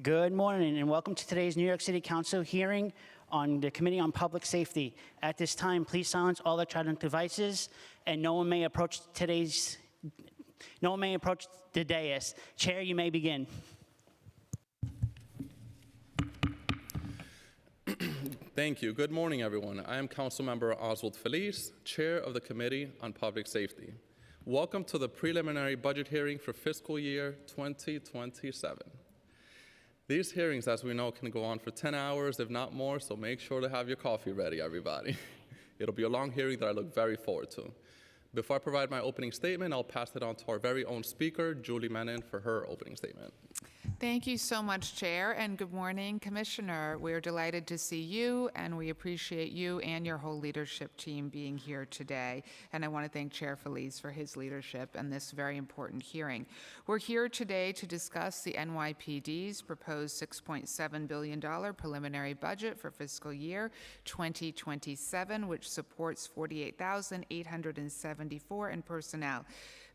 Good morning and welcome to today's New York City Council hearing on the Committee on Public Safety. At this time, please silence all electronic devices and no one may approach the dais. Chair, you may begin. Thank you. Good morning, everyone. I am Councilmember Oswald Feliz, Chair of the Committee on Public Safety. Welcome to the preliminary budget hearing for fiscal year 2027. These hearings, as we know, can go on for 10 hours, if not more, so make sure to have your coffee ready, everybody. It'll be a long hearing that I look very forward to. Before I provide my opening statement, I'll pass it on to our very own speaker, Julie Menin, for her opening statement. Thank you so much, Chair, and good morning, Commissioner. We're delighted to see you, and we appreciate you and your whole leadership team being here today. And I want to thank Chair Feliz for his leadership and this very important hearing. We're here today to discuss the NYPD's proposed $6.7 billion preliminary budget for fiscal year 2027, which supports 48,874 in personnel.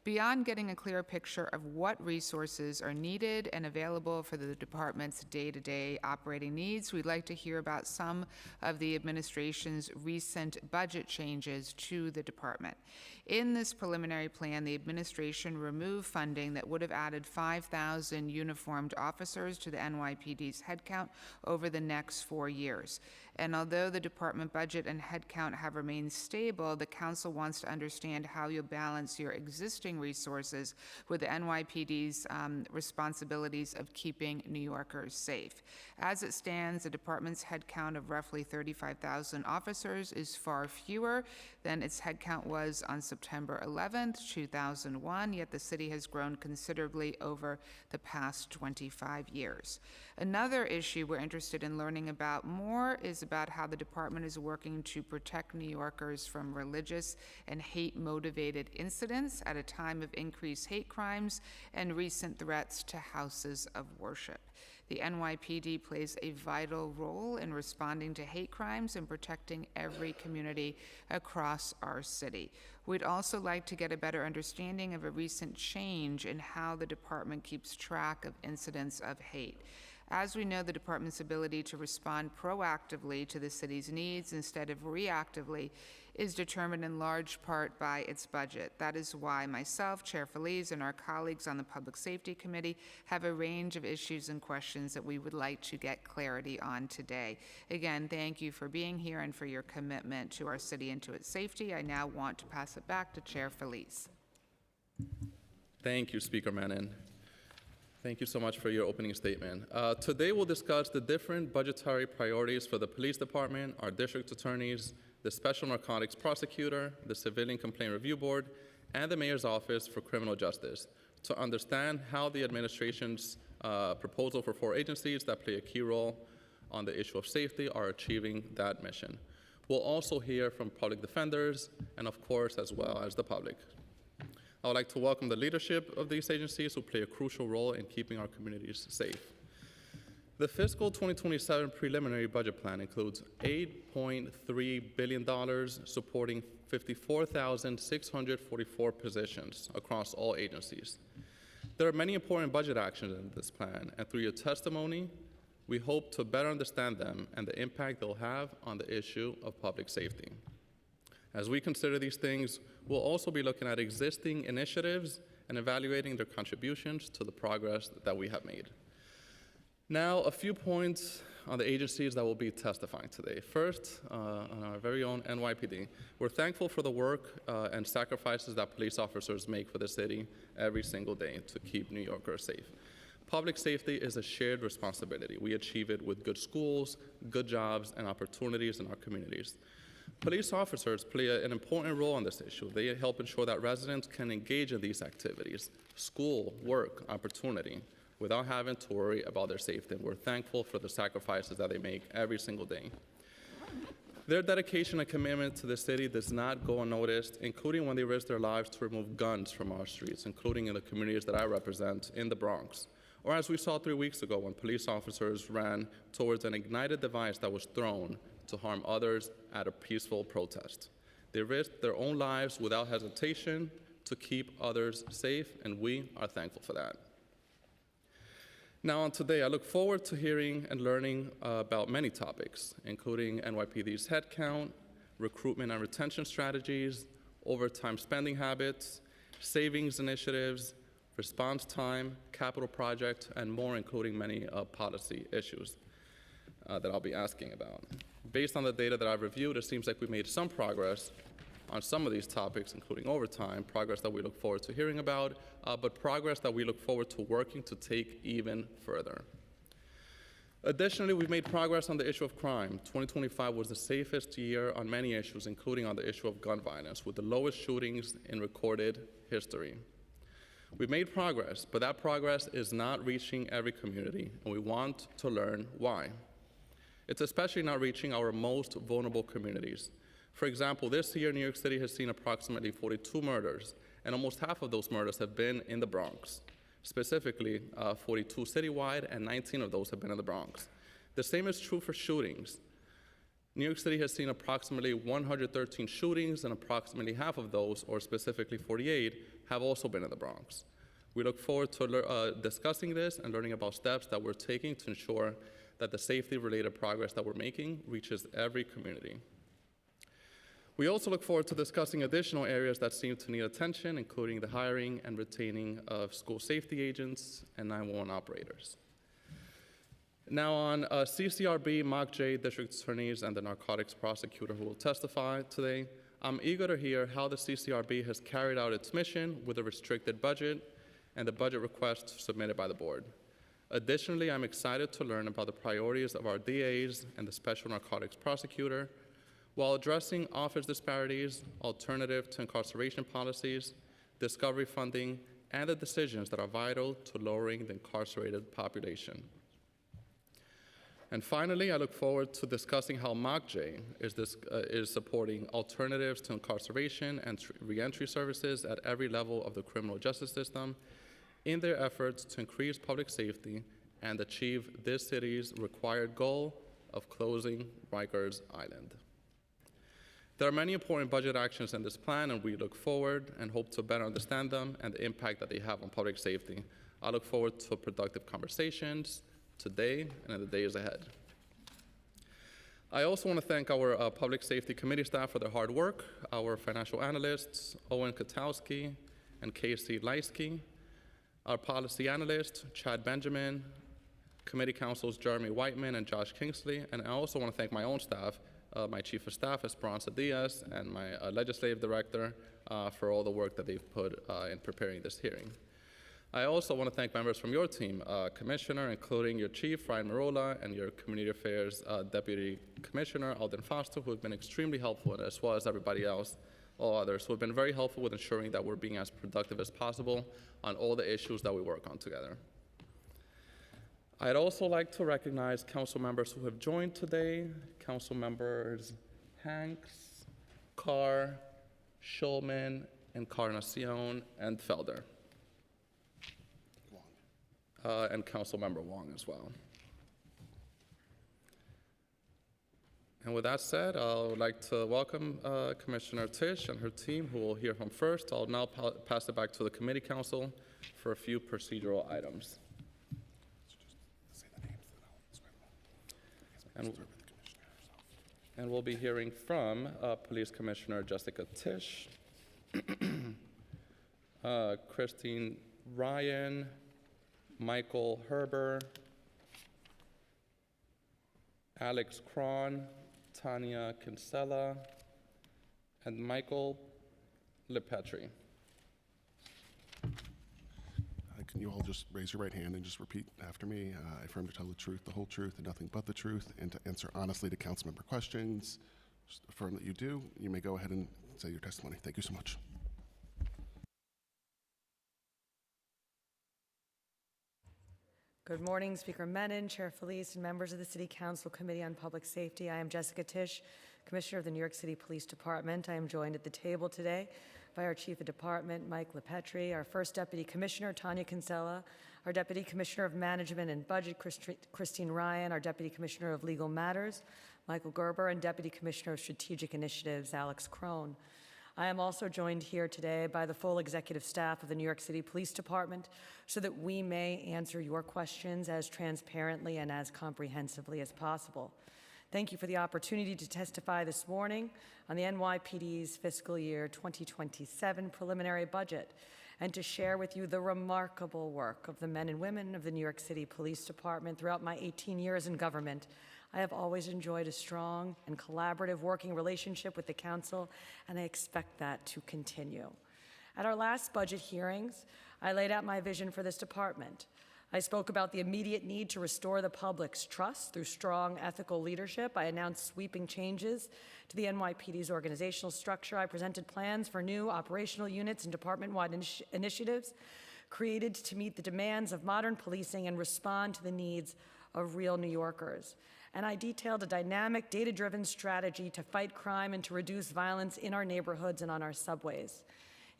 Beyond getting a clear picture of what resources are needed and available for the department's day-to-day operating needs, we'd like to hear about some of the administration's recent budget changes to the department. In this preliminary plan, the administration removed funding that would have added 5,000 uniformed officers to the NYPD's headcount over the next 4 years. And although the department budget and headcount have remained stable, the council wants to understand how you'll balance your existing resources with the NYPD's responsibilities of keeping New Yorkers safe. As it stands, the department's headcount of roughly 35,000 officers is far fewer than its headcount was on September 11th, 2001, yet the city has grown considerably over the past 25 years. Another issue we're interested in learning about more is about how the department is working to protect New Yorkers from religious and hate-motivated incidents at a time of increased hate crimes and recent threats to houses of worship. The NYPD plays a vital role in responding to hate crimes and protecting every community across our city. We'd also like to get a better understanding of a recent change in how the department keeps track of incidents of hate. As we know, the department's ability to respond proactively to the city's needs instead of reactively is determined in large part by its budget. That is why myself, Chair Feliz, and our colleagues on the Public Safety Committee have a range of issues and questions that we would like to get clarity on today. Again, thank you for being here and for your commitment to our city and to its safety. I now want to pass it back to Chair Feliz. Thank you, Speaker Menin. Thank you so much for your opening statement. Today we'll discuss the different budgetary priorities for the police department, our district attorneys, the Special Narcotics Prosecutor, the Civilian Complaint Review Board, and the Mayor's Office for Criminal Justice to understand how the administration's proposal for 4 agencies that play a key role on the issue of safety are achieving that mission. We'll also hear from public defenders and, of course, as well as the public. I would like to welcome the leadership of these agencies who play a crucial role in keeping our communities safe. The fiscal 2027 preliminary budget plan includes $8.3 billion supporting 54,644 positions across all agencies. There are many important budget actions in this plan, and through your testimony, we hope to better understand them and the impact they'll have on the issue of public safety. As we consider these things, we'll also be looking at existing initiatives and evaluating their contributions to the progress that we have made. Now, a few points on the agencies that will be testifying today. First, on our very own NYPD. We're thankful for the work and sacrifices that police officers make for the city every single day to keep New Yorkers safe. Public safety is a shared responsibility. We achieve it with good schools, good jobs, and opportunities in our communities. Police officers play an important role on this issue. They help ensure that residents can engage in these activities, school, work, opportunity, without having to worry about their safety. And we're thankful for the sacrifices that they make every single day. Their dedication and commitment to the city does not go unnoticed, including when they risk their lives to remove guns from our streets, including in the communities that I represent in the Bronx. Or as we saw 3 weeks ago when police officers ran towards an ignited device that was thrown to harm others at a peaceful protest. They risked their own lives without hesitation to keep others safe, and we are thankful for that. Now on today, I look forward to hearing and learning about many topics, including NYPD's headcount, recruitment and retention strategies, overtime spending habits, savings initiatives, response time, capital project, and more, including many policy issues that I'll be asking about. Based on the data that I've reviewed, it seems like we made some progress on some of these topics, including overtime, progress that we look forward to hearing about, but progress that we look forward to working to take even further. Additionally, we've made progress on the issue of crime. 2025 was the safest year on many issues, including on the issue of gun violence, with the lowest shootings in recorded history. We've made progress, but that progress is not reaching every community, and we want to learn why. It's especially not reaching our most vulnerable communities. For example, this year, New York City has seen approximately 42 murders, and almost half of those murders have been in the Bronx. Specifically, 42 citywide, and 19 of those have been in the Bronx. The same is true for shootings. New York City has seen approximately 113 shootings, and approximately half of those, or specifically 48, have also been in the Bronx. We look forward to discussing this and learning about steps that we're taking to ensure that the safety-related progress that we're making reaches every community. We also look forward to discussing additional areas that seem to need attention, including the hiring and retaining of school safety agents and 911 operators. Now on CCRB, MOCJ, district attorneys, and the narcotics prosecutor who will testify today, I'm eager to hear how the CCRB has carried out its mission with a restricted budget and the budget requests submitted by the board. Additionally, I'm excited to learn about the priorities of our DAs and the special narcotics prosecutor, while addressing office disparities, alternative to incarceration policies, discovery funding, and the decisions that are vital to lowering the incarcerated population. And finally, I look forward to discussing how MOCJ is supporting alternatives to incarceration and reentry services at every level of the criminal justice system in their efforts to increase public safety and achieve this city's required goal of closing Rikers Island. There are many important budget actions in this plan, and we look forward and hope to better understand them and the impact that they have on public safety. I look forward to productive conversations today and in the days ahead. I also want to thank our Public Safety Committee staff for their hard work, our financial analysts, Owen Katowski and Casey Leisky, our policy analyst, Chad Benjamin, committee counsels Jeremy Whiteman and Josh Kingsley, and I also want to thank my own staff, my chief of staff, Esperanza Diaz, and my legislative director for all the work that they've put in preparing this hearing. I also want to thank members from your team, Commissioner, including your chief, Ryan Marola, and your Community Affairs Deputy Commissioner, Alden Foster, who have been extremely helpful, as well as everybody else, all others, who have been very helpful with ensuring that we're being as productive as possible on all the issues that we work on together. I'd also like to recognize council members who have joined today, council members Hanks, Carr, Schulman, Encarnacion, and Felder. And council member Wong as well. And with that said, I would like to welcome Commissioner Tisch and her team, who we'll hear from first. I'll now pass it back to the committee council for a few procedural items. And we'll be hearing from Police Commissioner Jessica Tisch, Christine Ryan, Michael Herber, Alex Cron, Tanya Kinsella, and Michael Lepetri. Can you all just raise your right hand and just repeat after me? I affirm to tell the truth, the whole truth, and nothing but the truth, and to answer honestly to council member questions. Just affirm that you do. You may go ahead and say your testimony. Thank you so much. Good morning, Speaker Menon, Chair Felice, and members of the City Council Committee on Public Safety. I am Jessica Tisch, Commissioner of the New York City Police Department. I am joined at the table today by our Chief of Department, Mike Lepetri, our First Deputy Commissioner, Tanya Kinsella, our Deputy Commissioner of Management and Budget, Christine Ryan, our Deputy Commissioner of Legal Matters, Michael Gerber, and Deputy Commissioner of Strategic Initiatives, Alex Crone. I am also joined here today by the full executive staff of the New York City Police Department so that we may answer your questions as transparently and as comprehensively as possible. Thank you for the opportunity to testify this morning on the NYPD's fiscal year 2027 preliminary budget and to share with you the remarkable work of the men and women of the New York City Police Department. Throughout my 18 years in government, I have always enjoyed a strong and collaborative working relationship with the council, and I expect that to continue. At our last budget hearings, I laid out my vision for this department. I spoke about the immediate need to restore the public's trust through strong ethical leadership. I announced sweeping changes to the NYPD's organizational structure. I presented plans for new operational units and department-wide initiatives created to meet the demands of modern policing and respond to the needs of real New Yorkers. And I detailed a dynamic, data-driven strategy to fight crime and to reduce violence in our neighborhoods and on our subways.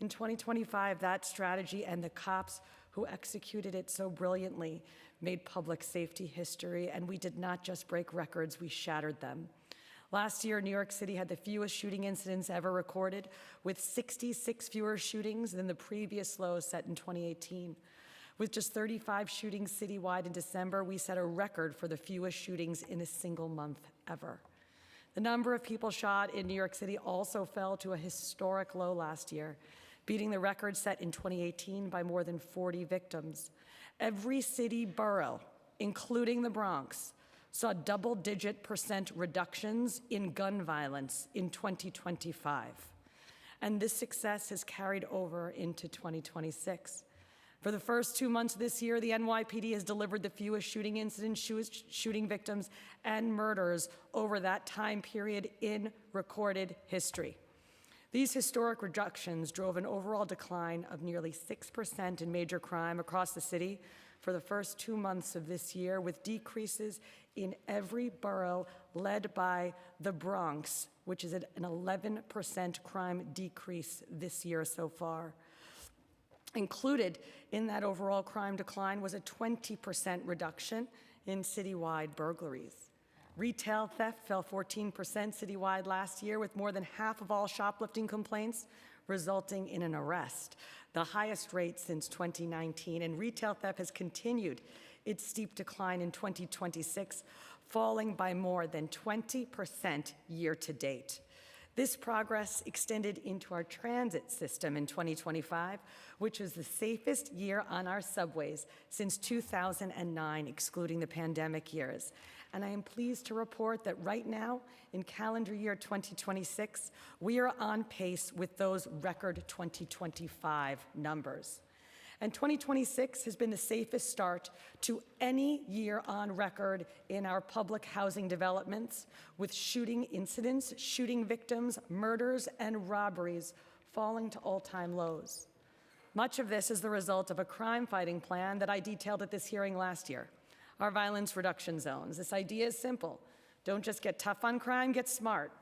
In 2025, that strategy and the cops who executed it so brilliantly made public safety history, and we did not just break records, we shattered them. Last year, New York City had the fewest shooting incidents ever recorded, with 66 fewer shootings than the previous low set in 2018. With just 35 shootings citywide in December, we set a record for the fewest shootings in a single month ever. The number of people shot in New York City also fell to a historic low last year, beating the record set in 2018 by more than 40 victims. Every city borough, including the Bronx, saw double-digit % reductions in gun violence in 2025. And this success has carried over into 2026. For the first 2 months of this year, the NYPD has delivered the fewest shooting incidents, shooting victims, and murders over that time period in recorded history. These historic reductions drove an overall decline of nearly 6% in major crime across the city for the first 2 months of this year, with decreases in every borough led by the Bronx, which is at an 11% crime decrease this year so far. Included in that overall crime decline was a 20% reduction in citywide burglaries. Retail theft fell 14% citywide last year, with more than half of all shoplifting complaints resulting in an arrest, the highest rate since 2019. And retail theft has continued its steep decline in 2026, falling by more than 20% year to date. This progress extended into our transit system in 2025, which was the safest year on our subways since 2009, excluding the pandemic years. And I am pleased to report that right now, in calendar year 2026, we are on pace with those record 2025 numbers. And 2026 has been the safest start to any year on record in our public housing developments, with shooting incidents, shooting victims, murders, and robberies falling to all-time lows. Much of this is the result of a crime-fighting plan that I detailed at this hearing last year, our violence reduction zones. This idea is simple. Don't just get tough on crime, get smart.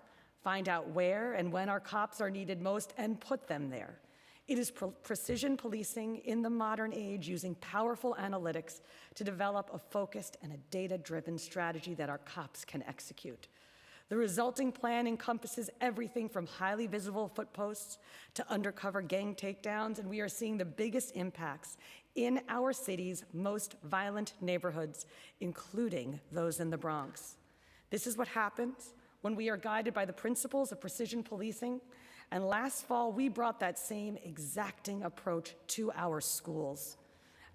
Find out where and when our cops are needed most and put them there. It is precision policing in the modern age, using powerful analytics to develop a focused and a data-driven strategy that our cops can execute. The resulting plan encompasses everything from highly visible footposts to undercover gang takedowns, and we are seeing the biggest impacts in our city's most violent neighborhoods, including those in the Bronx. This is what happens when we are guided by the principles of precision policing. And last fall, we brought that same exacting approach to our schools.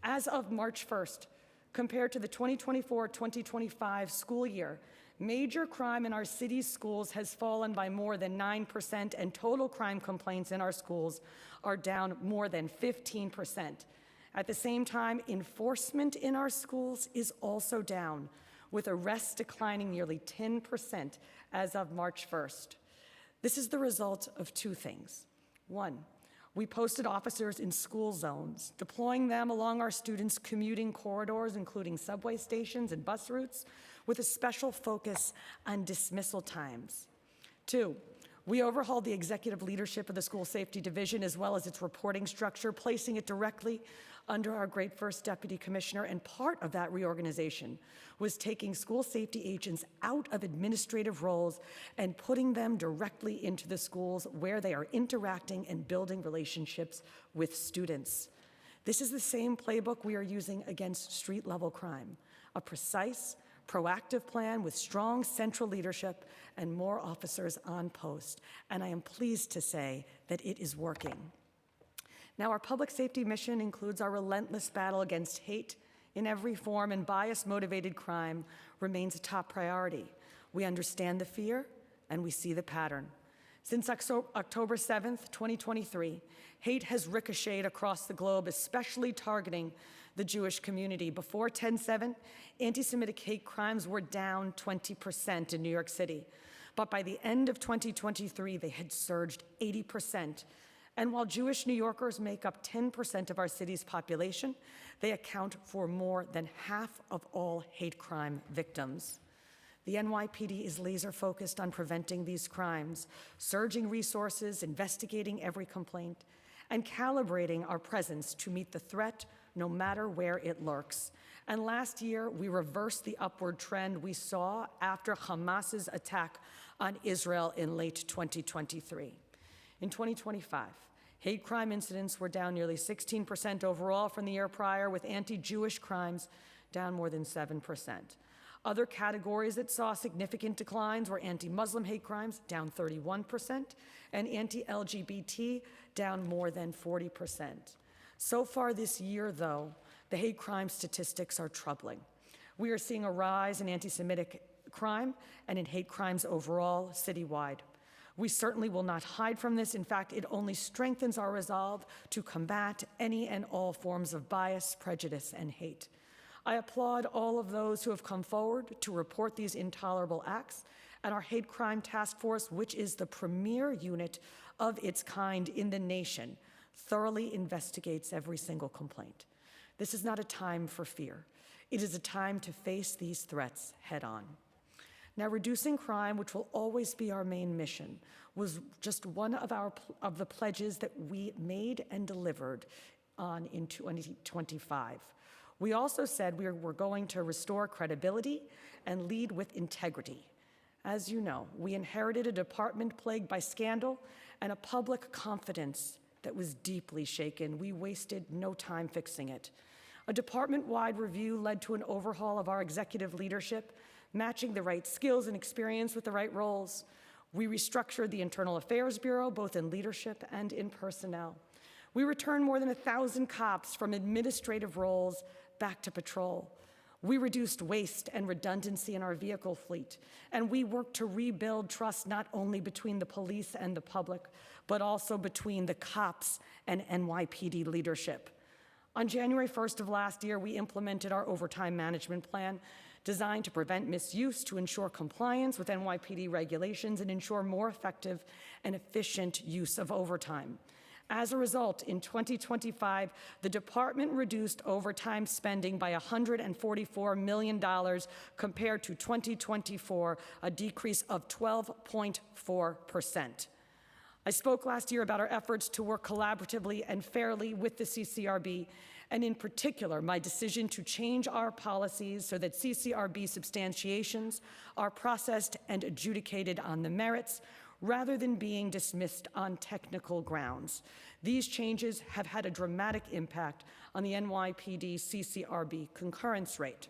As of March 1st, compared to the 2024-2025 school year, major crime in our city's schools has fallen by more than 9%, and total crime complaints in our schools are down more than 15%. At the same time, enforcement in our schools is also down, with arrests declining nearly 10% as of March 1st. This is the result of two things. One, we posted officers in school zones, deploying them along our students' commuting corridors, including subway stations and bus routes, with a special focus on dismissal times. Two, We overhauled the executive leadership of the School Safety Division as well as its reporting structure, placing it directly under our great first Deputy Commissioner, and part of that reorganization was taking school safety agents out of administrative roles and putting them directly into the schools where they are interacting and building relationships with students. This is the same playbook we are using against street-level crime, a precise, proactive plan with strong central leadership and more officers on post, and I am pleased to say that it is working. Now, our public safety mission includes our relentless battle against hate in every form, and bias-motivated crime remains a top priority. We understand the fear, and we see the pattern. Since October 7th, 2023, hate has ricocheted across the globe, especially targeting the Jewish community. Before 10/7, anti-Semitic hate crimes were down 20% in New York City. But by the end of 2023, they had surged 80%. And while Jewish New Yorkers make up 10% of our city's population, they account for more than half of all hate crime victims. The NYPD is laser-focused on preventing these crimes, surging resources, investigating every complaint, and calibrating our presence to meet the threat no matter where it lurks. And last year, we reversed the upward trend we saw after Hamas's attack on Israel in late 2023. In 2025, hate crime incidents were down nearly 16% overall from the year prior, with anti-Jewish crimes down more than 7%. Other categories that saw significant declines were anti-Muslim hate crimes, down 31%, and anti-LGBT, down more than 40%. So far this year, though, the hate crime statistics are troubling. We are seeing a rise in anti-Semitic crime and in hate crimes overall citywide. We certainly will not hide from this. In fact, it only strengthens our resolve to combat any and all forms of bias, prejudice, and hate. I applaud all of those who have come forward to report these intolerable acts, and our Hate Crime Task Force, which is the premier unit of its kind in the nation, thoroughly investigates every single complaint. This is not a time for fear. It is a time to face these threats head on. Now, reducing crime, which will always be our main mission, was just one of the pledges that we made and delivered on in 2025. We also said we were going to restore credibility and lead with integrity. As you know, we inherited a department plagued by scandal and a public confidence that was deeply shaken. We wasted no time fixing it. A department-wide review led to an overhaul of our executive leadership, matching the right skills and experience with the right roles. We restructured the Internal Affairs Bureau, both in leadership and in personnel. We returned more than 1,000 cops from administrative roles back to patrol. We reduced waste and redundancy in our vehicle fleet, and we worked to rebuild trust not only between the police and the public, but also between the cops and NYPD leadership. On January 1st of last year, we implemented our overtime management plan designed to prevent misuse, to ensure compliance with NYPD regulations, and ensure more effective and efficient use of overtime. As a result, in 2025, the department reduced overtime spending by $144 million compared to 2024, a decrease of 12.4%. I spoke last year about our efforts to work collaboratively and fairly with the CCRB, and in particular, my decision to change our policies so that CCRB substantiations are processed and adjudicated on the merits, rather than being dismissed on technical grounds. These changes have had a dramatic impact on the NYPD CCRB concurrence rate.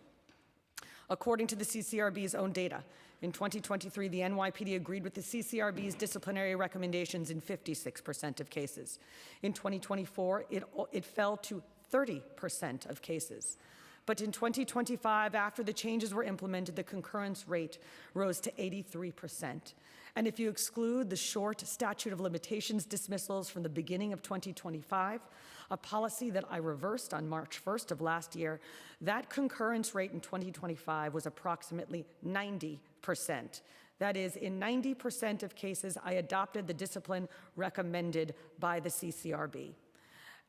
According to the CCRB's own data, in 2023, the NYPD agreed with the CCRB's disciplinary recommendations in 56% of cases. In 2024, it fell to 30% of cases. But in 2025, after the changes were implemented, the concurrence rate rose to 83%. And if you exclude the short statute of limitations dismissals from the beginning of 2025, a policy that I reversed on March 1st of last year, that concurrence rate in 2025 was approximately 90%. That is, in 90% of cases, I adopted the discipline recommended by the CCRB.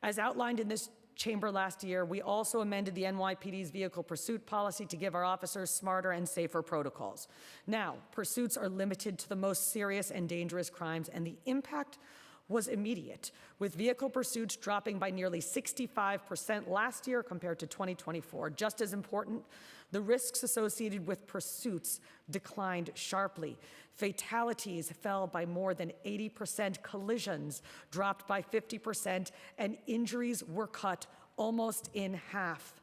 As outlined in this chamber last year, we also amended the NYPD's vehicle pursuit policy to give our officers smarter and safer protocols. Now, pursuits are limited to the most serious and dangerous crimes, and the impact was immediate, with vehicle pursuits dropping by nearly 65% last year compared to 2024. Just as important, the risks associated with pursuits declined sharply. Fatalities fell by more than 80%, collisions dropped by 50%, and injuries were cut almost in half.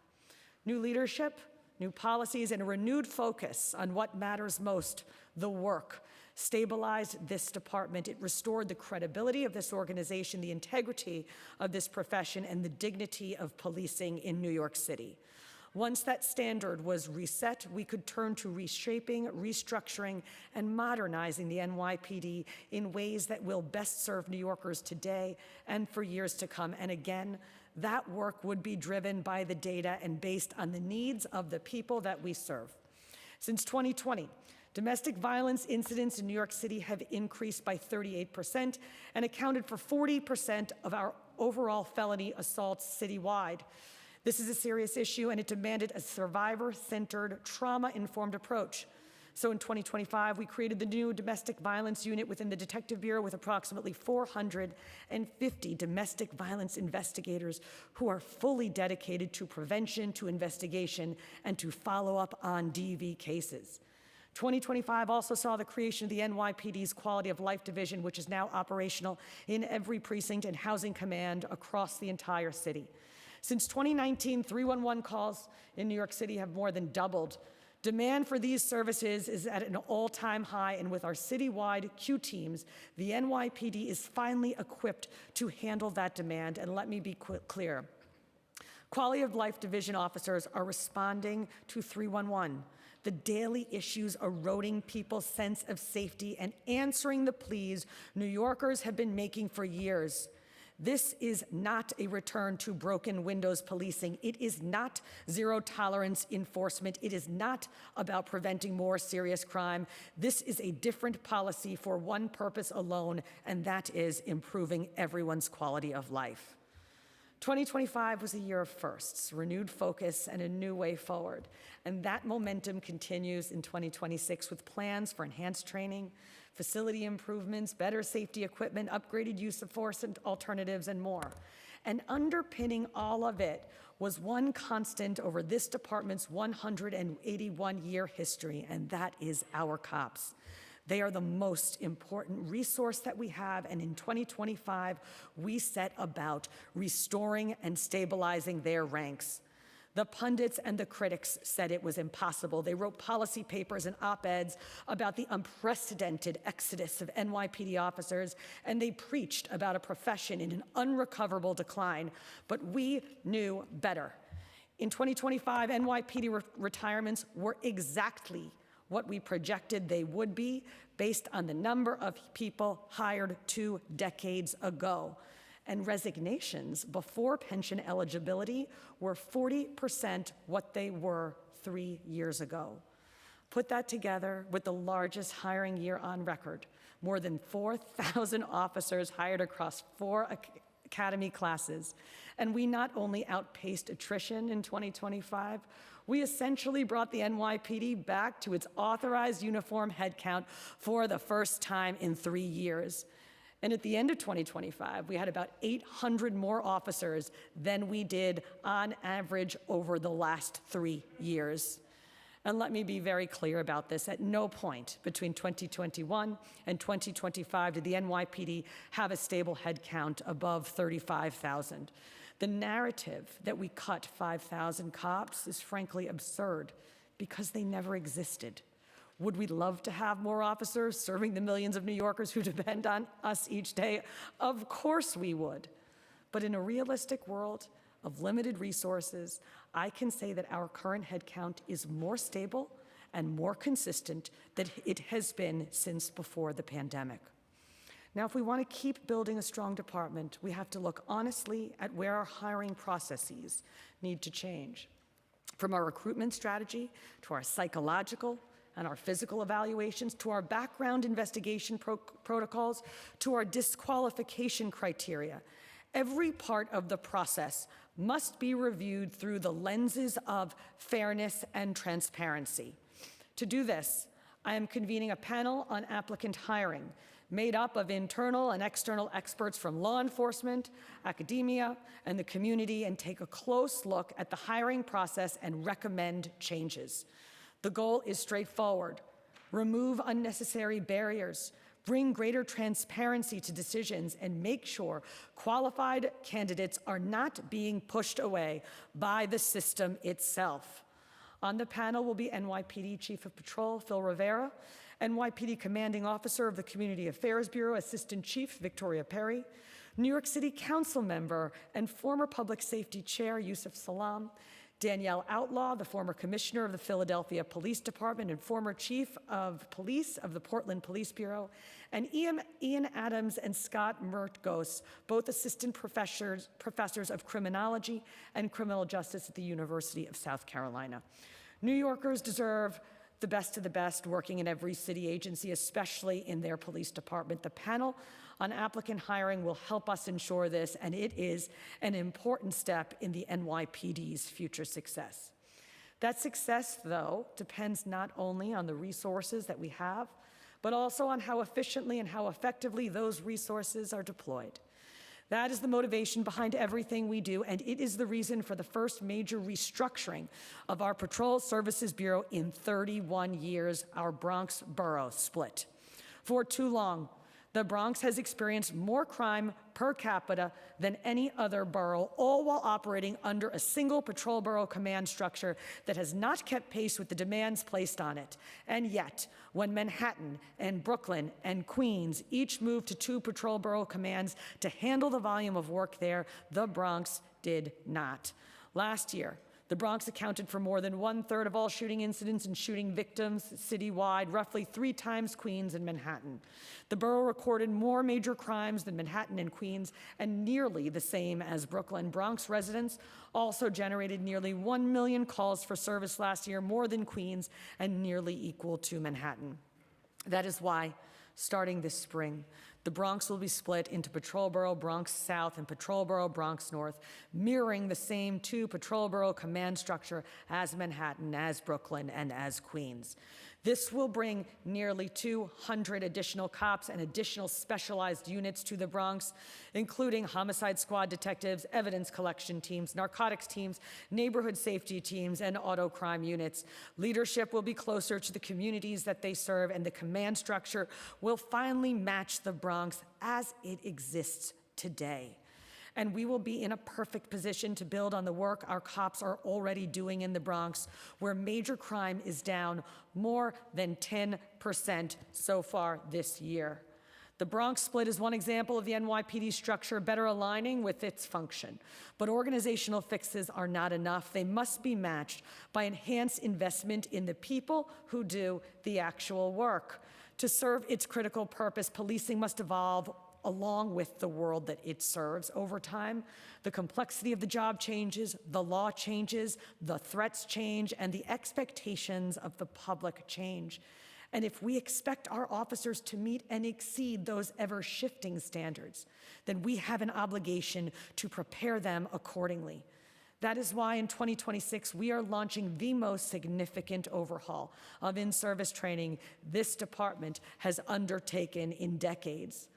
New leadership, new policies, and a renewed focus on what matters most, the work, stabilized this department. It restored the credibility of this organization, the integrity of this profession, and the dignity of policing in New York City. Once that standard was reset, we could turn to reshaping, restructuring, and modernizing the NYPD in ways that will best serve New Yorkers today and for years to come. And again, that work would be driven by the data and based on the needs of the people that we serve. Since 2020, domestic violence incidents in New York City have increased by 38% and accounted for 40% of our overall felony assaults citywide. This is a serious issue, and it demanded a survivor-centered, trauma-informed approach. So in 2025, we created the new Domestic Violence Unit within the Detective Bureau with approximately 450 domestic violence investigators who are fully dedicated to prevention, to investigation, and to follow up on DV cases. 2025 also saw the creation of the NYPD's Quality of Life Division, which is now operational in every precinct and housing command across the entire city. Since 2019, 311 calls in New York City have more than doubled. Demand for these services is at an all-time high, and with our citywide Q teams, the NYPD is finally equipped to handle that demand. And let me be clear. Quality of Life Division officers are responding to 311, the daily issues eroding people's sense of safety and answering the pleas New Yorkers have been making for years. This is not a return to broken windows policing. It is not zero tolerance enforcement. It is not about preventing more serious crime. This is a different policy for one purpose alone, and that is improving everyone's quality of life. 2025 was a year of firsts, renewed focus, and a new way forward. And that momentum continues in 2026 with plans for enhanced training, facility improvements, better safety equipment, upgraded use of force and alternatives, and more. And underpinning all of it was one constant over this department's 181-year history, and that is our cops. They are the most important resource that we have, and in 2025, we set about restoring and stabilizing their ranks. The pundits and the critics said it was impossible. They wrote policy papers and op-eds about the unprecedented exodus of NYPD officers, and they preached about a profession in an unrecoverable decline. But we knew better. In 2025, NYPD retirements were exactly what we projected they would be based on the number of people hired 2 decades ago. And resignations before pension eligibility were 40% what they were 3 years ago. Put that together with the largest hiring year on record, more than 4,000 officers hired across 4 academy classes. And we not only outpaced attrition in 2025, we essentially brought the NYPD back to its authorized uniform headcount for the first time in 3 years. And at the end of 2025, we had about 800 more officers than we did on average over the last 3 years. And let me be very clear about this. At no point between 2021 and 2025 did the NYPD have a stable headcount above 35,000. The narrative that we cut 5,000 cops is frankly absurd because they never existed. Would we love to have more officers serving the millions of New Yorkers who depend on us each day? Of course we would. But in a realistic world of limited resources, I can say that our current headcount is more stable and more consistent than it has been since before the pandemic. Now, if we want to keep building a strong department, we have to look honestly at where our hiring processes need to change. From our recruitment strategy to our psychological and our physical evaluations, to our background investigation protocols, to our disqualification criteria. Every part of the process must be reviewed through the lenses of fairness and transparency. To do this, I am convening a panel on applicant hiring made up of internal and external experts from law enforcement, academia, and the community, and take a close look at the hiring process and recommend changes. The goal is straightforward: remove unnecessary barriers, bring greater transparency to decisions, and make sure qualified candidates are not being pushed away by the system itself. On the panel will be NYPD Chief of Patrol Phil Rivera, NYPD Commanding Officer of the Community Affairs Bureau Assistant Chief Victoria Perry, New York City Council member and former Public Safety Chair Yusuf Salam, Danielle Outlaw, the former Commissioner of the Philadelphia Police Department and former Chief of Police of the Portland Police Bureau, and Ian Adams and Scott Mertgos, both assistant professors of criminology and criminal justice at the University of South Carolina. New Yorkers deserve the best of the best working in every city agency, especially in their police department. The panel on applicant hiring will help us ensure this, and it is an important step in the NYPD's future success. That success, though, depends not only on the resources that we have, but also on how efficiently and how effectively those resources are deployed. That is the motivation behind everything we do, and it is the reason for the first major restructuring of our Patrol Services Bureau in 31 years, our Bronx borough split. For too long, the Bronx has experienced more crime per capita than any other borough, all while operating under a single patrol borough command structure that has not kept pace with the demands placed on it. And yet, when Manhattan and Brooklyn and Queens each moved to 2 patrol borough commands to handle the volume of work there, the Bronx did not. Last year, the Bronx accounted for more than 1/3 of all shooting incidents and shooting victims citywide, roughly 3 times Queens and Manhattan. The borough recorded more major crimes than Manhattan and Queens, and nearly the same as Brooklyn. Bronx residents also generated nearly 1 million calls for service last year, more than Queens, and nearly equal to Manhattan. That is why, starting this spring, the Bronx will be split into Patrol Borough Bronx South and Patrol Borough Bronx North, mirroring the same 2 Patrol Borough command structure as Manhattan, as Brooklyn, and as Queens. This will bring nearly 200 additional cops and additional specialized units to the Bronx, including homicide squad detectives, evidence collection teams, narcotics teams, neighborhood safety teams, and auto crime units. Leadership will be closer to the communities that they serve, and the command structure will finally match the Bronx as it exists today. And we will be in a perfect position to build on the work our cops are already doing in the Bronx, where major crime is down more than 10% so far this year. The Bronx split is one example of the NYPD structure better aligning with its function. But organizational fixes are not enough. They must be matched by enhanced investment in the people who do the actual work. To serve its critical purpose, policing must evolve along with the world that it serves. Over time, the complexity of the job changes, the law changes, the threats change, and the expectations of the public change. And if we expect our officers to meet and exceed those ever-shifting standards, then we have an obligation to prepare them accordingly. That is why in 2026, we are launching the most significant overhaul of in-service training this department has undertaken in decades.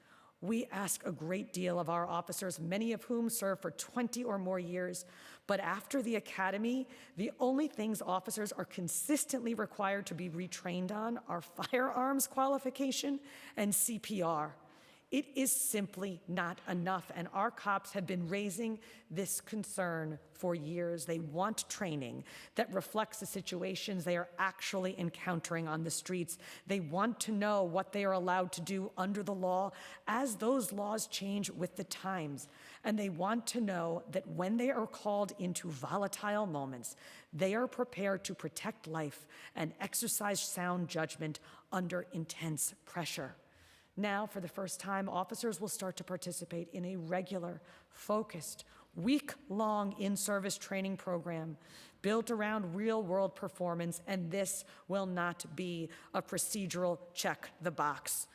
We ask a great deal of our officers, many of whom serve for 20 or more years. But after the academy, the only things officers are consistently required to be retrained on are firearms qualification and CPR. It is simply not enough, and our cops have been raising this concern for years. They want training that reflects the situations they are actually encountering on the streets. They want to know what they are allowed to do under the law as those laws change with the times. And they want to know that when they are called into volatile moments, they are prepared to protect life and exercise sound judgment under intense pressure. Now, for the first time, officers will start to participate in a regular, focused, week-long in-service training program built around real-world performance, and this will not be a procedural check the box.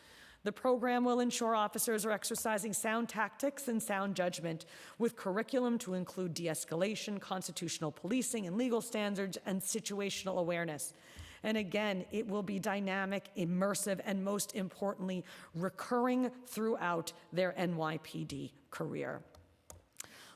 The program will ensure officers are exercising sound tactics and sound judgment, with curriculum to include de-escalation, constitutional policing and legal standards, and situational awareness. And again, it will be dynamic, immersive, and most importantly, recurring throughout their NYPD career.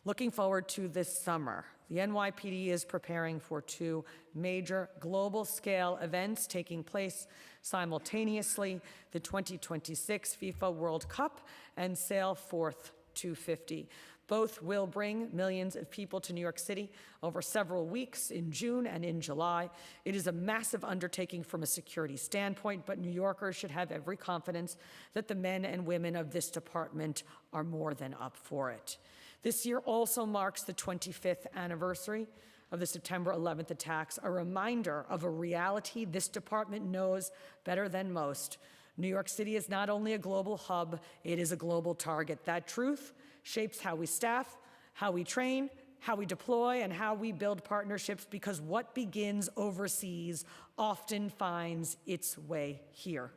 Looking forward to this summer, the NYPD is preparing for 2 major global-scale events taking place simultaneously: the 2026 FIFA World Cup and Sailforth 250. Both will bring millions of people to New York City over several weeks in June and in July. It is a massive undertaking from a security standpoint, but New Yorkers should have every confidence that the men and women of this department are more than up for it. This year also marks the 25th anniversary of the September 11th attacks, a reminder of a reality this department knows better than most. New York City is not only a global hub, it is a global target. That truth shapes how we staff, how we train, how we deploy, and how we build partnerships, because what begins overseas often finds its way here.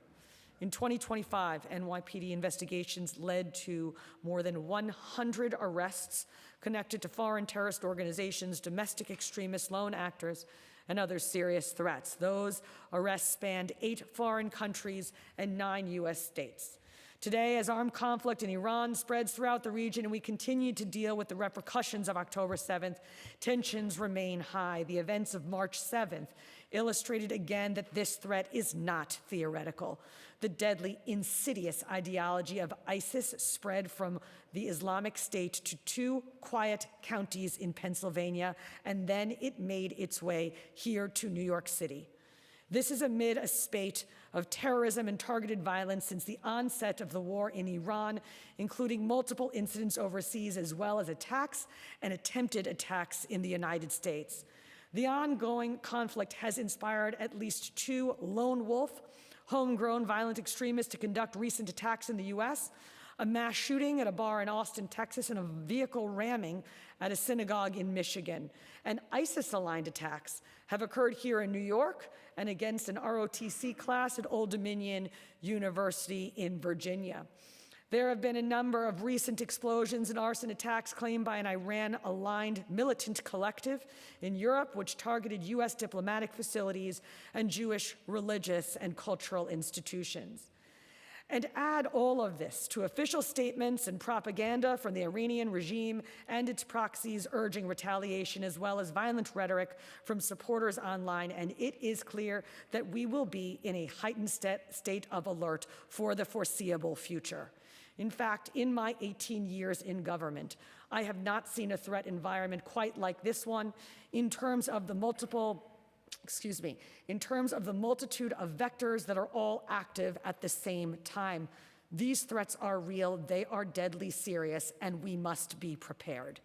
In 2025, NYPD investigations led to more than 100 arrests connected to foreign terrorist organizations, domestic extremists, lone actors, and other serious threats. Those arrests spanned 8 foreign countries and 9 U.S. states. Today, as armed conflict in Iran spreads throughout the region and we continue to deal with the repercussions of October 7th, tensions remain high. The events of March 7th illustrated again that this threat is not theoretical. The deadly, insidious ideology of ISIS spread from the Islamic State to 2 quiet counties in Pennsylvania, and then it made its way here to New York City. This is amid a spate of terrorism and targeted violence since the onset of the war in Iran, including multiple incidents overseas, as well as attacks and attempted attacks in the United States. The ongoing conflict has inspired at least 2 lone wolf, homegrown violent extremists to conduct recent attacks in the U.S., a mass shooting at a bar in Austin, Texas, and a vehicle ramming at a synagogue in Michigan. And ISIS-aligned attacks have occurred here in New York and against an ROTC class at Old Dominion University in Virginia. There have been a number of recent explosions and arson attacks claimed by an Iran-aligned militant collective in Europe, which targeted U.S. diplomatic facilities and Jewish religious and cultural institutions. And add all of this to official statements and propaganda from the Iranian regime and its proxies urging retaliation, as well as violent rhetoric from supporters online, and it is clear that we will be in a heightened state of alert for the foreseeable future. In fact, in my 18 years in government, I have not seen a threat environment quite like this one in terms of the multitude of vectors that are all active at the same time. These threats are real, they are deadly serious, and we must be prepared.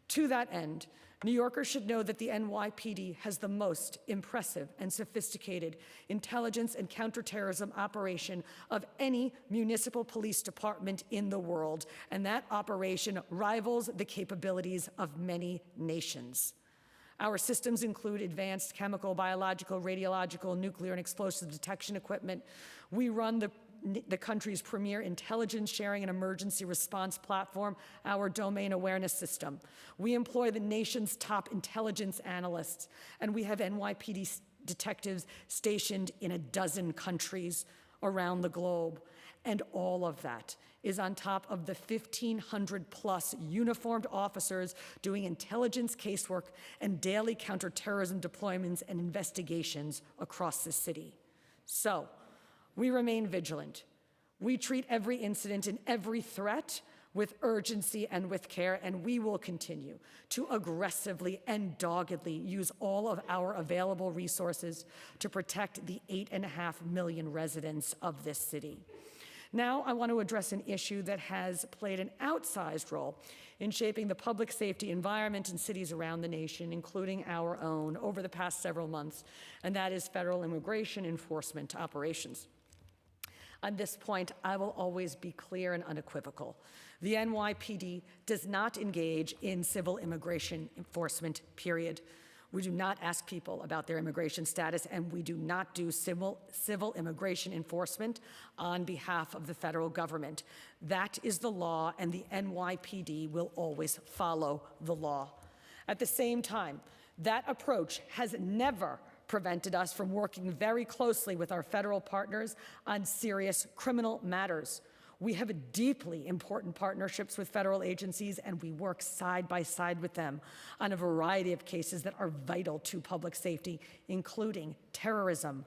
To that end, New Yorkers should know that the NYPD has the most impressive and sophisticated intelligence and counterterrorism operation of any municipal police department in the world, and that operation rivals the capabilities of many nations. Our systems include advanced chemical, biological, radiological, nuclear, and explosive detection equipment. We run the country's premier intelligence sharing and emergency response platform, our domain awareness system. We employ the nation's top intelligence analysts, and we have NYPD detectives stationed in 12 countries around the globe. And all of that is on top of the 1,500 plus uniformed officers doing intelligence casework and daily counterterrorism deployments and investigations across the city. So, we remain vigilant. We treat every incident and every threat with urgency and with care, and we will continue to aggressively and doggedly use all of our available resources to protect the 8.5 million residents of this city. Now, I want to address an issue that has played an outsized role in shaping the public safety environment in cities around the nation, including our own, over the past several months, and that is federal immigration enforcement operations. On this point, I will always be clear and unequivocal. The NYPD does not engage in civil immigration enforcement, period. We do not ask people about their immigration status, and we do not do civil immigration enforcement on behalf of the federal government. That is the law, and the NYPD will always follow the law. At the same time, that approach has never prevented us from working very closely with our federal partners on serious criminal matters. We have deeply important partnerships with federal agencies, and we work side by side with them on a variety of cases that are vital to public safety, including terrorism,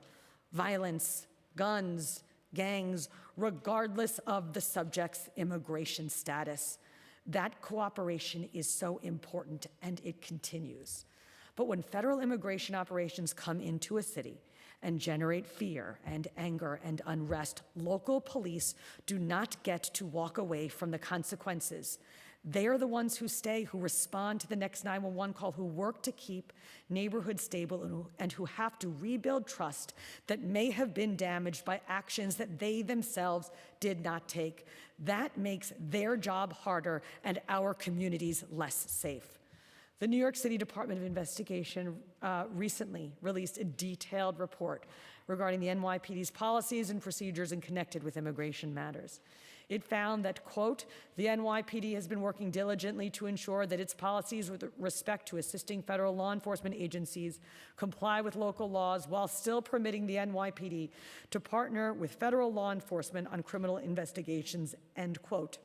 violence, guns, gangs, regardless of the subject's immigration status. That cooperation is so important, and it continues. But when federal immigration operations come into a city and generate fear and anger and unrest, local police do not get to walk away from the consequences. They are the ones who stay, who respond to the next 911 call, who work to keep neighborhoods stable, and who have to rebuild trust that may have been damaged by actions that they themselves did not take. That makes their job harder and our communities less safe. The New York City Department of Investigation recently released a detailed report regarding the NYPD's policies and procedures and connected with immigration matters. It found that, quote, the NYPD has been working diligently to ensure that its policies with respect to assisting federal law enforcement agencies comply with local laws while still permitting the NYPD to partner with federal law enforcement on criminal investigations, end quote.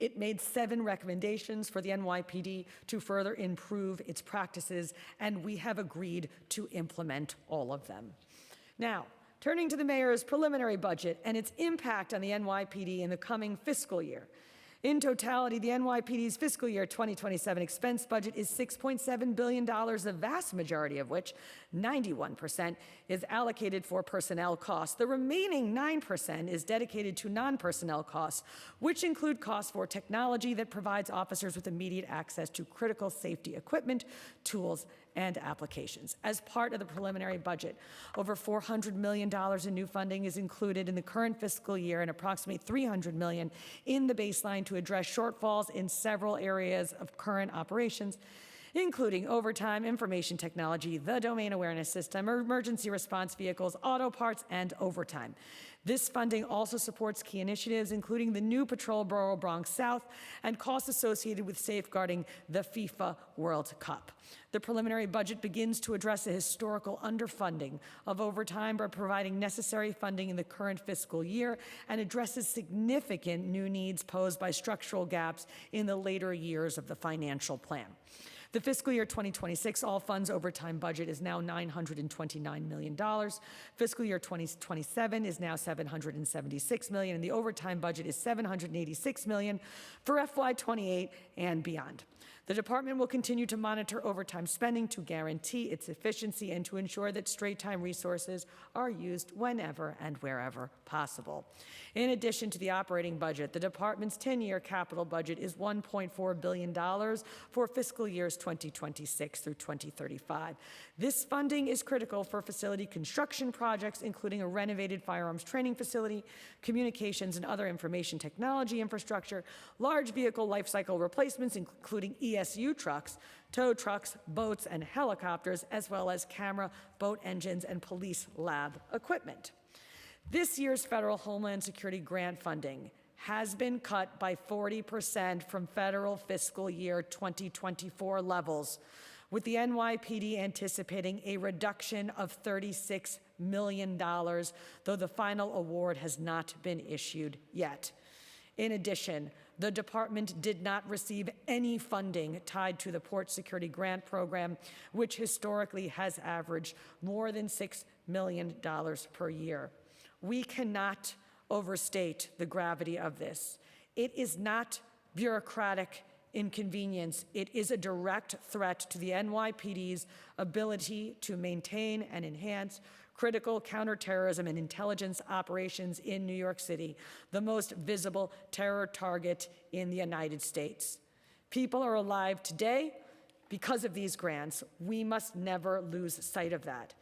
It made 7 recommendations for the NYPD to further improve its practices, and we have agreed to implement all of them. Now, turning to the mayor's preliminary budget and its impact on the NYPD in the coming fiscal year. In totality, the NYPD's fiscal year 2027 expense budget is $6.7 billion, the vast majority of which, 91%, is allocated for personnel costs. The remaining 9% is dedicated to non-personnel costs, which include costs for technology that provides officers with immediate access to critical safety equipment, tools, and applications. As part of the preliminary budget, over $400 million in new funding is included in the current fiscal year and approximately $300 million in the baseline to address shortfalls in several areas of current operations, including overtime, information technology, the domain awareness system, emergency response vehicles, auto parts, and overtime. This funding also supports key initiatives, including the new Patrol Borough Bronx South and costs associated with safeguarding the FIFA World Cup. The preliminary budget begins to address a historical underfunding of overtime by providing necessary funding in the current fiscal year and addresses significant new needs posed by structural gaps in the later years of the financial plan. The fiscal year 2026 all-funds overtime budget is now $929 million. Fiscal year 2027 is now $776 million, and the overtime budget is $786 million for FY28 and beyond. The department will continue to monitor overtime spending to guarantee its efficiency and to ensure that straight-time resources are used whenever and wherever possible. In addition to the operating budget, the department's 10-year capital budget is $1.4 billion for fiscal years 2026 through 2035. This funding is critical for facility construction projects, including a renovated firearms training facility, communications and other information technology infrastructure, large vehicle life cycle replacements, including ESU trucks, tow trucks, boats, and helicopters, as well as camera, boat engines, and police lab equipment. This year's federal Homeland Security grant funding has been cut by 40% from federal fiscal year 2024 levels, with the NYPD anticipating a reduction of $36 million, though the final award has not been issued yet. In addition, the department did not receive any funding tied to the Port Security Grant Program, which historically has averaged more than $6 million per year. We cannot overstate the gravity of this. It is not bureaucratic inconvenience. It is a direct threat to the NYPD's ability to maintain and enhance critical counterterrorism and intelligence operations in New York City, the most visible terror target in the United States. People are alive today because of these grants. We must never lose sight of that.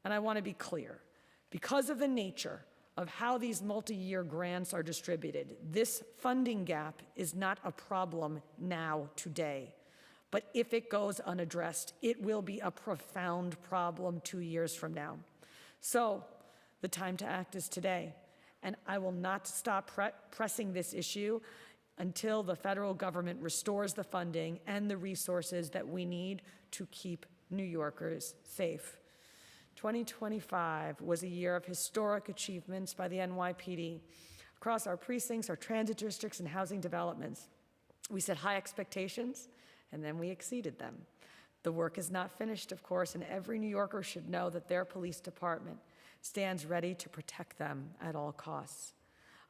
And I want to be clear, because of the nature of how these multi-year grants are distributed, this funding gap is not a problem now, today. But if it goes unaddressed, it will be a profound problem 2 years from now. So the time to act is today. And I will not stop pressing this issue until the federal government restores the funding and the resources that we need to keep New Yorkers safe. 2025 was a year of historic achievements by the NYPD. Across our precincts, our transit districts, and housing developments, we set high expectations, and then we exceeded them. The work is not finished, of course, and every New Yorker should know that their police department stands ready to protect them at all costs.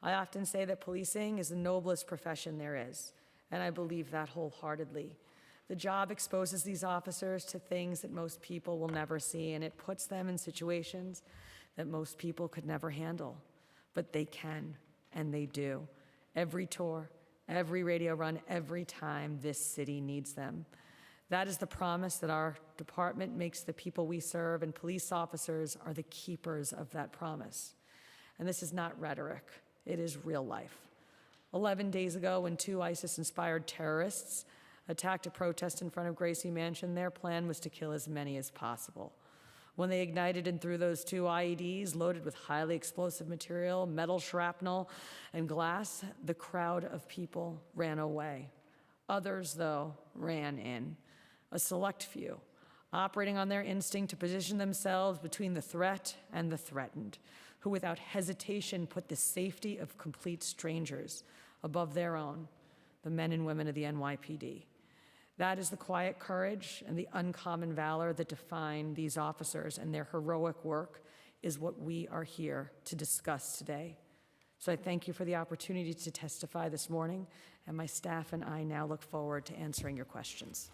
I often say that policing is the noblest profession there is, and I believe that wholeheartedly. The job exposes these officers to things that most people will never see, and it puts them in situations that most people could never handle. But they can, and they do. Every tour, every radio run, every time this city needs them. That is the promise that our department makes the people we serve, and police officers are the keepers of that promise. And this is not rhetoric, it is real life. 11 days ago, when 2 ISIS-inspired terrorists attacked a protest in front of Gracie Mansion, their plan was to kill as many as possible. When they ignited and threw those 2 IEDs loaded with highly explosive material, metal shrapnel, and glass, the crowd of people ran away. Others, though, ran in. A select few, operating on their instinct to position themselves between the threat and the threatened, who without hesitation put the safety of complete strangers above their own, the men and women of the NYPD. That is the quiet courage and the uncommon valor that define these officers, and their heroic work is what we are here to discuss today. So I thank you for the opportunity to testify this morning, and my staff and I now look forward to answering your questions.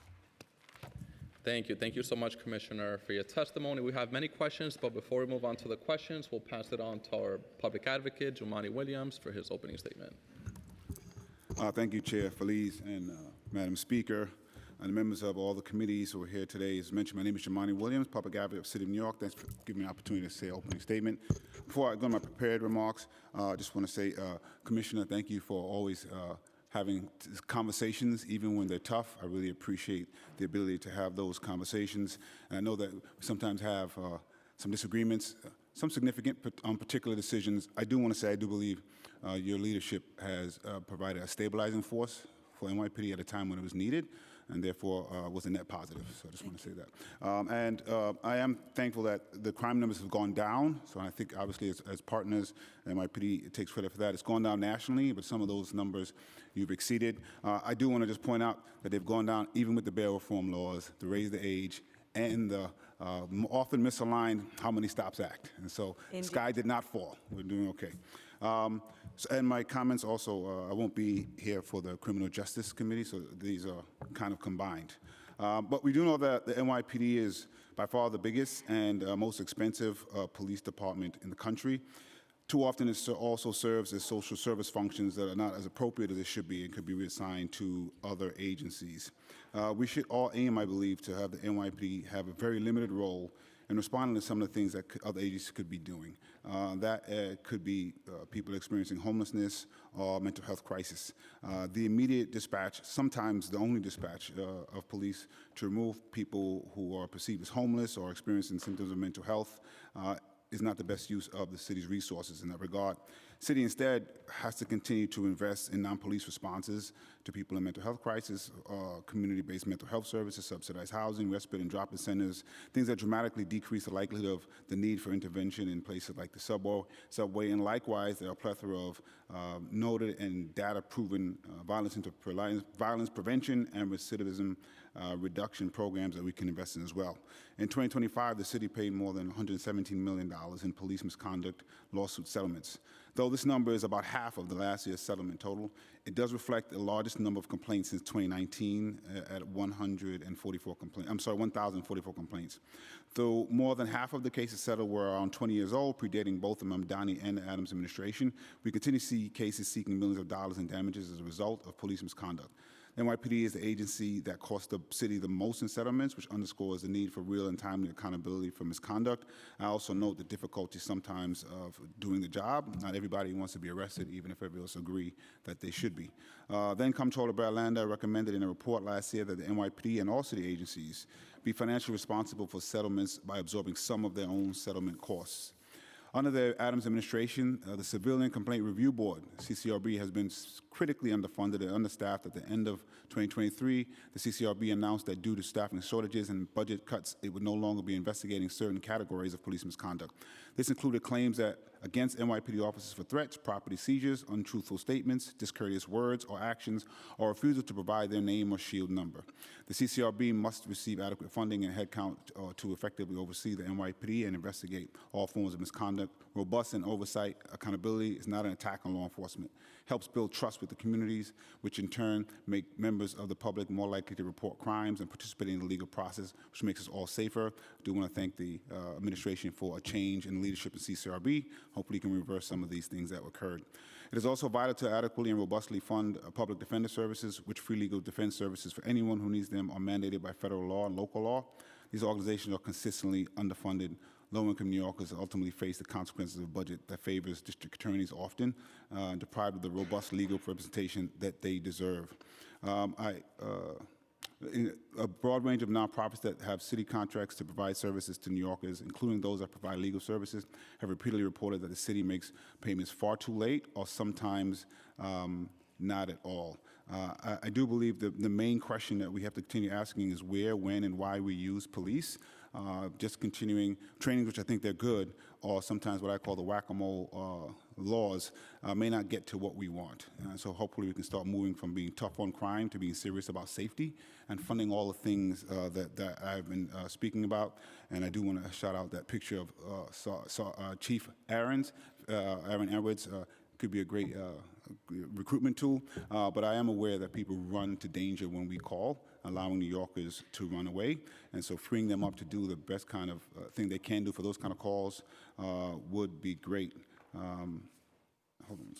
Thank you. Thank you so much, Commissioner, for your testimony. We have many questions, but before we move on to the questions, we'll pass it on to our public advocate, Jumaane Williams, for his opening statement. Thank you, Chair Feliz and Madam Speaker, and the members of all the committees who are here today. As mentioned, my name is Jumaane Williams, public advocate of the City of New York. Thanks for giving me an opportunity to say an opening statement. Before I go to my prepared remarks, I just want to say, Commissioner, thank you for always having conversations, even when they're tough. I really appreciate the ability to have those conversations. And I know that we sometimes have some disagreements, some significant on particular decisions. I do want to say I do believe your leadership has provided a stabilizing force for NYPD at a time when it was needed, and therefore was a net positive. So I just want to say that. I am thankful that the crime numbers have gone down. So I think obviously as partners, NYPD takes credit for that. It's gone down nationally, but some of those numbers you've exceeded. I do want to just point out that they've gone down even with the bail reform laws, to raise the age, and the often misaligned How Many Stops Act. And so the sky did not fall. We're doing okay. And my comments also, I won't be here for the Criminal Justice Committee, so these are kind of combined. But we do know that the NYPD is by far the biggest and most expensive police department in the country. Too often it also serves as social service functions that are not as appropriate as they should be and could be reassigned to other agencies. We should all aim, I believe, to have the NYPD have a very limited role in responding to some of the things that other agencies could be doing. That could be people experiencing homelessness or mental health crisis. The immediate dispatch, sometimes the only dispatch of police to remove people who are perceived as homeless or experiencing symptoms of mental health is not the best use of the city's resources in that regard. City instead has to continue to invest in non-police responses to people in mental health crisis, community-based mental health services, subsidized housing, respite and drop-in centers, things that dramatically decrease the likelihood of the need for intervention in places like the subway. And likewise, there are a plethora of noted and data-proven violence prevention and recidivism reduction programs that we can invest in as well. In 2025, the city paid more than $117 million in police misconduct lawsuit settlements. Though this number is about half of the last year's settlement total, it does reflect the largest number of complaints since 2019 at 1,044 complaints. Though more than half of the cases settled were around 20 years old, predating both the Mamdani and the Adams administration, we continue to see cases seeking millions of dollars in damages as a result of police misconduct. NYPD is the agency that costs the city the most in settlements, which underscores the need for real and timely accountability for misconduct. I also note the difficulty sometimes of doing the job. Not everybody wants to be arrested, even if everybody else agree that they should be. Then Comptroller Brad Lander recommended in a report last year that the NYPD and all city agencies be financially responsible for settlements by absorbing some of their own settlement costs. Under the Adams administration, the Civilian Complaint Review Board, CCRB, has been critically underfunded and understaffed. At the end of 2023, the CCRB announced that due to staffing shortages and budget cuts, it would no longer be investigating certain categories of police misconduct. This included claims against NYPD officers for threats, property seizures, untruthful statements, discourteous words or actions, or refusal to provide their name or shield number. The CCRB must receive adequate funding and headcount to effectively oversee the NYPD and investigate all forms of misconduct. Robust and oversight accountability is not an attack on law enforcement. Helps build trust with the communities, which in turn make members of the public more likely to report crimes and participate in the legal process, which makes us all safer. I do want to thank the administration for a change in leadership in CCRB. Hopefully, you can reverse some of these things that occurred. It is also vital to adequately and robustly fund public defender services, which free legal defense services for anyone who needs them are mandated by federal law and local law. These organizations are consistently underfunded. Low-income New Yorkers ultimately face the consequences of a budget that favors district attorneys often, deprived of the robust legal representation that they deserve. A broad range of nonprofits that have city contracts to provide services to New Yorkers, including those that provide legal services, have repeatedly reported that the city makes payments far too late or sometimes not at all. I do believe the main question that we have to continue asking is where, when, and why we use police. Just continuing trainings, which I think they're good, or sometimes what I call the whack-a-mole laws, may not get to what we want. So hopefully we can start moving from being tough on crime to being serious about safety and funding all the things that I've been speaking about. And I do want to shout out that picture of Chief Aaron Edwards. Could be a great recruitment tool, but I am aware that people run to danger when we call, allowing New Yorkers to run away. And so freeing them up to do the best kind of thing they can do for those kind of calls would be great. Hold on,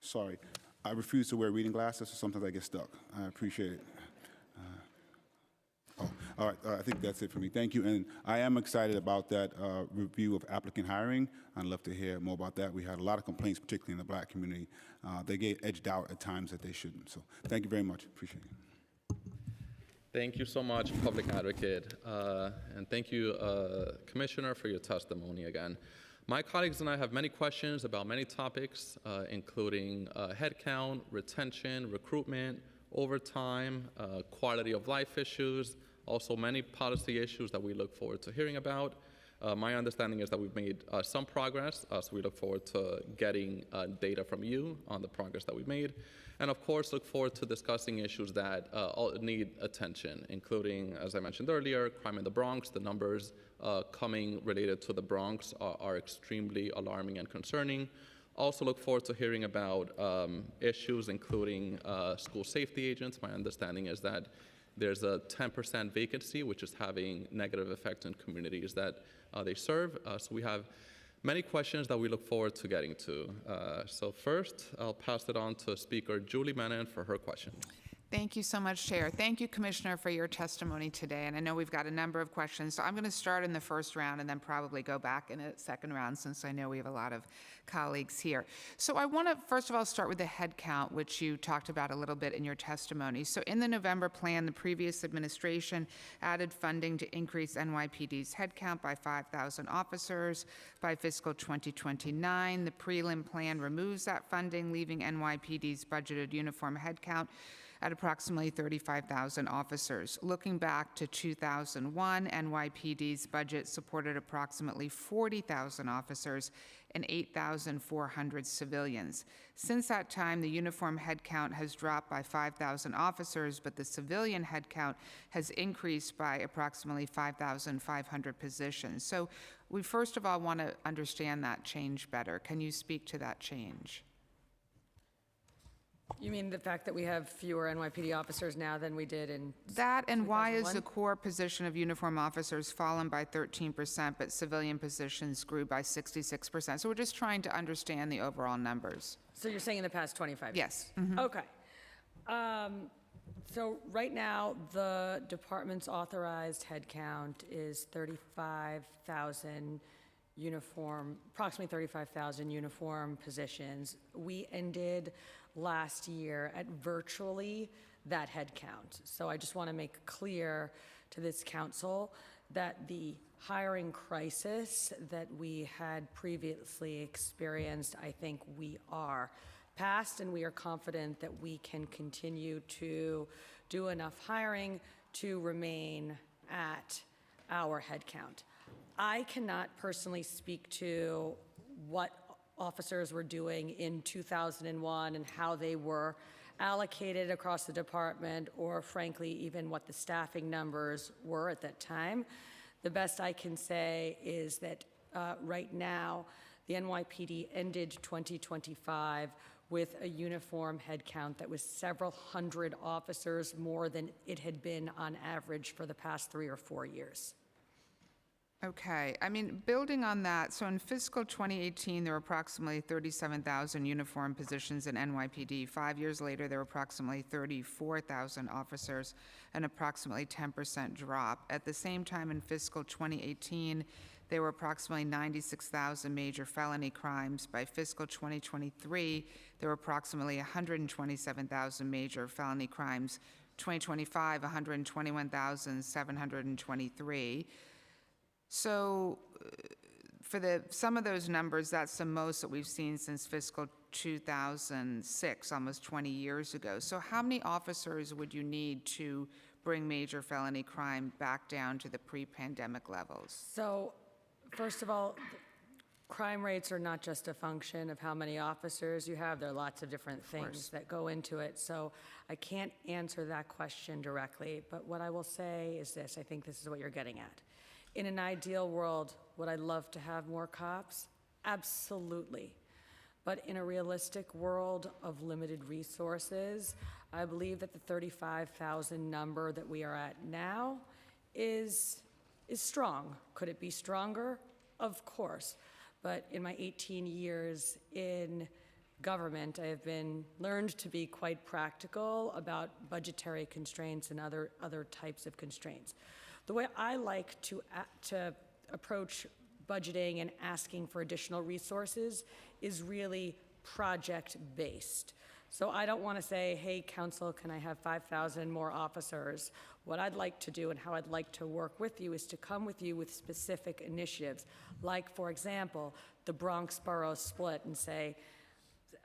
sorry. I refuse to wear reading glasses, so sometimes I get stuck. I appreciate it. All right, I think that's it for me. Thank you, and I am excited about that review of applicant hiring. I'd love to hear more about that. We had a lot of complaints, particularly in the Black community. They get edged out at times that they shouldn't. So thank you very much. Appreciate it. Thank you so much, Public Advocate, and thank you, Commissioner, for your testimony again. My colleagues and I have many questions about many topics, including headcount, retention, recruitment, overtime, quality of life issues, also many policy issues that we look forward to hearing about. My understanding is that we've made some progress, so we look forward to getting data from you on the progress that we've made. And of course, look forward to discussing issues that all need attention, including, as I mentioned earlier, crime in the Bronx. The numbers coming related to the Bronx are extremely alarming and concerning. Also look forward to hearing about issues including school safety agents. My understanding is that there's a 10% vacancy, which is having negative effect on communities that they serve. So we have many questions that we look forward to getting to. So first, I'll pass it on to Speaker Julie Menin for her question. Thank you so much, Chair. Thank you, Commissioner, for your testimony today. And I know we've got a number of questions. So I'm going to start in the first round and then probably go back in a second round since I know we have a lot of colleagues here. So I want to, first of all, start with the head count, which you talked about a little bit in your testimony. So in the November plan, the previous administration added funding to increase NYPD's head count by 5,000 officers by fiscal 2029. The prelim plan removes that funding, leaving NYPD's budgeted uniform head count at approximately 35,000 officers. Looking back to 2001, NYPD's budget supported approximately 40,000 officers and 8,400 civilians. Since that time, the uniform headcount has dropped by 5,000 officers, but the civilian headcount has increased by approximately 5,500 positions. So we first of all want to understand that change better. Can you speak to that change? You mean the fact that we have fewer NYPD officers now than we did in That, and why is 2001? the core position of uniform officers fallen by 13%, but civilian positions grew by 66%? So we're just trying to understand the overall numbers. So you're saying in the past 25 years? Yes. Okay. So right now, the department's authorized headcount is 35,000 approximately 35,000 uniform positions. We ended last year at virtually that headcount. So I just want to make clear to this council that the hiring crisis that we had previously experienced, I think we are past, and we are confident that we can continue to do enough hiring to remain at our headcount. I cannot personally speak to what officers were doing in 2001 and how they were allocated across the department, or frankly, even what the staffing numbers were at that time. The best I can say is that right now, the NYPD ended 2025 with a uniform headcount that was several hundred officers more than it had been on average for the past 3 or 4 years. Okay, I mean, building on that, so in fiscal 2018, there were approximately 37,000 uniform positions in NYPD. 5 years later, there were approximately 34,000 officers, an approximately 10% drop. At the same time, in fiscal 2018, there were approximately 96,000 major felony crimes. By fiscal 2023, there were approximately 127,000 major felony crimes. 2025, 121,723. So for some of those numbers, that's the most that we've seen since fiscal 2006, almost 20 years ago. So how many officers would you need to bring major felony crime back down to the pre-pandemic levels? So, first of all, crime rates are not just a function of how many officers you have. There are lots of different things that go into it. So I can't answer that question directly. But what I will say is this. I think this is what you're getting at. In an ideal world, would I love to have more cops? Absolutely. But in a realistic world of limited resources, I believe that the 35,000 number that we are at now is strong. Could it be stronger? Of course. But in my 18 years in government, I have learned to be quite practical about budgetary constraints and other types of constraints. The way I like to approach budgeting and asking for additional resources is really project-based. So I don't want to say, hey, council, can I have 5,000 more officers? What I'd like to do and how I'd like to work with you is to come with you with specific initiatives, like, for example, the Bronx borough split, and say,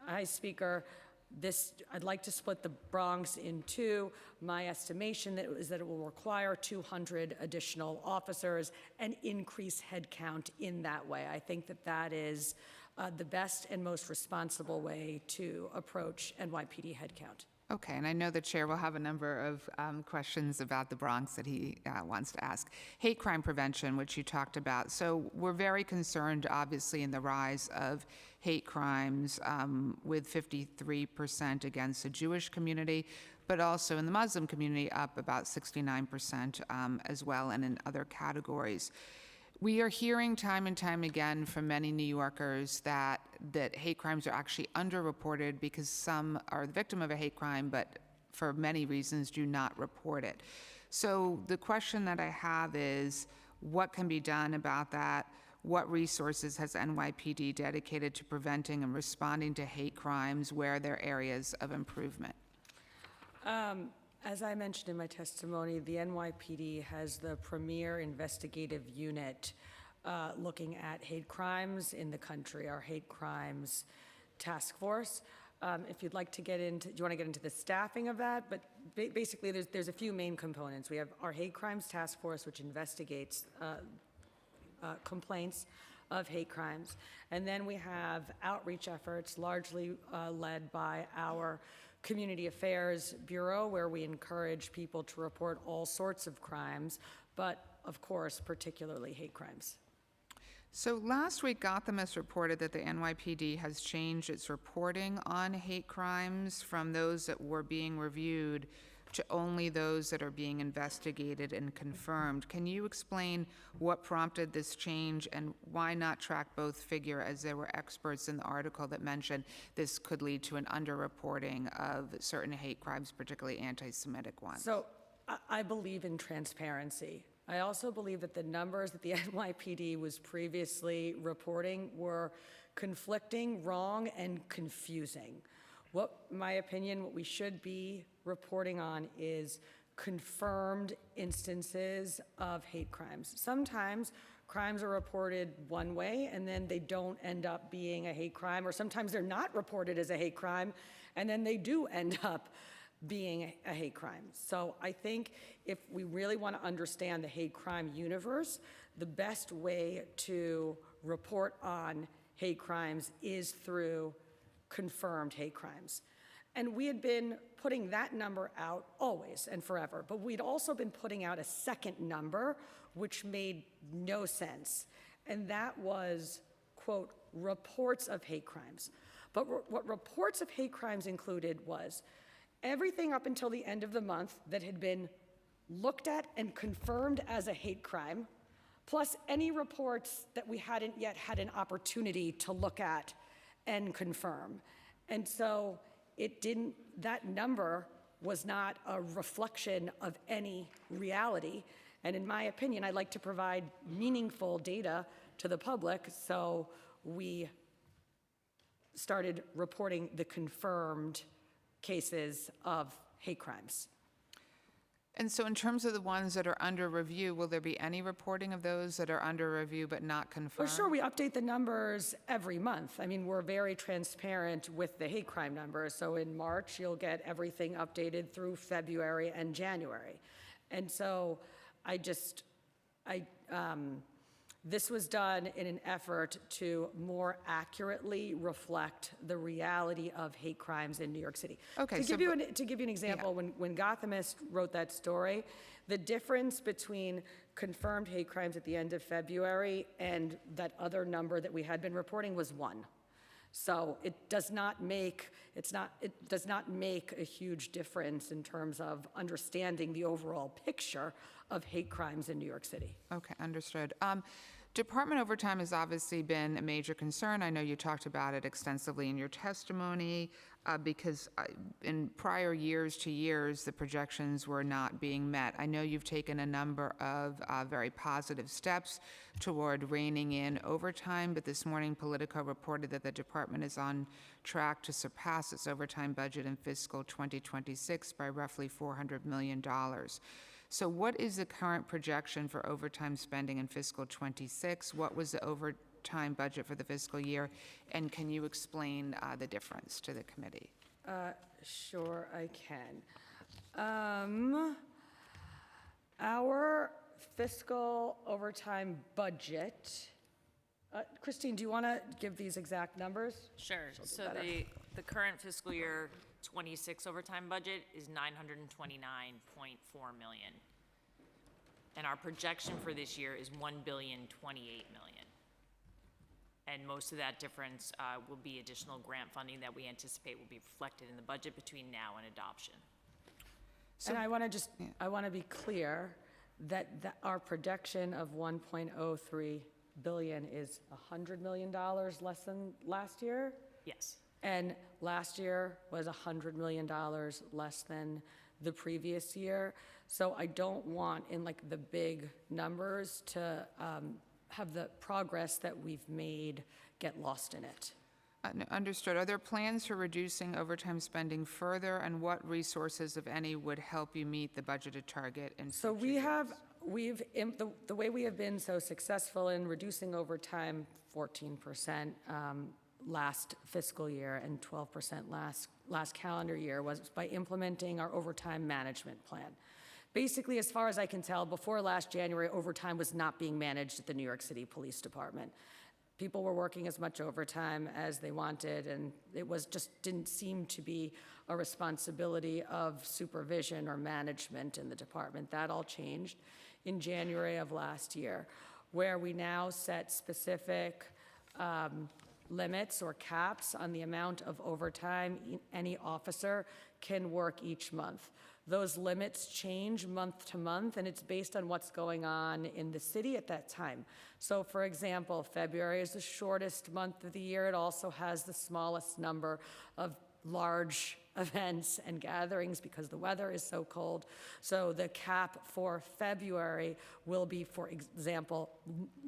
hi, Speaker, I'd like to split the Bronx in two. My estimation is that it will require 200 additional officers and increase headcount in that way. I think that is the best and most responsible way to approach NYPD headcount. Okay, and I know the chair will have a number of questions about the Bronx that he wants to ask. Hate crime prevention, which you talked about. So we're very concerned, obviously, in the rise of hate crimes, with 53% against the Jewish community, but also in the Muslim community, up about 69% as well, and in other categories. We are hearing time and time again from many New Yorkers that hate crimes are actually underreported because some are the victim of a hate crime, but for many reasons do not report it. So the question that I have is, what can be done about that? What resources has NYPD dedicated to preventing and responding to hate crimes? Where are there areas of improvement? As I mentioned in my testimony, the NYPD has the premier investigative unit looking at hate crimes in the country, our hate crimes task force. If you'd like to get into, do you want to get into the staffing of that? But basically, there's a few main components. We have our hate crimes task force, which investigates complaints of hate crimes. And then we have outreach efforts largely led by our Community Affairs Bureau, where we encourage people to report all sorts of crimes, but of course, particularly hate crimes. So last week, Gotham has reported that the NYPD has changed its reporting on hate crimes from those that were being reviewed to only those that are being investigated and confirmed. Can you explain what prompted this change and why not track both figure, as there were experts in the article that mentioned this could lead to an underreporting of certain hate crimes, particularly anti-Semitic ones? So I believe in transparency. I also believe that the numbers that the NYPD was previously reporting were conflicting, wrong, and confusing. My opinion, what we should be reporting on is confirmed instances of hate crimes. Sometimes crimes are reported one way and then they don't end up being a hate crime, or sometimes they're not reported as a hate crime and then they do end up being a hate crime. So I think if we really want to understand the hate crime universe, the best way to report on hate crimes is through confirmed hate crimes. And we had been putting that number out always and forever, but we'd also been putting out a second number, which made no sense. And that was, quote, reports of hate crimes. But what reports of hate crimes included was everything up until the end of the month that had been looked at and confirmed as a hate crime, plus any reports that we hadn't yet had an opportunity to look at and confirm. And so that number was not a reflection of any reality. And in my opinion, I'd like to provide meaningful data to the public, so we started reporting the confirmed cases of hate crimes. And so in terms of the ones that are under review, will there be any reporting of those that are under review but not confirmed? Well, sure, we update the numbers every month. I mean, we're very transparent with the hate crime numbers. So in March, you'll get everything updated through February and January. And so this was done in an effort to more accurately reflect the reality of hate crimes in New York City. Okay, to give you an example, when Gothamist wrote that story, the difference between confirmed hate crimes at the end of February and that other number that we had been reporting was 1. So it does not make a huge difference in terms of understanding the overall picture of hate crimes in New York City. Okay, understood. Department overtime has obviously been a major concern. I know you talked about it extensively in your testimony because in prior years, the projections were not being met. I know you've taken a number of very positive steps toward reining in overtime, but this morning Politico reported that the department is on track to surpass its overtime budget in fiscal 2026 by roughly $400 million. So what is the current projection for overtime spending in fiscal 26? What was the overtime budget for the fiscal year? And can you explain the difference to the committee? Sure, I can. Our fiscal overtime budget, Christine, do you want to give these exact numbers? Sure. So the current fiscal year 26 overtime budget is $929.4 million. And our projection for this year is $1,028 million. And most of that difference will be additional grant funding that we anticipate will be reflected in the budget between now and adoption. And I want to be clear that our projection of $1.03 billion is $100 million less than last year? Yes. And last year was $100 million less than the previous year. So I don't want, in like the big numbers, to have the progress that we've made get lost in it. Understood. Are there plans for reducing overtime spending further, and what resources, if any, would help you meet the budgeted target? So the way we have been so successful in reducing overtime 14% last fiscal year and 12% last calendar year was by implementing our overtime management plan. Basically, as far as I can tell, before last January, overtime was not being managed at the New York City Police Department. People were working as much overtime as they wanted, and it didn't seem to be a responsibility of supervision or management in the department. That all changed in January of last year, where we now set specific limits or caps on the amount of overtime any officer can work each month. Those limits change month to month, and it's based on what's going on in the city at that time. So for example, February is the shortest month of the year. It also has the smallest number of large events and gatherings because the weather is so cold. So the cap for February will be, for example,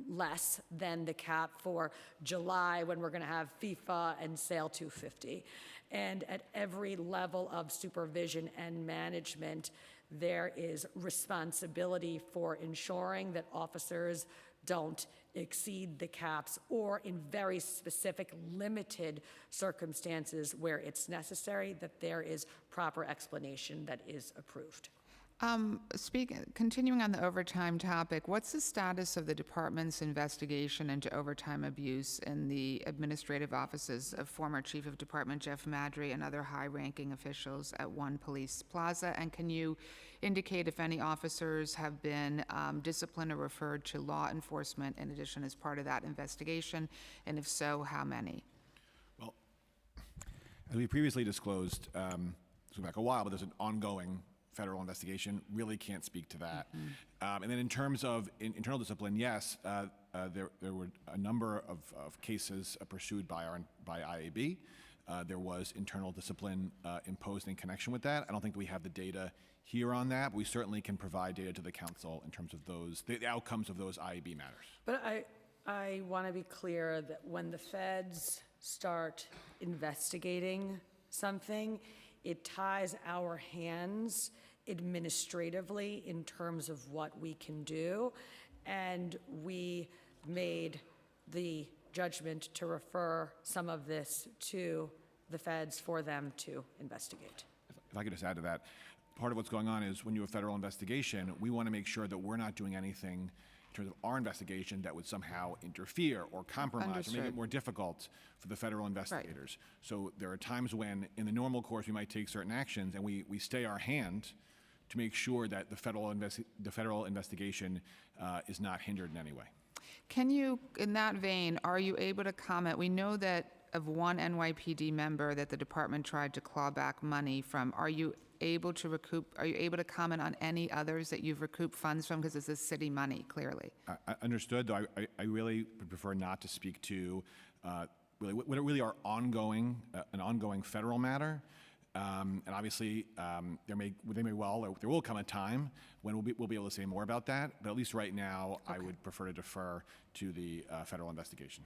less than the cap for July when we're going to have FIFA and Sail 250. And at every level of supervision and management, there is responsibility for ensuring that officers don't exceed the caps, or in very specific limited circumstances where it's necessary, that there is proper explanation that is approved. Continuing on the overtime topic, what's the status of the department's investigation into overtime abuse in the administrative offices of former Chief of Department Jeff Madry and other high-ranking officials at One Police Plaza? And can you indicate if any officers have been disciplined or referred to law enforcement in addition as part of that investigation? And if so, how many? Well, as we previously disclosed, this was back a while, but there's an ongoing federal investigation. Really can't speak to that. And then in terms of internal discipline, yes, there were a number of cases pursued by IAB. There was internal discipline imposed in connection with that. I don't think we have the data here on that, but we certainly can provide data to the council in terms of those, the outcomes of those IAB matters. But I want to be clear that when the feds start investigating something, it ties our hands administratively in terms of what we can do. And we made the judgment to refer some of this to the feds for them to investigate. If I could just add to that, part of what's going on is when you have a federal investigation, we want to make sure that we're not doing anything in terms of our investigation that would somehow interfere or compromise or make it more difficult for the federal investigators. Right. So there are times when, in the normal course, we might take certain actions, and we stay our hand to make sure that the federal investigation is not hindered in any way. Can you, in that vein, are you able to comment? We know that of one NYPD member that the department tried to claw back money from. Are you able to comment on any others that you've recouped funds from? Because this is city money, clearly. I understood, though I really would prefer not to speak to really what really are an ongoing federal matter. And obviously, there will come a time when we'll be able to say more about that. But at least right now, okay. I would prefer to defer to the federal investigation.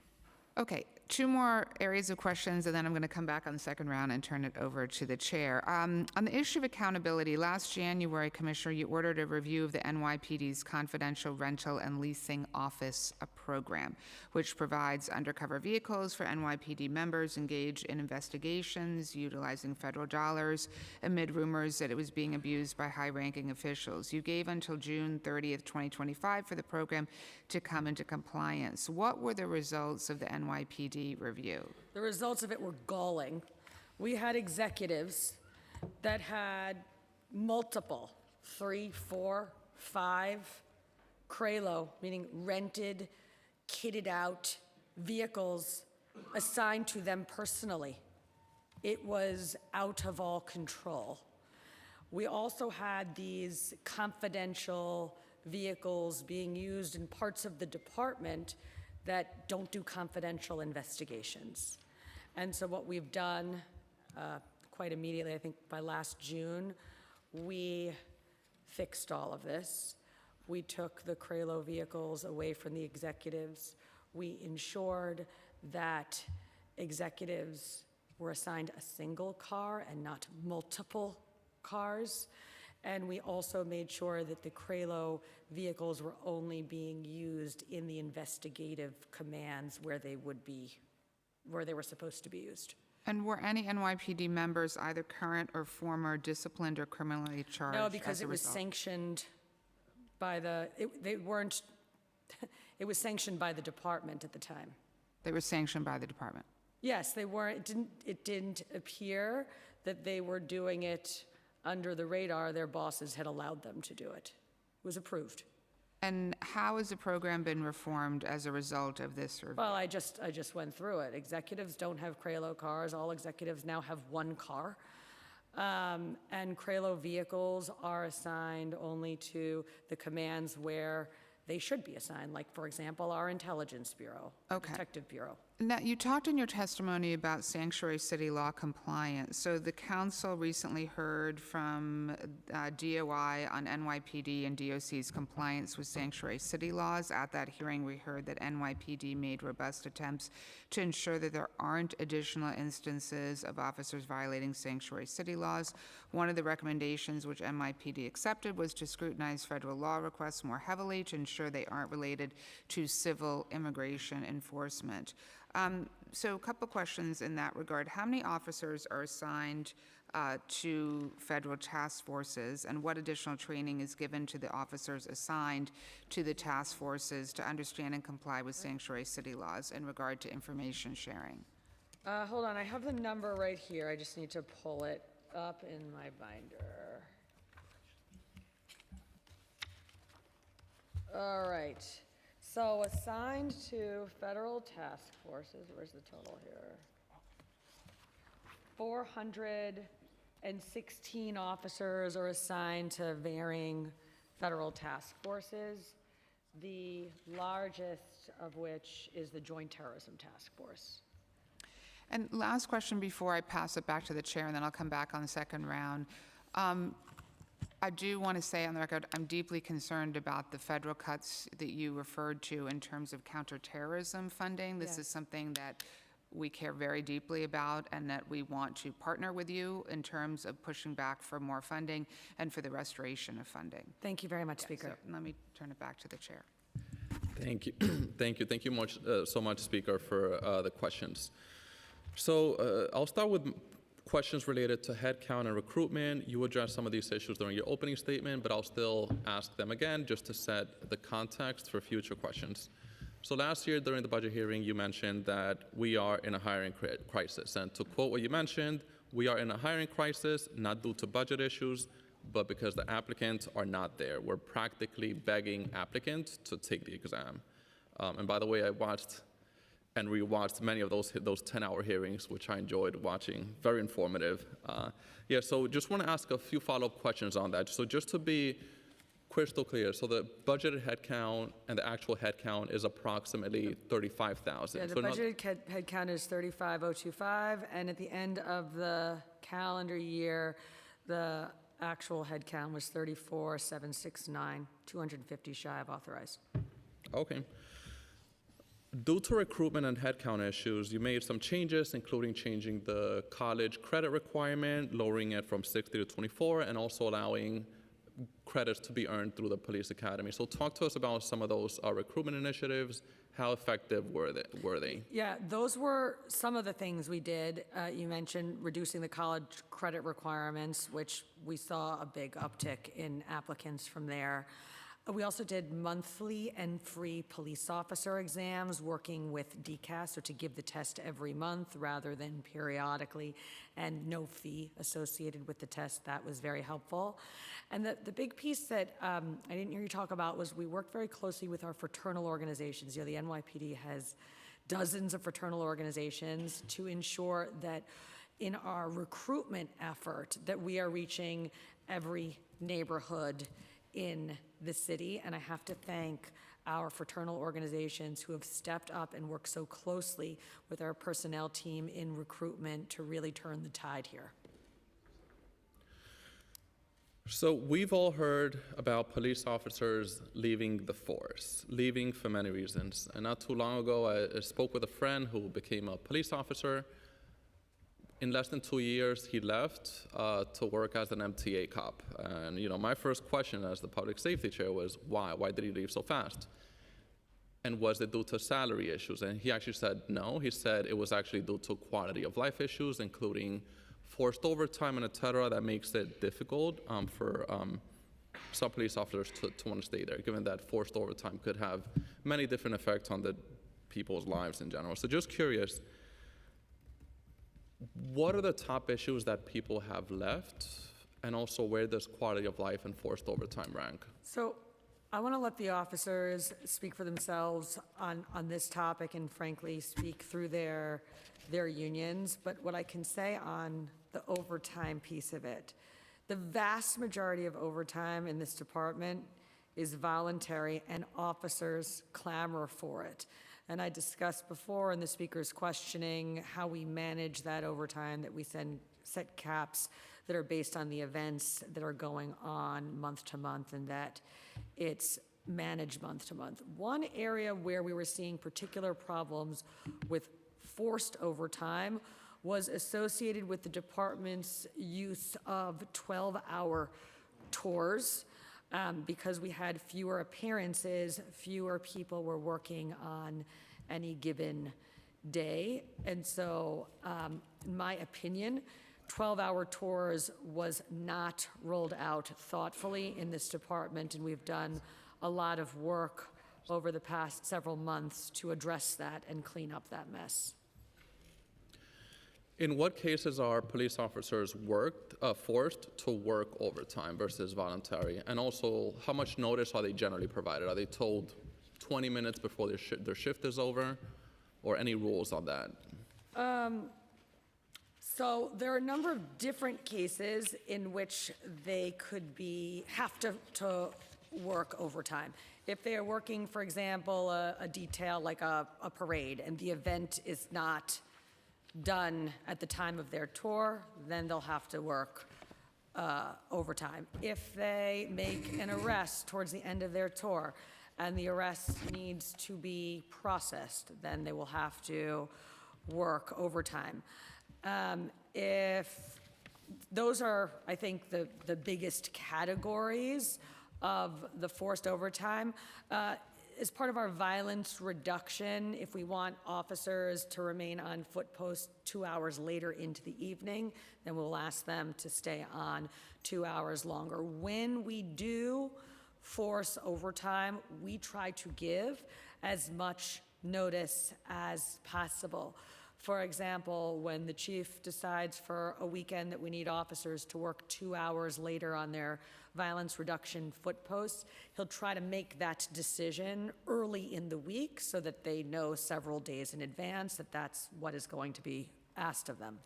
Okay, two more areas of questions, and then I'm going to come back on the second round and turn it over to the chair. On the issue of accountability, last January, Commissioner, you ordered a review of the NYPD's confidential rental and leasing office program, which provides undercover vehicles for NYPD members engaged in investigations utilizing federal dollars amid rumors that it was being abused by high-ranking officials. You gave until June 30th, 2025 for the program to come into compliance. What were the results of the NYPD review? The results of it were galling. We had executives that had multiple, 3, 4, 5 Craylo, meaning rented, kitted out vehicles assigned to them personally. It was out of all control. We also had these confidential vehicles being used in parts of the department that don't do confidential investigations. And so what we've done quite immediately, I think by last June, we fixed all of this. We took the Craylo vehicles away from the executives. We ensured that executives were assigned a single car and not multiple cars. And we also made sure that the Craylo vehicles were only being used in the investigative commands where they were supposed to be used. And were any NYPD members, either current or former, disciplined or criminally charged? No, because it was sanctioned by it was sanctioned by the department at the time. They were sanctioned by the department? Yes, they weren't. It didn't appear that they were doing it under the radar. Their bosses had allowed them to do it. It was approved. And how has the program been reformed as a result of this review? Well, I just went through it. Executives don't have Craylo cars. All executives now have one car. And Cralo vehicles are assigned only to the commands where they should be assigned, like, for example, our Intelligence Bureau, Okay. Detective Bureau. Now, you talked in your testimony about sanctuary city law compliance. So the council recently heard from DOI on NYPD and DOC's compliance with sanctuary city laws. At that hearing, we heard that NYPD made robust attempts to ensure that there aren't additional instances of officers violating sanctuary city laws. One of the recommendations which NYPD accepted was to scrutinize federal law requests more heavily to ensure they aren't related to civil immigration enforcement. So a couple questions in that regard. How many officers are assigned to federal task forces, and what additional training is given to the officers assigned to the task forces to understand and comply with sanctuary city laws in regard to information sharing? Hold on, I have the number right here. I just need to pull it up in my binder. All right. So assigned to federal task forces, where's the total here? 416 officers are assigned to varying federal task forces, the largest of which is the Joint Terrorism Task Force. And last question before I pass it back to the chair, and then I'll come back on the second round. I do want to say on the record, I'm deeply concerned about the federal cuts that you referred to in terms of counterterrorism funding. This is something that we care very deeply about, and that we want to partner with you in terms of pushing back for more funding and for the restoration of funding. Thank you very much, Speaker. So let me turn it back to the chair. Thank you. Thank you so much, Speaker, for the questions. So I'll start with questions related to headcount and recruitment. You addressed some of these issues during your opening statement, but I'll still ask them again just to set the context for future questions. So last year during the budget hearing, you mentioned that we are in a hiring crisis. And to quote what you mentioned, we are in a hiring crisis, not due to budget issues, but because the applicants are not there. We're practically begging applicants to take the exam. And by the way, I watched and rewatched many of those 10-hour hearings, which I enjoyed watching. Very informative. So just want to ask a few follow-up questions on that. So just to be crystal clear, so the budgeted headcount and the actual headcount is approximately 35,000. Yeah, the budgeted headcount is 35,025, and at the end of the calendar year, the actual headcount was 34,769, 250 shy of authorized. Okay. Due to recruitment and headcount issues, you made some changes, including changing the college credit requirement, lowering it from 60 to 24, and also allowing credits to be earned through the police academy. So talk to us about some of those recruitment initiatives. How effective were they? Yeah, those were some of the things we did. You mentioned reducing the college credit requirements, which we saw a big uptick in applicants from there. We also did monthly and free police officer exams, working with DCAS, so to give the test every month rather than periodically, and no fee associated with the test. That was very helpful. And the big piece that I didn't hear you talk about was we worked very closely with our fraternal organizations. You know, the NYPD has dozens of fraternal organizations to ensure that in our recruitment effort that we are reaching every neighborhood in the city, and I have to thank our fraternal organizations who have stepped up and worked so closely with our personnel team in recruitment to really turn the tide here. So we've all heard about police officers leaving the force, leaving for many reasons. And not too long ago, I spoke with a friend who became a police officer. In less than 2 years, he left to work as an MTA cop. And my first question as the public safety chair was, why? Why did he leave so fast? And was it due to salary issues? And he actually said no. He said it was actually due to quality of life issues, including forced overtime and et cetera, that makes it difficult for some police officers to want to stay there, given that forced overtime could have many different effects on the people's lives in general. So just curious, what are the top issues that people have left, and also where does quality of life and forced overtime rank? So I want to let the officers speak for themselves on this topic and frankly speak through their unions. But what I can say on the overtime piece of it. The vast majority of overtime in this department is voluntary, and officers clamor for it. And I discussed before in the speaker's questioning how we manage that overtime, that we set caps that are based on the events that are going on month to month, and that it's managed month to month. One area where we were seeing particular problems with forced overtime was associated with the department's use of 12-hour tours. Because we had fewer appearances, fewer people were working on any given day. And so, in my opinion, 12-hour tours was not rolled out thoughtfully in this department, and we've done a lot of work over the past several months to address that and clean up that mess. In what cases are police officers forced to work overtime versus voluntary? And also, how much notice are they generally provided? Are they told 20 minutes before their shift is over, or any rules on that? So there are a number of different cases in which they could have to work overtime. If they are working, for example, a detail like a parade, and the event is not done at the time of their tour, then they'll have to work overtime. If they make an arrest towards the end of their tour and the arrest needs to be processed, then they will have to work overtime. If those are, I think, the biggest categories of the forced overtime. As part of our violence reduction, if we want officers to remain on foot post 2 hours later into the evening, then we'll ask them to stay on 2 hours longer. When we do force overtime, we try to give as much notice as possible. For example, when the chief decides for a weekend that we need officers to work 2 hours later on their violence reduction foot posts, he'll try to make that decision early in the week so that they know several days in advance that that's what is going to be asked of them.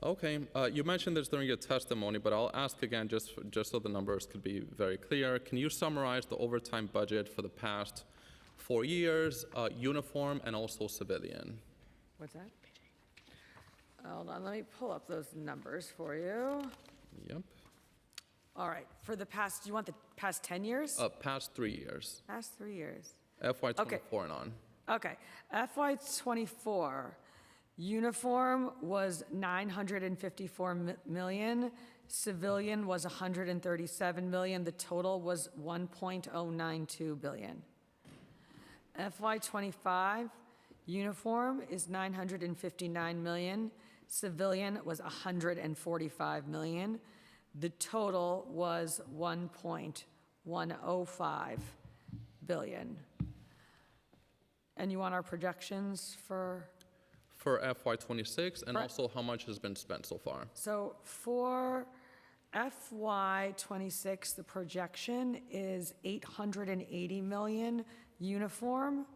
Okay, you mentioned this during your testimony, but I'll ask again just so the numbers could be very clear. Can you summarize the overtime budget for the past 4 years, uniform and also civilian? What's that? Hold on, let me pull up those numbers for you. Yep. All right, for the past, do you want the past 10 years? Past 3 years. Past 3 years. FY24 and on. Okay, FY24, uniform was $954 million, civilian was $137 million, the total was $1.092 billion. FY25, uniform is $959 million, civilian was $145 million, the total was $1.105 billion. And you want our projections for? For FY26, and also how much has been spent so far? So for FY26, the projection is $880 million uniform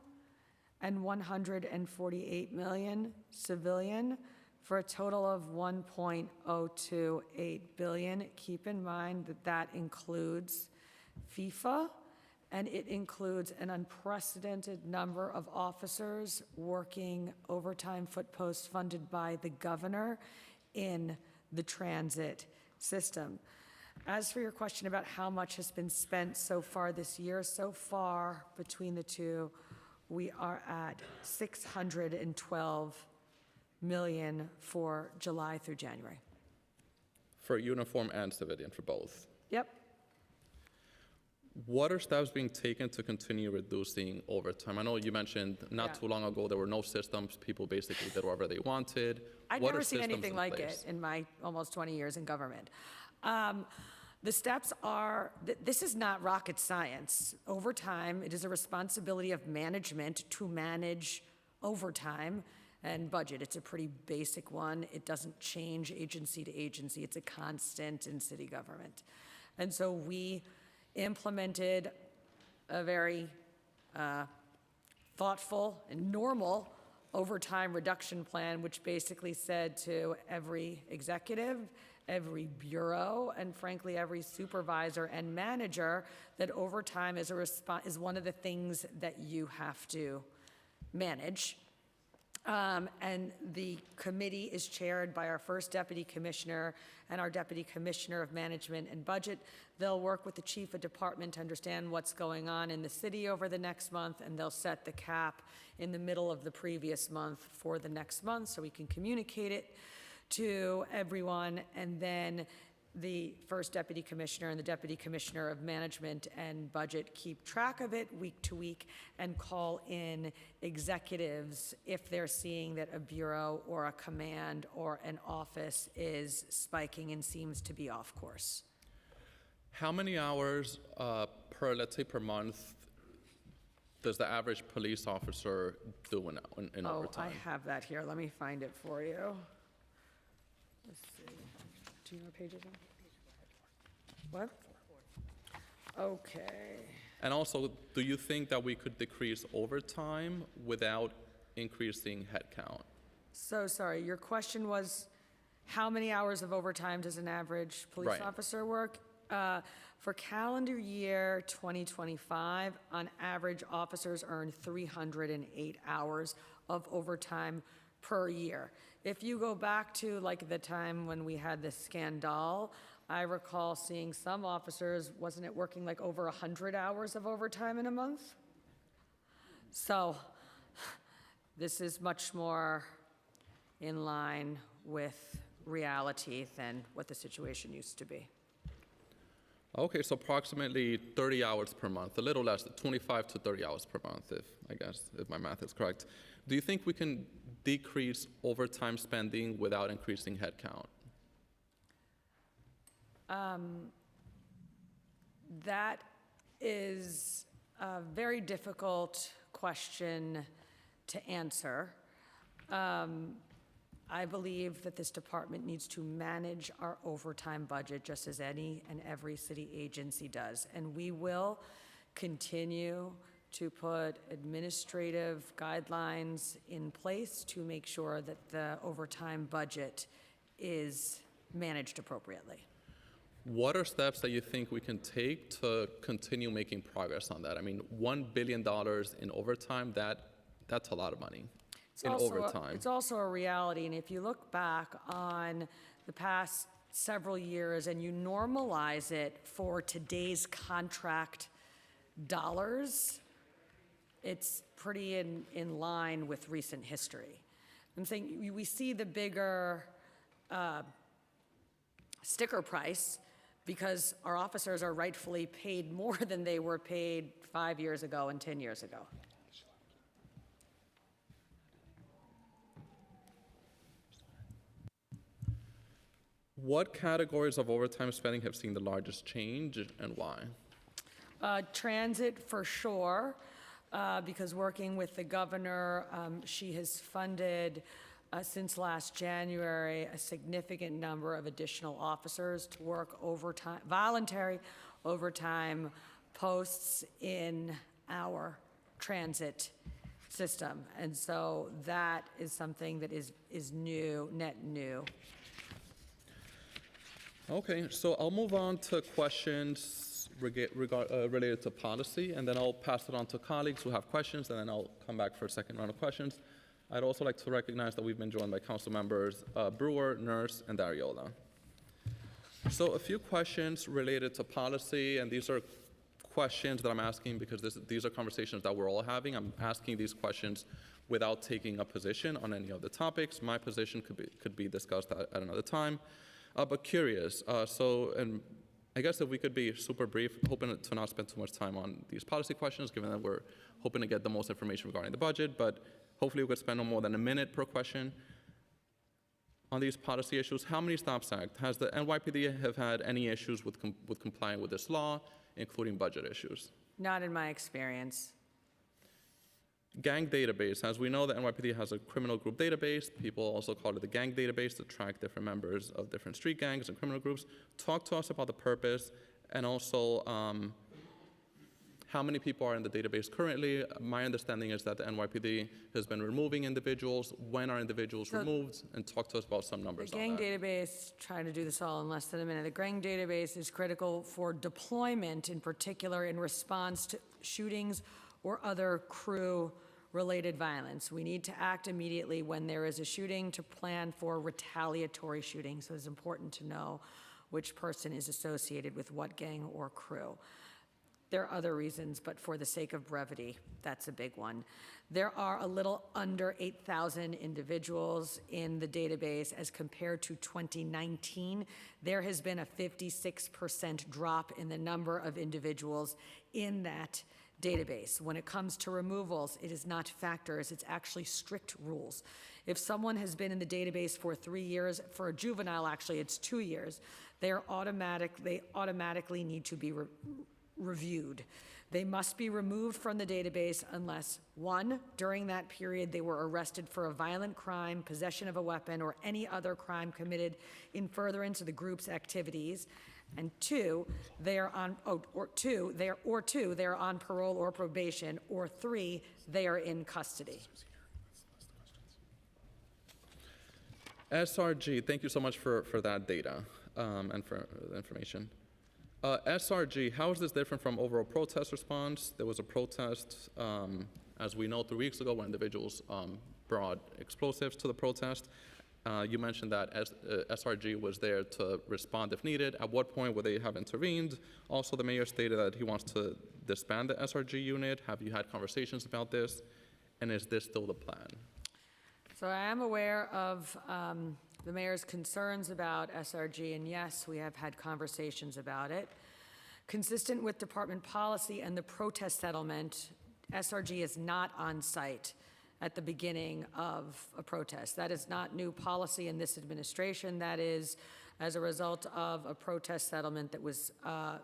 and $148 million civilian, for a total of $1.028 billion. Keep in mind that that includes FIFA, and it includes an unprecedented number of officers working overtime foot posts funded by the governor in the transit system. As for your question about how much has been spent so far this year, so far between the two, we are at $612 million for July through January. For uniform and civilian, for both? Yep. What are steps being taken to continue reducing overtime? I know you mentioned not too long ago there were no systems. People basically did whatever they wanted. I've never seen anything like it in my almost 20 years in government. The steps are, this is not rocket science. Overtime, it is a responsibility of management to manage overtime and budget. It's a pretty basic one. It doesn't change agency to agency. It's a constant in city government. And so we implemented a very thoughtful and normal overtime reduction plan, which basically said to every executive, every bureau, and frankly, every supervisor and manager that overtime is is one of the things that you have to manage. And the committee is chaired by our first deputy commissioner and our deputy commissioner of management and budget. They'll work with the chief of department to understand what's going on in the city over the next month, and they'll set the cap in the middle of the previous month for the next month so we can communicate it to everyone. And then the first deputy commissioner and the deputy commissioner of management and budget keep track of it week to week and call in executives if they're seeing that a bureau or a command or an office is spiking and seems to be off course. How many hours let's say per month, does the average police officer do in overtime? I have that here. Let me find it for you. Let's see. Do you know what page it's on? What? Okay. And also, do you think that we could decrease overtime without increasing headcount? So sorry, your question was how many hours of overtime does an average police Right. officer work? For calendar year 2025, on average, officers earn 308 hours of overtime per year. If you go back to like the time when we had this scandal, I recall seeing some officers, wasn't it working like over 100 hours of overtime in a month? So this is much more in line with reality than what the situation used to be. Okay, so approximately 30 hours per month, a little less, 25 to 30 hours per month, if my math is correct. Do you think we can decrease overtime spending without increasing headcount? That is a very difficult question to answer. I believe that this department needs to manage our overtime budget just as any and every city agency does. And we will continue to put administrative guidelines in place to make sure that the overtime budget is managed appropriately. What are steps that you think we can take to continue making progress on that? I mean, $1 billion in overtime, that's a lot of money in overtime. It's also a reality, and if you look back on the past several years and you normalize it for today's contract dollars, it's pretty in line with recent history. I'm saying we see the bigger sticker price because our officers are rightfully paid more than they were paid 5 years ago and 10 years ago. What categories of overtime spending have seen the largest change and why? Transit for sure, because working with the governor, she has funded since last January a significant number of additional officers to work overtime, voluntary overtime posts in our transit system. And so that is something that is new, net new. Okay, so I'll move on to questions related to policy, and then I'll pass it on to colleagues who have questions, and then I'll come back for a second round of questions. I'd also like to recognize that we've been joined by council members Brewer, Nurse, and Dariola. So a few questions related to policy, and these are questions that I'm asking because these are conversations that we're all having. I'm asking these questions without taking a position on any of the topics. My position could be discussed at another time. But curious, and I guess if we could be super brief, hoping to not spend too much time on these policy questions, given that we're hoping to get the most information regarding the budget, but hopefully we could spend no more than a minute per question on these policy issues. How many stops act? Has the NYPD have had any issues with complying with this law, including budget issues? Not in my experience. Gang database. As we know, the NYPD has a criminal group database. People also call it the gang database to track different members of different street gangs and criminal groups. Talk to us about the purpose and also how many people are in the database currently? My understanding is that the NYPD has been removing individuals. When are individuals removed? And talk to us about some numbers The on gang that. database, trying to do this all in less than a minute. The gang database is critical for deployment, in particular in response to shootings or other crew-related violence. We need to act immediately when there is a shooting to plan for retaliatory shooting. So it's important to know which person is associated with what gang or crew. There are other reasons, but for the sake of brevity, that's a big one. There are a little under 8,000 individuals in the database as compared to 2019. There has been a 56% drop in the number of individuals in that database. When it comes to removals, it is not factors, it's actually strict rules. If someone has been in the database for 3 years, for a juvenile, actually, it's 2 years, they automatically need to be reviewed. They must be removed from the database unless, 1, during that period they were arrested for a violent crime, possession of a weapon, or any other crime committed in furtherance of the group's activities, and 2, they are on parole or probation, or 3, they are in custody. SRG, thank you so much for that data and for the information. SRG, how is this different from overall protest response? There was a protest, as we know, 3 weeks ago when individuals brought explosives to the protest. You mentioned that SRG was there to respond if needed. At what point would they have intervened? Also, the mayor stated that he wants to disband the SRG unit. Have you had conversations about this? And is this still the plan? So I am aware of the mayor's concerns about SRG, and yes, we have had conversations about it. Consistent with department policy and the protest settlement, SRG is not on site at the beginning of a protest. That is not new policy in this administration. That is as a result of a protest settlement that was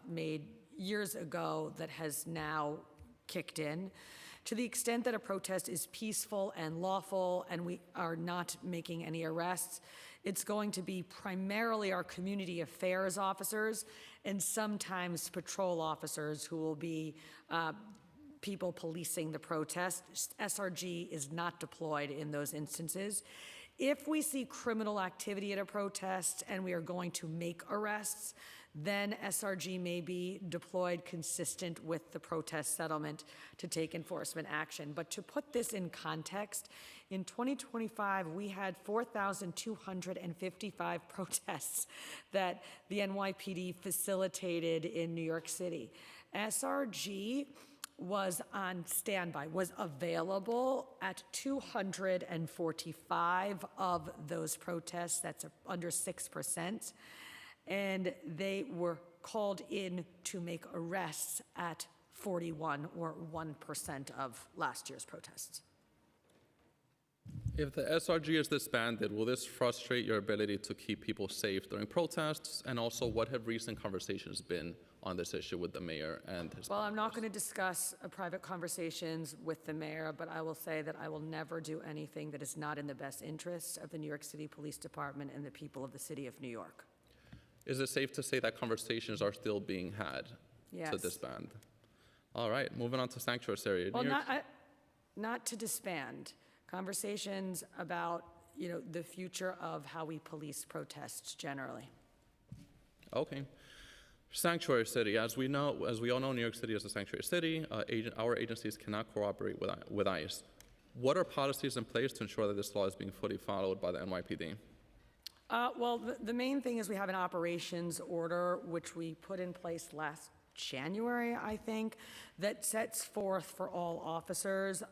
made years ago that has now kicked in. To the extent that a protest is peaceful and lawful and we are not making any arrests, it's going to be primarily our community affairs officers and sometimes patrol officers who will be people policing the protest. SRG is not deployed in those instances. If we see criminal activity at a protest and we are going to make arrests, then SRG may be deployed consistent with the protest settlement to take enforcement action. But to put this in context, in 2025, we had 4,255 protests that the NYPD facilitated in New York City. SRG was on standby, was available at 245 of those protests. That's under 6%. And they were called in to make arrests at 41 or 1% of last year's protests. If the SRG is disbanded, will this frustrate your ability to keep people safe during protests? And also, what have recent conversations been on this issue with the mayor and his Well, I'm not going to discuss private conversations with the mayor, but I will say that I will never do anything that is not in the best interest of the New York City Police Department and the people of the city of New York. Is it safe to say that conversations are still being had Yes. to disband? All right, moving on to sanctuary city. Well, not to disband. Conversations about, the future of how we police protests generally. Okay. Sanctuary city. As we all know, New York City is a sanctuary city. Our agencies cannot cooperate with ICE. What are policies in place to ensure that this law is being fully followed by the NYPD? Well, the main thing is we have an operations order, which we put in place last January, I think, that sets forth for all officers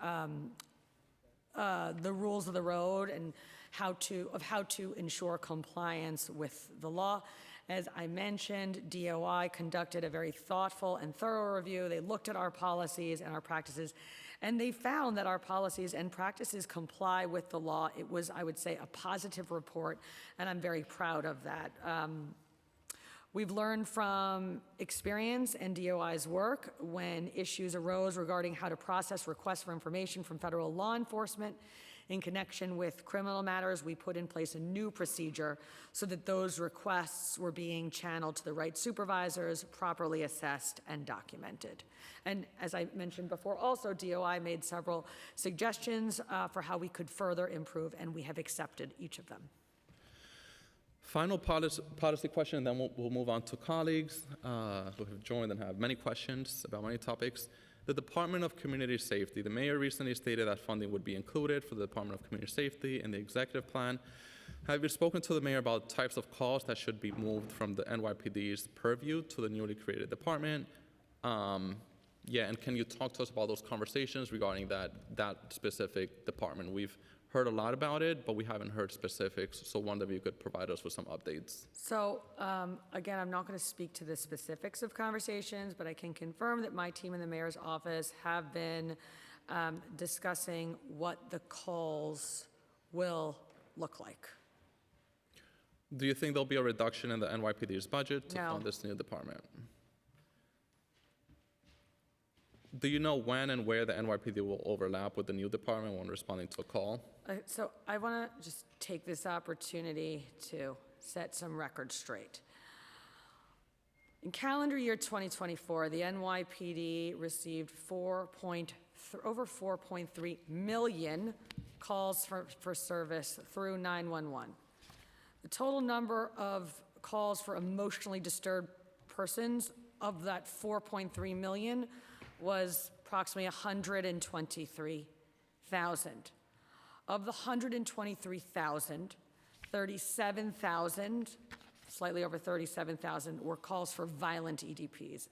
the rules of the road and how to ensure compliance with the law. As I mentioned, DOI conducted a very thoughtful and thorough review. They looked at our policies and our practices, and they found that our policies and practices comply with the law. It was, I would say, a positive report, and I'm very proud of that. We've learned from experience and DOI's work when issues arose regarding how to process requests for information from federal law enforcement. In connection with criminal matters, we put in place a new procedure so that those requests were being channeled to the right supervisors, properly assessed and documented. And as I mentioned before, also DOI made several suggestions for how we could further improve, and we have accepted each of them. Final policy question, and then we'll move on to colleagues who have joined and have many questions about many topics. The Department of Community Safety. The mayor recently stated that funding would be included for the Department of Community Safety in the executive plan. Have you spoken to the mayor about types of calls that should be moved from the NYPD's purview to the newly created department? Yeah, and can you talk to us about those conversations regarding that specific department? We've heard a lot about it, but we haven't heard specifics, so wonder if you could provide us with some updates. So again, I'm not going to speak to the specifics of conversations, but I can confirm that my team in the mayor's office have been discussing what the calls will look like. Do you think there'll be a reduction in the NYPD's budget to No. fund this new department? Do you know when and where the NYPD will overlap with the new department when responding to a call? So I want to just take this opportunity to set some records straight. In calendar year 2024, the NYPD received over 4.3 million calls for service through 911. The total number of calls for emotionally disturbed persons of that 4.3 million was approximately 123,000. Of the 123,000, 37,000, slightly over 37,000, were calls for violent EDPs,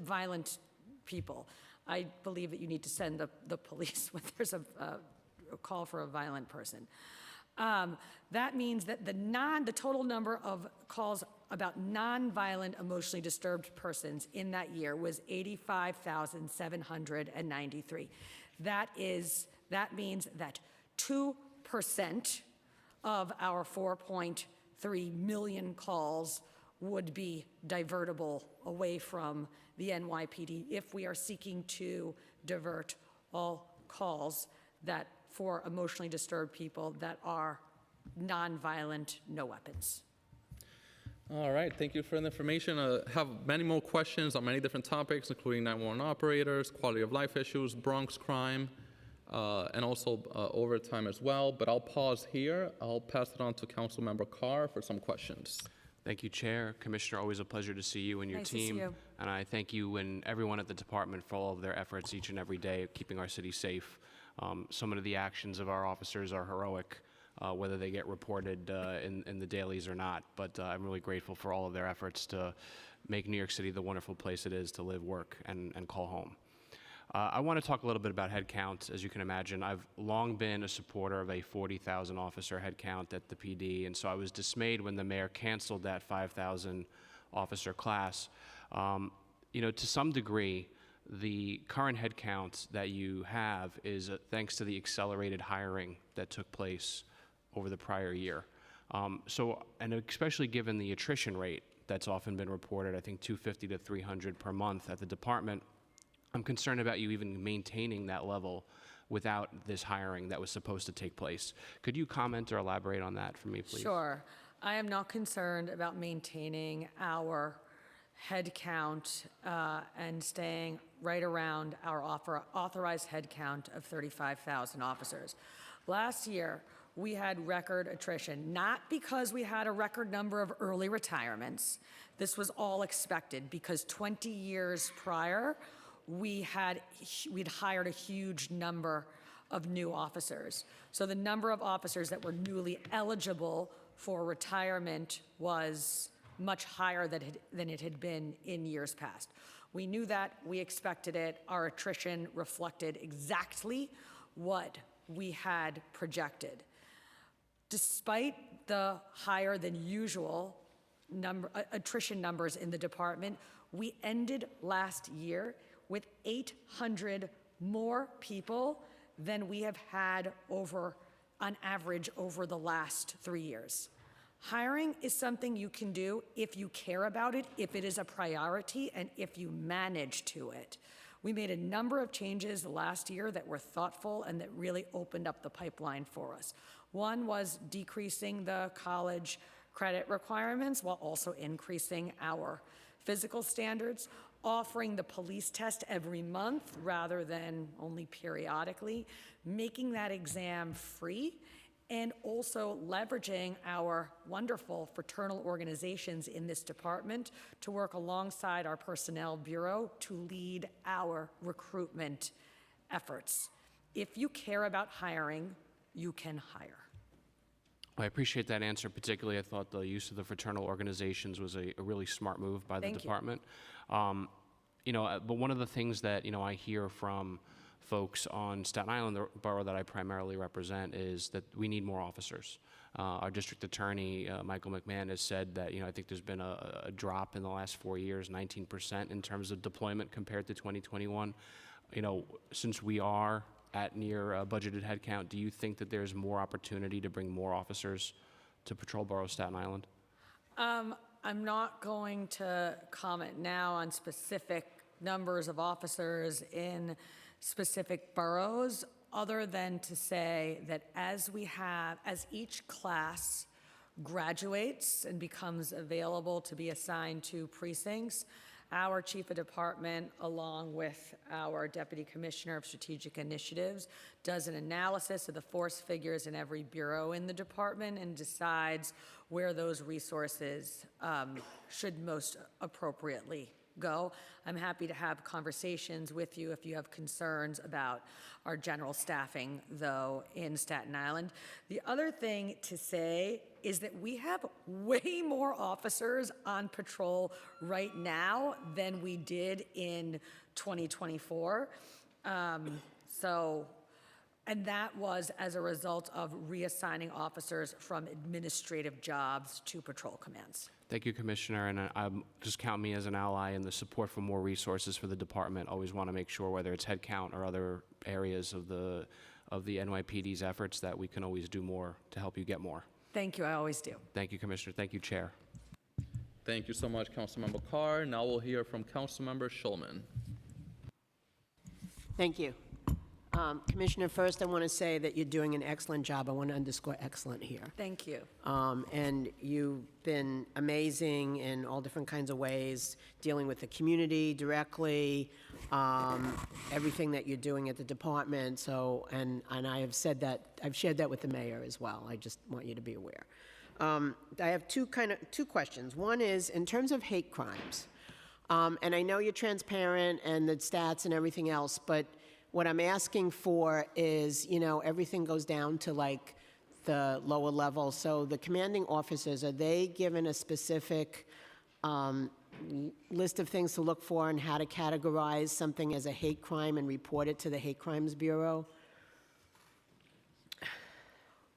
violent people. I believe that you need to send the police when there's a call for a violent person. That means that the total number of calls about nonviolent emotionally disturbed persons in that year was 85,793. That means that 2% of our 4.3 million calls would be divertible away from the NYPD if we are seeking to divert all calls that for emotionally disturbed people that are nonviolent, no weapons. All right, thank you for the information. I have many more questions on many different topics, including 911 operators, quality of life issues, Bronx crime, and also overtime as well. But I'll pause here. I'll pass it on to Councilmember Carr for some questions. Thank you, Chair. Commissioner, always a pleasure to see you and your Nice to team. see you. And I thank you and everyone at the department for all of their efforts each and every day of keeping our city safe. Some of the actions of our officers are heroic, whether they get reported in the dailies or not. But I'm really grateful for all of their efforts to make New York City the wonderful place it is to live, work, and call home. I want to talk a little bit about headcount. As you can imagine, I've long been a supporter of a 40,000 officer headcount at the PD, and so I was dismayed when the mayor canceled that 5,000 officer class. You know, to some degree, the current headcount that you have is thanks to the accelerated hiring that took place over the prior year. And especially given the attrition rate that's often been reported, I think 250 to 300 per month at the department, I'm concerned about you even maintaining that level without this hiring that was supposed to take place. Could you comment or elaborate on that for me, please? Sure. I am not concerned about maintaining our head count and staying right around our authorized head count of 35,000 officers. Last year, we had record attrition, not because we had a record number of early retirements. This was all expected because 20 years prior, we'd hired a huge number of new officers. So the number of officers that were newly eligible for retirement was much higher than it had been in years past. We knew that, we expected it. Our attrition reflected exactly what we had projected. Despite the higher than usual attrition numbers in the department, we ended last year with 800 more people than we have had on average over the last 3 years. Hiring is something you can do if you care about it, if it is a priority, and if you manage to it. We made a number of changes last year that were thoughtful and that really opened up the pipeline for us. One was decreasing the college credit requirements while also increasing our physical standards, offering the police test every month rather than only periodically, making that exam free, and also leveraging our wonderful fraternal organizations in this department to work alongside our Personnel Bureau to lead our recruitment efforts. If you care about hiring, you can hire. I appreciate that answer. Particularly, I thought the use of the fraternal organizations was a really smart move by the Thank you. department. But one of the things that I hear from folks on Staten Island, the borough that I primarily represent, is that we need more officers. Our district attorney, Michael McMahon, has said that I think there's been a drop in the last 4 years, 19% in terms of deployment compared to 2021. Since we are at near budgeted headcount, do you think that there's more opportunity to bring more officers to patrol Borough Staten Island? I'm not going to comment now on specific numbers of officers in specific boroughs, other than to say that as each class graduates and becomes available to be assigned to precincts, our chief of department, along with our deputy commissioner of strategic initiatives, does an analysis of the force figures in every bureau in the department and decides where those resources should most appropriately go. I'm happy to have conversations with you if you have concerns about our general staffing, though, in Staten Island. The other thing to say is that we have way more officers on patrol right now than we did in 2024. And that was as a result of reassigning officers from administrative jobs to patrol commands. Thank you, Commissioner, and just count me as an ally in the support for more resources for the department. Always want to make sure, whether it's headcount or other areas of the NYPD's efforts, that we can always do more to help you get more. Thank you, I always do. Thank you, Commissioner. Thank you, Chair. Thank you so much, Councilmember Carr. Now we'll hear from Councilmember Schulman. Thank you. Commissioner, first I want to say that you're doing an excellent job. I want to underscore excellent here. Thank you. And you've been amazing in all different kinds of ways, dealing with the community directly, everything that you're doing at the department. So, and I have said that, I've shared that with the mayor as well. I just want you to be aware. I have two questions. One is, in terms of hate crimes, and I know you're transparent and the stats and everything else, but what I'm asking for is, everything goes down to like the lower level. So the commanding officers, are they given a specific list of things to look for and how to categorize something as a hate crime and report it to the Hate Crimes Bureau?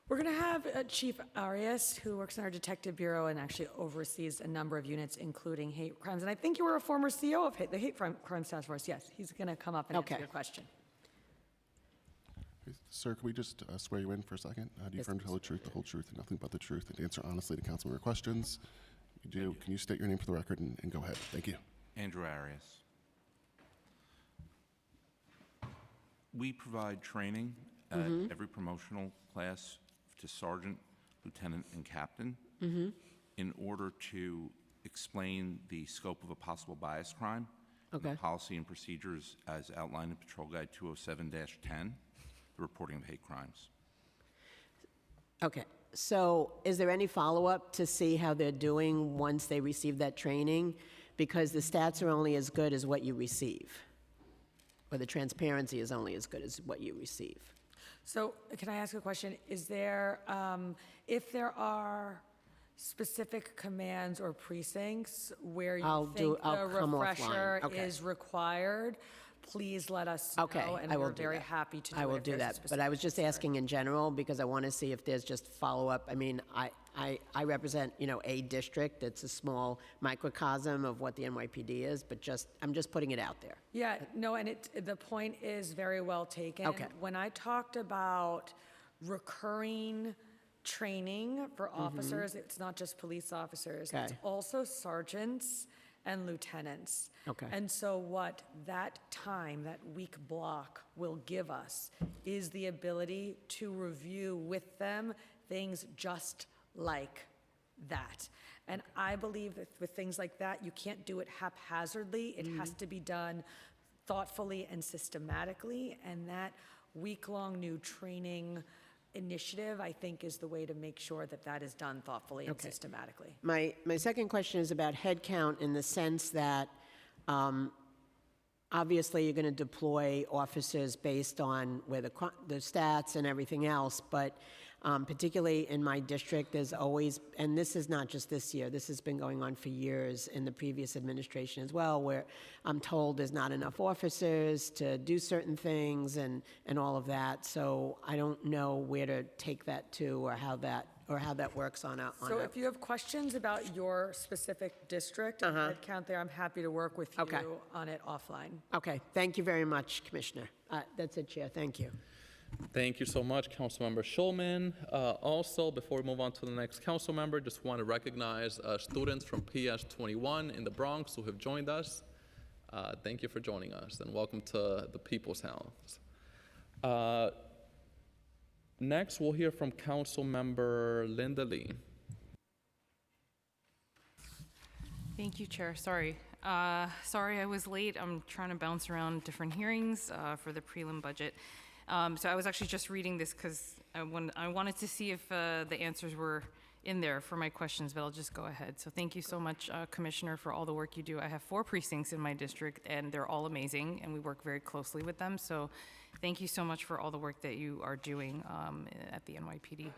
We're going to have Chief Arias, who works in our Detective Bureau and actually oversees a number of units, including hate crimes. And I think you were a former CEO of the Hate Crimes Task Force. Yes, he's going to come up and answer your question. Sir, can we just swear you in for a second? Do you affirm to tell the truth, the whole truth, and nothing but the truth, and answer honestly to councilmember questions? You do. Can you state your name for the record and go ahead? Thank you. Andrew Arias. We provide training at every promotional class to sergeant, lieutenant, and captain in order to explain the scope of a possible bias crime, Okay. the policy and procedures as outlined in Patrol Guide 207-10, the reporting of hate crimes. Okay, so is there any follow-up to see how they're doing once they receive that training? Because the stats are only as good as what you receive, or the transparency is only as good as what you receive. So can I ask a question? Is there, if there are specific commands or precincts where you I'll think the come offline. refresher Okay. is required, please let us know. Okay, And I will we're do very that. happy to do it. I will if do there's a that, but specific I was just concern. asking in general because I want to see if there's just follow-up. I mean, I represent, a district. It's a small microcosm of what the NYPD is, but I'm just putting it out there. Yeah, no, and the point is very well taken. Okay. When I talked about recurring training for officers, it's not just police officers. It's Okay. also sergeants and lieutenants. Okay. And so what that time, that week block will give us is the ability to review with them things just like that. And I believe that with things like that, you can't do it haphazardly. It has to be done thoughtfully and systematically. And that week-long new training initiative, I think, is the way to make sure that that is done thoughtfully and Okay. systematically. My second question is about headcount in the sense that, obviously, you're going to deploy officers based on where the stats and everything else, but particularly in my district, there's always, and this is not just this year, this has been going on for years in the previous administration as well, where I'm told there's not enough officers to do certain things and all of that. So I don't know where to take that to or how that works on a. So if you have questions about your specific district and headcount there, I'm happy to work with Okay. you on it offline. Okay, thank you very much, Commissioner. That's it, Chair, thank you. Thank you so much, Councilmember Schulman. Also, before we move on to the next council member, just want to recognize students from PS 21 in the Bronx who have joined us. Thank you for joining us, and welcome to the People's House. Next, we'll hear from Councilmember Linda Lee. Thank you, Chair. Sorry I was late. I'm trying to bounce around different hearings for the prelim budget. So I was actually just reading this because I wanted to see if the answers were in there for my questions, but I'll just go ahead. So thank you so much, Commissioner, for all the work you do. I have 4 precincts in my district, and they're all amazing, and we work very closely with them. So thank you so much for all the work that you are doing at the NYPD.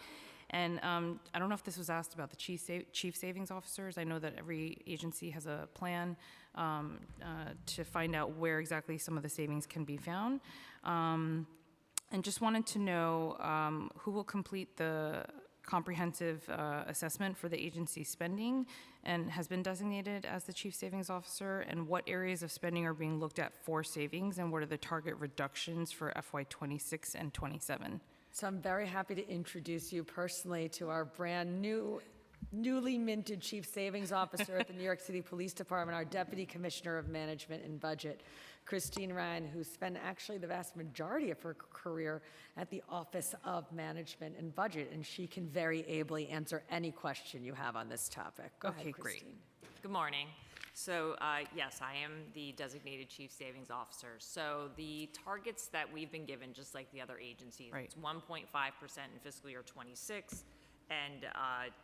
And I don't know if this was asked about the chief savings officers. I know that every agency has a plan to find out where exactly some of the savings can be found. And just wanted to know who will complete the comprehensive assessment for the agency's spending and has been designated as the chief savings officer, and what areas of spending are being looked at for savings, and what are the target reductions for FY26 and 27? So I'm very happy to introduce you personally to our brand new, newly minted Chief Savings Officer at the New York City Police Department, our Deputy Commissioner of Management and Budget, Christine Ryan, who spent actually the vast majority of her career at the Office of Management and Budget, and she can very ably answer any question you have on this topic. Go Okay, ahead, great. Christine. Good morning. So yes, I am the designated chief savings officer. So the targets that we've been given, just like the other agencies, Right. it's 1.5% in fiscal year 26 and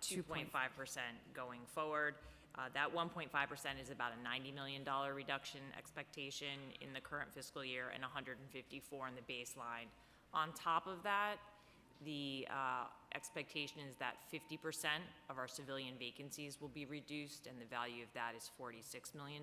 2.5% going forward. That 1.5% is about a $90 million reduction expectation in the current fiscal year and 154 in the baseline. On top of that, the expectation is that 50% of our civilian vacancies will be reduced, and the value of that is $46 million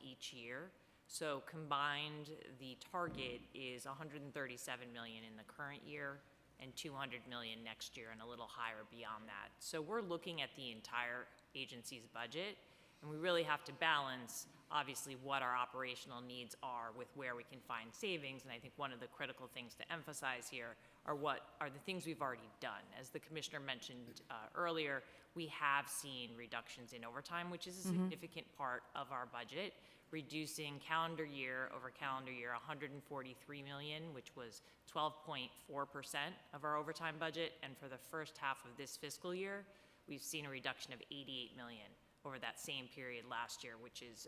each year. So combined, the target is $137 million in the current year and $200 million next year, and a little higher beyond that. So we're looking at the entire agency's budget, and we really have to balance, obviously, what our operational needs are with where we can find savings. And I think one of the critical things to emphasize here are what are the things we've already done. As the commissioner mentioned earlier, we have seen reductions in overtime, which is a significant part of our budget, reducing calendar year over calendar year 143 million, which was 12.4% of our overtime budget. And for the first half of this fiscal year, we've seen a reduction of 88 million over that same period last year, which is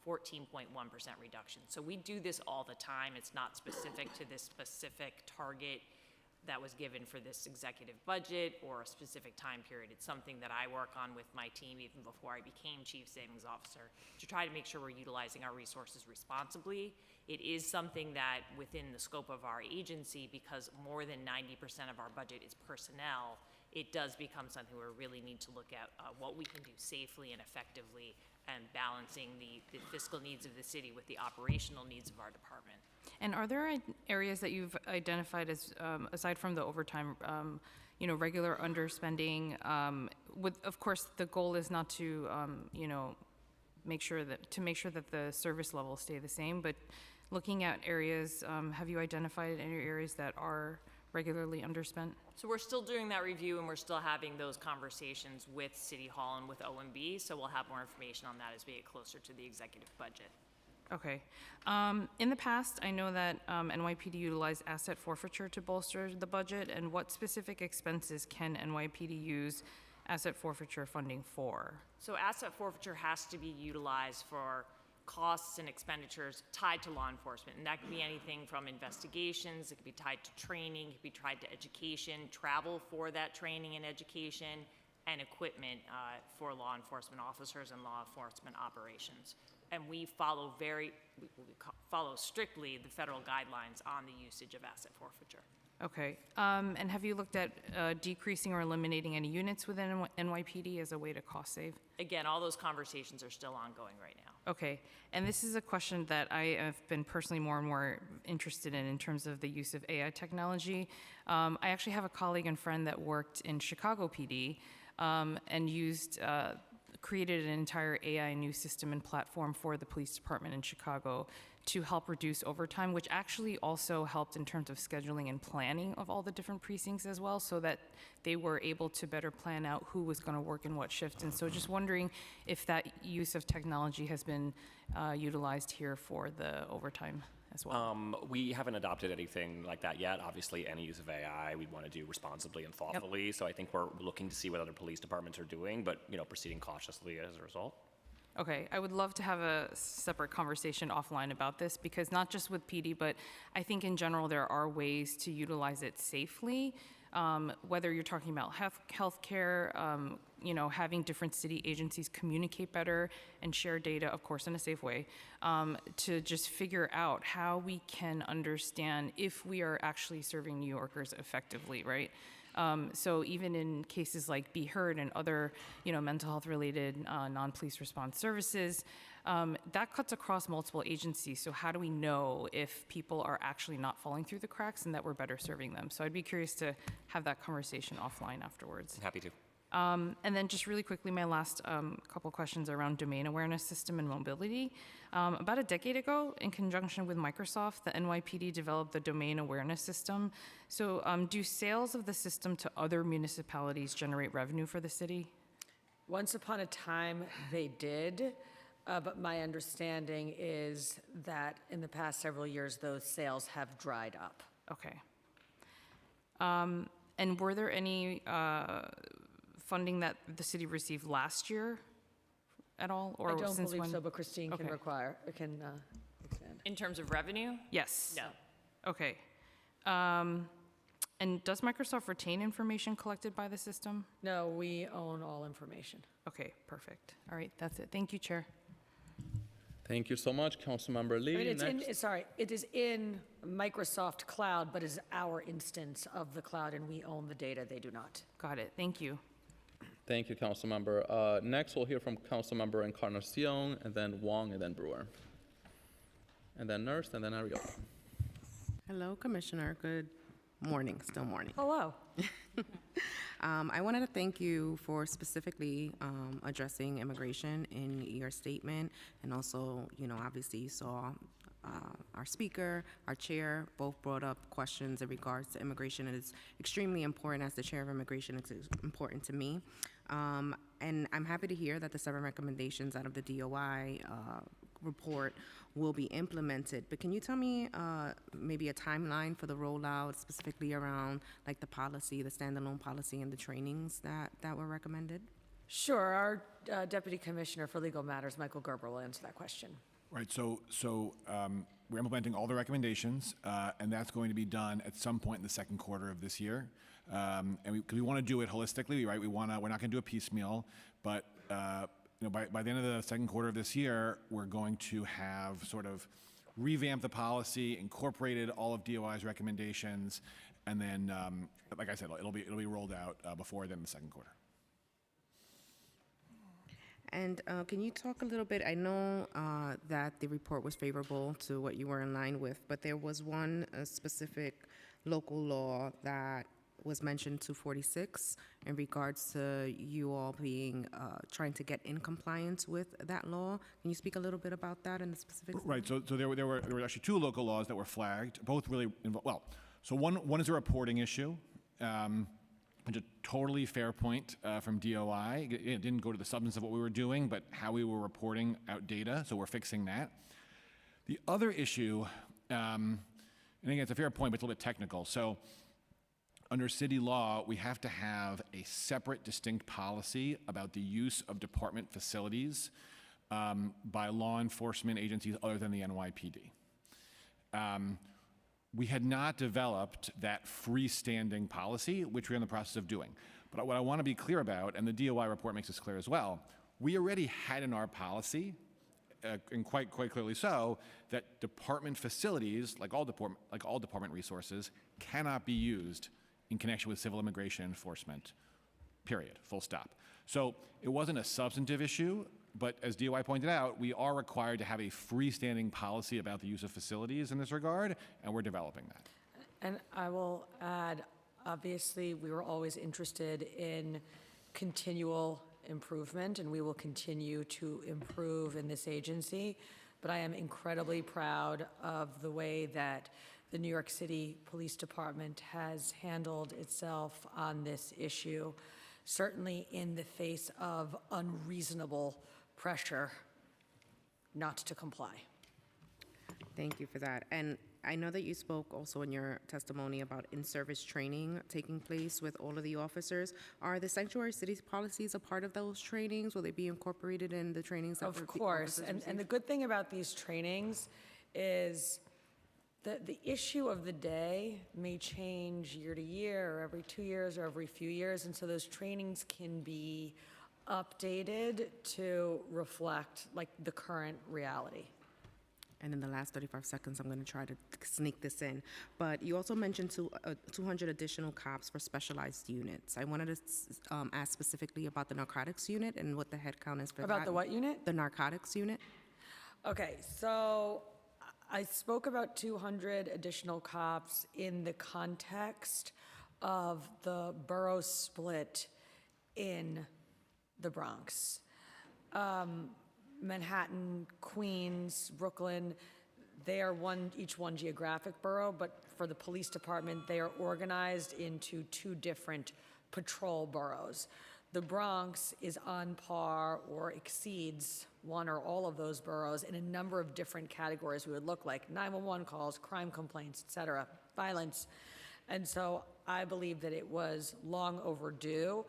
14.1% reduction. So we do this all the time. It's not specific to this specific target that was given for this executive budget or a specific time period. It's something that I work on with my team even before I became Chief Savings Officer to try to make sure we're utilizing our resources responsibly. It is something that within the scope of our agency, because more than 90% of our budget is personnel, it does become something where we really need to look at what we can do safely and effectively and balancing the fiscal needs of the city with the operational needs of our department. And are there areas that you've identified as, aside from the overtime, regular underspending? Of course, the goal is not to, make sure that the service levels stay the same. But looking at areas, have you identified any areas that are regularly underspent? So we're still doing that review, and we're still having those conversations with City Hall and with OMB, so we'll have more information on that as we get closer to the executive budget. Okay. In the past, I know that NYPD utilized asset forfeiture to bolster the budget, and what specific expenses can NYPD use asset forfeiture funding for? So asset forfeiture has to be utilized for costs and expenditures tied to law enforcement, and that can be anything from investigations, it could be tied to training, it could be tied to education, travel for that training and education, and equipment for law enforcement officers and law enforcement operations. And we follow follow strictly the federal guidelines on the usage of asset forfeiture. Okay. And have you looked at decreasing or eliminating any units within NYPD as a way to cost save? Again, all those conversations are still ongoing right now. Okay. And this is a question that I have been personally more and more interested in terms of the use of AI technology. I actually have a colleague and friend that worked in Chicago PD and created an entire AI news system and platform for the police department in Chicago to help reduce overtime, which actually also helped in terms of scheduling and planning of all the different precincts as well, so that they were able to better plan out who was going to work in what shift. And so just wondering if that use of technology has been utilized here for the overtime as well. We haven't adopted anything like that yet. Obviously, any use of AI we want to do responsibly and thoughtfully. Yep. So I think we're looking to see what other police departments are doing, but proceeding cautiously as a result. Okay, I would love to have a separate conversation offline about this, because not just with PD, but I think in general there are ways to utilize it safely. Whether you're talking about healthcare, having different city agencies communicate better and share data, of course, in a safe way, to just figure out how we can understand if we are actually serving New Yorkers effectively, right? So even in cases like Be Heard and other, mental health related non-police response services, that cuts across multiple agencies. So how do we know if people are actually not falling through the cracks and that we're better serving them? So I'd be curious to have that conversation offline afterwards. Happy to. And then just really quickly, my last couple questions around domain awareness system and mobility. About a decade ago, in conjunction with Microsoft, the NYPD developed the domain awareness system. So do sales of the system to other municipalities generate revenue for the city? Once upon a time, they did, but my understanding is that in the past several years, those sales have dried up. Okay. And were there any funding that the city received last year at all? Or I don't since believe when? so, but Christine can Okay. expand. In terms of revenue? Yes. No. Okay. And does Microsoft retain information collected by the system? No, we own all information. Okay, perfect. All right, that's it. Thank you, Chair. Thank you so much, Councilmember Lee. It is in Microsoft Cloud, but is our instance of the cloud, and we own the data, they do not. Got it. Thank you. Thank you, Councilmember. Next, we'll hear from Councilmember Encarnacion, and then Wong, and then Brewer. And then Nurse, and then Arriola. Hello, Commissioner. Good morning, still morning. Hello. I wanted to thank you for specifically addressing immigration in your statement, and also, obviously you saw our speaker, our chair, both brought up questions in regards to immigration. It is extremely important. As the chair of immigration, it's important to me. And I'm happy to hear that the 7 recommendations out of the DOI report will be implemented. But can you tell me maybe a timeline for the rollout, specifically around like the policy, the standalone policy, and the trainings that were recommended? Sure. Our Deputy Commissioner for Legal Matters, Michael Gerber, will answer that question. Right, so we're implementing all the recommendations, and that's going to be done at some point in the second quarter of this year. And because we want to do it holistically, right? We're not going to do a piecemeal, but by the end of the second quarter of this year, we're going to have sort of revamped the policy, incorporated all of DOI's recommendations, and then, like I said, it'll be rolled out before then the second quarter. And can you talk a little bit, I know that the report was favorable to what you were in line with, but there was one specific local law that was mentioned, 246, in regards to you all being, trying to get in compliance with that law. Can you speak a little bit about that and the specifics? Right, so there were actually 2 local laws that were flagged, both really, So one is a reporting issue. And a totally fair point from DOI. It didn't go to the substance of what we were doing, but how we were reporting out data, so we're fixing that. The other issue, and again, it's a fair point, but it's a little bit technical. So under city law, we have to have a separate, distinct policy about the use of department facilities by law enforcement agencies other than the NYPD. We had not developed that freestanding policy, which we're in the process of doing. But what I want to be clear about, and the DOI report makes this clear as well, we already had in our policy, and quite clearly so, that department facilities, like all department resources, cannot be used in connection with civil immigration enforcement, period, full stop. So it wasn't a substantive issue, but as DOI pointed out, we are required to have a freestanding policy about the use of facilities in this regard, and we're developing that. And I will add, obviously, we were always interested in continual improvement, and we will continue to improve in this agency. But I am incredibly proud of the way that the New York City Police Department has handled itself on this issue, certainly in the face of unreasonable pressure not to comply. Thank you for that. And I know that you spoke also in your testimony about in-service training taking place with all of the officers. Are the sanctuary cities policies a part of those trainings? Will they be incorporated in the trainings that Of course, and the good thing about these trainings is the issue of the day may change year to year, or every 2 years, or every few years, and so those trainings can be updated to reflect like the current reality. And in the last 35 seconds, I'm going to try to sneak this in. But you also mentioned 200 additional cops for specialized units. I wanted to ask specifically about the narcotics unit and what the headcount is for that. About the what unit? The narcotics unit. Okay, so I spoke about 200 additional cops in the context of the borough split in the Bronx. Manhattan, Queens, Brooklyn, they are each one geographic borough, but for the police department, they are organized into 2 different patrol boroughs. The Bronx is on par or exceeds one or all of those boroughs in a number of different categories we would look like: 911 calls, crime complaints, et cetera, violence. And so I believe that it was long overdue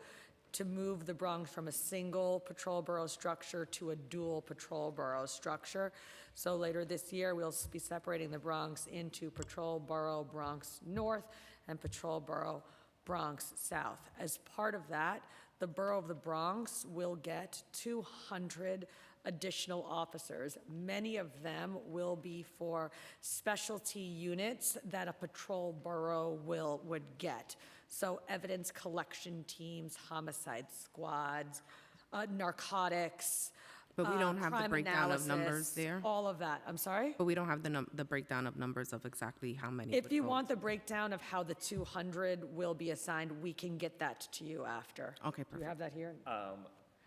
to move the Bronx from a single patrol borough structure to a dual patrol borough structure. So later this year, we'll be separating the Bronx into Patrol Borough Bronx North and Patrol Borough Bronx South. As part of that, the Borough of the Bronx will get 200 additional officers. Many of them will be for specialty units that a patrol borough would get. So evidence collection teams, homicide squads, narcotics, But we don't have the crime breakdown of numbers analysis, there? all of that. I'm sorry? But we don't have the breakdown of numbers of exactly how many. If you patrols. want the breakdown of how the 200 will be assigned, we can get that to you after. Okay, Do you perfect. have that here?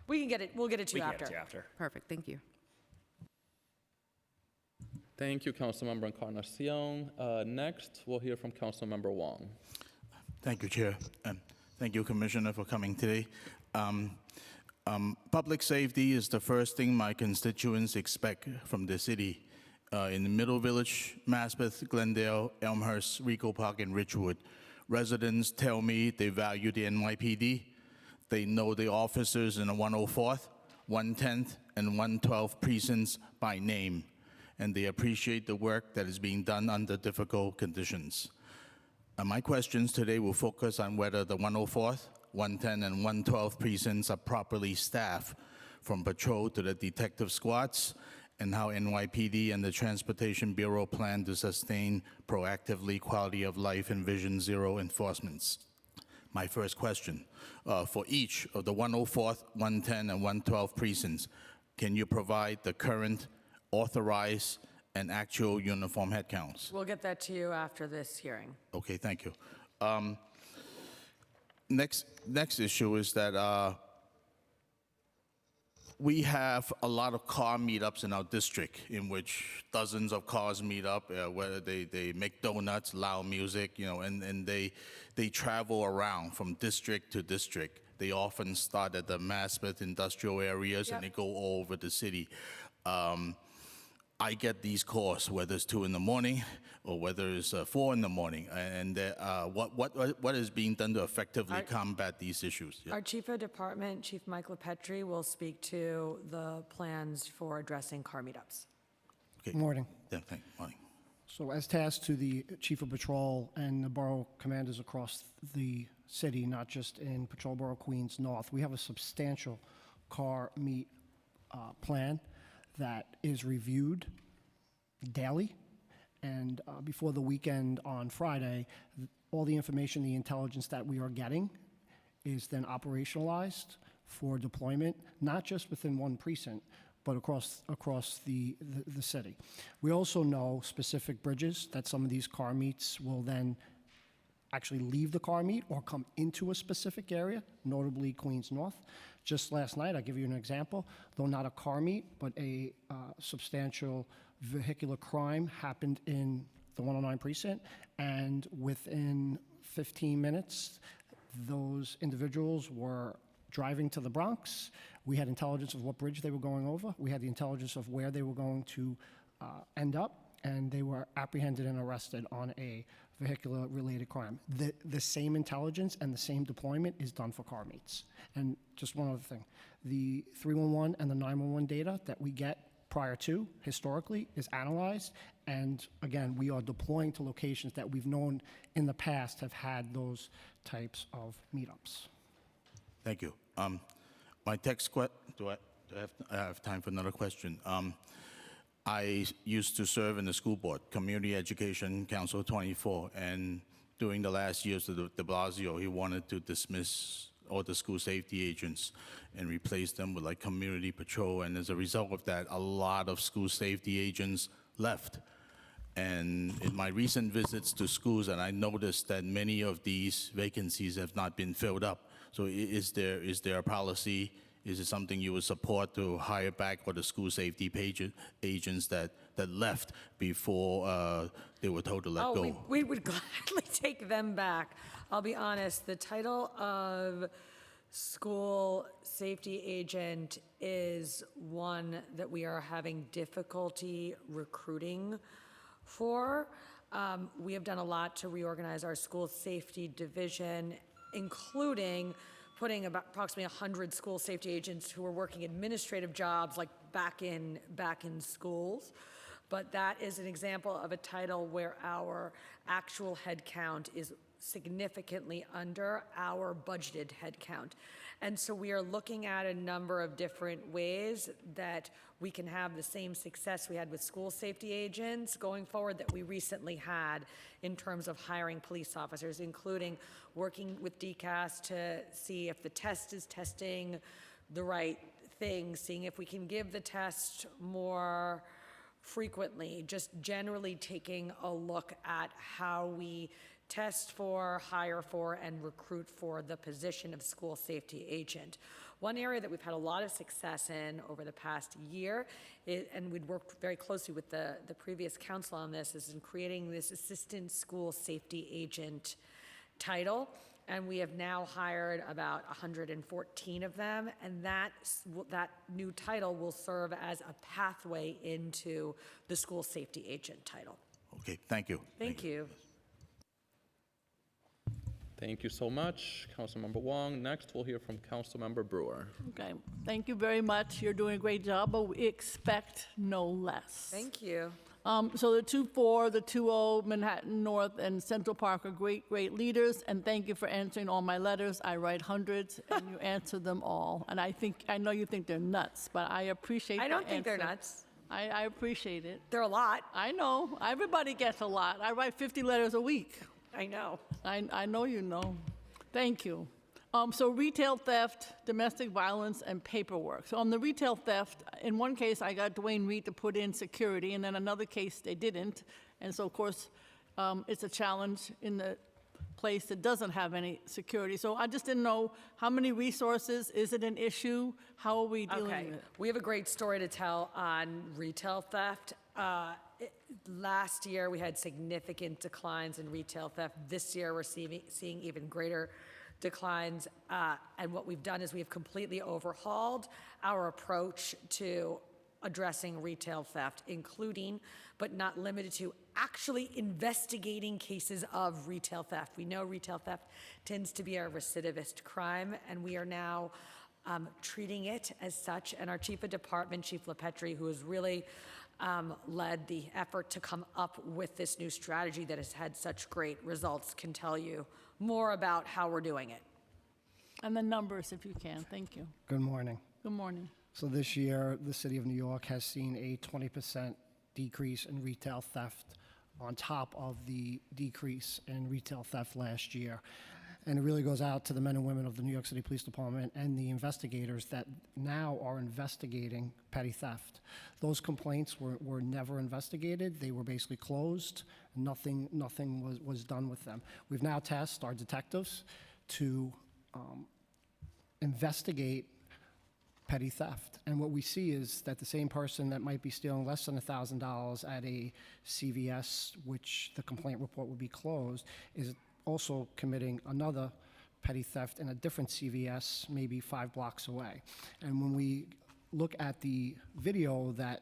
We can get it, we'll get it to We you can after. get it to you after. Perfect, thank you. Thank you, Councilmember Encarnacion. Next, we'll hear from Councilmember Wong. Thank you, Chair, and thank you, Commissioner, for coming today. Public safety is the first thing my constituents expect from the city. In the Middle Village, Maspeth, Glendale, Elmhurst, Rico Park, and Ridgewood, residents tell me they value the NYPD. They know the officers in the 104th, 110th, and 112th precincts by name, and they appreciate the work that is being done under difficult conditions. My questions today will focus on whether the 104th, 110, and 112 precincts are properly staffed from patrol to the detective squads, and how NYPD and the Transportation Bureau plan to sustain proactively quality of life and Vision Zero enforcements. My first question, for each of the 104th, 110, and 112 precincts, can you provide the current authorized and actual uniform headcounts? We'll get that to you after this hearing. Okay, thank you. Next issue is that we have a lot of car meetups in our district in which dozens of cars meet up, whether they make donuts, loud music, and they travel around from district to district. They often start at the Maspeth industrial areas and they go all over the city. I get these calls, whether it's 2 in the morning or whether it's 4 in the morning, and what is being done to effectively combat these issues? Yeah. Our Chief of Department, Chief Mike LaPetri, will speak to the plans for addressing car meetups. Okay. Morning. Yeah, morning. So as tasked to the Chief of Patrol and the borough commanders across the city, not just in Patrol Borough Queens North, we have a substantial car meet plan that is reviewed daily. And before the weekend on Friday, all the information, the intelligence that we are getting is then operationalized for deployment, not just within one precinct, but across the city. We also know specific bridges that some of these car meets will then actually leave the car meet or come into a specific area, notably Queens North. Just last night, I'll give you an example, though not a car meet, but a substantial vehicular crime happened in the 109 precinct, and within 15 minutes, those individuals were driving to the Bronx. We had intelligence of what bridge they were going over. We had the intelligence of where they were going to end up, and they were apprehended and arrested on a vehicular-related crime. The same intelligence and the same deployment is done for car meets. And just one other thing, the 311 and the 911 data that we get prior to, historically, is analyzed, and again, we are deploying to locations that we've known in the past have had those types of meetups. Thank you. My text do I have time for another question? I used to serve in the school board, Community Education Council 24, and during the last years of de Blasio, he wanted to dismiss all the school safety agents and replace them with like community patrol, and as a result of that, a lot of school safety agents left. And in my recent visits to schools, and I noticed that many of these vacancies have not been filled up. So is there a policy? Is it something you would support to hire back all the school safety agents that left before they were told to let go? We would gladly take them back. I'll be honest, the title of school safety agent is one that we are having difficulty recruiting for. We have done a lot to reorganize our school safety division, including putting about approximately 100 school safety agents who are working administrative jobs like back in schools. But that is an example of a title where our actual head count is significantly under our budgeted head count. And so we are looking at a number of different ways that we can have the same success we had with school safety agents going forward that we recently had in terms of hiring police officers, including working with DCAS to see if the test is testing the right things, seeing if we can give the test more frequently, just generally taking a look at how we test for, hire for, and recruit for the position of school safety agent. One area that we've had a lot of success in over the past year, and we'd worked very closely with the previous council on this, is in creating this assistant school safety agent title. And we have now hired about 114 of them, and that new title will serve as a pathway into the school safety agent title. Okay, thank you. Thank you. Thank you so much, Councilmember Wong. Next, we'll hear from Councilmember Brewer. Okay, thank you very much. You're doing a great job, but we expect no less. Thank you. So the 2-4, the 2-0, Manhattan North, and Central Park are great, great leaders, and thank you for answering all my letters. I write hundreds, and you answer them all. And I know you think they're nuts, but I appreciate I don't think they're nuts. I appreciate it. They're a lot. I know. Everybody gets a lot. I write 50 letters a week. I know. I know you know. Thank you. So retail theft, domestic violence, and paperwork. So on the retail theft, in one case, I got Dwayne Reed to put in security, and then another case, they didn't. And so, of course, it's a challenge in the place that doesn't have any security. So I just didn't know how many resources, is it an issue? How are we dealing Okay, with it? we have a great story to tell on retail theft. Last year, we had significant declines in retail theft. This year, we're seeing even greater declines. And what we've done is we've completely overhauled our approach to addressing retail theft, including, but not limited to, actually investigating cases of retail theft. We know retail theft tends to be a recidivist crime, and we are now treating it as such. And our Chief of Department, Chief LaPetri, who has really led the effort to come up with this new strategy that has had such great results, can tell you more about how we're doing it. And the numbers, if you can. Thank you. Good morning. Good morning. So this year, the city of New York has seen a 20% decrease in retail theft on top of the decrease in retail theft last year. And it really goes out to the men and women of the New York City Police Department and the investigators that now are investigating petty theft. Those complaints were never investigated. They were basically closed. Nothing was done with them. We've now tasked our detectives to investigate petty theft. And what we see is that the same person that might be stealing less than $1,000 at a CVS, which the complaint report would be closed, is also committing another petty theft in a different CVS, maybe 5 blocks away. And when we look at the video that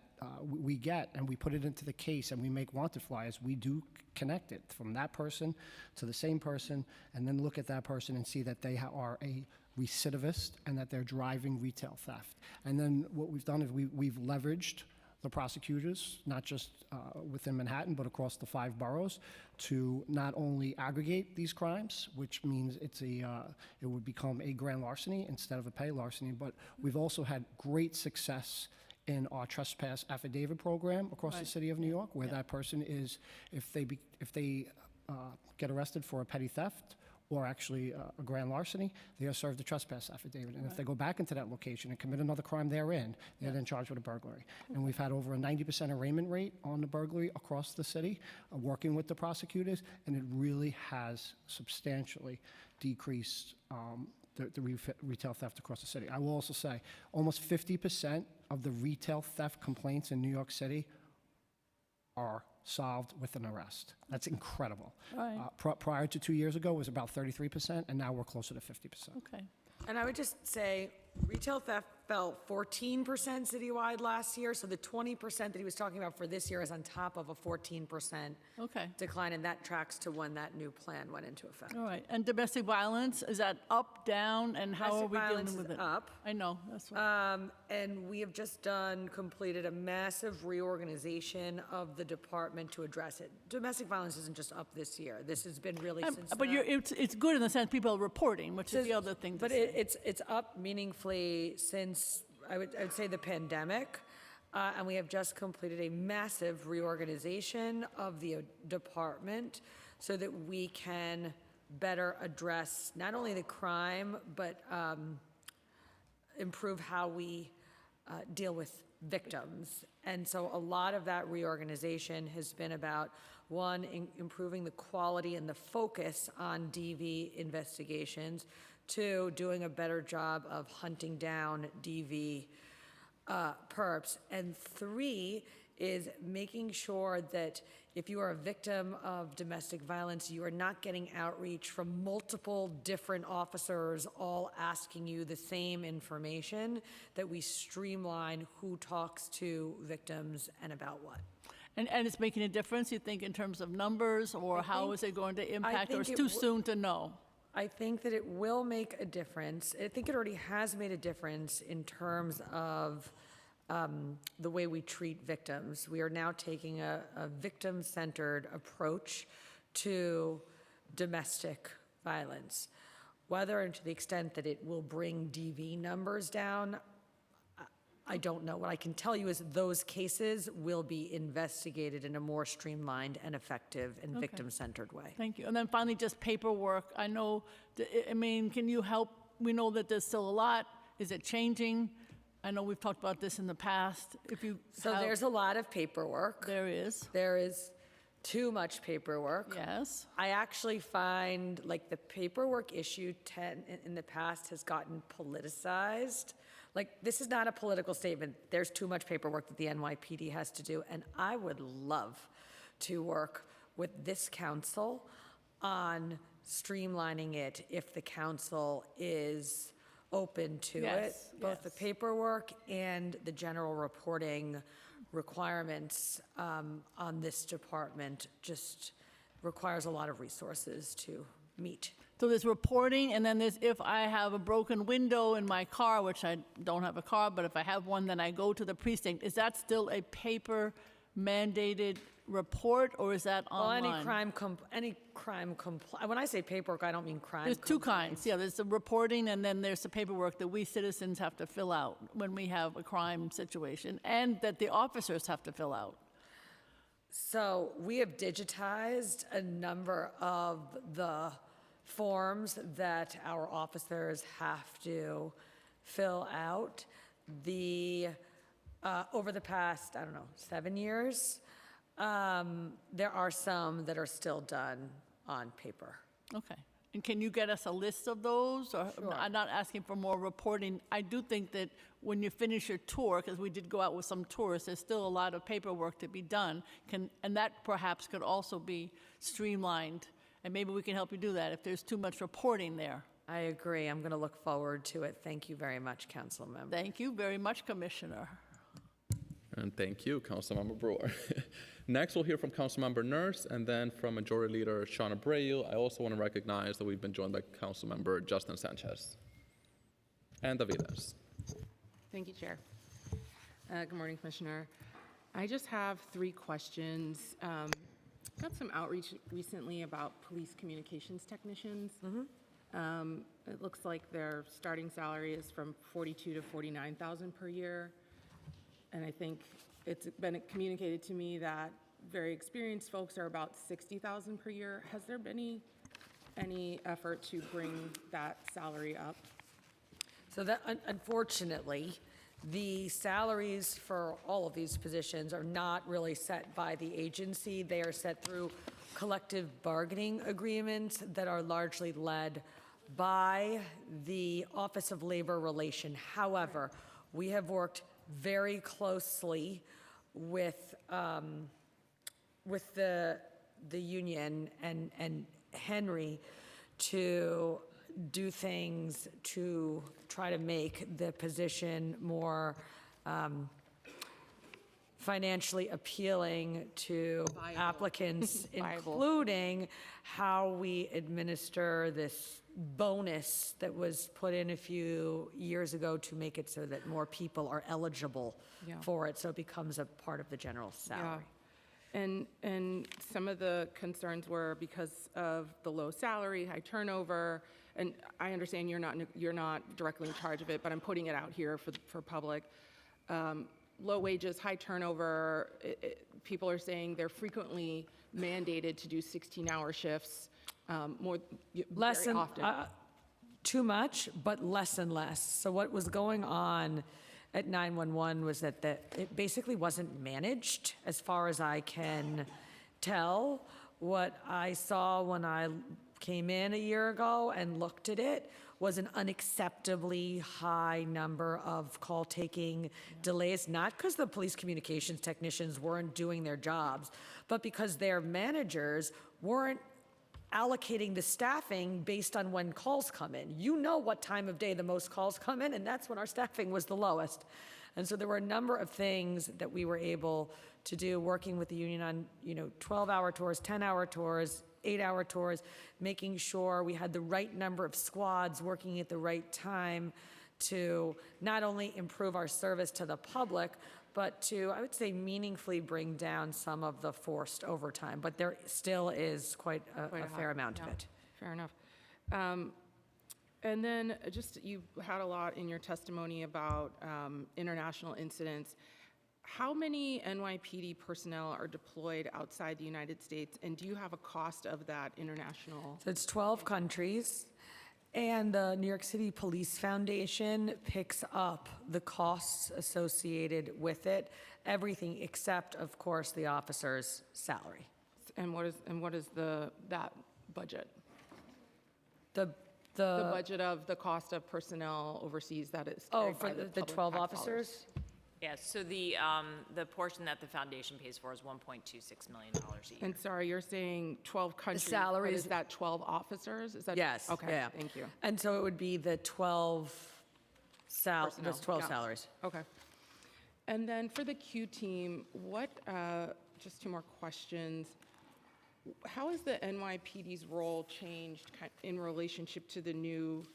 we get and we put it into the case and we make wanted flyers, we do connect it from that person to the same person, and then look at that person and see that they are a recidivist and that they're driving retail theft. And then what we've done is we've leveraged the prosecutors, not just within Manhattan, but across the 5 boroughs, to not only aggregate these crimes, which means it would become a grand larceny instead of a petty larceny, but we've also had great success in our trespass affidavit program across the city of New York, where that person is, if they get arrested for a petty theft or actually a grand larceny, they are served a trespass affidavit. And if they go back into that location and commit another crime therein, they're then charged with a burglary. And we've had over a 90% arraignment rate on the burglary across the city, working with the prosecutors, and it really has substantially decreased the retail theft across the city. I will also say, almost 50% of the retail theft complaints in New York City are solved with an arrest. That's incredible. Right. Prior to 2 years ago, it was about 33%, and now we're closer to 50%. Okay. And I would just say, retail theft fell 14% citywide last year, so the 20% that he was talking about for this year is on top of a 14% decline, and that tracks to when that new plan went into effect. All right. And domestic violence, is that up, down, and how are we dealing with it? Up. I know, that's right. And we have just completed a massive reorganization of the department to address it. Domestic violence isn't just up this year. This has been really since. But it's good in the sense people are reporting, which is the other thing. But it's up meaningfully since I would say the pandemic, and we have just completed a massive reorganization of the department so that we can better address not only the crime but improve how we deal with victims. And so a lot of that reorganization has been about, one, improving the quality and the focus on DV investigations, 2, doing a better job of hunting down DV perps, and 3 is making sure that if you are a victim of domestic violence, you are not getting outreach from multiple different officers all asking you the same information, that we streamline who talks to victims and about what. And it's making a difference, you think, in terms of numbers, or how is it going to impact, or it's think too soon to know? I think that it will make a difference. I think it already has made a difference in terms of the way we treat victims. We are now taking a victim-centered approach to domestic violence. Whether and to the extent that it will bring DV numbers down, I don't know. What I can tell you is those cases will be investigated in a more streamlined and effective and victim-centered way. Thank you. And then finally, just paperwork. I know, can you help? We know that there's still a lot. Is it changing? I know we've talked about this in the past. There's a lot of paperwork. There is. There is too much paperwork. Yes. I actually find like the paperwork issue in the past has gotten politicized. Like, this is not a political statement. There's too much paperwork that the NYPD has to do, and I would love to work with this council on streamlining it if the council is open to it. Yes, Both the paperwork and the general reporting requirements on this department just requires a lot of resources to meet. So there's reporting, and then there's if I have a broken window in my car, which I don't have a car, but if I have one, then I go to the precinct. Is that still a paper mandated report, or is that online? Well, any crime when I say paperwork, I don't mean crime. There's two kinds. Yeah, there's the reporting, and then there's the paperwork that we citizens have to fill out when we have a crime situation, and that the officers have to fill out. So we have digitized a number of the forms that our officers have to fill out. Over the past, 7 years, there are some that are still done on paper. Okay. And can you get us a list of those? Or Sure. I'm not asking for more reporting. I do think that when you finish your tour, because we did go out with some tourists, there's still a lot of paperwork to be done. And that perhaps could also be streamlined. And maybe we can help you do that if there's too much reporting there. I agree. I'm going to look forward to it. Thank you very much, Council Member. Thank you very much, Commissioner. And thank you, Councilmember Brewer. Next, we'll hear from Councilmember Nurse, and then from Majority Leader Sean Abreu. I also want to recognize that we've been joined by Councilmember Justin Sanchez and Davides. Thank you, Chair. Good morning, Commissioner. I just have 3 questions. Got some outreach recently about police communications technicians. It looks like their starting salary is from $42,000 to $49,000 per year. And I think it's been communicated to me that very experienced folks are about $60,000 per year. Has there been any effort to bring that salary up? So that, unfortunately, the salaries for all of these positions are not really set by the agency. They are set through collective bargaining agreements that are largely led by the Office of Labor Relations. However, we have worked very closely with the union and Henry to do things to try to make the position more financially appealing to applicants, including how we administer this bonus that was put in a few years ago to make it so that more people are eligible for it, so it becomes a part of the general salary. And some of the concerns were because of the low salary, high turnover, and I understand you're not directly in charge of it, but I'm putting it out here for public. Low wages, high turnover, people are saying they're frequently mandated to do 16-hour shifts, very often. Too much, but less and less. So what was going on at 911 was that it basically wasn't managed, as far as I can tell. What I saw when I came in a year ago and looked at it was an unacceptably high number of call-taking delays, not because the police communications technicians weren't doing their jobs, but because their managers weren't allocating the staffing based on when calls come in. You know what time of day the most calls come in, and that's when our staffing was the lowest. And so there were a number of things that we were able to do, working with the union on 12-hour tours, 10-hour tours, 8-hour tours, making sure we had the right number of squads working at the right time to not only improve our service to the public, but to, I would say, meaningfully bring down some of the forced overtime. But there still is quite a fair amount of it. Fair enough. And then you had a lot in your testimony about international incidents. How many NYPD personnel are deployed outside the United States, and do you have a cost of that international? So it's 12 countries, and the New York City Police Foundation picks up the costs associated with it, everything except, of course, the officer's salary. And what is that budget? The The budget of the cost of personnel overseas that is Oh, carried for by the public 12 tax officers? dollars. Yeah, so the portion that the foundation pays for is $1.26 million a year. And sorry, you're saying 12 countries. but salaries- Is that 12 officers? Is that? Yes, Okay, yeah. thank you. And so it would be the 12 Personnel, there's 12 yeah. salaries. Okay. And then for the Q team, just two more questions. How has the NYPD's role changed in relationship to the new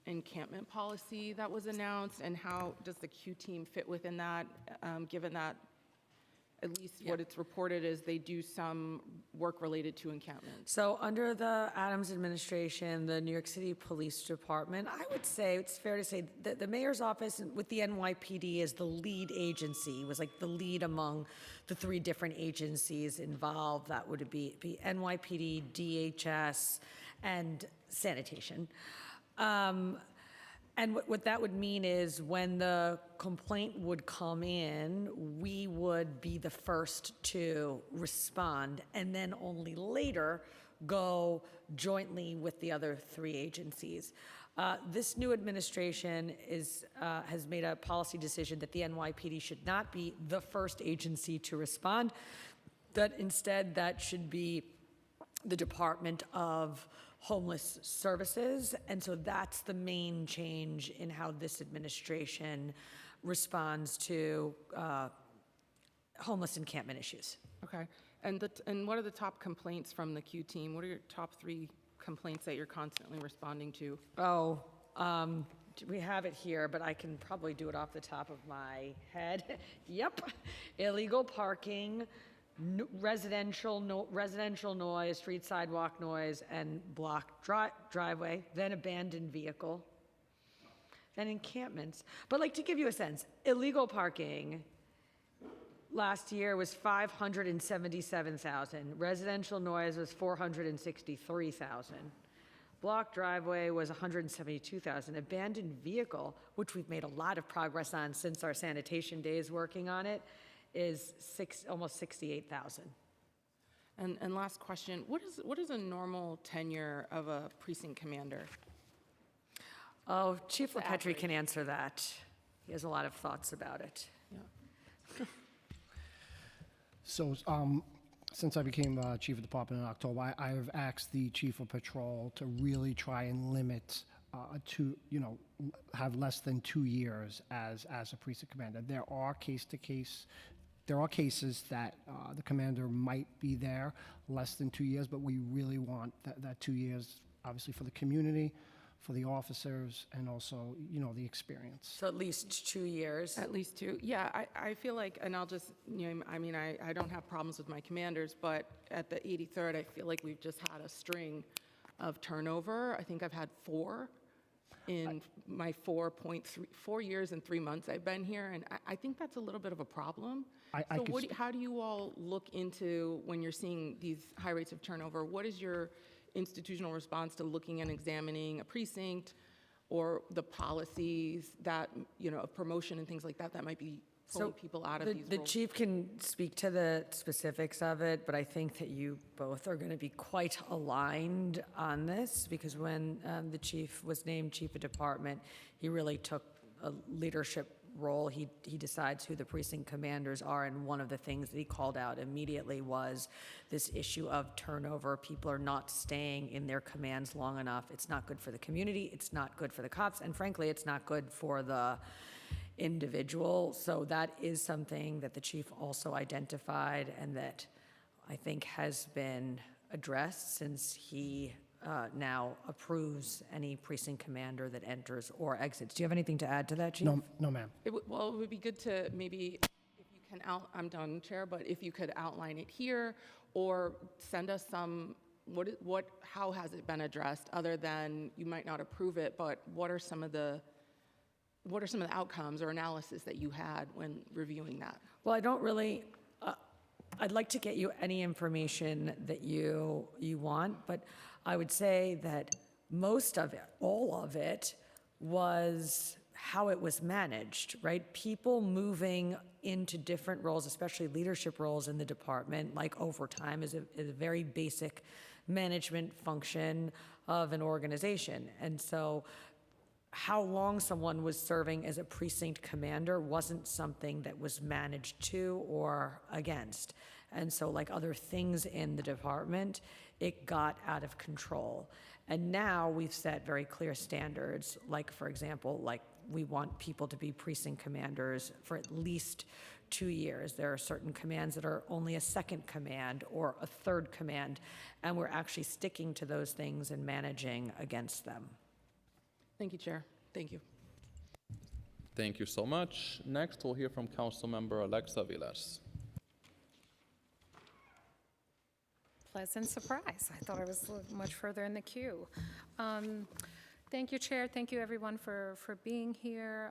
encampment policy that was announced? And how does the Q team fit within that, given that at least what it's reported is they do some work related to encampments? So under the Adams administration, the New York City Police Department, I would say, it's fair to say that the mayor's office with the NYPD is the lead agency, was like the lead among the three different agencies involved. That would be NYPD, DHS, and sanitation. And what that would mean is when the complaint would come in, we would be the first to respond, and then only later go jointly with the other three agencies. This new administration has made a policy decision that the NYPD should not be the first agency to respond, that instead that should be the Department of Homeless Services. And so that's the main change in how this administration responds to homeless encampment issues. Okay. And what are the top complaints from the Q team? What are your top 3 complaints that you're constantly responding to? We have it here, but I can probably do it off the top of my head. Yep. Illegal parking, residential noise, street sidewalk noise, and blocked driveway, then abandoned vehicle, then encampments. But like, to give you a sense, illegal parking last year was 577,000. Residential noise was 463,000. Blocked driveway was 172,000. Abandoned vehicle, which we've made a lot of progress on since our sanitation days working on it, is almost 68,000. And last question, what is a normal tenure of a precinct commander? Oh, Chief LaPetri can answer that. He has a lot of thoughts about it. So, since I became chief of department in October, I have asked the chief of patrol to really try and limit have less than 2 years as a precinct commander. There are cases that the commander might be there less than 2 years, but we really want that 2 years, obviously, for the community, for the officers, and also, the experience. So at least 2 years? At least 2. Yeah, I feel like, and I'll just, I don't have problems with my commanders, but at the 83rd, I feel like we've just had a string of turnover. I think I've had 4 in my 4 years and 3 months I've been here, and I think that's a little bit of a problem. How do you all look into, when you're seeing these high rates of turnover, what is your institutional response to looking and examining a precinct or the policies that, of promotion and things like that might be pulling people out of these roles? The chief can speak to the specifics of it, but I think that you both are going to be quite aligned on this, because when the chief was named chief of department, he really took a leadership role. He decides who the precinct commanders are, and one of the things that he called out immediately was this issue of turnover. People are not staying in their commands long enough. It's not good for the community, it's not good for the cops, and frankly, it's not good for the individual. So that is something that the chief also identified, and that I think has been addressed since he now approves any precinct commander that enters or exits. Do you have anything to add to that, Chief? No, ma'am. It would be good to maybe, if you can I'm done, Chair, but if you could outline it here or send us some, how has it been addressed, other than you might not approve it, but what are some of the outcomes or analysis that you had when reviewing that? Well, I don't really, I'd like to get you any information that you want, but I would say that most of it, all of it, how it was managed, right? People moving into different roles, especially leadership roles in the department, like overtime, is a very basic management function of an organization. And so how long someone was serving as a precinct commander wasn't something that was managed to or against. And so, like other things in the department, it got out of control. And now we've set very clear standards, like, for example, like we want people to be precinct commanders for at least 2 years. There are certain commands that are only a second command or a third command, and we're actually sticking to those things and managing against them. Thank you, Chair. Thank you. Thank you so much. Next, we'll hear from Councilmember Alexa Vilas. Pleasant surprise. I thought I was much further in the queue. Thank you, Chair. Thank you, everyone, for being here.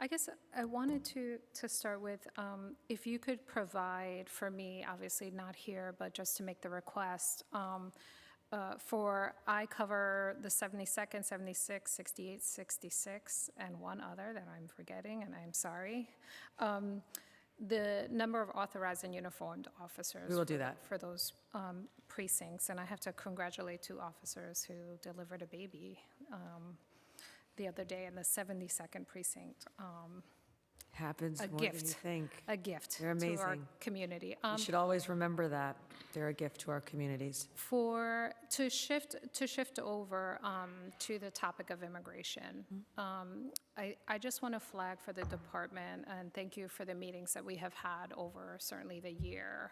I guess I wanted to start with if you could provide for me, obviously not here, but just to make the request, I cover the 72nd, 76, 68, 66, and one other that I'm forgetting, and I'm sorry. The number of authorized and uniformed officers. We will do that. For those precincts, and I have to congratulate 2 officers who delivered a baby the other day in the 72nd precinct. Happens A more gift. than you think. A gift They're amazing. to our community. You should always remember that. They're a gift to our communities. To shift over to the topic of immigration, I just want to flag for the department, and thank you for the meetings that we have had over certainly the year,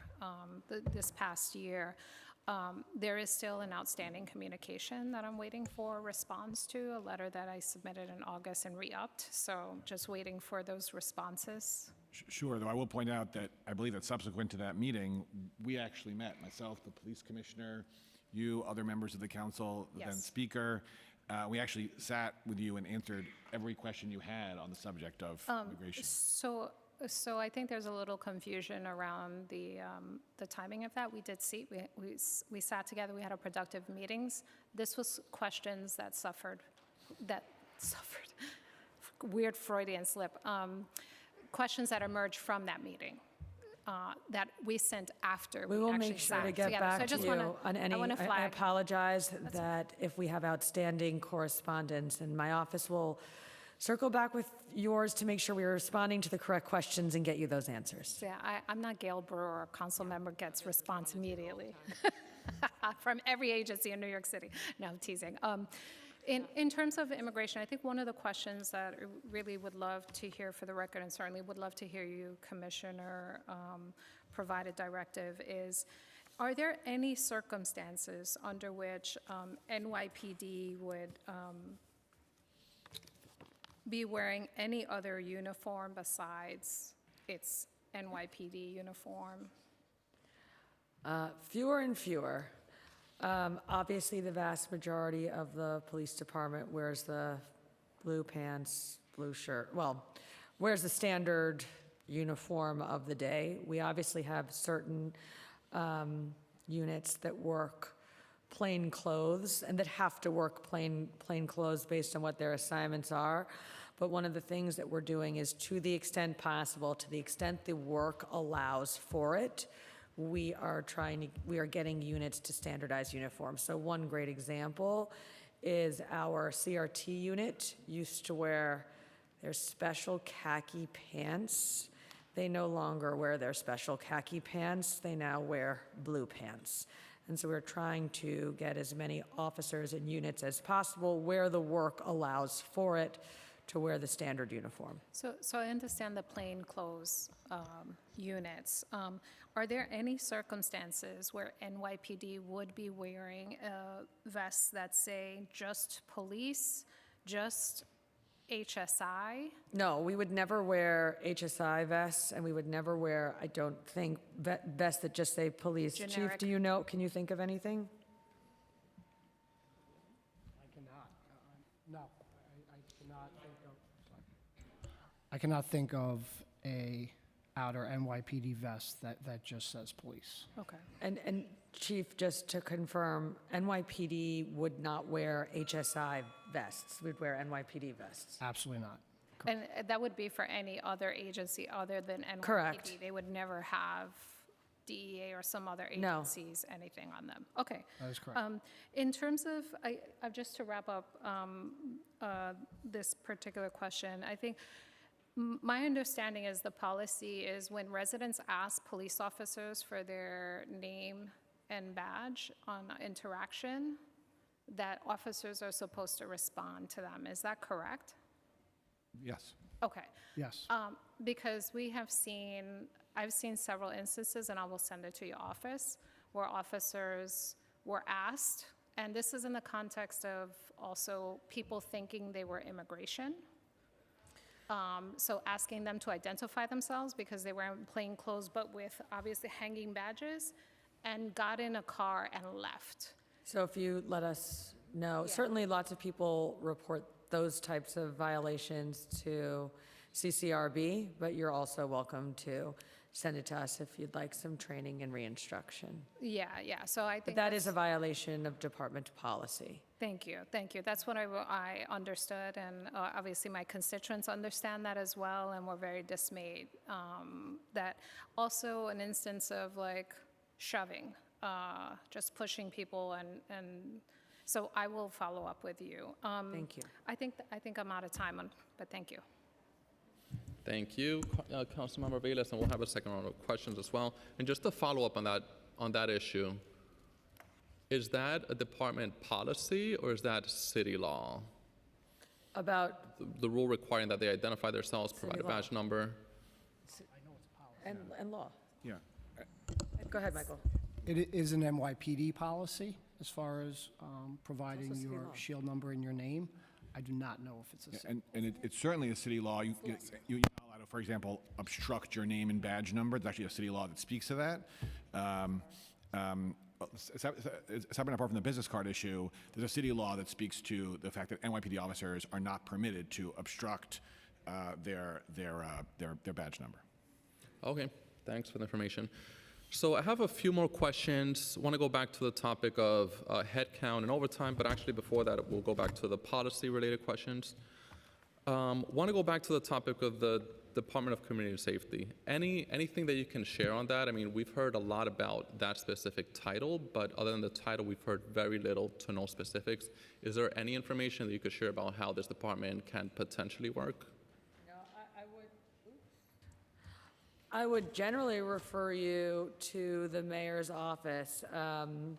this past year. There is still an outstanding communication that I'm waiting for a response to, a letter that I submitted in August and re-upped, so just waiting for those responses. Sure, though I will point out that I believe that subsequent to that meeting, we actually met, myself, the police commissioner, you, other members of the council, the then Yes. speaker. We actually sat with you and answered every question you had on the subject of immigration. So I think there's a little confusion around the timing of that. We did see, we sat together, we had a productive meetings. This was questions that suffered, weird Freudian slip, questions that emerged from that meeting that we sent after We we will actually make sure sat to get together. So I back to just you wanna- on any, I want to I flag. apologize that if we have outstanding correspondence, and my office will circle back with yours to make sure we are responding to the correct questions and get you those answers. Yeah, I'm not Gail Brewer, a council member gets response immediately from every agency in New York City. No, I'm teasing. In terms of immigration, I think one of the questions that I really would love to hear for the record, and certainly would love to hear you, Commissioner, provide a directive is, are there any circumstances under which NYPD would be wearing any other uniform besides its NYPD uniform? Fewer and fewer. Obviously, the vast majority of the police department wears the blue pants, blue shirt, well, wears the standard uniform of the day. We obviously have certain units that work plain clothes and that have to work plain clothes based on what their assignments are. But one of the things that we're doing is, to the extent possible, to the extent the work allows for it, we are getting units to standardize uniforms. So one great example is our CRT unit used to wear their special khaki pants. They no longer wear their special khaki pants. They now wear blue pants. And so we're trying to get as many officers and units as possible, where the work allows for it, to wear the standard uniform. So I understand the plain clothes units. Are there any circumstances where NYPD would be wearing vests that say just police, just HSI? No, we would never wear HSI vests, and we would never wear, I don't think, vests that just say police. Chief, Generic. do you know, can you think of anything? I cannot. No, I cannot think of. I cannot think of a outer NYPD vest that just says police. Okay. And Chief, just to confirm, NYPD would not wear HSI vests, would wear NYPD vests. Absolutely not. And that would be for any other agency other than NYPD? Correct. They would never have DEA or some other No. agencies, anything on them? Okay. That is correct. In terms of, just to wrap up this particular question, I think my understanding is the policy is when residents ask police officers for their name and badge on interaction, that officers are supposed to respond to them. Is that correct? Yes. Okay. Yes. Because I've seen several instances, and I will send it to your office, where officers were asked, and this is in the context of also people thinking they were immigration. So asking them to identify themselves because they were in plain clothes, but with obviously hanging badges, and got in a car and left. So if you let us know, certainly lots of people report those types of violations to CCRB, but you're also welcome to send it to us if you'd like some training and re-instruction. Yeah, so I But think that is a violation of department policy. Thank you. That's what I understood, and obviously my constituents understand that as well, and we're very dismayed. That also an instance of like shoving, just pushing people, and so I will follow up with you. Thank you. I think I'm out of time, but thank you. Thank you, Councilmember Velez, and we'll have a second round of questions as well. And just to follow up on that issue, is that a department policy or is that city law? About, The rule requiring that they identify themselves, provide a law. badge number. and law. Yeah. Go ahead, Michael. It is an NYPD policy as far as providing city your law. shield number and your name. I do not know if it's a city. And it's certainly a city law. You're not allowed to, for example, obstruct your name and badge number. There's actually a city law that speaks to that. Separate apart from the business card issue, there's a city law that speaks to the fact that NYPD officers are not permitted to obstruct their badge number. Okay, thanks for the information. So I have a few more questions. I want to go back to the topic of headcount and overtime, but actually before that, we'll go back to the policy-related questions. Want to go back to the topic of the Department of Community Safety. Anything that you can share on that? I mean, we've heard a lot about that specific title, but other than the title, we've heard very little to no specifics. Is there any information that you could share about how this department can potentially work? I would generally refer you to the mayor's office and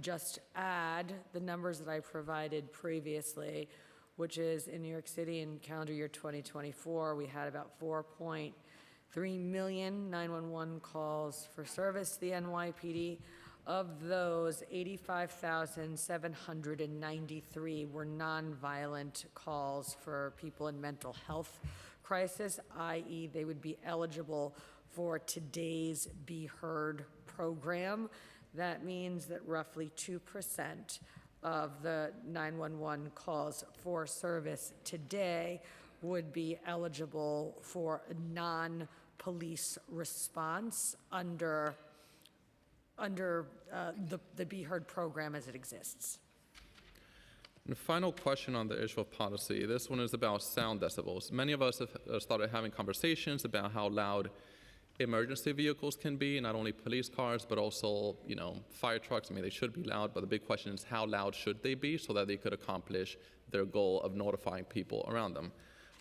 just add the numbers that I provided previously, which is in New York City in calendar year 2024, we had about 4.3 million 911 calls for service to the NYPD. Of those, 85,793 were nonviolent calls for people in mental health crisis, i.e. they would be eligible for today's Be Heard program. That means that roughly 2% of the 911 calls for service today would be eligible for a non-police response under the Be Heard program as it exists. And final question on the issue of policy. This one is about sound decibels. Many of us have started having conversations about how loud emergency vehicles can be, not only police cars, but also, fire trucks. I mean, they should be loud, but the big question is how loud should they be so that they could accomplish their goal of notifying people around them.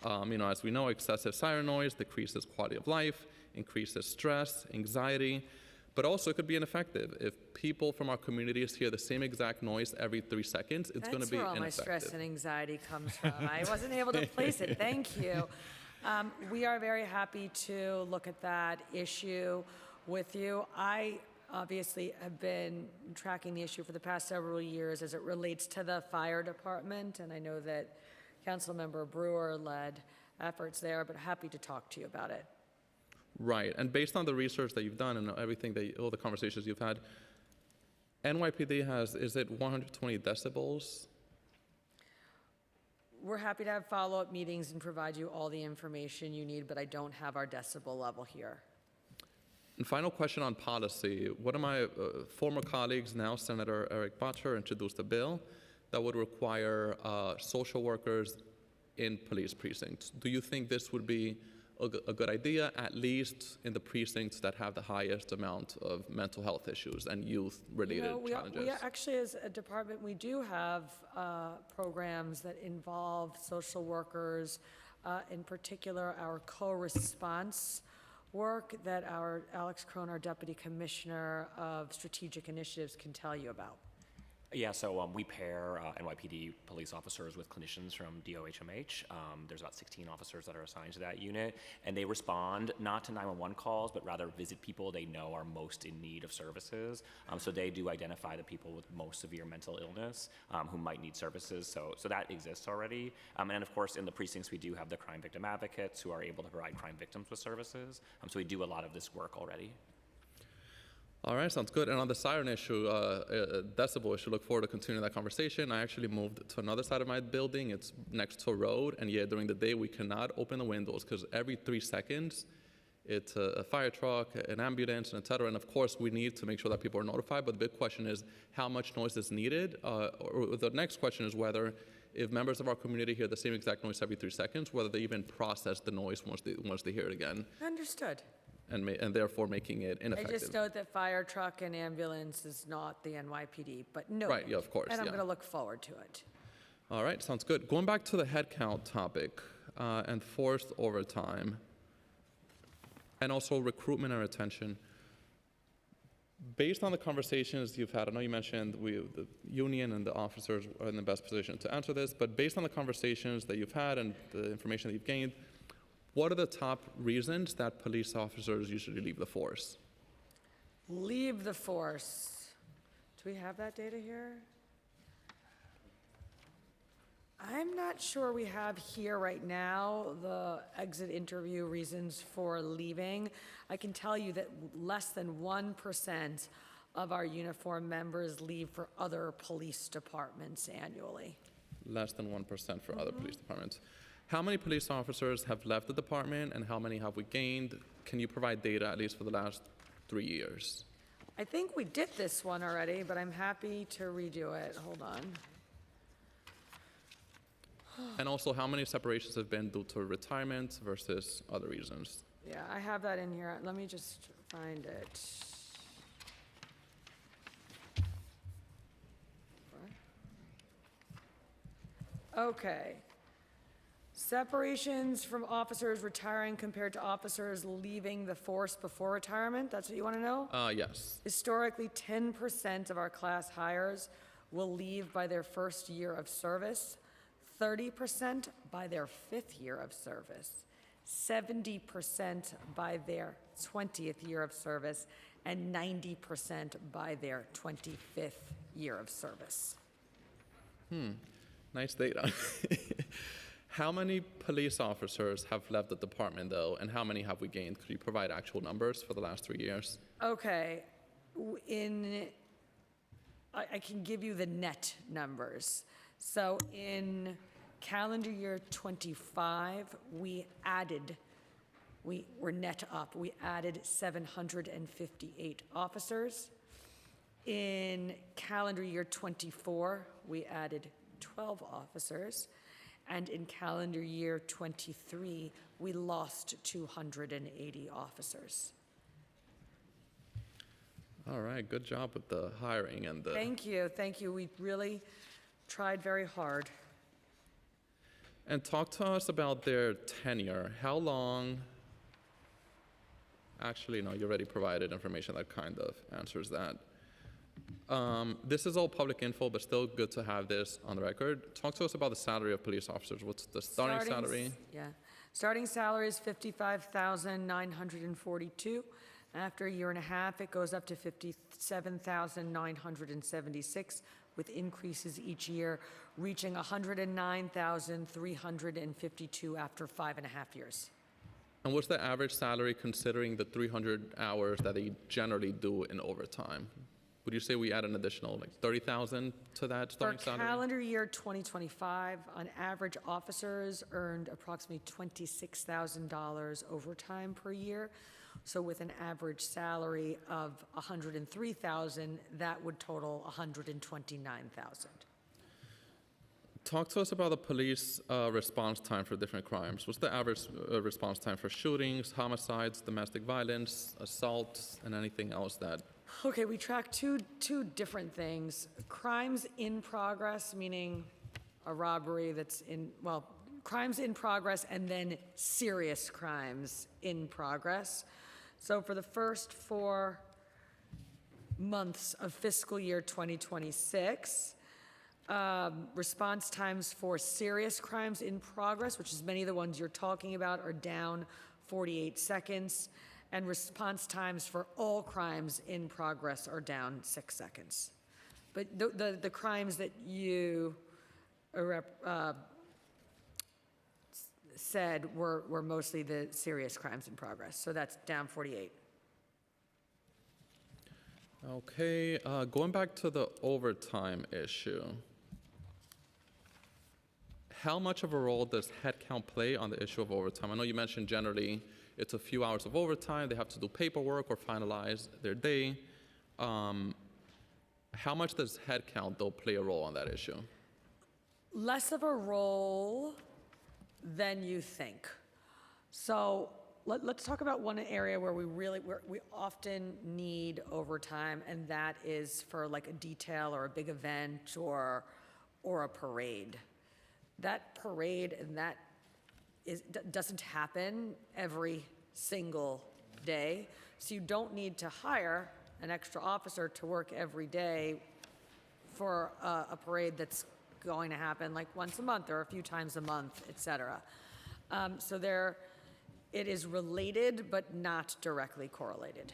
As we know, excessive siren noise decreases quality of life, increases stress, anxiety, but also it could be ineffective. If people from our communities hear the same exact noise every 3 seconds, it's going to be That's where all my stress and anxiety comes from. I wasn't able to place it. Thank you. We are very happy to look at that issue with you. I obviously have been tracking the issue for the past several years as it relates to the fire department, and I know that Councilmember Brewer led efforts there, but happy to talk to you about it. Right, and based on the research that you've done and all the conversations you've had, NYPD has, is it 120 decibels? We're happy to have follow-up meetings and provide you all the information you need, but I don't have our decibel level here. And final question on policy. One of my former colleagues, now Senator Eric Bottcher, introduced a bill that would require social workers in police precincts. Do you think this would be a good idea, at least in the precincts that have the highest amount of mental health issues and youth-related challenges? We actually, as a department, we do have programs that involve social workers, in particular our co-response work that our Alex Crone, our Deputy Commissioner of Strategic Initiatives, can tell you about. Yeah, so we pair NYPD police officers with clinicians from DOHMH. There's about 16 officers that are assigned to that unit, and they respond not to 911 calls, but rather visit people they know are most in need of services. So they do identify the people with most severe mental illness who might need services. So that exists already. And then, of course, in the precincts, we do have the crime victim advocates who are able to provide crime victims with services. So we do a lot of this work already. All right, sounds good. And on the siren issue, decibel issue, look forward to continuing that conversation. I actually moved to another side of my building. It's next to a road, and yeah, during the day we cannot open the windows because every 3 seconds it's a fire truck, an ambulance, and et cetera. And of course, we need to make sure that people are notified, but the big question is how much noise is needed. Or the next question is whether if members of our community hear the same exact noise every 3 seconds, whether they even process the noise once they hear it again. Understood. And therefore making it I ineffective. just note that fire truck and ambulance is not the NYPD, but no. Right, yeah, of course, And I'm yeah. going to look forward to it. All right, sounds good. Going back to the headcount topic and forced overtime, and also recruitment and retention. Based on the conversations you've had, I know you mentioned the union and the officers are in the best position to answer this, but based on the conversations that you've had and the information that you've gained, what are the top reasons that police officers usually leave the force? Leave the force. Do we have that data here? I'm not sure we have here right now the exit interview reasons for leaving. I can tell you that less than 1% of our uniformed members leave for other police departments annually. Less than 1% for other police departments. How many police officers have left the department and how many have we gained? Can you provide data at least for the last 3 years? I think we did this one already, but I'm happy to redo it. Hold on. And also, how many separations have been due to retirement versus other reasons? Yeah, I have that in here. Let me just find it. Okay. Separations from officers retiring compared to officers leaving the force before retirement, that's what you want to know? Yes. Historically, 10% of our class hires will leave by their first year of service, 30% by their 5th year of service, 70% by their 20th year of service, and 90% by their 25th year of service. Nice data. How many police officers have left the department, though, and how many have we gained? Could you provide actual numbers for the last 3 years? Okay, I can give you the net numbers. So in calendar year 25, we're net up. We added 758 officers. In calendar year 24, we added 12 officers. And in calendar year 23, we lost 280 officers. All right, good job with the hiring and the... Thank you. We really tried very hard. And talk to us about their tenure. How long... Actually, no, you already provided information that kind of answers that. This is all public info, but still good to have this on the record. Talk to us about the salary of police officers. What's the starting salary? Yeah. Starting salary is $55,942. After a year and a half, it goes up to $57,976, with increases each year, reaching $109,352 after 5.5 years. And what's the average salary considering the 300 hours that they generally do in overtime? Would you say we add an additional like 30,000 to that starting salary? For calendar year 2025, on average, officers earned approximately $26,000 overtime per year. So with an average salary of $103,000, that would total $129,000. Talk to us about the police response time for different crimes. What's the average response time for shootings, homicides, domestic violence, assaults, and anything else that? Okay, we track two different things. Crimes in progress, meaning a robbery that's in, well, crimes in progress and then serious crimes in progress. So for the first 4 months of fiscal year 2026, response times for serious crimes in progress, which is many of the ones you're talking about, are down 48 seconds. And response times for all crimes in progress are down 6 seconds. But the crimes that you said were mostly the serious crimes in progress. So that's down 48. Okay, going back to the overtime issue. How much of a role does headcount play on the issue of overtime? I know you mentioned generally it's a few hours of overtime. They have to do paperwork or finalize their day. How much does headcount, though, play a role on that issue? Less of a role than you think. So let's talk about one area where we often need overtime, and that is for like a detail or a big event or a parade. That parade and that doesn't happen every single day, so you don't need to hire an extra officer to work every day for a parade that's going to happen like once a month or a few times a month, et cetera. So it is related but not directly correlated.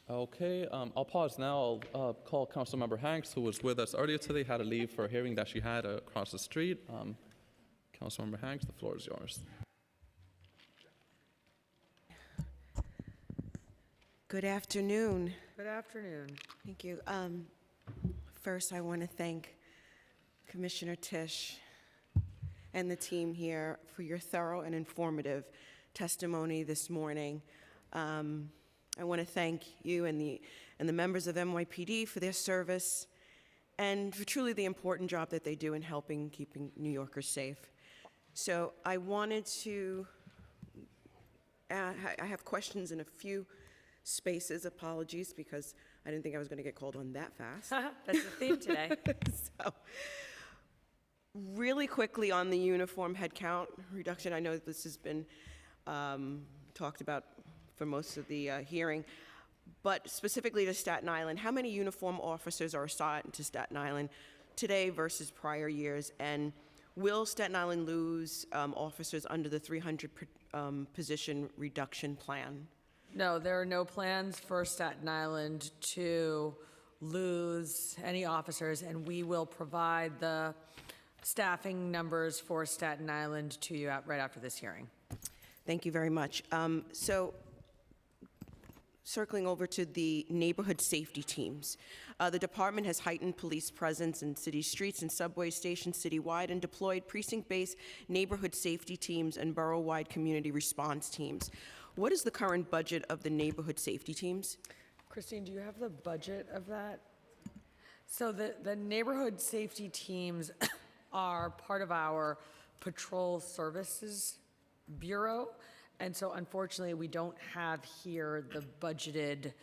Okay, I'll pause now. I'll call Councilmember Hanks, who was with us earlier today, had to leave for a hearing that she had across the street. Councilmember Hanks, the floor is yours. Good afternoon. Good afternoon. Thank you. First, I want to thank Commissioner Tisch and the team here for your thorough and informative testimony this morning. I want to thank you and the members of NYPD for their service and for truly the important job that they do in helping keeping New Yorkers safe. So I wanted to, I have questions in a few spaces. Apologies, because I didn't think I was going to get called on that fast. That's the theme today. So, really quickly on the uniform headcount reduction, I know that this has been talked about for most of the hearing, but specifically to Staten Island, how many uniform officers are assigned to Staten Island today versus prior years? And will Staten Island lose officers under the 300 position reduction plan? No, there are no plans for Staten Island to lose any officers, and we will provide the staffing numbers for Staten Island to you right after this hearing. Thank you very much. So, circling over to the neighborhood safety teams. The department has heightened police presence in city streets and subway stations citywide and deployed precinct-based neighborhood safety teams and borough-wide community response teams. What is the current budget of the neighborhood safety teams? Christine, do you have the budget of that? So the neighborhood safety teams are part of our patrol services bureau. And so unfortunately, we don't have here the budgeted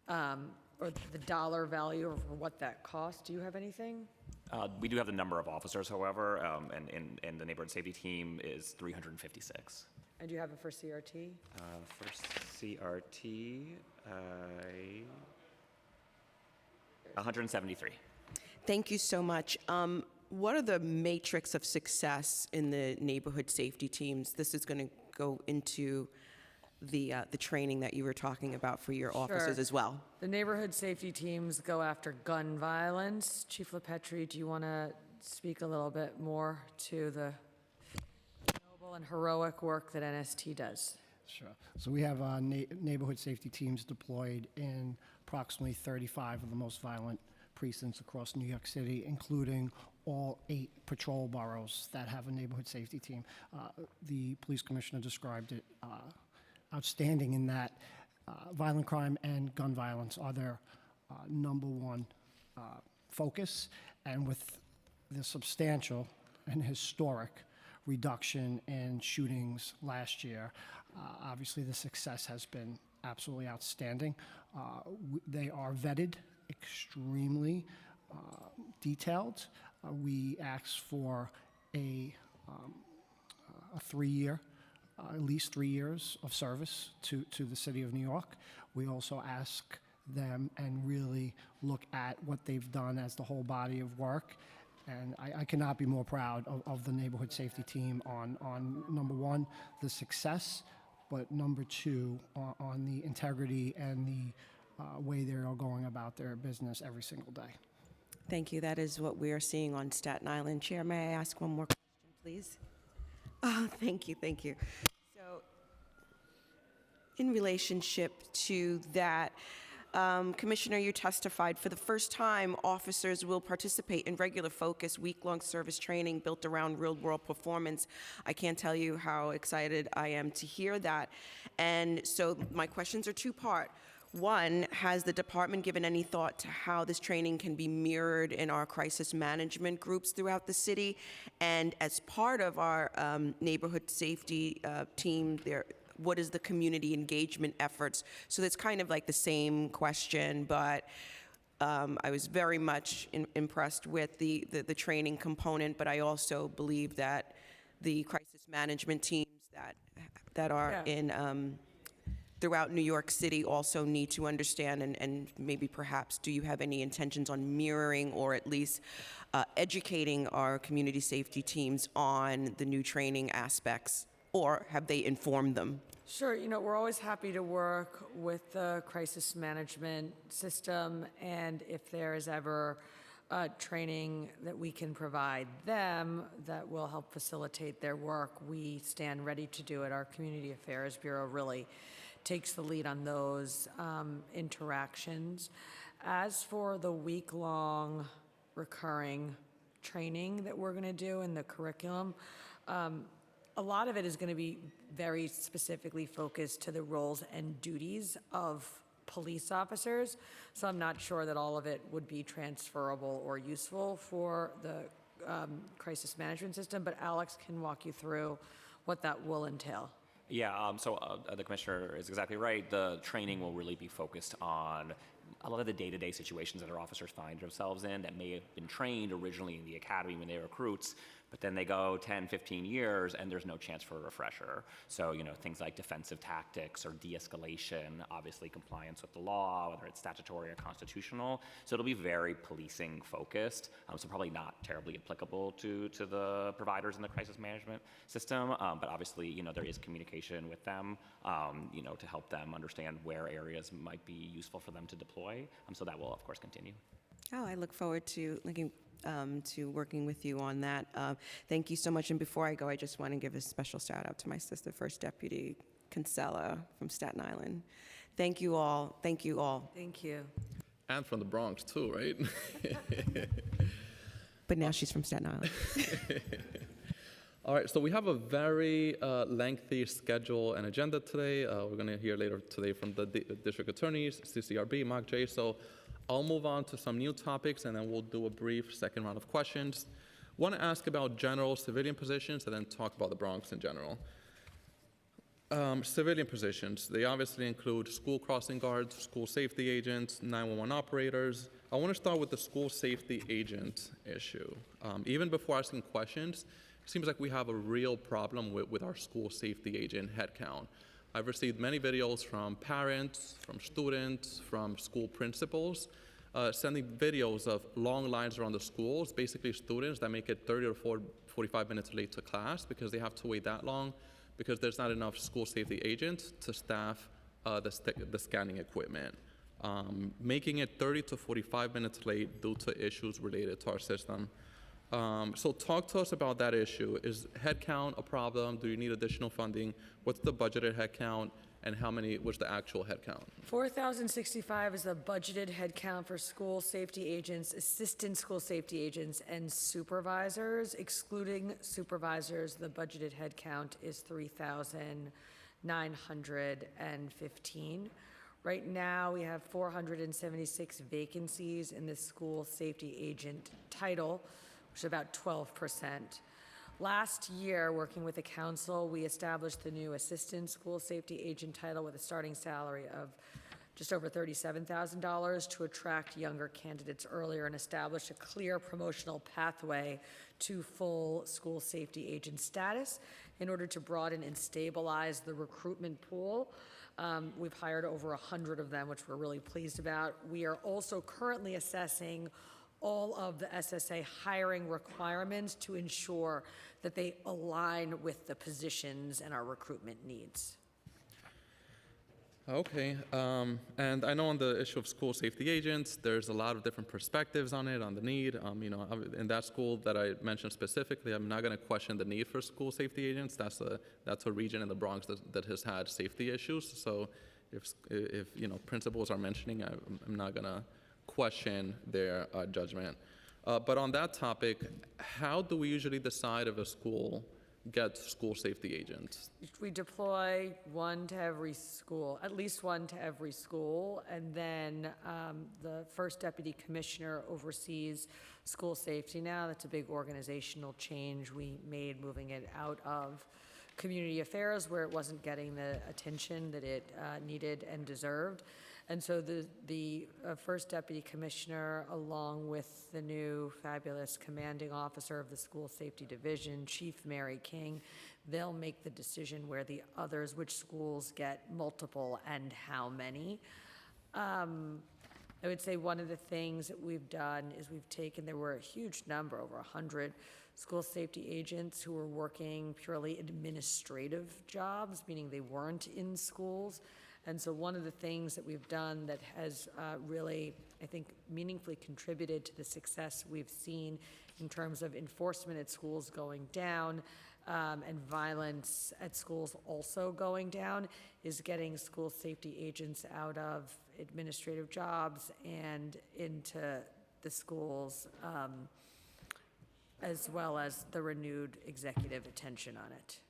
or the dollar value of what that costs. Do you have anything? We do have the number of officers, however, and the neighborhood safety team is 356. And do you have it for CRT? For CRT, 173. Thank you so much. What are the matrix of success in the neighborhood safety teams? This is going to go into the training that you were talking about for your officers as well. The neighborhood safety teams go after gun violence. Chief LaPetri, do you want to speak a little bit more to the noble and heroic work that NST does? Sure. So we have neighborhood safety teams deployed in approximately 35 of the most violent precincts across New York City, including all 8 patrol boroughs that have a neighborhood safety team. The police commissioner described it outstanding in that violent crime and gun violence are their number one focus, and with the substantial and historic reduction in shootings last year, obviously the success has been absolutely outstanding. They are vetted extremely detailed. We asked for a 3-year, at least 3 years of service to the city of New York. We also ask them and really look at what they've done as the whole body of work. And I cannot be more proud of the neighborhood safety team on number one, the success, but number two, on the integrity and the way they are going about their business every single day. Thank you. That is what we are seeing on Staten Island. Chair, may I ask one more question, please? Oh, thank you, thank you. So, in relationship to that, Commissioner, you testified for the first time officers will participate in regular focus week-long service training built around real-world performance. I can't tell you how excited I am to hear that. And so my questions are two-part. One, has the department given any thought to how this training can be mirrored in our crisis management groups throughout the city? And as part of our neighborhood safety team, what is the community engagement efforts? So that's kind of like the same question, but I was very much impressed with the training component, but I also believe that the crisis management teams that are in throughout New York City also need to understand, and maybe perhaps do you have any intentions on mirroring or at least educating our community safety teams on the new training aspects, or have they informed them? Sure, we're always happy to work with the crisis management system, and if there is ever training that we can provide them that will help facilitate their work, we stand ready to do it. Our Community Affairs Bureau really takes the lead on those interactions. As for the week-long recurring training that we're going to do in the curriculum, a lot of it is going to be very specifically focused to the roles and duties of police officers, so I'm not sure that all of it would be transferable or useful for the crisis management system, but Alex can walk you through what that will entail. Yeah, so the commissioner is exactly right. The training will really be focused on a lot of the day-to-day situations that our officers find themselves in that may have been trained originally in the academy when they were recruits, but then they go 10, 15 years and there's no chance for a refresher. So, things like defensive tactics or de-escalation, obviously compliance with the law, whether it's statutory or constitutional. So it'll be very policing focused, so probably not terribly applicable to the providers in the crisis management system, but obviously, there is communication with them, to help them understand where areas might be useful for them to deploy. So that will, of course, continue. Oh, I look forward to working with you on that. Thank you so much. And before I go, I just want to give a special shout out to my sister, First Deputy Kinsella from Staten Island. Thank you all. Thank you all. Thank you. And from the Bronx too, right? But now she's from Staten Island. All right, so we have a very lengthy schedule and agenda today. We're going to hear later today from the district attorneys, CCRB, MOCJ. So I'll move on to some new topics, and then we'll do a brief second round of questions. Want to ask about general civilian positions, and then talk about the Bronx in general. Civilian positions, they obviously include school crossing guards, school safety agents, 911 operators. I want to start with the school safety agent issue. Even before asking questions, it seems like we have a real problem with our school safety agent headcount. I've received many videos from parents, from students, from school principals, sending videos of long lines around the schools, basically students that make it 30 or 45 minutes late to class because they have to wait that long because there's not enough school safety agents to staff the scanning equipment, making it 30 to 45 minutes late due to issues related to our system. So talk to us about that issue. Is headcount a problem? Do you need additional funding? What's the budgeted headcount? and how many was the actual headcount? 4,065 is the budgeted headcount for school safety agents, assistant school safety agents, and supervisors. Excluding supervisors, the budgeted headcount is 3,915. Right now, we have 476 vacancies in the school safety agent title, which is about 12%. Last year, working with the council, we established the new assistant school safety agent title with a starting salary of just over $37,000 to attract younger candidates earlier and establish a clear promotional pathway to full school safety agent status in order to broaden and stabilize the recruitment pool. We've hired over 100 of them, which we're really pleased about. We are also currently assessing all of the SSA hiring requirements to ensure that they align with the positions and our recruitment needs. Okay, and I know on the issue of school safety agents, there's a lot of different perspectives on it, on the need. You know, in that school that I mentioned specifically, I'm not going to question the need for school safety agents. That's a region in the Bronx that has had safety issues. So if you know principals are mentioning, I'm not going to question their judgment. But on that topic, how do we usually decide if a school gets school safety agents? We deploy one to every school, at least one to every school, and then the first deputy commissioner oversees school safety now. That's a big organizational change we made, moving it out of community affairs where it wasn't getting the attention that it needed and deserved. And so the first deputy commissioner, along with the new fabulous commanding officer of the school safety division, Chief Mary King, they'll make the decision where the others, which schools get multiple and how many. I would say one of the things that we've done is we've taken, there were a huge number, over 100 school safety agents who were working purely administrative jobs, meaning they weren't in schools. And so one of the things that we've done that has really, I think, meaningfully contributed to the success we've seen in terms of enforcement at schools going down and violence at schools also going down is getting school safety agents out of administrative jobs and into the schools, as well as the renewed executive attention on it.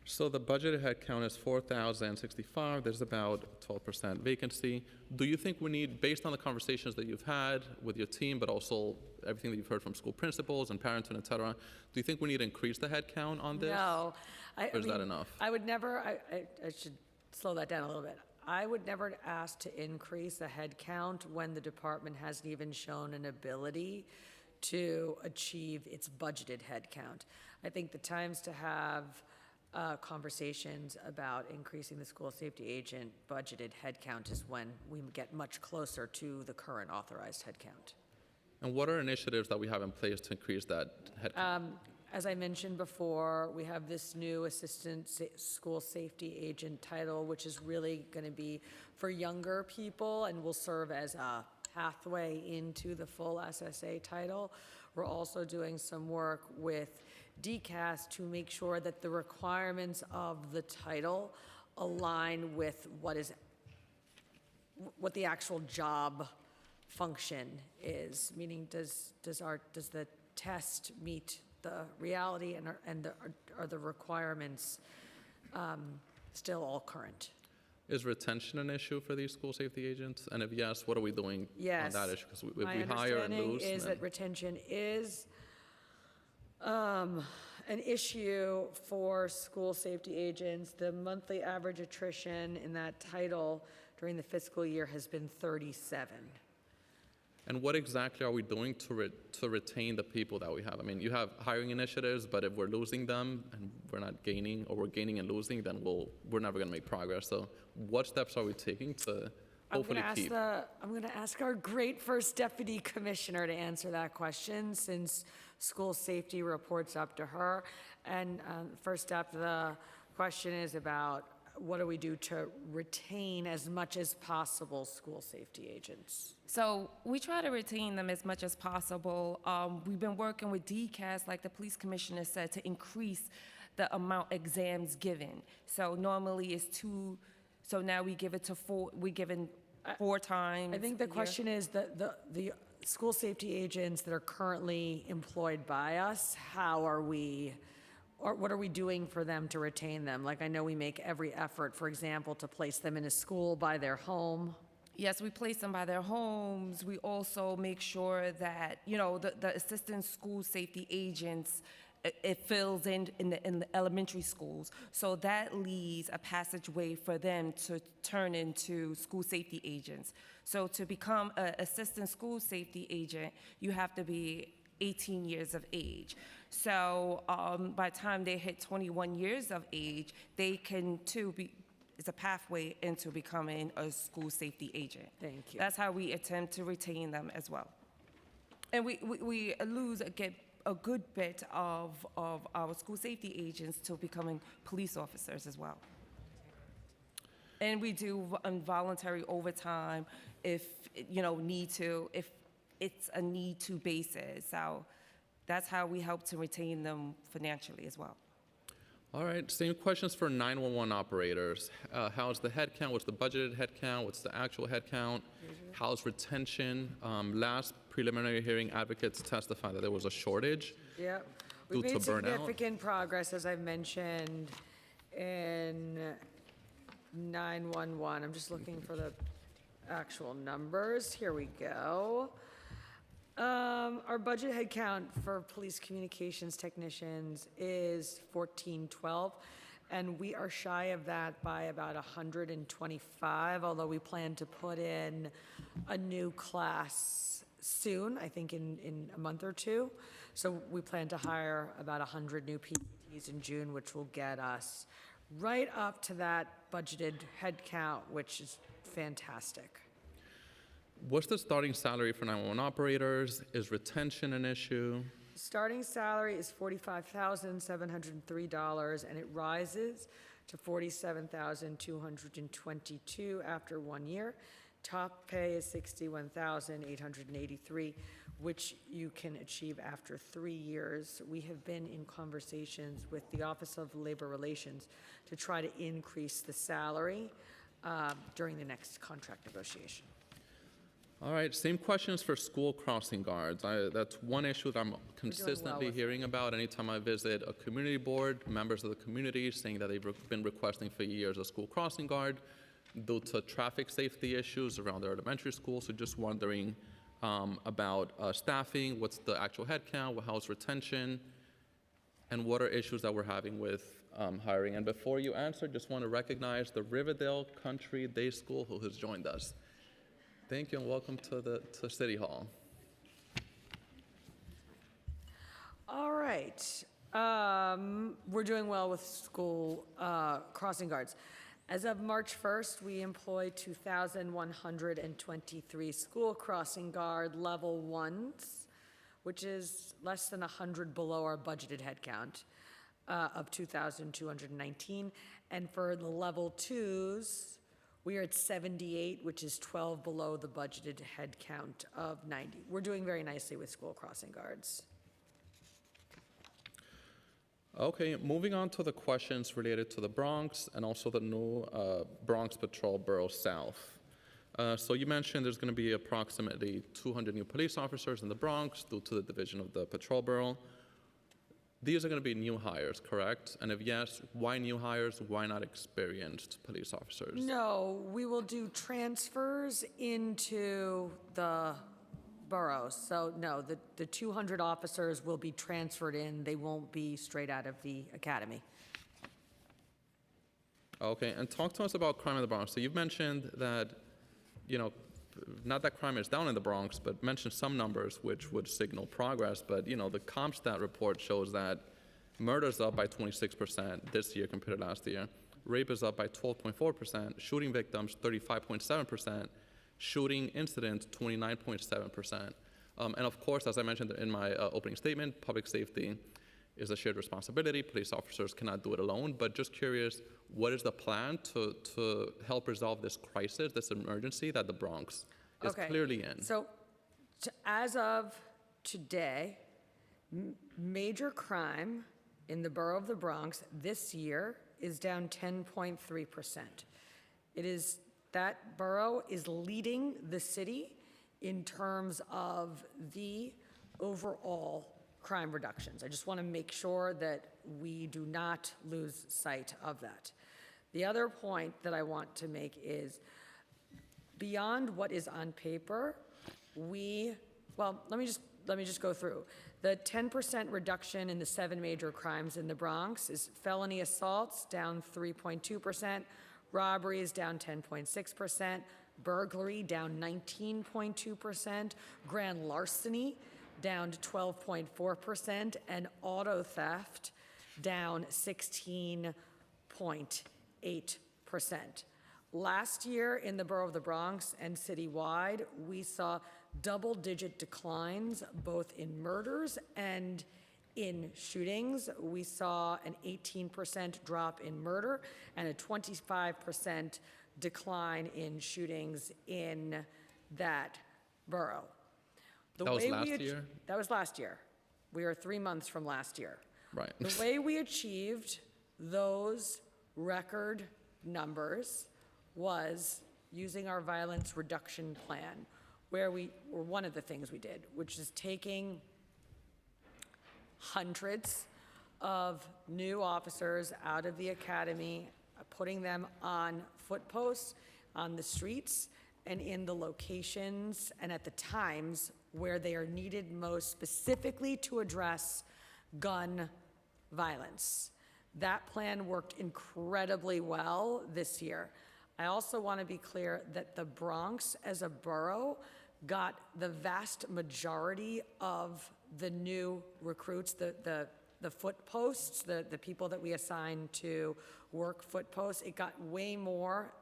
So the budgeted headcount is 4,065. There's about 12% vacancy. Do you think we need, based on the conversations that you've had with your team, but also everything that you've heard from school principals and parents and et cetera, do you think we need to increase the headcount on this? No. Or is that enough? I would never, I should slow that down a little bit. I would never ask to increase the headcount when the department hasn't even shown an ability to achieve its budgeted headcount. I think the times to have conversations about increasing the school safety agent budgeted headcount is when we get much closer to the current authorized headcount. And what are initiatives that we have in place to increase that headcount? As I mentioned before, we have this new assistant school safety agent title, which is really going to be for younger people and will serve as a pathway into the full SSA title. We're also doing some work with DCAS to make sure that the requirements of the title align with what the actual job function is. Meaning, does the test meet the reality, and are the requirements still all current? Is retention an issue for these school safety agents? And if yes, what are we doing on that issue? Because if we hire and lose, is that retention is an issue for school safety agents. The monthly average attrition in that title during the fiscal year has been 37. And what exactly are we doing to retain the people that we have? I mean, you have hiring initiatives, but if we're losing them and we're not gaining, or we're gaining and losing, then we're never going to make progress. So what steps are we taking to hopefully keep? I'm going to ask our great first deputy commissioner to answer that question, since school safety reports up to her. And first up, the question is about what do we do to retain as much as possible school safety agents? So we try to retain them as much as possible. We've been working with DCAS, like the police commissioner said, to increase the amount exams given. So normally it's 2, so now we give it to 4, we given 4 times. I think the question is that the school safety agents that are currently employed by us, how are we, or what are we doing for them to retain them? Like, I know we make every effort, for example, to place them in a school by their home. Yes, we place them by their homes. We also make sure that, you know, the assistant school safety agents, it fills in the elementary schools. So that leaves a passageway for them to turn into school safety agents. So to become an assistant school safety agent, you have to be 18 years of age. So by the time they hit 21 years of age, they can too be, it's a pathway into becoming a school safety agent. Thank you. That's how we attempt to retain them as well. And we lose a good bit of our school safety agents to becoming police officers as well. And we do voluntary overtime if, you know, if it's a need-to basis. So that's how we help to retain them financially as well. All right, same questions for 911 operators. How's the head count? What's the budgeted head count? What's the actual head count? How's retention? Last preliminary hearing, advocates testified that there was a shortage Yep. due We've to made burnout. significant progress, as I've mentioned, in 911. I'm just looking for the actual numbers. Here we go. Our budget headcount for police communications technicians is 1412, and we are shy of that by about 125, although we plan to put in a new class soon, I think in a month or two. So we plan to hire about 100 new PTs in June, which will get us right up to that budgeted headcount, which is fantastic. What's the starting salary for 911 operators? Is retention an issue? Starting salary is $45,703, and it rises to $47,222 after 1 year. Top pay is $61,883, which you can achieve after 3 years. We have been in conversations with the Office of Labor Relations to try to increase the salary during the next contract negotiation. All right, same questions for school crossing guards. That's one issue that I'm consistently hearing about anytime I visit a community board, members of the community saying that they've been requesting for years a school crossing guard due to traffic safety issues around their elementary school. So just wondering about staffing, what's the actual head count, how's retention, and what are issues that we're having with hiring. And before you answer, just want to recognize the Riverdale Country Day School who has joined us. Thank you and welcome to City Hall. All right. We're doing well with school crossing guards. As of March 1st, we employ 2,123 school crossing guard level 1s, which is less than 100 below our budgeted headcount of 2,219. And for the level 2s, we are at 78, which is 12 below the budgeted head count of 90. We're doing very nicely with school crossing guards. Okay, moving on to the questions related to the Bronx and also the new Bronx Patrol Borough South. So you mentioned there's going to be approximately 200 new police officers in the Bronx due to the division of the Patrol Borough. These are going to be new hires, correct? And if yes, why new hires? Why not experienced police officers? No, we will do transfers into the boroughs. So no, the 200 officers will be transferred in. They won't be straight out of the academy. Okay, and talk to us about crime in the Bronx. So you've mentioned that, you know, not that crime is down in the Bronx, but mentioned some numbers which would signal progress. But, you know, the CompStat report shows that murder's up by 26% this year compared to last year. Rape is up by 12.4%. Shooting victims, 35.7%. Shooting incidents, 29.7%. And of course, as I mentioned in my opening statement, public safety is a shared responsibility. Police officers cannot do it alone. But just curious, what is the plan to help resolve this crisis, this emergency that the Bronx is clearly in? So as of today, major crime in the borough of the Bronx this year is down 10.3%. That borough is leading the city in terms of the overall crime reductions. I just want to make sure that we do not lose sight of that. The other point that I want to make is beyond what is on paper, let me just go through. The 10% reduction in the 7 major crimes in the Bronx is felony assaults down 3.2%, robberies down 10.6%, burglary down 19.2%, grand larceny down to 12.4%, and auto theft down 16.8%. Last year in the borough of the Bronx and citywide, we saw double-digit declines both in murders and in shootings. We saw an 18% drop in murder and a 25% decline in shootings in that borough. That was last year? That was last year. We are 3 months from last year. Right. The way we achieved those record numbers was using our violence reduction plan, where one of the things we did, which is taking hundreds of new officers out of the academy, putting them on foot posts, on the streets, and in the locations and at the times where they are needed most specifically to address gun violence. That plan worked incredibly well this year. I also want to be clear that the Bronx as a borough got the vast majority of the new recruits, the foot posts, the people that we assigned to work foot posts. It got way more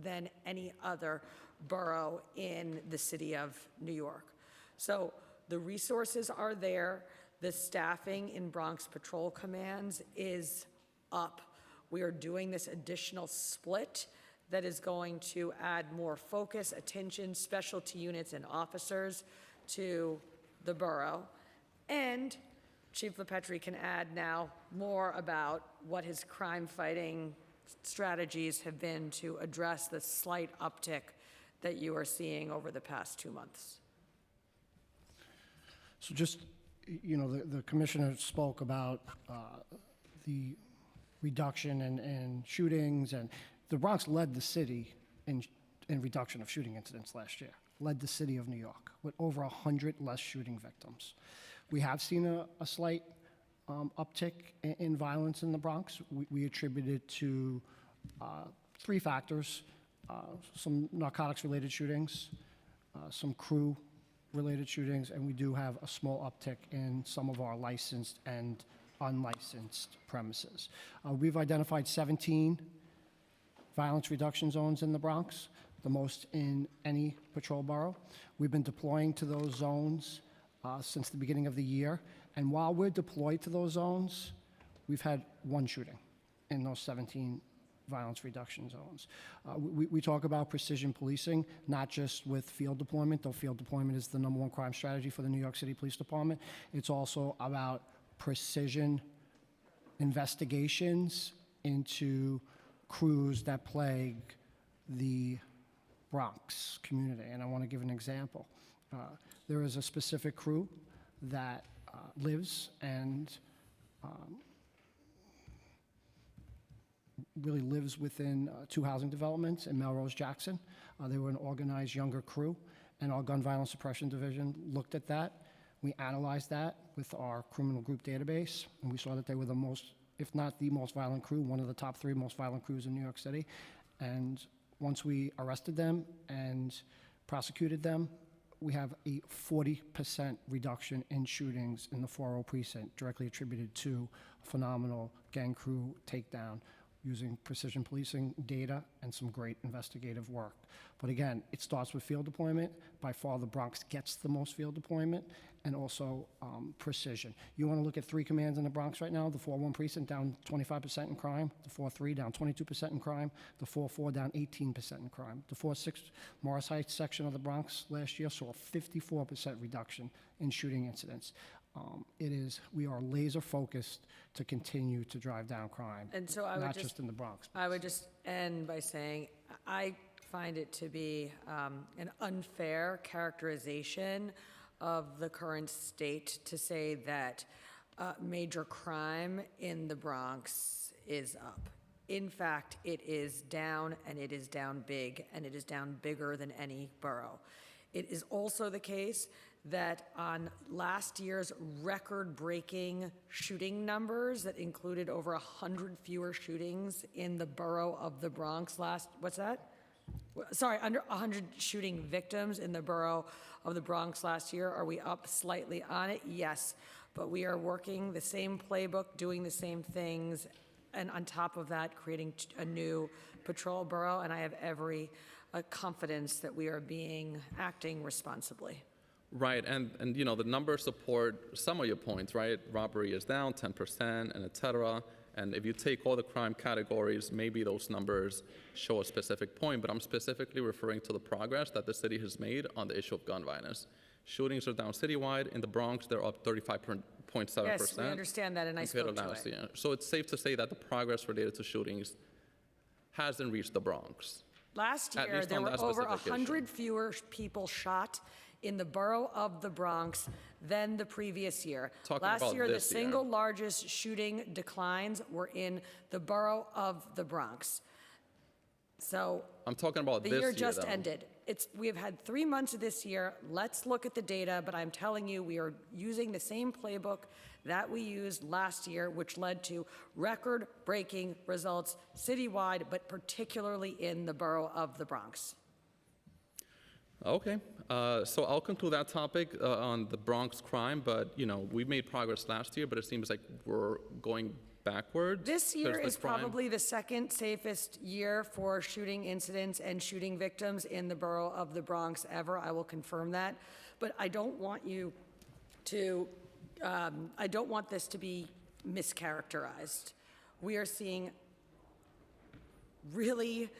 than any other borough in the city of New York. So the resources are there. The staffing in Bronx Patrol Commands is up. We are doing this additional split that is going to add more focus, attention, specialty units, and officers to the borough. And Chief LaPetri can add now more about what his crime-fighting strategies have been to address the slight uptick that you are seeing over the past 2 months. So just, the commissioner spoke about the reduction in shootings, and the Bronx led the city in reduction of shooting incidents last year, led the city of New York with over 100 less shooting victims. We have seen a slight uptick in violence in the Bronx. We attribute it to 3 factors: some narcotics-related shootings, some crew-related shootings, and we do have a small uptick in some of our licensed and unlicensed premises. We've identified 17 violence reduction zones in the Bronx, the most in any patrol borough. We've been deploying to those zones since the beginning of the year, and while we're deployed to those zones, we've had 1 shooting in those 17 violence reduction zones. We talk about precision policing, not just with field deployment, though field deployment is the #1 crime strategy for the New York City Police Department. It's also about precision investigations into crews that plague the Bronx community. And I want to give an example. There is a specific crew that lives and really lives within 2 housing developments in Melrose, Jackson. They were an organized younger crew, and our Gun Violence Suppression Division looked at that. We analyzed that with our criminal group database, and we saw that they were the most, if not the most violent crew, one of the top 3 most violent crews in New York City. And once we arrested them and prosecuted them, we have a 40% reduction in shootings in the 4-0 precinct, directly attributed to a phenomenal gang crew takedown using precision policing data and some great investigative work. But again, it starts with field deployment. By far, the Bronx gets the most field deployment, and also precision. You want to look at 3 commands in the Bronx right now: the 4-1 precinct down 25% in crime, the 4-3 down 22% in crime, the 4-4 down 18% in crime. The 4-6 Morris Heights section of the Bronx last year saw a 54% reduction in shooting incidents. We are laser focused to continue to drive down crime, And so I would not just- just in the Bronx. I would just end by saying, I find it to be an unfair characterization of the current state to say that major crime in the Bronx is up. In fact, it is down, and it is down big, and it is down bigger than any borough. It is also the case that on last year's record-breaking shooting numbers that included over 100 fewer shootings in the borough of the Bronx under 100 shooting victims in the borough of the Bronx last year. Are we up slightly on it? Yes. But we are working the same playbook, doing the same things, and on top of that, creating a new patrol borough, and I have every confidence that we are acting responsibly. Right, and you know, the numbers support some of your points, right? Robbery is down 10%, and et cetera. And if you take all the crime categories, maybe those numbers show a specific point, but I'm specifically referring to the progress that the city has made on the issue of gun violence. Shootings are down citywide. In the Bronx, they're up 35.7%. Yes, we understand that, and I spoke to last it. year. So it's safe to say that the progress related to shootings hasn't reached the Bronx. Last At year, least there on were that over specific 100 fewer people shot in the borough of the Bronx than the previous year. Talking Last about year, the this year. single largest shooting declines were in the borough of the Bronx. So I'm talking about the this year year, just though. ended. We have had 3 months of this year. Let's look at the data, but I'm telling you, we are using the same playbook that we used last year, which led to record-breaking results citywide, but particularly in the borough of the Bronx. Okay, so I'll conclude that topic on the Bronx crime, but you know, we made progress last year, but it seems like we're going backwards. This year There's the is crime- probably the second safest year for shooting incidents and shooting victims in the borough of the Bronx ever. I will confirm that. But I don't want you to, I don't want this to be mischaracterized. We are seeing really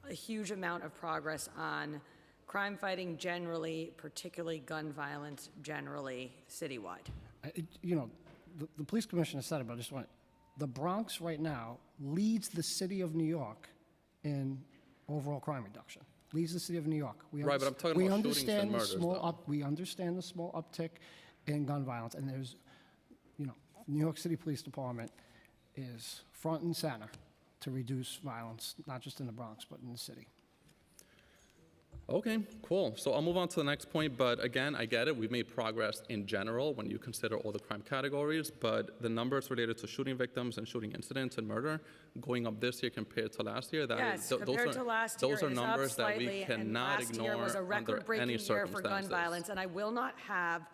a huge amount of progress on crime fighting generally, particularly gun violence generally, citywide. You know, the police commissioner said it, but I just want, the Bronx right now leads the city of New York in overall crime reduction. Leads the city of New York. Right, but I'm talking about shootings and murders, though. We understand the small uptick in gun violence, and there's, you know, New York City Police Department is front and center to reduce violence, not just in the Bronx, but in the city. Okay, cool. So I'll move on to the next point, but again, I get it. We've made progress in general when you consider all the crime categories, but the numbers related to shooting victims and shooting incidents and murder going up this year compared to last year, Yes, compared to last year, those are it is up numbers that we slightly, and cannot last year ignore was a under record-breaking any year for gun circumstances. violence, and I will not have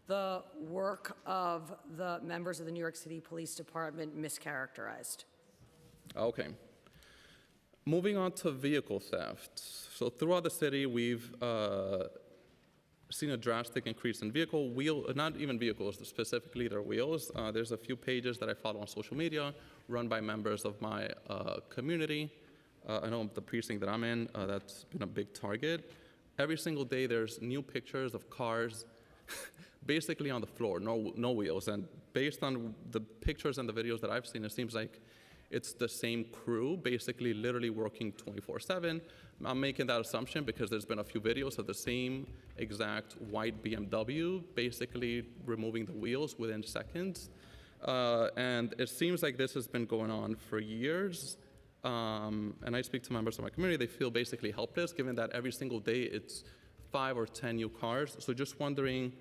the work of the members of the New York City Police Department mischaracterized. Okay. Moving on to vehicle theft. So throughout the city, we've seen a drastic increase in not even vehicles, specifically their wheels. There's a few pages that I follow on social media run by members of my community. I know the precinct that I'm in, that's been a big target. Every single day, there's new pictures of cars basically on the floor, no wheels. And based on the pictures and the videos that I've seen, it seems like it's the same crew, basically literally working 24/7. I'm making that assumption because there's been a few videos of the same exact white BMW basically removing the wheels within seconds. And it seems like this has been going on for years. And I speak to members of my community, they feel basically helpless given that every single day it's 5 or 10 new cars. So just wondering,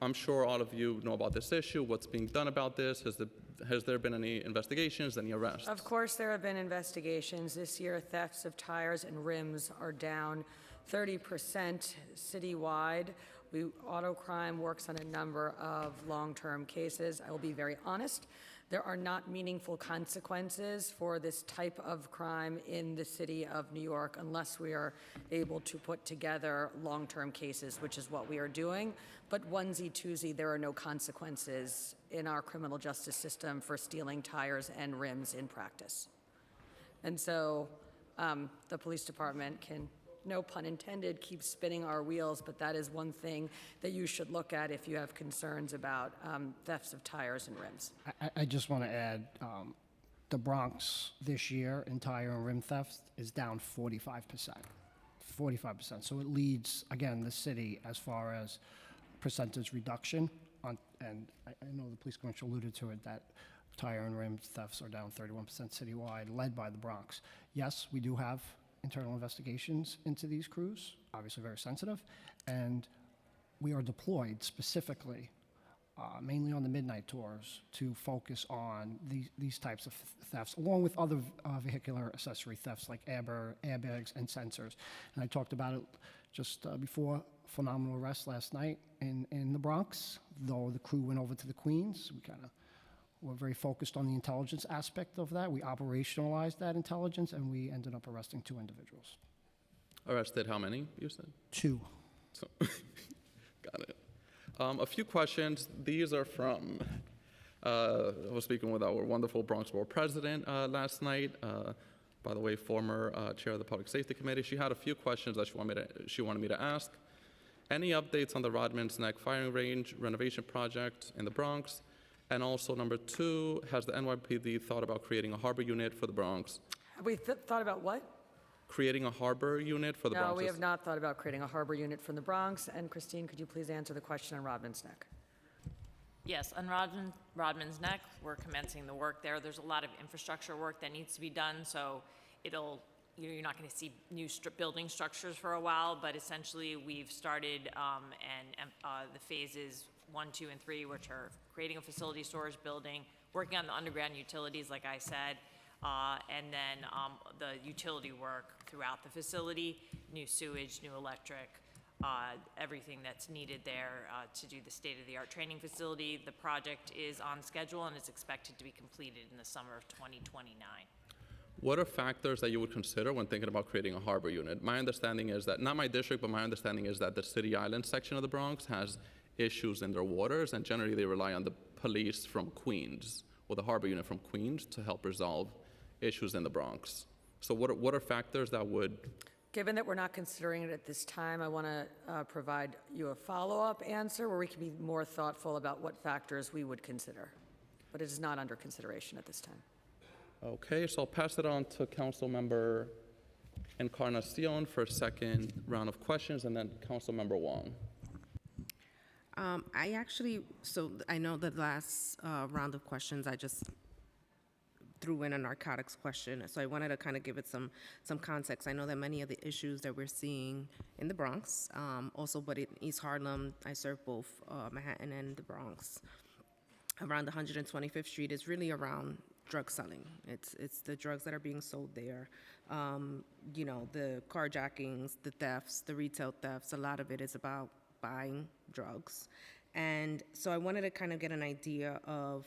I'm sure all of you know about this issue, what's being done about this? Has there been any investigations, any arrests? Of course, there have been investigations. This year, thefts of tires and rims are down 30% citywide. Auto crime works on a number of long-term cases. I will be very honest. There are not meaningful consequences for this type of crime in the city of New York unless we are able to put together long-term cases, which is what we are doing. But onesie-twosie, there are no consequences in our criminal justice system for stealing tires and rims in practice. And so the police department can, no pun intended, keep spinning our wheels, but that is one thing that you should look at if you have concerns about thefts of tires and rims. I just want to add, the Bronx this year in tire and rim theft is down 45%. 45%. So it leads, again, the city as far as percentage reduction. And I know the police commissioner alluded to it, that tire and rim thefts are down 31% citywide, led by the Bronx. Yes, we do have internal investigations into these crews, obviously very sensitive, and we are deployed specifically, mainly on the midnight tours, to focus on these types of thefts, along with other vehicular accessory thefts like airbags and sensors. And I talked about it just before phenomenal arrest last night in the Bronx. Though the crew went over to the Queens, we're very focused on the intelligence aspect of that. We operationalized that intelligence, and we ended up arresting 2 individuals. Arrested how many, you said? 2. So, got it. A few questions. These are from, I was speaking with our wonderful Bronx Borough President last night. By the way, former chair of the Public Safety Committee. She had a few questions that she wanted me to ask. Any updates on the Rodman's Neck Firing Range renovation project in the Bronx? And also, number 2, has the NYPD thought about creating a harbor unit for the Bronx? Have we thought about what? Creating a harbor unit for the Bronx? No, we have not thought about creating a harbor unit from the Bronx. And Christine, could you please answer the question on Rodman's Neck? Yes, on Rodman's Neck, we're commencing the work there. There's a lot of infrastructure work that needs to be done, so you're not going to see new building structures for a while, but essentially we've started the phases 1, 2, and 3, which are creating a facility storage building, working on the underground utilities, like I said, and then the utility work throughout the facility, new sewage, new electric, everything that's needed there to do the state-of-the-art training facility. The project is on schedule and is expected to be completed in the summer of 2029. What are factors that you would consider when thinking about creating a harbor unit? My understanding is that, not my district, but my understanding is that the City Island section of the Bronx has issues in their waters, and generally they rely on the police from Queens, or the harbor unit from Queens, to help resolve issues in the Bronx. So what are factors that would... Given that we're not considering it at this time, I want to provide you a follow-up answer where we can be more thoughtful about what factors we would consider. But it is not under consideration at this time. Okay, so I'll pass it on to Councilmember Encarnacion for a second round of questions, and then Councilmember Wong. I know the last round of questions, I just threw in a narcotics question, so I wanted to kind of give it some context. I know that many of the issues that we're seeing in the Bronx, also but in East Harlem, I serve both Manhattan and the Bronx, around 125th Street is really around drug selling. It's the drugs that are being sold there. The carjackings, the thefts, the retail thefts, a lot of it is about buying drugs. And so I wanted to kind of get an idea of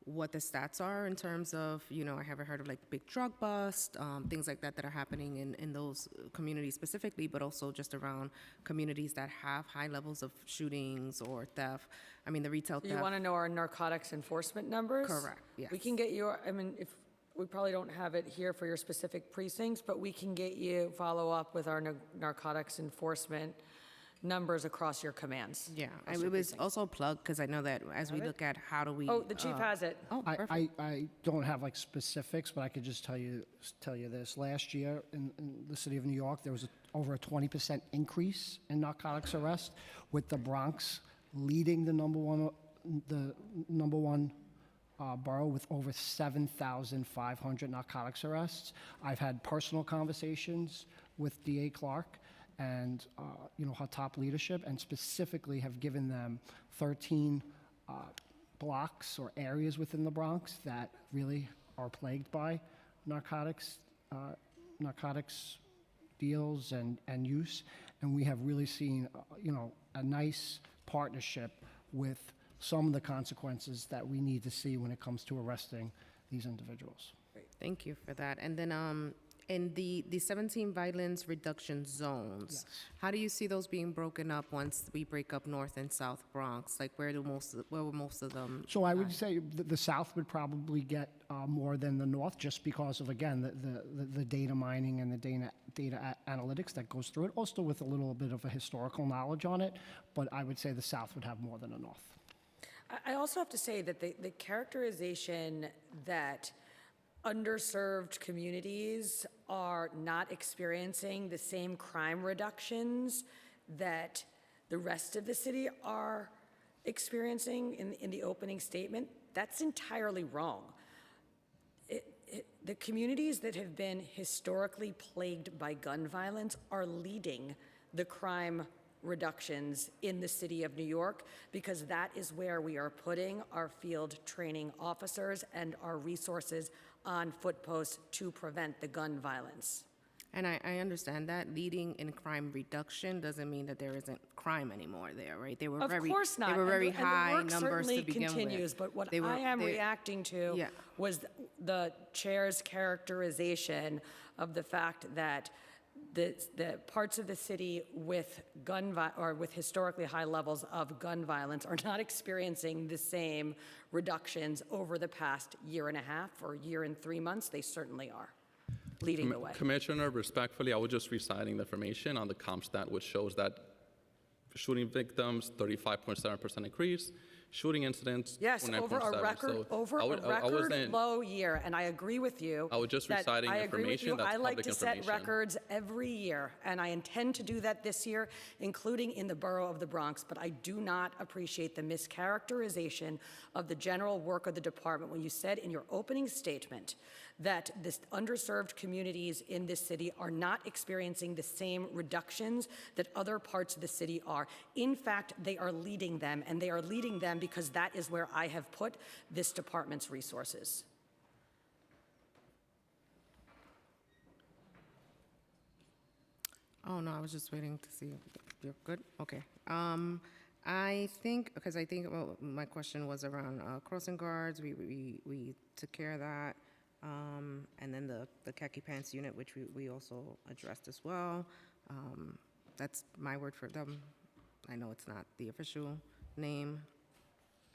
what the stats are in terms of, I haven't heard of like big drug bust, things like that are happening in those communities specifically, but also just around communities that have high levels of shootings or theft. I mean, the retail theft. You want to know our narcotics enforcement numbers? Correct, yes. We can get you, if we probably don't have it here for your specific precincts, but we can get you follow up with our narcotics enforcement numbers across your commands. Yeah, it was also plugged because I know that as we look at how do we. Oh, the chief has it. Oh, perfect. I don't have like specifics, but I could just tell you this. Last year in the city of New York, there was over a 20% increase in narcotics arrests, with the Bronx leading the number one borough with over 7,500 narcotics arrests. I've had personal conversations with DA Clark and her top leadership, and specifically have given them 13 blocks or areas within the Bronx that really are plagued by narcotics deals and use. And we have really seen, a nice partnership with some of the consequences that we need to see when it comes to arresting these individuals. Thank you for that. And then in the 17 violence reduction zones, how do you see those being broken up once we break up North and South Bronx? Like where will most of them? So I would say the South would probably get more than the North, just because of, again, the data mining and the data analytics that goes through it, also with a little bit of a historical knowledge on it. But I would say the South would have more than the North. I also have to say that the characterization that underserved communities are not experiencing the same crime reductions that the rest of the city are experiencing in the opening statement, that's entirely wrong. The communities that have been historically plagued by gun violence are leading the crime reductions in the city of New York, because that is where we are putting our field training officers and our resources on foot posts to prevent the gun violence. And I understand that leading in crime reduction doesn't mean that there isn't crime anymore there, right? They were Of very, course not. They were very and high the work numbers certainly to begin continues, with. but what They were- I am they- reacting to Yeah. was the chair's characterization of the fact that the parts of the city with with historically high levels of gun violence are not experiencing the same reductions over the past year and a half or year and 3 months. They certainly are leading the way. Commissioner, respectfully, I was just reciting the information on the CompStat, which shows that shooting victims, 35.7% increase, shooting incidents, Yes, over a 29.7. record, So over I a would- I record wasn't- low year, and I agree with you. I was just that reciting I agree with you. information that's I like public to set information. records every year, and I intend to do that this year, including in the borough of the Bronx. But I do not appreciate the mischaracterization of the general work of the department when you said in your opening statement that the underserved communities in this city are not experiencing the same reductions that other parts of the city are. In fact, they are leading them, and they are leading them because that is where I have put this department's resources. Oh, no, I was just waiting to see. You're good? Okay. I think, well, my question was around crossing guards. We took care of that. And then the khaki pants unit, which we also addressed as well. That's my word for them. I know it's not the official name.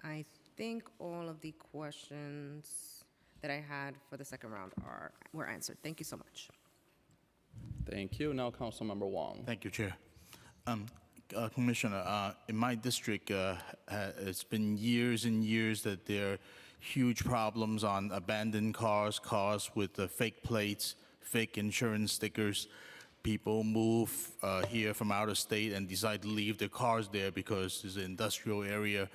I think all of the questions that I had for the second round were answered. Thank you so much. Thank you. Now, Councilmember Wong. Thank you, Chair. Commissioner, in my district, it's been years and years that there are huge problems on abandoned cars with fake plates, fake insurance stickers. People move here from out of state and decide to leave their cars there because it's an industrial area,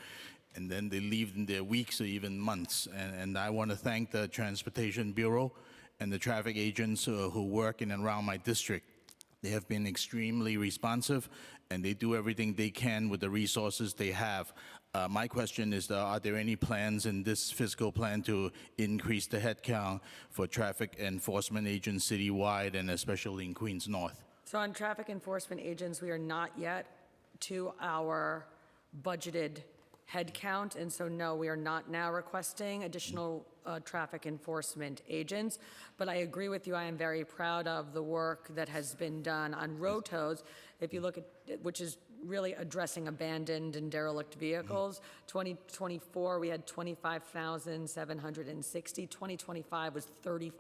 and then they leave in there weeks or even months. And I want to thank the Transportation Bureau and the traffic agents who work in and around my district. They have been extremely responsive, and they do everything they can with the resources they have. My question is, are there any plans in this fiscal plan to increase the headcount for traffic enforcement agents citywide and especially in Queens North? So on traffic enforcement agents, we are not yet to our budgeted headcount, and so no, we are not now requesting additional traffic enforcement agents. But I agree with you, I am very proud of the work that has been done on rotos. If you look at, which is really addressing abandoned and derelict vehicles. 2024, we had 25,760. 2025 was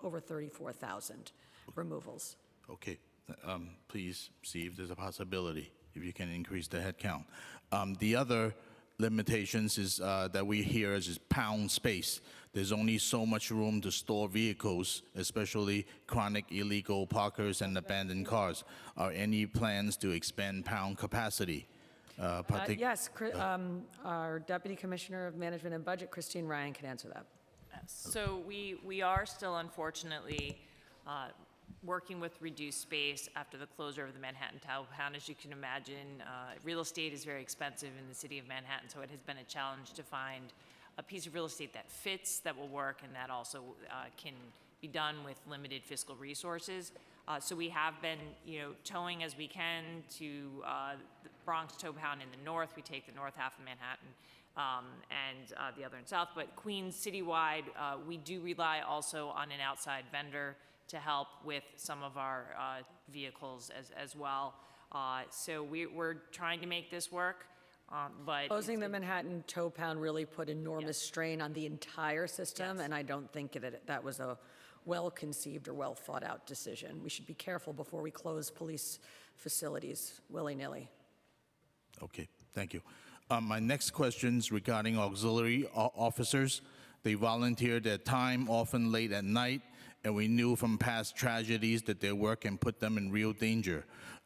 over 34,000 removals. Okay, please see if there's a possibility, if you can increase the headcount. The other limitations is that we hear is pound space. There's only so much room to store vehicles, especially chronic illegal parkers and abandoned cars. Are any plans to expand pound capacity? Yes, our Deputy Commissioner of Management and Budget, Christine Ryan, can answer that. So we are still unfortunately working with reduced space after the closure of the Manhattan Town. As you can imagine, real estate is very expensive in the city of Manhattan, so it has been a challenge to find a piece of real estate that fits, that will work, and that also can be done with limited fiscal resources. So we have been, towing as we can to Bronx, Town in the north. We take the north half of Manhattan and the other in south. But Queens citywide, we do rely also on an outside vendor to help with some of our vehicles as well. So we're trying to make this work, but Closing the Manhattan tow pound really put enormous strain on the entire system, and I don't think that was a well-conceived or well-thought-out decision. We should be careful before we close police facilities willy-nilly. Okay, thank you. My next question's regarding auxiliary officers. They volunteer their time, often late at night, and we knew from past tragedies that their work can put them in real danger.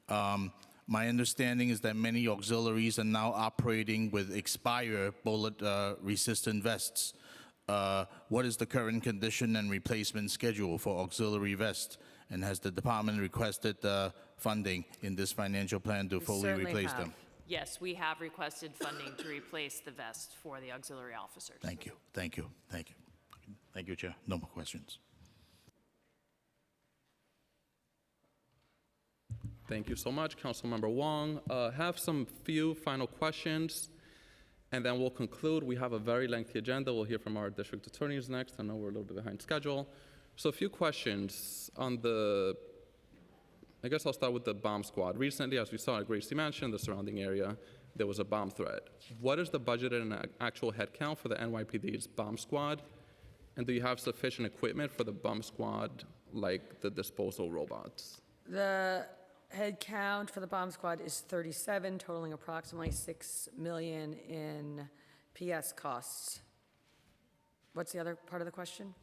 My understanding is that many auxiliaries are now operating with Expire bullet-resistant vests. What is the current condition and replacement schedule for auxiliary vests? And has the department requested funding in this financial plan to fully replace them? yes, we have requested funding to replace the vest for the auxiliary officers. Thank you, thank you, thank you. Thank you, Chair. No more questions. Thank you so much, Councilmember Wong. Have some few final questions, and then we'll conclude. We have a very lengthy agenda. We'll hear from our district attorneys next. I know we're a little bit behind schedule. So a few questions on I guess I'll start with the bomb squad. Recently, as we saw at Gracie Mansion, the surrounding area, there was a bomb threat. What is the budget and actual headcount for the NYPD's bomb squad? And do you have sufficient equipment for the bomb squad, like the disposal robots? The head count for the bomb squad is 37, totaling approximately $6 million in PS costs. What's the other part of the question?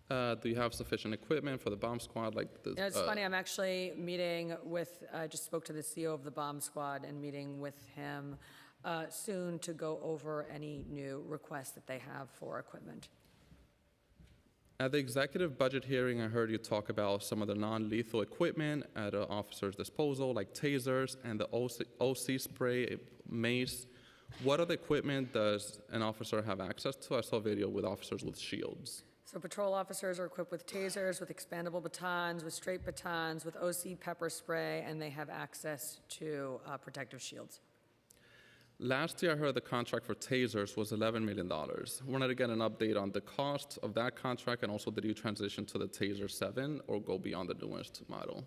Do you have sufficient equipment for the bomb squad? Like the, It's funny, I'm actually meeting with, I just spoke to the CEO of the bomb squad and meeting with him soon to go over any new requests that they have for equipment. At the executive budget hearing, I heard you talk about some of the non-lethal equipment at an officer's disposal, like tasers and the OC spray, mace. What other equipment does an officer have access to? I saw a video with officers with shields. So patrol officers are equipped with tasers, with expandable batons, with straight batons, with OC pepper spray, and they have access to protective shields. Last year, I heard the contract for tasers was $11 million. Wanted to get an update on the cost of that contract, and also did you transition to the Taser 7 or go beyond the newest model?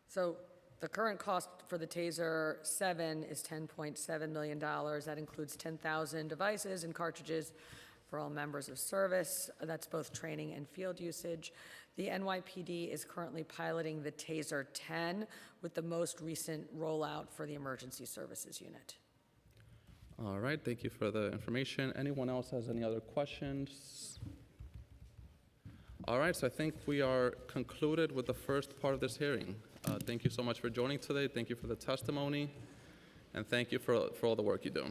So the current cost for the Taser 7 is $10.7 million. That includes 10,000 devices and cartridges for all members of service. That's both training and field usage. The NYPD is currently piloting the Taser 10 with the most recent rollout for the emergency services unit. All right, thank you for the information. Anyone else has any other questions? All right, so I think we are concluded with the first part of this hearing. Thank you so much for joining today. Thank you for the testimony, and thank you for all the work you do.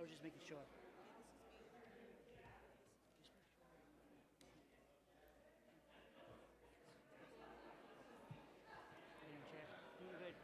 was just making sure. Madam Chair, doing good.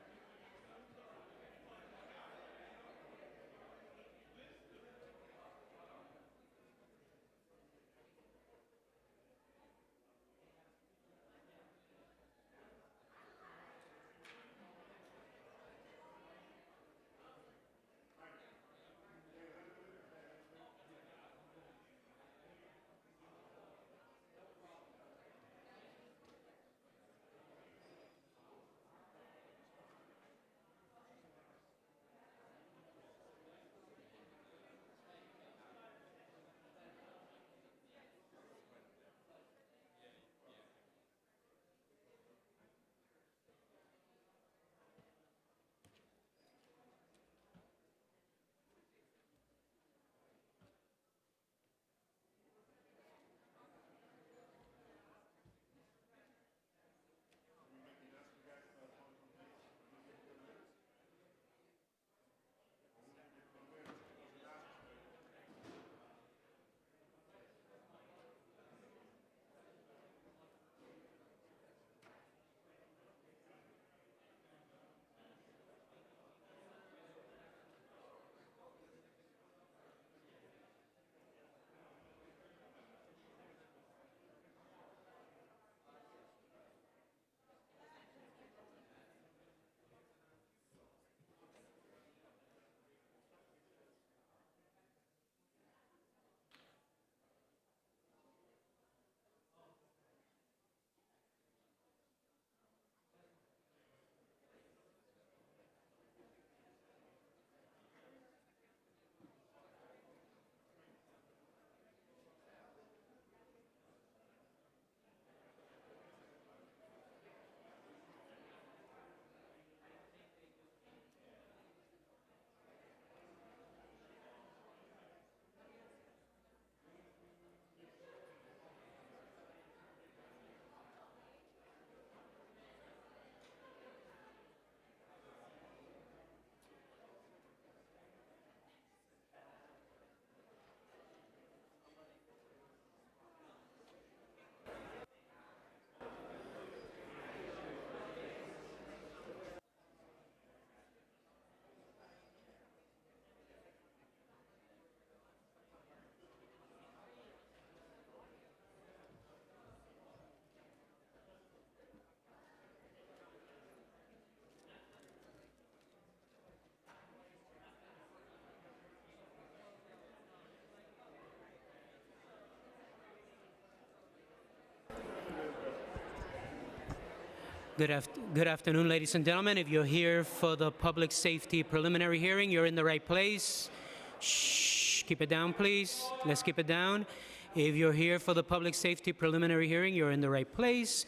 Good afternoon, ladies and gentlemen. If you're here for the public safety preliminary hearing, you're in the right place. Shh, keep it down, please. Let's keep it down. If you're here for the public safety preliminary hearing, you're in the right place.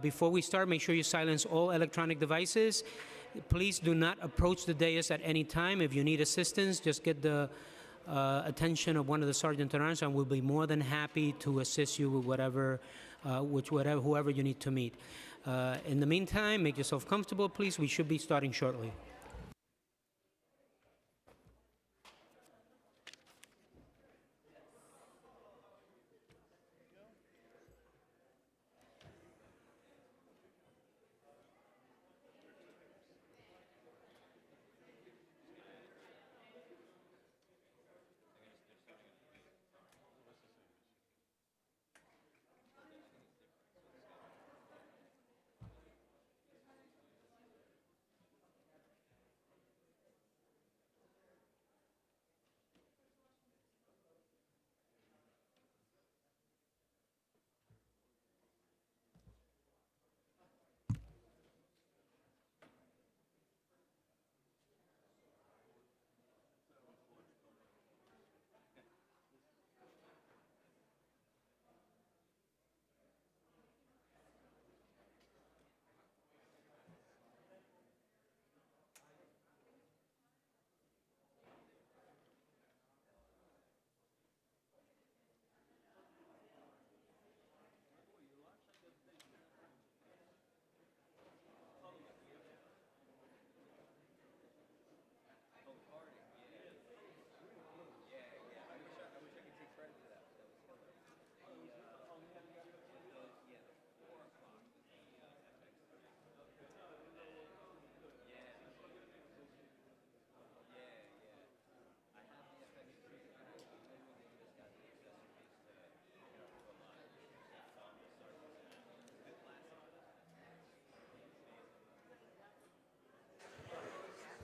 Before we start, make sure you silence all electronic devices. Please do not approach the dais at any time. If you need assistance, just get the attention of one of the sergeant-at-arms, and we'll be more than happy to assist you with whoever you need to meet. In the meantime, make yourself comfortable, please. We should be starting shortly.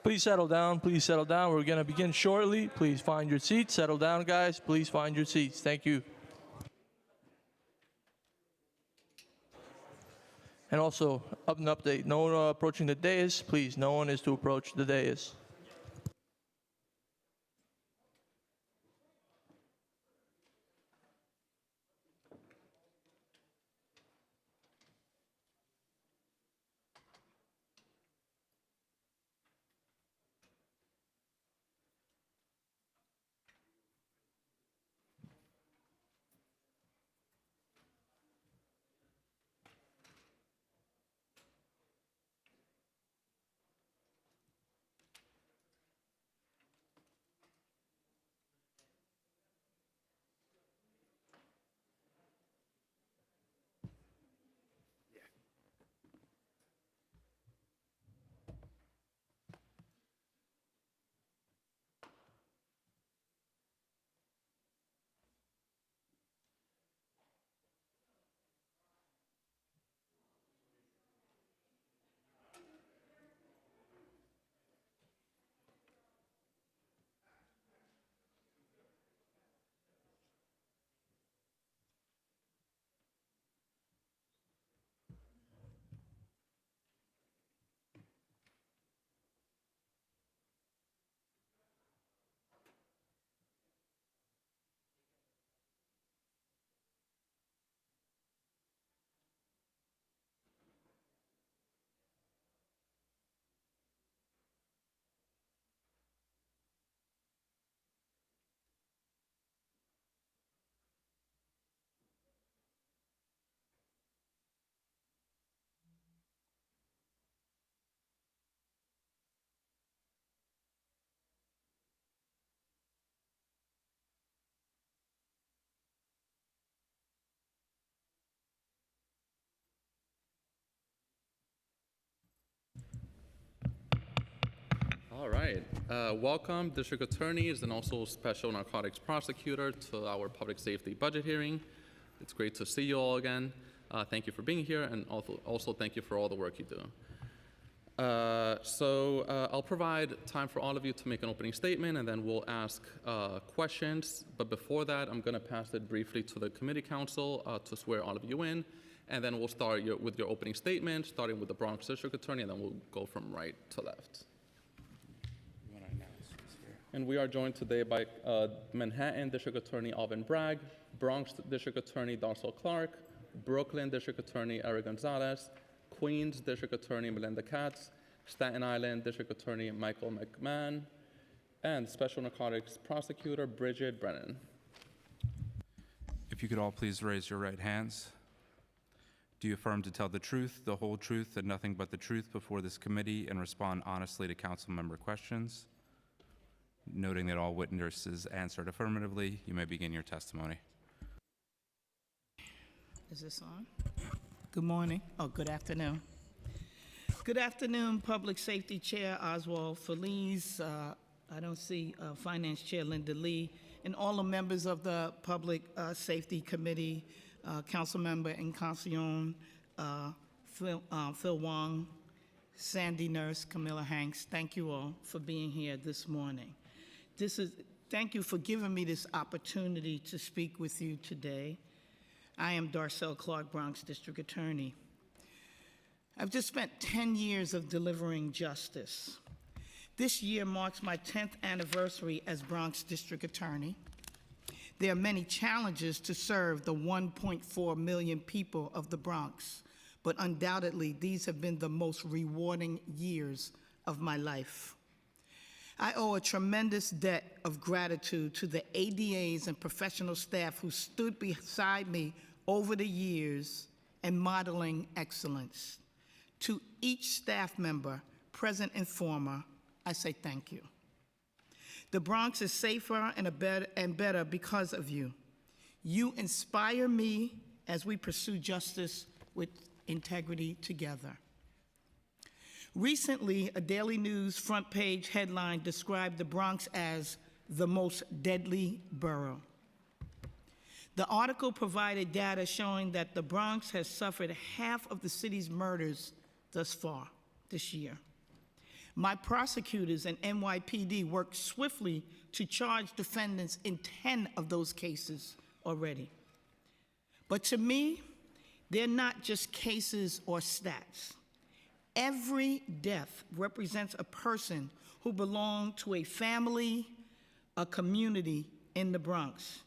Please settle down. Please settle down. We're going to begin shortly. Please find your seats. Settle down, guys. Please find your seats. Thank you. And also, an update. No one approaching the dais. Please, no one is to approach the dais. All right. Welcome, district attorneys and also special narcotics prosecutor to our public safety budget hearing. It's great to see you all again. Thank you for being here, and also thank you for all the work you do. I'll provide time for all of you to make an opening statement, and then we'll ask questions. But before that, I'm going to pass it briefly to the committee council to swear all of you in, and then we'll start with your opening statement, starting with the Bronx District Attorney, and then we'll go from right to left. And we are joined today by Manhattan District Attorney Alvin Bragg, Bronx District Attorney Darcel Clark, Brooklyn District Attorney Eric Gonzalez, Queens District Attorney Melinda Katz, Staten Island District Attorney Michael McMahon, and Special Narcotics Prosecutor Bridget Brennan. If you could all please raise your right hands. Do you affirm to tell the truth, the whole truth, and nothing but the truth before this committee and respond honestly to council member questions? Noting that all witnesses answered affirmatively, you may begin your testimony. Is this on? Good morning. Oh, good afternoon. Good afternoon, Public Safety Chair Oswald Feliz. I don't see Finance Chair Linda Lee, and all the members of the Public Safety Committee, Councilmember Encarnacion, Phil Wong, Sandy Nurse, Camilla Hanks. Thank you all for being here this morning. Thank you for giving me this opportunity to speak with you today. I am Darcel Clark, Bronx District Attorney. I've just spent 10 years of delivering justice. This year marks my 10th anniversary as Bronx District Attorney. There are many challenges to serve the 1.4 million people of the Bronx, but undoubtedly these have been the most rewarding years of my life. I owe a tremendous debt of gratitude to the ADAs and professional staff who stood beside me over the years and modeling excellence. To each staff member, present and former, I say thank you. The Bronx is safer and better because of you. You inspire me as we pursue justice with integrity together. Recently, a Daily News front page headline described the Bronx as the most deadly borough. The article provided data showing that the Bronx has suffered half of the city's murders thus far this year. My prosecutors and NYPD worked swiftly to charge defendants in 10 of those cases already. But to me, they're not just cases or stats. Every death represents a person who belonged to a family, a community in the Bronx.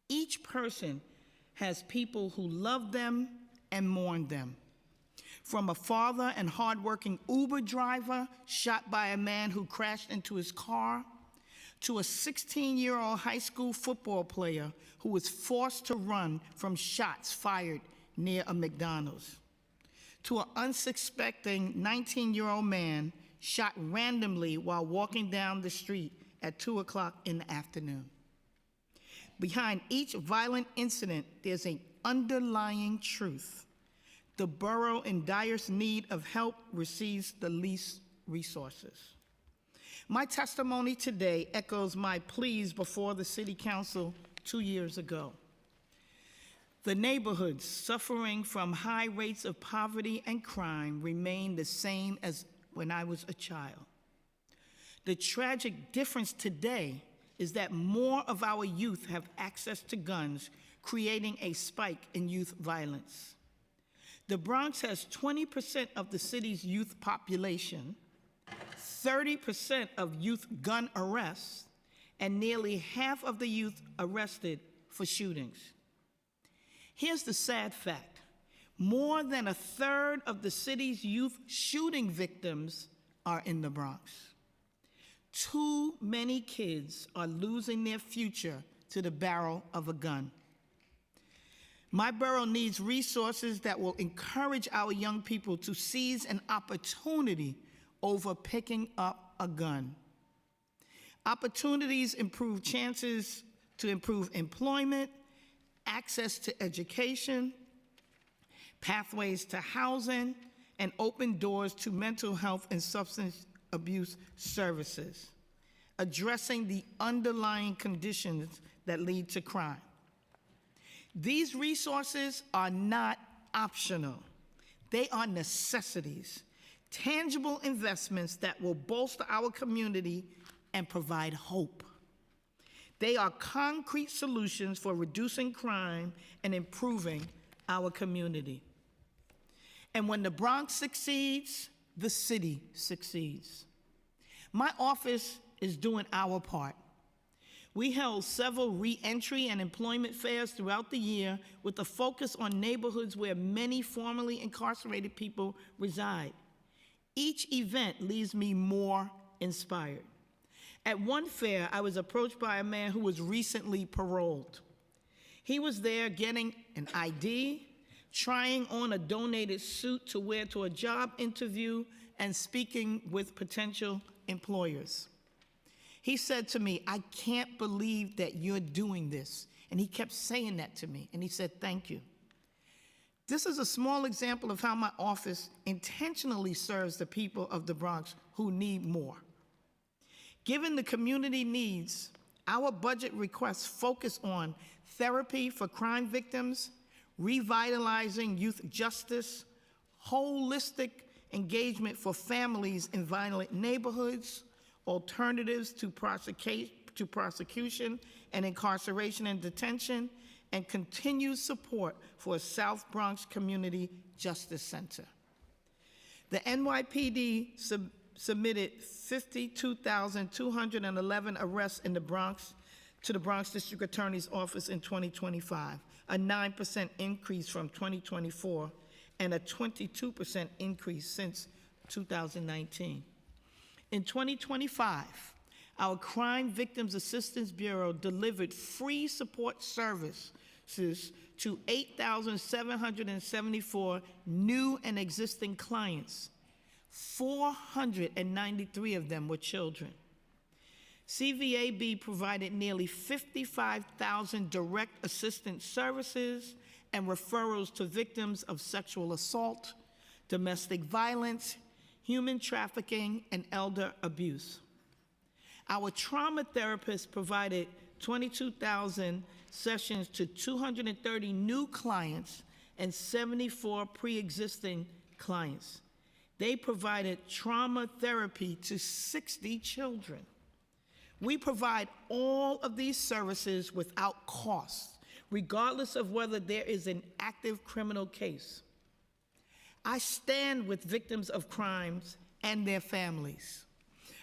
Each person has people who love them and mourn them. From a father and hardworking Uber driver shot by a man who crashed into his car, to a 16-year-old high school football player who was forced to run from shots fired near a McDonald's, to an unsuspecting 19-year-old man shot randomly while walking down the street at 2 o'clock in the afternoon. Behind each violent incident, there's an underlying truth. The borough in direst need of help receives the least resources. My testimony today echoes my pleas before the City Council 2 years ago. The neighborhoods suffering from high rates of poverty and crime remain the same as when I was a child. The tragic difference today is that more of our youth have access to guns, creating a spike in youth violence. The Bronx has 20% of the city's youth population, 30% of youth gun arrests, and nearly half of the youth arrested for shootings. Here's the sad fact. More than a third of the city's youth shooting victims are in the Bronx. Too many kids are losing their future to the barrel of a gun. My borough needs resources that will encourage our young people to seize an opportunity over picking up a gun. Opportunities improve chances to improve employment, access to education, pathways to housing, and open doors to mental health and substance abuse services, addressing the underlying conditions that lead to crime. These resources are not optional. They are necessities, tangible investments that will bolster our community and provide hope. They are concrete solutions for reducing crime and improving our community. And when the Bronx succeeds, the city succeeds. My office is doing our part. We held several re-entry and employment fairs throughout the year with a focus on neighborhoods where many formerly incarcerated people reside. Each event leaves me more inspired. At one fair, I was approached by a man who was recently paroled. He was there getting an ID, trying on a donated suit to wear to a job interview, and speaking with potential employers. He said to me, "I can't believe that you're doing this." And he kept saying that to me, and he said, "Thank you." This is a small example of how my office intentionally serves the people of the Bronx who need more. Given the community needs, our budget requests focus on therapy for crime victims, revitalizing youth justice, holistic engagement for families in violent neighborhoods, alternatives to prosecution and incarceration and detention, and continued support for a South Bronx Community Justice Center. The NYPD submitted 52,211 arrests in the Bronx to the Bronx District Attorney's Office in 2025, a 9% increase from 2024, and a 22% increase since 2019. In 2025, our Crime Victims Assistance Bureau delivered free support services to 8,774 new and existing clients. 493 of them were children. CVAB provided nearly 55,000 direct assistance services and referrals to victims of sexual assault, domestic violence, human trafficking, and elder abuse. Our trauma therapists provided 22,000 sessions to 230 new clients and 74 pre-existing clients. They provided trauma therapy to 60 children. We provide all of these services without cost, regardless of whether there is an active criminal case. I stand with victims of crimes and their families.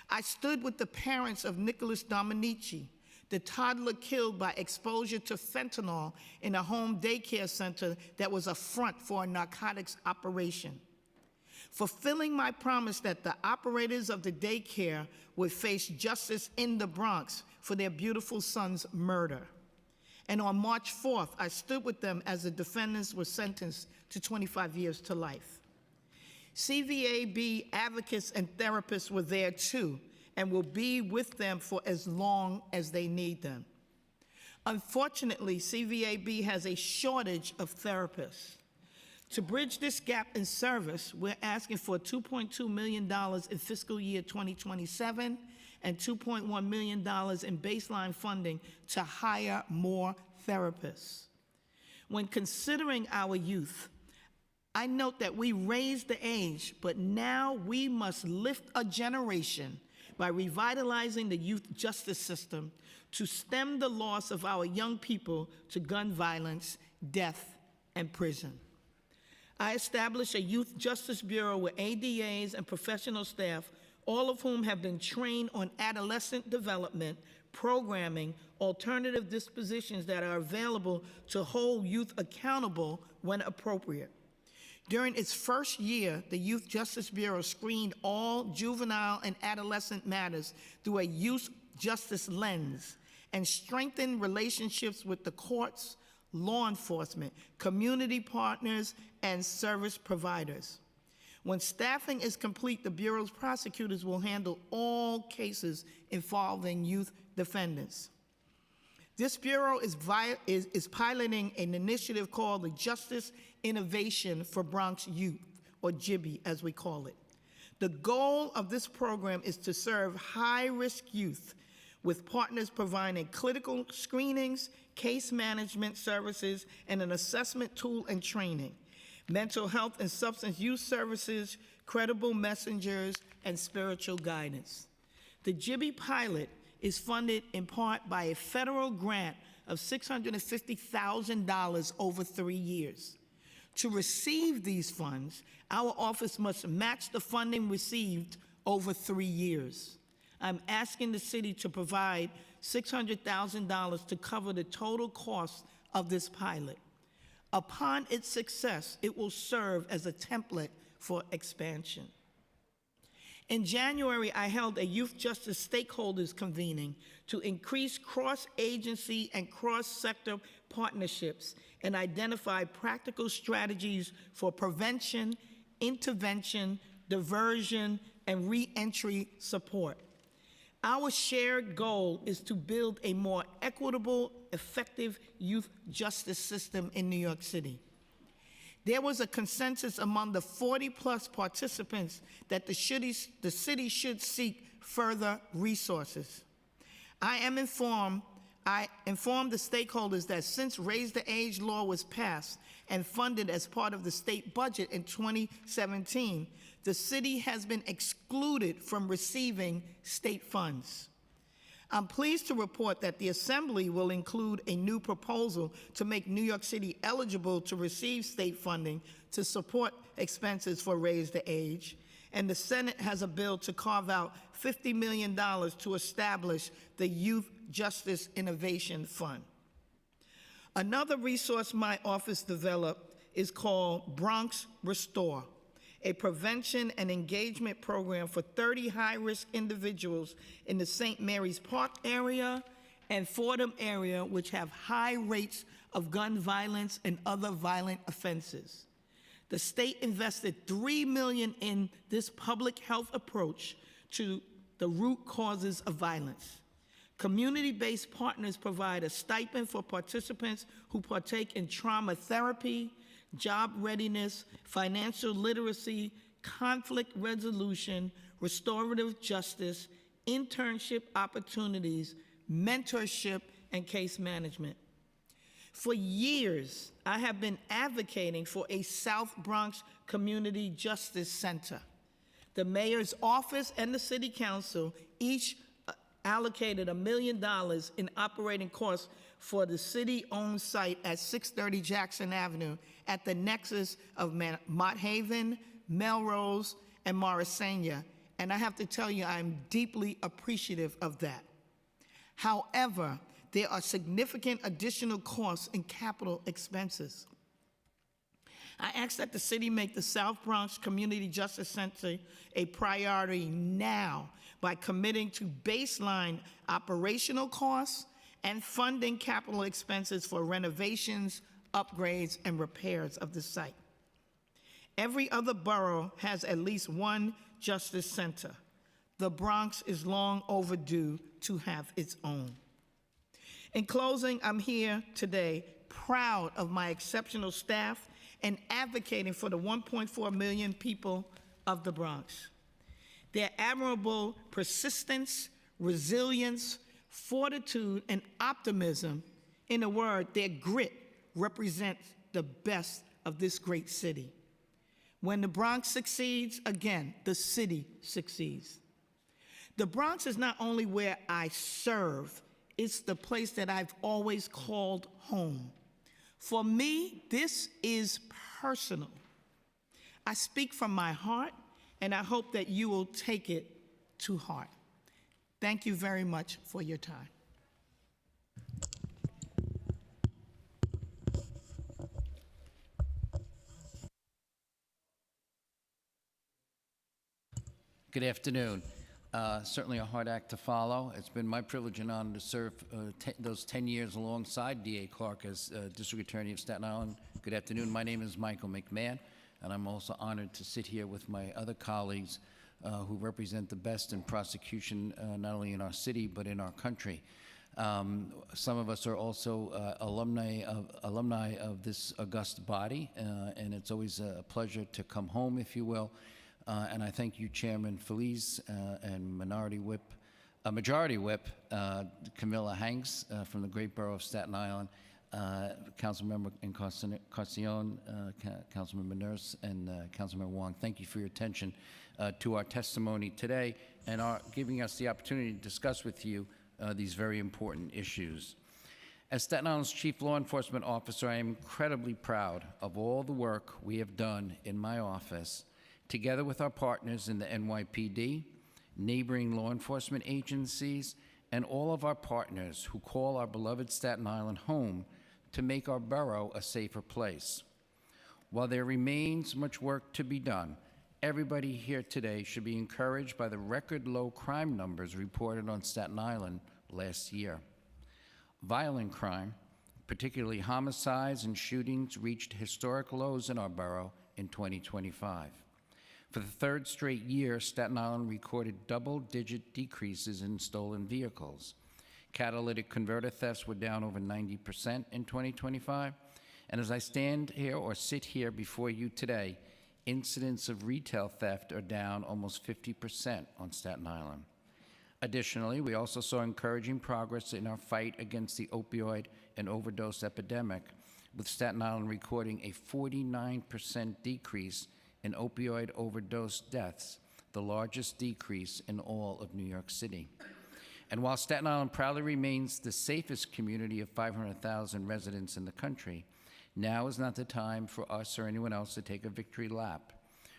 I stood with the parents of Nicholas Dominici, the toddler killed by exposure to fentanyl in a home daycare center that was a front for a narcotics operation. Fulfilling my promise that the operators of the daycare would face justice in the Bronx for their beautiful son's murder. And on March 4th, I stood with them as the defendants were sentenced to 25 years to life. CVAB advocates and therapists were there too, and will be with them for as long as they need them. Unfortunately, CVAB has a shortage of therapists. To bridge this gap in service, we're asking for $2.2 million in fiscal year 2027 and $2.1 million in baseline funding to hire more therapists. When considering our youth, I note that we raised the age, but now we must lift a generation by revitalizing the youth justice system to stem the loss of our young people to gun violence, death, and prison. I established a Youth Justice Bureau with ADAs and professional staff, all of whom have been trained on adolescent development, programming, alternative dispositions that are available to hold youth accountable when appropriate. During its first year, the Youth Justice Bureau screened all juvenile and adolescent matters through a youth justice lens and strengthened relationships with the courts, law enforcement, community partners, and service providers. When staffing is complete, the Bureau's prosecutors will handle all cases involving youth defendants. This Bureau is piloting an initiative called the Justice Innovation for Bronx Youth, or JIBY as we call it. The goal of this program is to serve high-risk youth with partners providing clinical screenings, case management services, and an assessment tool and training, mental health and substance use services, credible messengers, and spiritual guidance. The JIBY pilot is funded in part by a federal grant of $650,000 over 3 years. To receive these funds, our office must match the funding received over 3 years. I'm asking the city to provide $600,000 to cover the total cost of this pilot. Upon its success, it will serve as a template for expansion. In January, I held a youth justice stakeholders convening to increase cross-agency and cross-sector partnerships and identify practical strategies for prevention, intervention, diversion, and re-entry support. Our shared goal is to build a more equitable, effective youth justice system in New York City. There was a consensus among the 40-plus participants that the city should seek further resources. I informed the stakeholders that since Raise the Age law was passed and funded as part of the state budget in 2017, the city has been excluded from receiving state funds. I'm pleased to report that the Assembly will include a new proposal to make New York City eligible to receive state funding to support expenses for Raise the Age, and the Senate has a bill to carve out $50 million to establish the Youth Justice Innovation Fund. Another resource my office developed is called Bronx Restore, a prevention and engagement program for 30 high-risk individuals in the St. Mary's Park area and Fordham area, which have high rates of gun violence and other violent offenses. The state invested $3 million in this public health approach to the root causes of violence. Community-based partners provide a stipend for participants who partake in trauma therapy, job readiness, financial literacy, conflict resolution, restorative justice, internship opportunities, mentorship, and case management. For years, I have been advocating for a South Bronx Community Justice Center. The mayor's office and the city council each allocated $1 million in operating costs for the city-owned site at 630 Jackson Avenue at the nexus of Mott Haven, Melrose, and Morrisania. And I have to tell you, I'm deeply appreciative of that. However, there are significant additional costs and capital expenses. I ask that the city make the South Bronx Community Justice Center a priority now by committing to baseline operational costs and funding capital expenses for renovations, upgrades, and repairs of the site. Every other borough has at least one justice center. The Bronx is long overdue to have its own. In closing, I'm here today proud of my exceptional staff and advocating for the 1.4 million people of the Bronx. Their admirable persistence, resilience, fortitude, and optimism, in a word, their grit represents the best of this great city. When the Bronx succeeds, again, the city succeeds. The Bronx is not only where I serve, it's the place that I've always called home. For me, this is personal. I speak from my heart, and I hope that you will take it to heart. Thank you very much for your time. Good afternoon. Certainly a hard act to follow. It's been my privilege and honor to serve those 10 years alongside D.A. Clark as District Attorney of Staten Island. Good afternoon. My name is Michael McMahon, and I'm also honored to sit here with my other colleagues who represent the best in prosecution, not only in our city, but in our country. Some of us are also alumni of this august body, and it's always a pleasure to come home, if you will. And I thank you, Chairman Feliz, and Majority Whip Camilla Hanks from the great borough of Staten Island, Councilmember Encarnacion, Councilmember Nurse, and Councilmember Wong. Thank you for your attention to our testimony today and giving us the opportunity to discuss with you these very important issues. As Staten Island's Chief Law Enforcement Officer, I am incredibly proud of all the work we have done in my office together with our partners in the NYPD, neighboring law enforcement agencies, and all of our partners who call our beloved Staten Island home to make our borough a safer place. While there remains much work to be done, everybody here today should be encouraged by the record low crime numbers reported on Staten Island last year. Violent crime, particularly homicides and shootings, reached historic lows in our borough in 2025. For the third straight year, Staten Island recorded double-digit decreases in stolen vehicles. Catalytic converter thefts were down over 90% in 2025. And as I stand here or sit here before you today, incidents of retail theft are down almost 50% on Staten Island. Additionally, we also saw encouraging progress in our fight against the opioid and overdose epidemic, with Staten Island recording a 49% decrease in opioid overdose deaths, the largest decrease in all of New York City. And while Staten Island proudly remains the safest community of 500,000 residents in the country, now is not the time for us or anyone else to take a victory lap.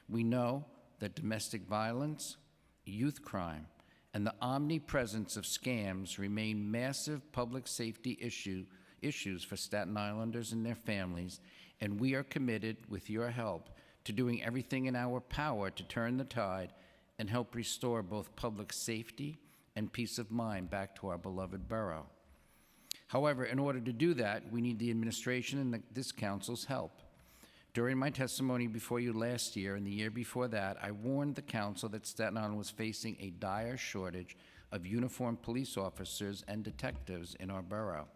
We know that domestic violence, youth crime, and the omnipresence of scams remain massive public safety issues for Staten Islanders and their families, and we are committed, with your help, to doing everything in our power to turn the tide and help restore both public safety and peace of mind back to our beloved borough. However, in order to do that, we need the administration and this council's help. During my testimony before you last year and the year before that, I warned the council that Staten Island was facing a dire shortage of uniformed police officers and detectives in our borough.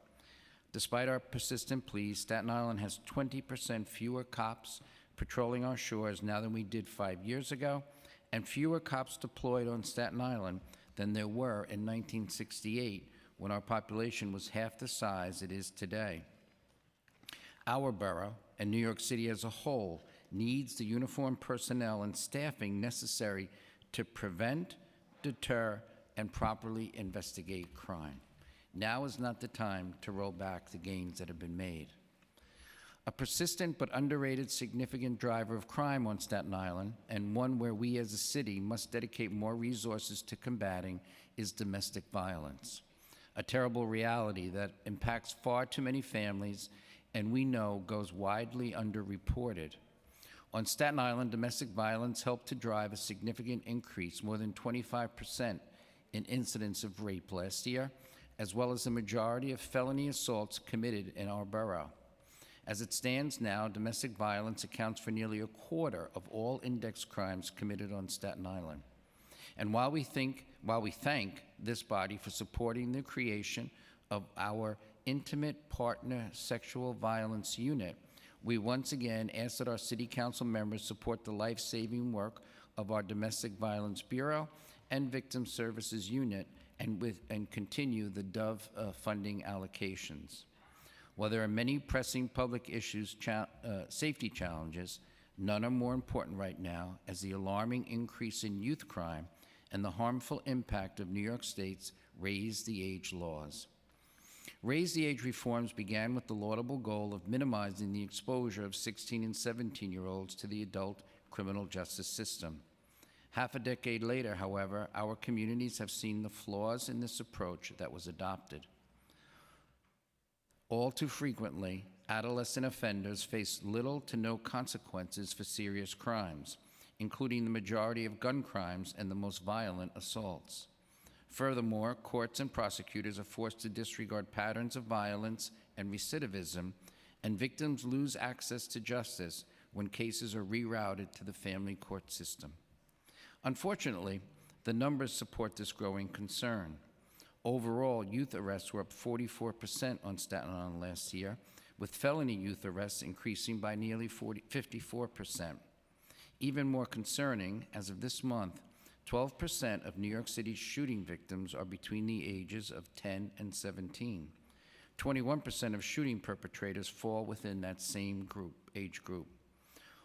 Despite our persistent pleas, Staten Island has 20% fewer cops patrolling our shores now than we did 5 years ago, and fewer cops deployed on Staten Island than there were in 1968, when our population was half the size it is today. Our borough, and New York City as a whole, needs the uniformed personnel and staffing necessary to prevent, deter, and properly investigate crime. Now is not the time to roll back the gains that have been made. A persistent but underrated significant driver of crime on Staten Island, and one where we as a city must dedicate more resources to combating, is domestic violence. A terrible reality that impacts far too many families and we know goes widely underreported. On Staten Island, domestic violence helped to drive a significant increase, more than 25%, in incidents of rape last year, as well as the majority of felony assaults committed in our borough. As it stands now, domestic violence accounts for nearly a quarter of all index crimes committed on Staten Island. And while we thank this body for supporting the creation of our Intimate Partner Sexual Violence Unit, we once again ask that our City Council members support the life-saving work of our Domestic Violence Bureau and Victim Services Unit and continue the DOVE funding allocations. While there are many pressing public issues, safety challenges, none are more important right now as the alarming increase in youth crime and the harmful impact of New York State's Raise the Age laws. Raise the Age reforms began with the laudable goal of minimizing the exposure of 16 and 17-year-olds to the adult criminal justice system. Half a decade later, however, our communities have seen the flaws in this approach that was adopted. All too frequently, adolescent offenders face little to no consequences for serious crimes, including the majority of gun crimes and the most violent assaults. Furthermore, courts and prosecutors are forced to disregard patterns of violence and recidivism, and victims lose access to justice when cases are rerouted to the family court system. Unfortunately, the numbers support this growing concern. Overall, youth arrests were up 44% on Staten Island last year, with felony youth arrests increasing by nearly 54%. Even more concerning, as of this month, 12% of New York City's shooting victims are between the ages of 10 and 17. 21% of shooting perpetrators fall within that same age group.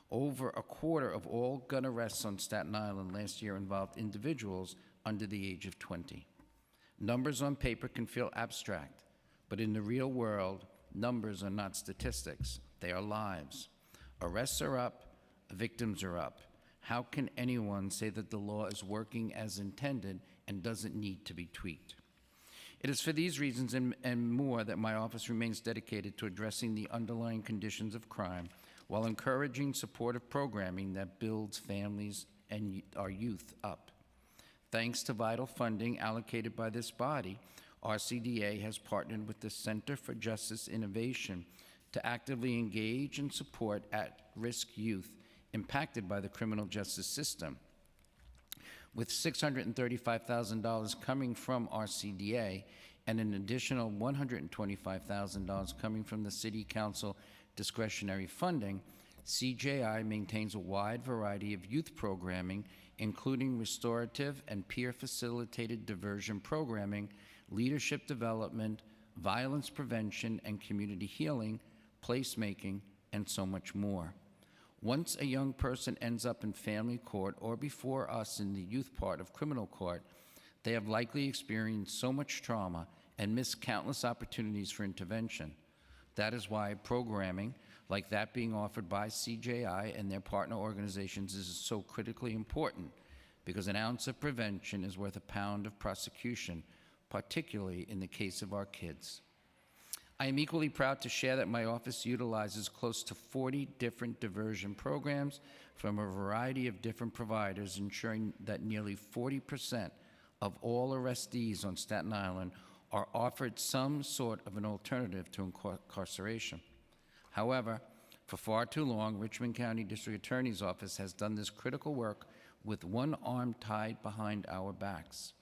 Over a quarter of all gun arrests on Staten Island last year involved individuals under the age of 20. Numbers on paper can feel abstract, but in the real world, numbers are not statistics, they are lives. Arrests are up, victims are up. How can anyone say that the law is working as intended and doesn't need to be tweaked? It is for these reasons and more that my office remains dedicated to addressing the underlying conditions of crime while encouraging supportive programming that builds families and our youth up. Thanks to vital funding allocated by this body, RCDA has partnered with the Center for Justice Innovation to actively engage and support at-risk youth impacted by the criminal justice system. With $635,000 coming from RCDA and an additional $125,000 coming from the City Council discretionary funding, CJI maintains a wide variety of youth programming, including restorative and peer-facilitated diversion programming, leadership development, violence prevention and community healing, placemaking, and so much more. Once a young person ends up in family court or before us in the youth part of criminal court, they have likely experienced so much trauma and missed countless opportunities for intervention. That is why programming like that being offered by CJI and their partner organizations is so critically important, because an ounce of prevention is worth a pound of prosecution, particularly in the case of our kids. I am equally proud to share that my office utilizes close to 40 different diversion programs from a variety of different providers, ensuring that nearly 40% of all arrestees on Staten Island are offered some sort of an alternative to incarceration. However, for far too long, Richmond County District Attorney's Office has done this critical work with one arm tied behind our backs.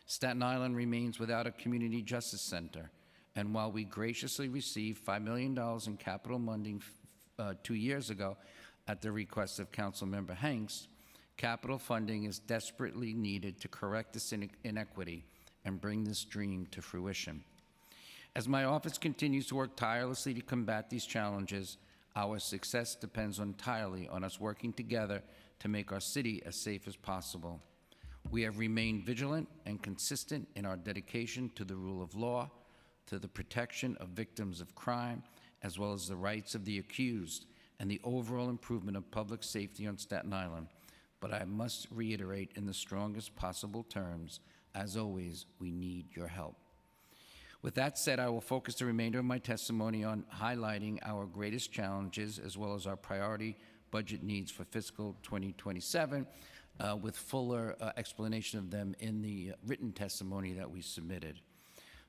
Staten Island remains without a community justice center, and while we graciously received $5 million in capital funding 2 years ago at the request of Councilmember Hanks, capital funding is desperately needed to correct this inequity and bring this dream to fruition. As my office continues to work tirelessly to combat these challenges, our success depends entirely on us working together to make our city as safe as possible. We have remained vigilant and consistent in our dedication to the rule of law, to the protection of victims of crime, as well as the rights of the accused and the overall improvement of public safety on Staten Island. But I must reiterate in the strongest possible terms, as always, we need your help. With that said, I will focus the remainder of my testimony on highlighting our greatest challenges as well as our priority budget needs for fiscal 2027, with fuller explanation of them in the written testimony that we submitted.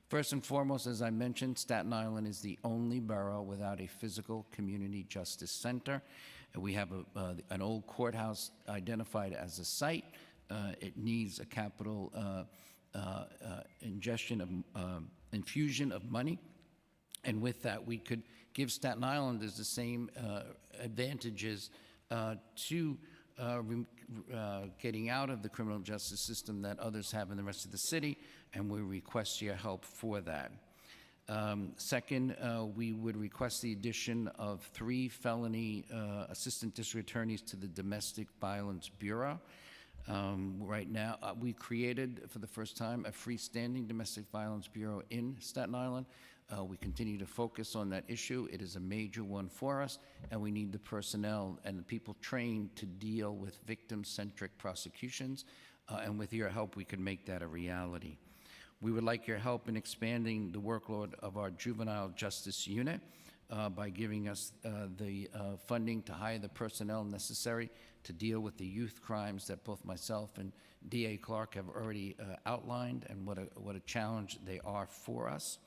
First and foremost, as I mentioned, Staten Island is the only borough without a physical community justice center. We have an old courthouse identified as a site. It needs a capital infusion of money. And with that, we could give Staten Islanders the same advantages to getting out of the criminal justice system that others have in the rest of the city, and we request your help for that. Second, we would request the addition of 3 felony assistant district attorneys to the Domestic Violence Bureau. Right now, we created for the first time a freestanding Domestic Violence Bureau in Staten Island. We continue to focus on that issue. It is a major one for us, and we need the personnel and the people trained to deal with victim-centric prosecutions, and with your help, we can make that a reality. We would like your help in expanding the workload of our Juvenile Justice Unit by giving us the funding to hire the personnel necessary to deal with the youth crimes that both myself and D.A. Clark have already outlined, and what a challenge they are for us.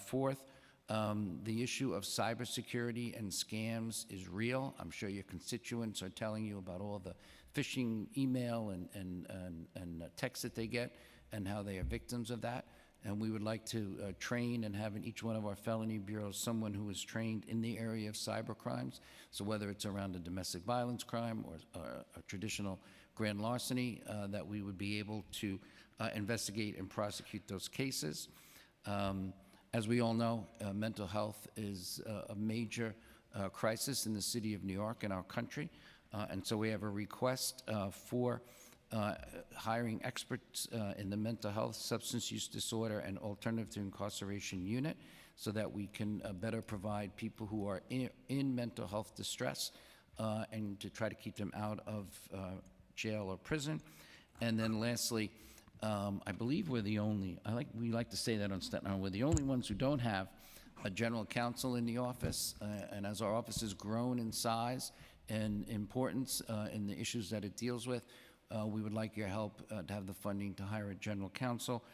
Fourth, the issue of cybersecurity and scams is real. I'm sure your constituents are telling you about all the phishing email and texts that they get and how they are victims of that. And we would like to train and have in each one of our felony bureaus someone who is trained in the area of cyber crimes. So whether it's around a domestic violence crime or a traditional grand larceny, that we would be able to investigate and prosecute those cases. As we all know, mental health is a major crisis in the city of New York and our country. And so we have a request for hiring experts in the mental health, substance use disorder, and alternative to incarceration unit so that we can better provide people who are in mental health distress and to try to keep them out of jail or prison. And then lastly, I believe we're the only, we like to say that on Staten Island, we're the only ones who don't have a general counsel in the office. And as our office has grown in size and importance in the issues that it deals with, we would like your help to have the funding to hire a general counsel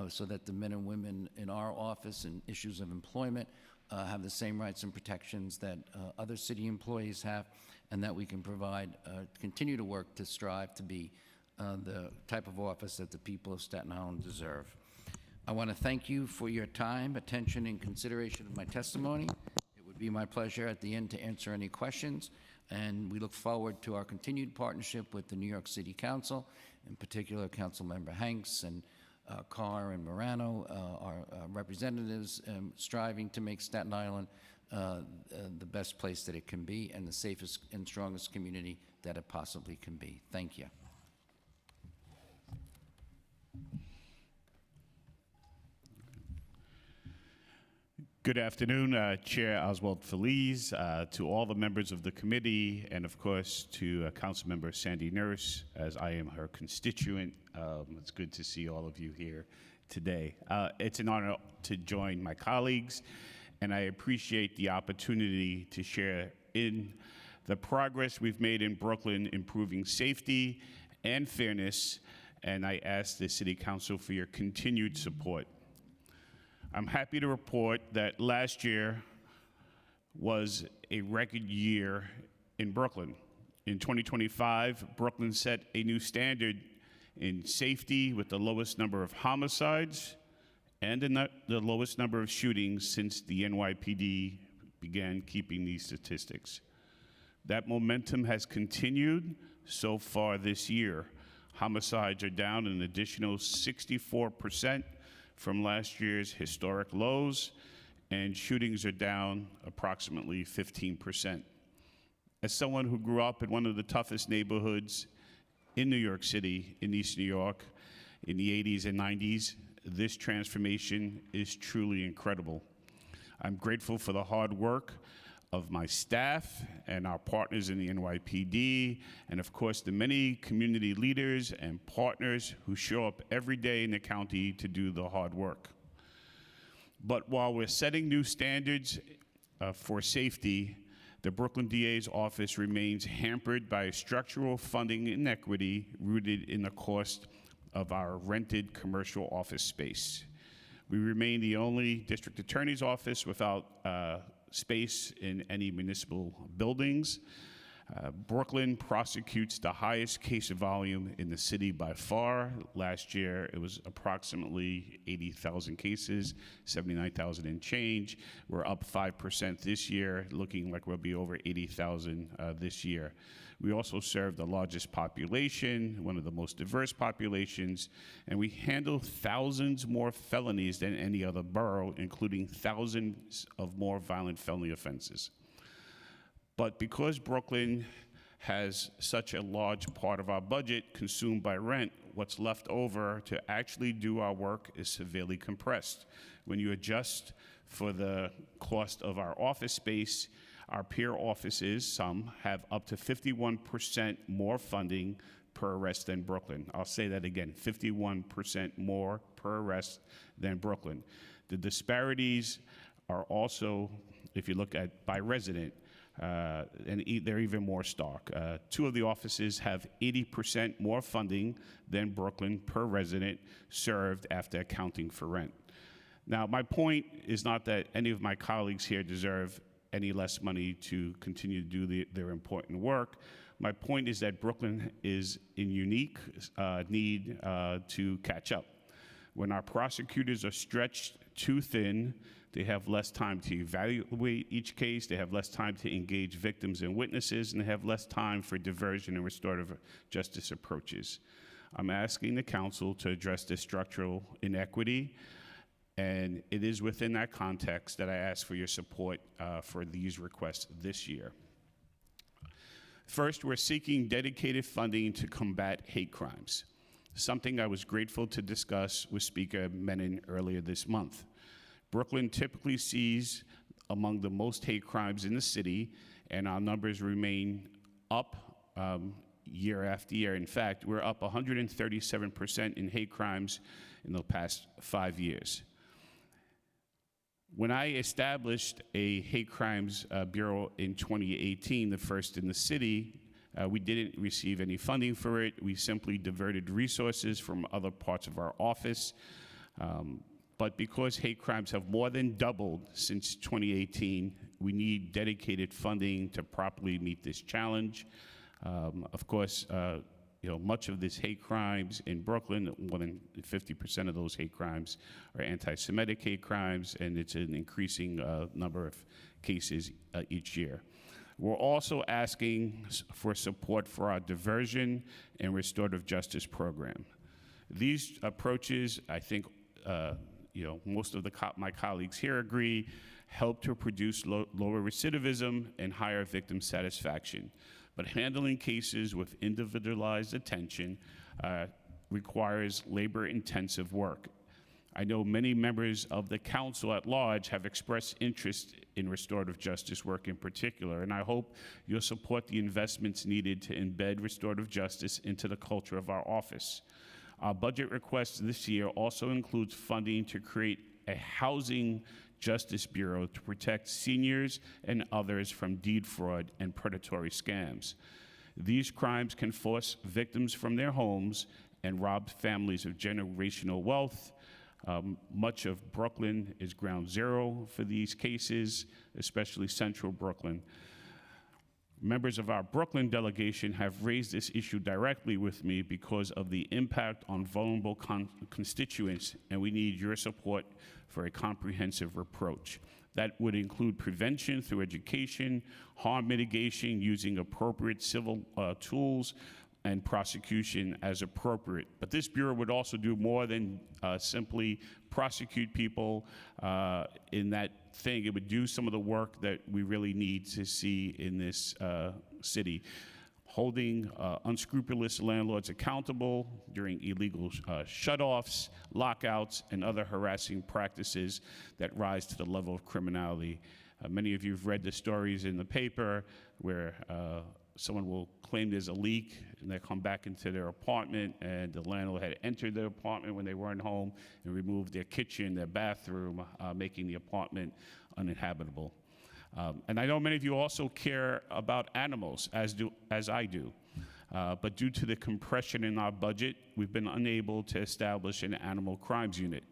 so that the men and women in our office and issues of employment have the same rights and protections that other city employees have, and that we can provide, continue to work to strive to be the type of office that the people of Staten Island deserve. I want to thank you for your time, attention, and consideration of my testimony. It would be my pleasure at the end to answer any questions, and we look forward to our continued partnership with the New York City Council, in particular Councilmember Hanks and Carr and Morano, our representatives, striving to make Staten Island the best place that it can be and the safest and strongest community that it possibly can be. Thank you. Good afternoon, Chair Oswald Feliz, to all the members of the committee, and of course to Councilmember Sandy Nurse, as I am her constituent. It's good to see all of you here today. It's an honor to join my colleagues, and I appreciate the opportunity to share in the progress we've made in Brooklyn, improving safety and fairness, and I ask the City Council for your continued support. I'm happy to report that last year was a record year in Brooklyn. In 2025, Brooklyn set a new standard in safety with the lowest number of homicides and the lowest number of shootings since the NYPD began keeping these statistics. That momentum has continued so far this year. Homicides are down an additional 64% from last year's historic lows, and shootings are down approximately 15%. As someone who grew up in one of the toughest neighborhoods in New York City, in East New York, in the 80s and 90s. This transformation is truly incredible. I'm grateful for the hard work of my staff and our partners in the NYPD, and of course the many community leaders and partners who show up every day in the county to do the hard work. But while we're setting new standards for safety, the Brooklyn DA's office remains hampered by structural funding inequity rooted in the cost of our rented commercial office space. We remain the only district attorney's office without space in any municipal buildings. Brooklyn prosecutes the highest case volume in the city by far. Last year, it was approximately 80,000 cases, 79,000 and change. We're up 5% this year, looking like we'll be over 80,000 this year. We also serve the largest population, one of the most diverse populations, and we handle thousands more felonies than any other borough, including thousands of more violent felony offenses. But because Brooklyn has such a large part of our budget consumed by rent, what's left over to actually do our work is severely compressed. When you adjust for the cost of our office space, our peer offices, some, have up to 51% more funding per arrest than Brooklyn. I'll say that again, 51% more per arrest than Brooklyn. The disparities are also, if you look at by resident, and they're even more stark. Two of the offices have 80% more funding than Brooklyn per resident served after accounting for rent. Now, my point is not that any of my colleagues here deserve any less money to continue to do their important work. My point is that Brooklyn is in unique need to catch up. When our prosecutors are stretched too thin, they have less time to evaluate each case, they have less time to engage victims and witnesses, and they have less time for diversion and restorative justice approaches. I'm asking the council to address this structural inequity, and it is within that context that I ask for your support for these requests this year. First, we're seeking dedicated funding to combat hate crimes, something I was grateful to discuss with Speaker Menon earlier this month. Brooklyn typically sees among the most hate crimes in the city, and our numbers remain up year after year. In fact, we're up 137% in hate crimes in the past 5 years. When I established a hate crimes bureau in 2018, the first in the city, we didn't receive any funding for it. We simply diverted resources from other parts of our office. But because hate crimes have more than doubled since 2018, we need dedicated funding to properly meet this challenge. Of course, much of this hate crimes in Brooklyn, more than 50% of those hate crimes are anti-Semitic hate crimes, and it's an increasing number of cases each year. We're also asking for support for our diversion and restorative justice program. These approaches, I think, most of my colleagues here agree, help to produce lower recidivism and higher victim satisfaction. But handling cases with individualized attention requires labor-intensive work. I know many members of the council at large have expressed interest in restorative justice work in particular, and I hope you'll support the investments needed to embed restorative justice into the culture of our office. Our budget request this year also includes funding to create a housing justice bureau to protect seniors and others from deed fraud and predatory scams. These crimes can force victims from their homes and rob families of generational wealth. Much of Brooklyn is ground zero for these cases, especially central Brooklyn. Members of our Brooklyn delegation have raised this issue directly with me because of the impact on vulnerable constituents, and we need your support for a comprehensive approach. That would include prevention through education, harm mitigation using appropriate civil tools, and prosecution as appropriate. But this bureau would also do more than simply prosecute people in that thing. It would do some of the work that we really need to see in this city. holding unscrupulous landlords accountable during illegal shutoffs, lockouts, and other harassing practices that rise to the level of criminality. Many of you have read the stories in the paper where someone will claim there's a leak and they come back into their apartment and the landlord had entered their apartment when they weren't home and removed their kitchen, their bathroom, making the apartment uninhabitable. And I know many of you also care about animals, as I do. But due to the compression in our budget, we've been unable to establish an animal crimes unit.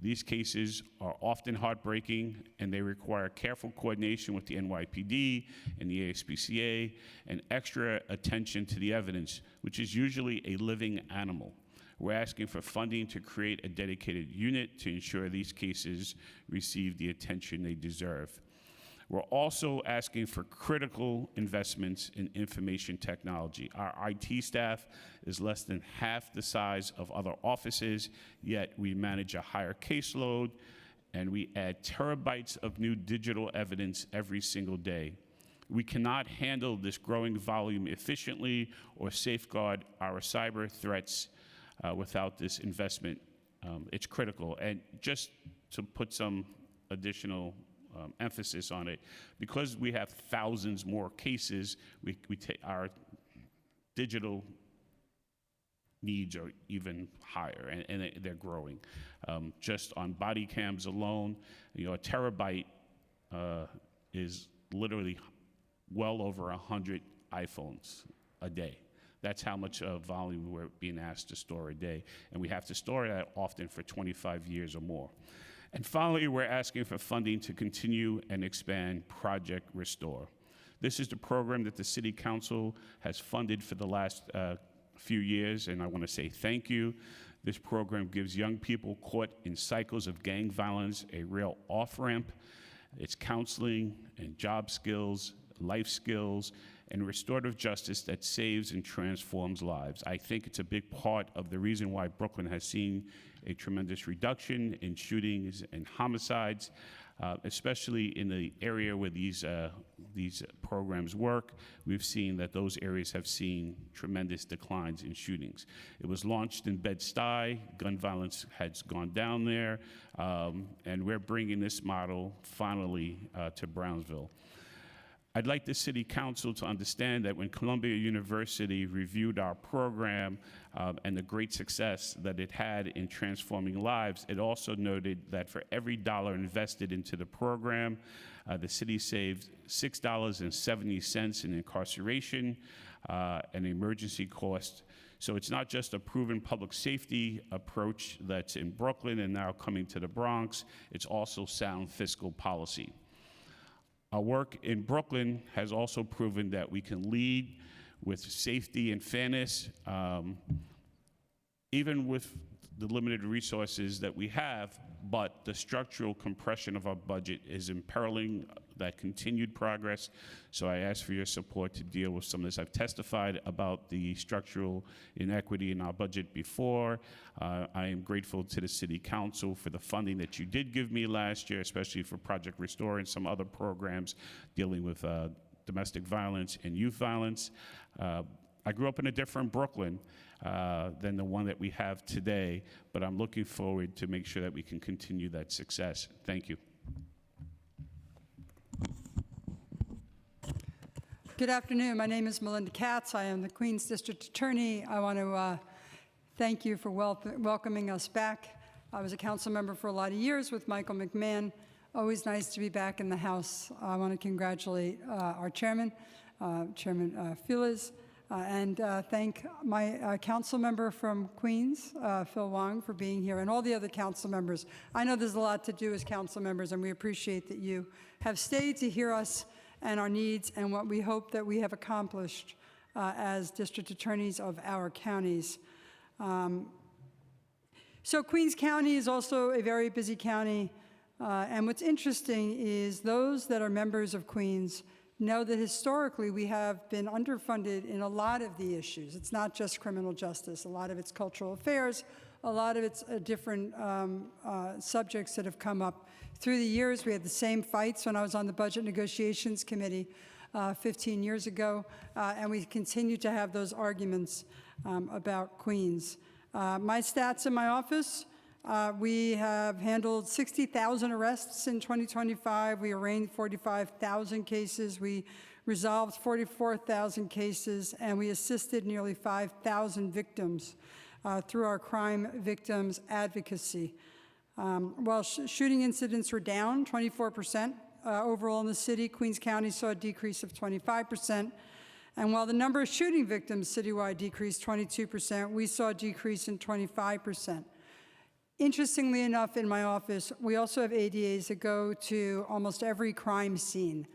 These cases are often heartbreaking, and they require careful coordination with the NYPD and the ASPCA, and extra attention to the evidence, which is usually a living animal. We're asking for funding to create a dedicated unit to ensure these cases receive the attention they deserve. We're also asking for critical investments in information technology. Our IT staff is less than half the size of other offices, yet we manage a higher caseload, and we add terabytes of new digital evidence every single day. We cannot handle this growing volume efficiently or safeguard our cyber threats without this investment. It's critical. And just to put some additional emphasis on it, because we have thousands more cases, we take our digital needs are even higher, and they're growing. Just on body cams alone, a terabyte is literally well over 100 iPhones a day. That's how much volume we're being asked to store a day, and we have to store that often for 25 years or more. And finally, we're asking for funding to continue and expand Project Restore. This is the program that the City Council has funded for the last few years, and I want to say thank you. This program gives young people caught in cycles of gang violence a real off-ramp. It's counseling and job skills, life skills, and restorative justice that saves and transforms lives. I think it's a big part of the reason why Brooklyn has seen a tremendous reduction in shootings and homicides, especially in the area where these programs work. We've seen that those areas have seen tremendous declines in shootings. It was launched in Bed-Stuy. Gun violence has gone down there, and we're bringing this model finally to Brownsville. I'd like the City Council to understand that when Columbia University reviewed our program and the great success that it had in transforming lives, it also noted that for every dollar invested into the program, the city saved $6.70 in incarceration and emergency costs. So it's not just a proven public safety approach that's in Brooklyn and now coming to the Bronx, it's also sound fiscal policy. Our work in Brooklyn has also proven that we can lead with safety and fairness, even with the limited resources that we have, but the structural compression of our budget is imperiling that continued progress. So I ask for your support to deal with some of this. I've testified about the structural inequity in our budget before. I am grateful to the City Council for the funding that you did give me last year, especially for Project Restore and some other programs dealing with domestic violence and youth violence. I grew up in a different Brooklyn than the one that we have today, but I'm looking forward to make sure that we can continue that success. Thank you. Good afternoon. My name is Melinda Katz. I am the Queens District Attorney. I want to thank you for welcoming us back. I was a council member for a lot of years with Michael McMahon. Always nice to be back in the House. I want to congratulate our chairman, Chairman Feliz, and thank my council member from Queens, Phil Wong, for being here, and all the other council members. I know there's a lot to do as council members, and we appreciate that you have stayed to hear us and our needs and what we hope that we have accomplished as district attorneys of our counties. So Queens County is also a very busy county, and what's interesting is those that are members of Queens know that historically we have been underfunded in a lot of the issues. It's not just criminal justice. A lot of it's cultural affairs. A lot of it's different subjects that have come up through the years. We had the same fights when I was on the Budget Negotiations Committee 15 years ago, and we continue to have those arguments about Queens. My stats in my office, we have handled 60,000 arrests in 2025. We arraigned 45,000 cases. We resolved 44,000 cases, and we assisted nearly 5,000 victims through our crime victims advocacy. While shooting incidents were down 24% overall in the city, Queens County saw a decrease of 25%. And while the number of shooting victims citywide decreased 22%, we saw a decrease in 25%. Interestingly enough, in my office, we also have ADAs that go to almost every crime scene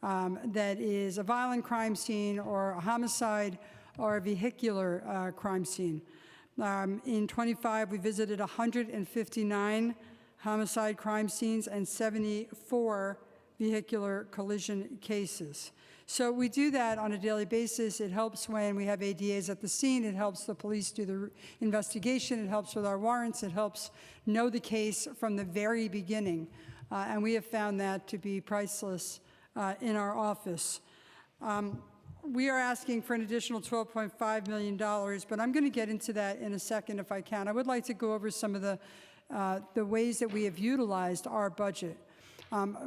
that is a violent crime scene or a homicide or a vehicular crime scene. In 25, we visited 159 homicide crime scenes and 74 vehicular collision cases. So we do that on a daily basis. It helps when we have ADAs at the scene. It helps the police do the investigation. It helps with our warrants. It helps know the case from the very beginning. And we have found that to be priceless in our office. We are asking for an additional $12.5 million, but I'm going to get into that in a second if I can. I would like to go over some of the ways that we have utilized our budget.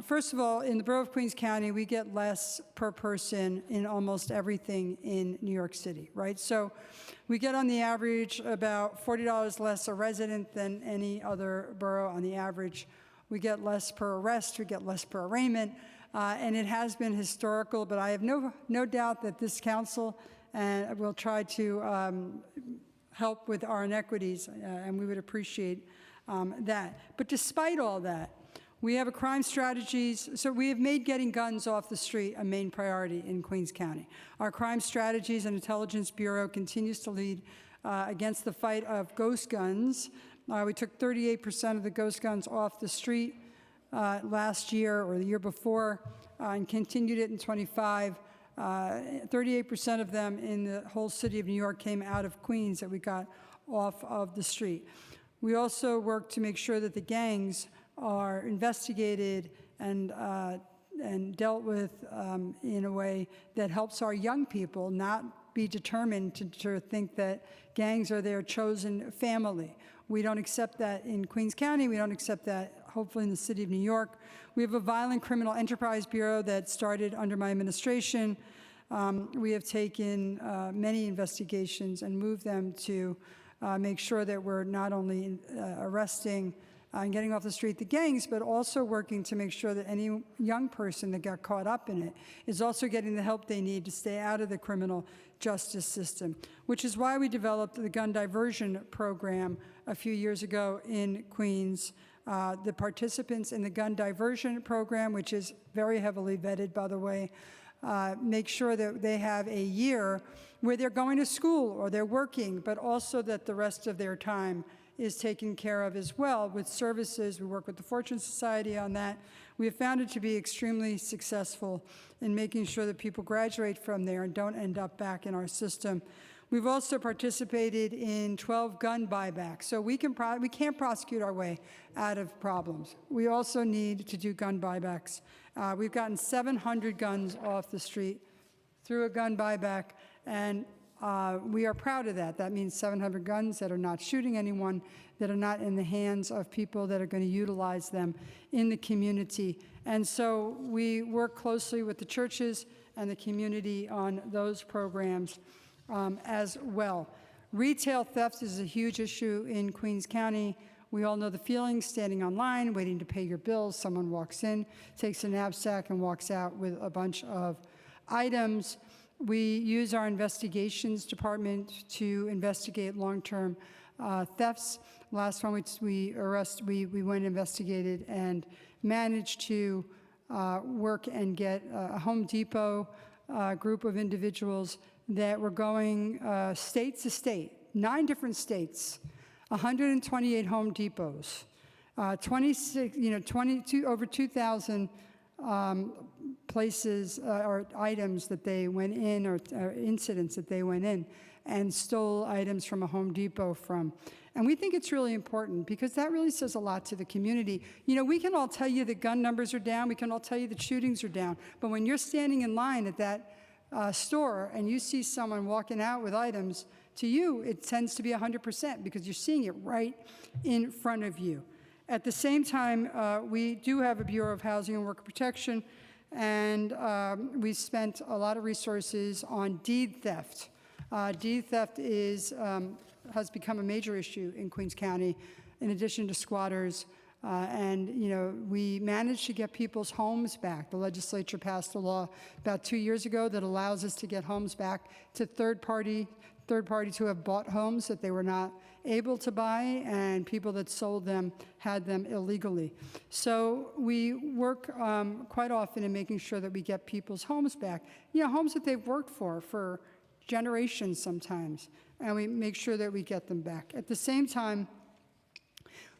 First of all, in the Borough of Queens County, we get less per person in almost everything in New York City, right? So we get on the average about $40 less a resident than any other borough on the average. We get less per arrest, we get less per arraignment, and it has been historical, but I have no doubt that this council will try to help with our inequities, and we would appreciate that. But despite all that, we have a crime strategies, so we have made getting guns off the street a main priority in Queens County. Our Crime Strategies and Intelligence Bureau continues to lead against the fight of ghost guns. We took 38% of the ghost guns off the street last year or the year before and continued it in 25. 38% of them in the whole city of New York came out of Queens that we got off of the street. We also work to make sure that the gangs are investigated and dealt with in a way that helps our young people not be determined to think that gangs are their chosen family. We don't accept that in Queens County. We don't accept that, hopefully, in the city of New York. We have a Violent Criminal Enterprise Bureau that started under my administration. We have taken many investigations and moved them to make sure that we're not only arresting and getting off the street the gangs, but also working to make sure that any young person that got caught up in it is also getting the help they need to stay out of the criminal justice system, which is why we developed the gun diversion program a few years ago in Queens. The participants in the gun diversion program, which is very heavily vetted, by the way, make sure that they have a year where they're going to school or they're working, but also that the rest of their time is taken care of as well with services. We work with the Fortune Society on that. We have found it to be extremely successful in making sure that people graduate from there and don't end up back in our system. We've also participated in 12 gun buybacks. So we can't prosecute our way out of problems. We also need to do gun buybacks. We've gotten 700 guns off the street through a gun buyback, and we are proud of that. That means 700 guns that are not shooting anyone, that are not in the hands of people that are going to utilize them in the community. And so we work closely with the churches and the community on those programs as well. Retail theft is a huge issue in Queens County. We all know the feeling, standing online, waiting to pay your bills. Someone walks in, takes a knapsack, and walks out with a bunch of items. We use our investigations department to investigate long-term thefts. Last time we went and investigated and managed to work and get a Home Depot group of individuals that were going state to state, 9 different states, 128 Home Depots, 22 over 2,000 places or items that they went in or incidents that they went in. and stole items from a Home Depot from. And we think it's really important because that really says a lot to the community. You know, we can all tell you that gun numbers are down, we can all tell you that shootings are down, but when you're standing in line at that store and you see someone walking out with items, to you, it tends to be 100% because you're seeing it right in front of you. At the same time, we do have a Bureau of Housing and Worker Protection, and we spent a lot of resources on deed theft. Deed theft has become a major issue in Queens County, in addition to squatters. And, you know, we managed to get people's homes back. The legislature passed a law about 2 years ago that allows us to get homes back to third parties who have bought homes that they were not able to buy, and people that sold them had them illegally. So we work quite often in making sure that we get people's homes back, you know, homes that they've worked for generations sometimes, and we make sure that we get them back. At the same time,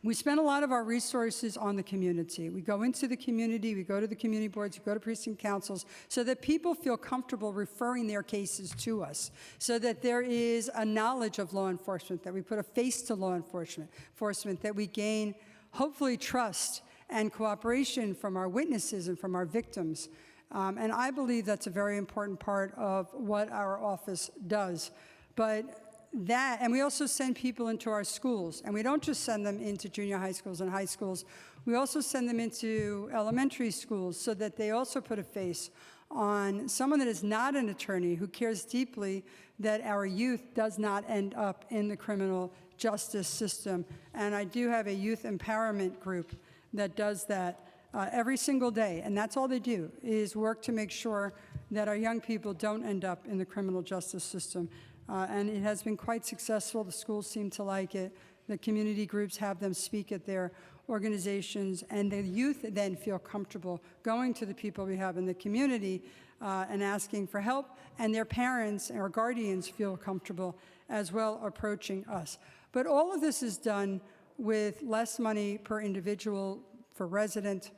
we spend a lot of our resources on the community. We go into the community, we go to the community boards, we go to precinct councils, so that people feel comfortable referring their cases to us, so that there is a knowledge of law enforcement, that we put a face to law enforcement, that we gain, hopefully, trust and cooperation from our witnesses and from our victims. And I believe that's a very important part of what our office does. But that, and we also send people into our schools, and we don't just send them into junior high schools and high schools, we also send them into elementary schools so that they also put a face on someone that is not an attorney who cares deeply that our youth does not end up in the criminal justice system. And I do have a youth empowerment group that does that every single day, and that's all they do, is work to make sure that our young people don't end up in the criminal justice system. And it has been quite successful. The schools seem to like it. The community groups have them speak at their organizations, and the youth then feel comfortable going to the people we have in the community and asking for help, and their parents or guardians feel comfortable as well approaching us. But all of this is done with less money per individual, per resident,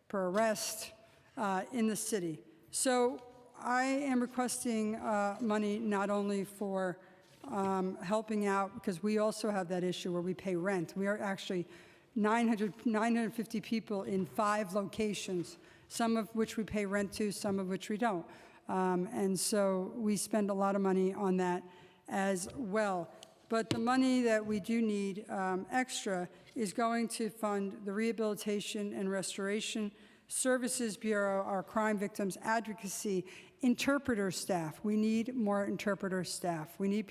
per arrest in the city. So I am requesting money not only for helping out, because we also have that issue where we pay rent. We are actually 950 people in 5 locations, some of which we pay rent to, some of which we don't. And so we spend a lot of money on that as well. But the money that we do need extra is going to fund the Rehabilitation and Restoration Services Bureau, our crime victims advocacy, interpreter staff. We need more interpreter staff. We need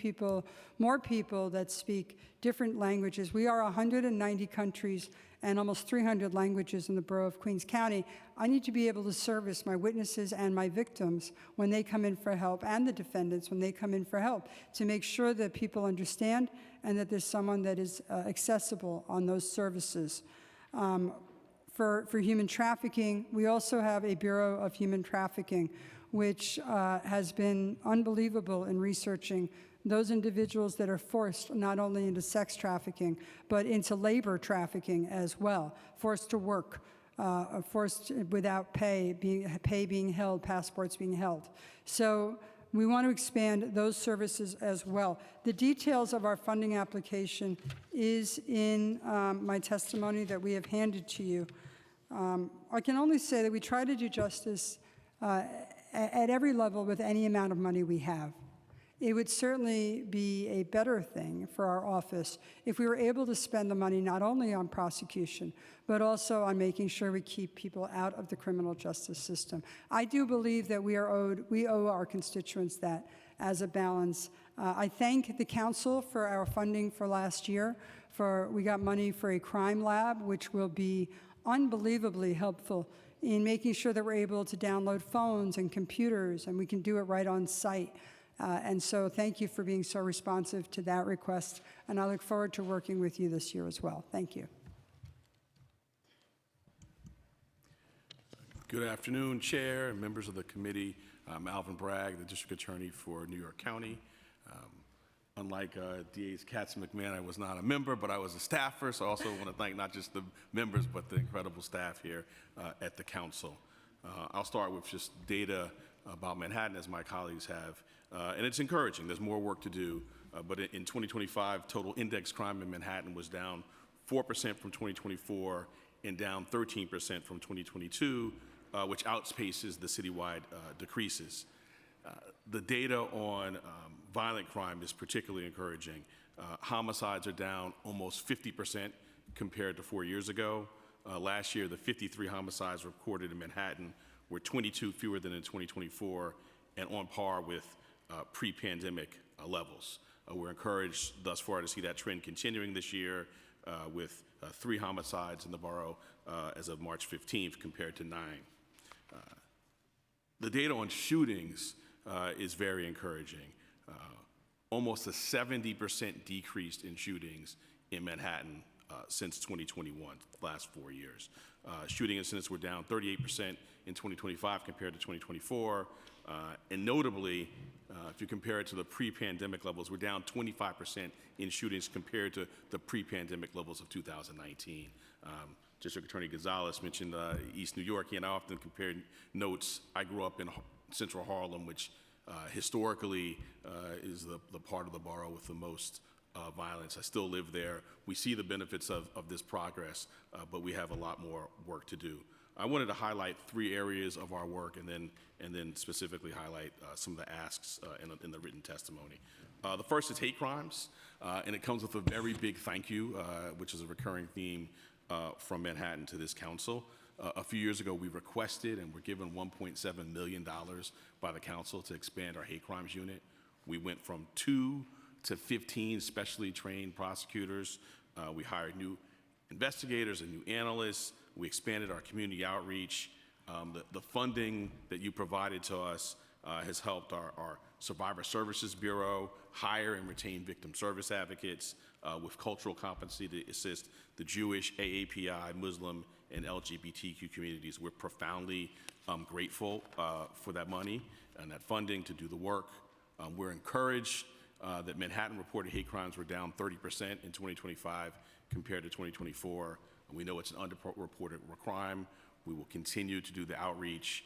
more people that speak different languages. We are 190 countries and almost 300 languages in the borough of Queens County. I need to be able to service my witnesses and my victims when they come in for help, and the defendants when they come in for help, to make sure that people understand and that there's someone that is accessible on those services. For human trafficking, we also have a Bureau of Human Trafficking, which has been unbelievable in researching those individuals that are forced not only into sex trafficking, but into labor trafficking as well, forced to work, forced without pay being held, passports being held. So we want to expand those services as well. The details of our funding application is in my testimony that we have handed to you. I can only say that we try to do justice at every level with any amount of money we have. It would certainly be a better thing for our office if we were able to spend the money not only on prosecution, but also on making sure we keep people out of the criminal justice system. I do believe that we owe our constituents that as a balance. I thank the council for our funding for last year. We got money for a crime lab, which will be unbelievably helpful in making sure that we're able to download phones and computers, and we can do it right on site. And so thank you for being so responsive to that request, and I look forward to working with you this year as well. Thank you. Good afternoon, Chair and members of the committee. I'm Alvin Bragg, the District Attorney for New York County. Unlike DAs Katz and McMahon, I was not a member, but I was a staffer, so I also want to thank not just the members, but the incredible staff here at the council. I'll start with just data about Manhattan, as my colleagues have, and it's encouraging. There's more work to do, but in 2025, total index crime in Manhattan was down 4% from 2024 and down 13% from 2022, which outpaces the citywide decreases. The data on violent crime is particularly encouraging. Homicides are down almost 50% compared to 4 years ago. Last year, the 53 homicides recorded in Manhattan were 22 fewer than in 2024 and on par with pre-pandemic levels. We're encouraged thus far to see that trend continuing this year with 3 homicides in the borough as of March 15th compared to 9. The data on shootings is very encouraging. Almost a 70% decrease in shootings in Manhattan since 2021, the last 4 years. Shooting incidents were down 38% in 2025 compared to 2024. And notably, if you compare it to the pre-pandemic levels, we're down 25% in shootings compared to the pre-pandemic levels of 2019. District Attorney Gonzalez mentioned East New York, and I often compare notes. I grew up in Central Harlem, which historically is the part of the borough with the most violence. I still live there. We see the benefits of this progress, but we have a lot more work to do. I wanted to highlight 3 areas of our work and then specifically highlight some of the asks in the written testimony. The first is hate crimes, and it comes with a very big thank you, which is a recurring theme from Manhattan to this council. A few years ago, we requested and were given $1.7 million by the council to expand our hate crimes unit. We went from 2 to 15 specially trained prosecutors. We hired new investigators and new analysts. We expanded our community outreach. The funding that you provided to us has helped our Survivor Services Bureau hire and retain victim service advocates with cultural competency to assist the Jewish, AAPI, Muslim, and LGBTQ communities. We're profoundly grateful for that money and that funding to do the work. We're encouraged that Manhattan reported hate crimes were down 30% in 2025 compared to 2024. We know it's an underreported crime. We will continue to do the outreach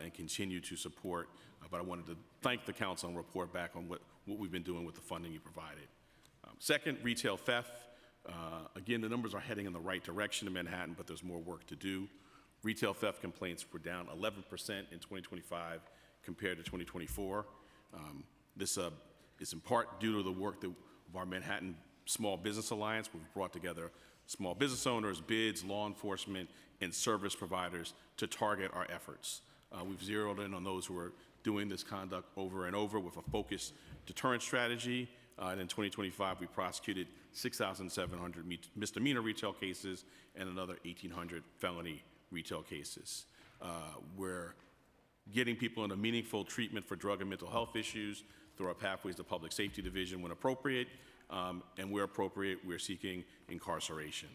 and continue to support. But I wanted to thank the council and report back on what we've been doing with the funding you provided. Second, retail theft. Again, the numbers are heading in the right direction in Manhattan, but there's more work to do. Retail theft complaints were down 11% in 2025 compared to 2024. This is in part due to the work of our Manhattan Small Business Alliance. We've brought together small business owners, bids, law enforcement, and service providers to target our efforts. We've zeroed in on those who are doing this conduct over and over with a focused deterrent strategy. And in 2025, we prosecuted 6,700 misdemeanor retail cases and another 1,800 felony retail cases. We're getting people into meaningful treatment for drug and mental health issues through our Pathways to Public Safety Division when appropriate, and where appropriate, we're seeking incarceration.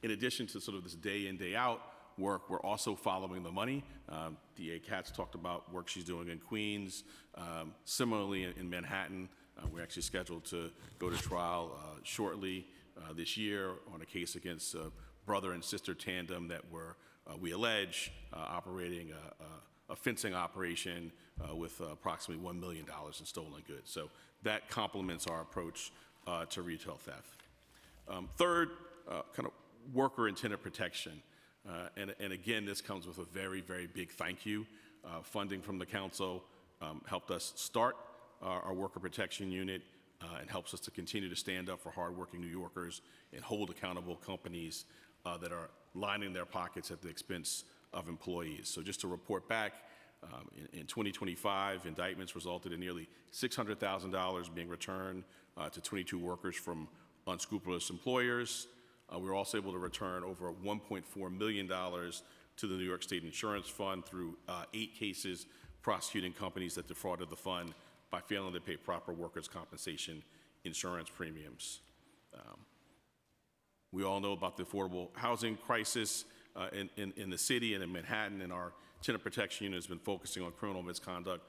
In addition to sort of this day in, day out work, we're also following the money. DA Katz talked about work she's doing in Queens. Similarly, in Manhattan, we're actually scheduled to go to trial shortly this year on a case against a brother and sister tandem that were, we allege, operating a fencing operation with approximately $1 million in stolen goods. So that complements our approach to retail theft. Third, kind of worker and tenant protection. And again, this comes with a very, very big thank you. Funding from the council helped us start our worker protection unit and helps us to continue to stand up for hardworking New Yorkers and hold accountable companies that are lining their pockets at the expense of employees. So just to report back, in 2025, indictments resulted in nearly $600,000 being returned to 22 workers from unscrupulous employers. We were also able to return over $1.4 million to the New York State Insurance Fund through 8 cases prosecuting companies that defrauded the fund by failing to pay proper workers' compensation insurance premiums. We all know about the affordable housing crisis in the city and in Manhattan, and our tenant protection unit has been focusing on criminal misconduct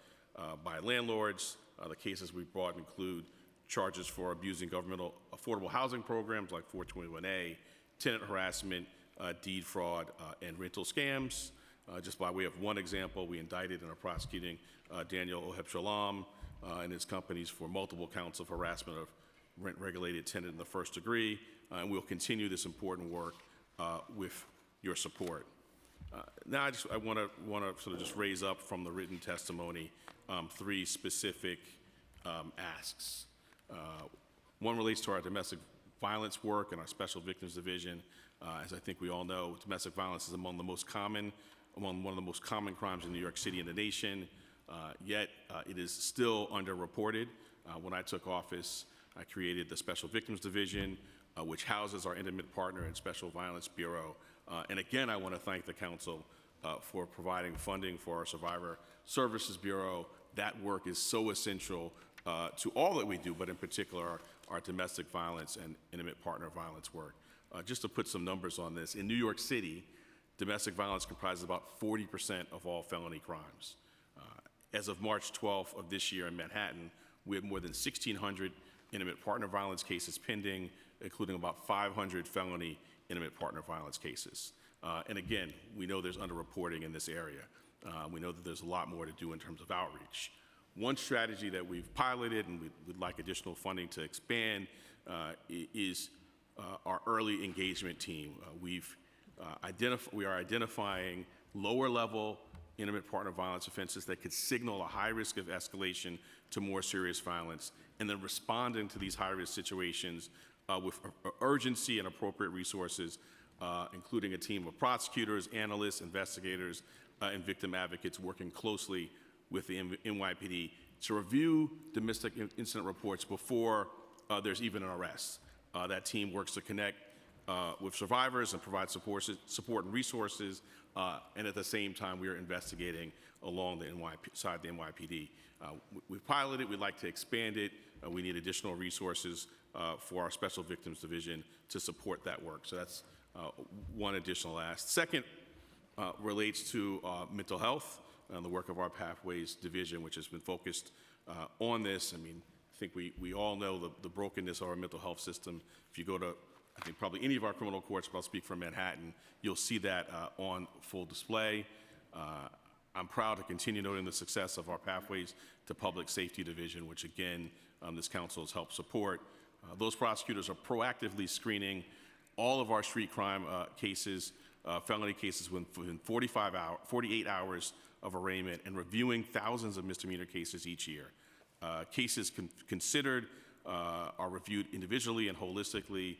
by landlords. The cases we've brought include charges for abusing governmental affordable housing programs like 421A, tenant harassment, deed fraud, and rental scams. Just by way of one example, we indicted and are prosecuting Daniel Oheb Shalom and his companies for multiple counts of harassment of rent-regulated tenant in the first degree, and we'll continue this important work with your support. Now, I want to sort of just raise up from the written testimony 3 specific asks. One relates to our domestic violence work and our Special Victims Division. As I think we all know, domestic violence is one of the most common crimes in New York City and the nation, yet it is still underreported. When I took office, I created the Special Victims Division, which houses our intimate partner and Special Violence Bureau. And again, I want to thank the council for providing funding for our Survivor Services Bureau. That work is so essential to all that we do, but in particular our domestic violence and intimate partner violence work. Just to put some numbers on this, in New York City, domestic violence comprises about 40% of all felony crimes. As of March 12th of this year in Manhattan, we have more than 1,600 intimate partner violence cases pending, including about 500 felony intimate partner violence cases. And again, we know there's underreporting in this area. We know that there's a lot more to do in terms of outreach. One strategy that we've piloted and we'd like additional funding to expand is our early engagement team. We are identifying lower level intimate partner violence offenses that could signal a high risk of escalation to more serious violence, and then responding to these high risk situations with urgency and appropriate resources, including a team of prosecutors, analysts, investigators, and victim advocates working closely with the NYPD to review domestic incident reports before there's even an arrest. That team works to connect with survivors and provide support and resources, and at the same time, we are investigating along the side of the NYPD. We've piloted, we'd like to expand it. We need additional resources for our Special Victims Division to support that work. So that's one additional ask. Second relates to mental health and the work of our Pathways Division, which has been focused on this. I mean, I think we all know the brokenness of our mental health system. If you go to, I think, probably any of our criminal courts, but I'll speak for Manhattan, you'll see that on full display. I'm proud to continue noting the success of our Pathways to Public Safety Division, which again, this council has helped support. Those prosecutors are proactively screening all of our street crime cases, felony cases within 48 hours of arraignment, and reviewing thousands of misdemeanor cases each year. Cases considered are reviewed individually and holistically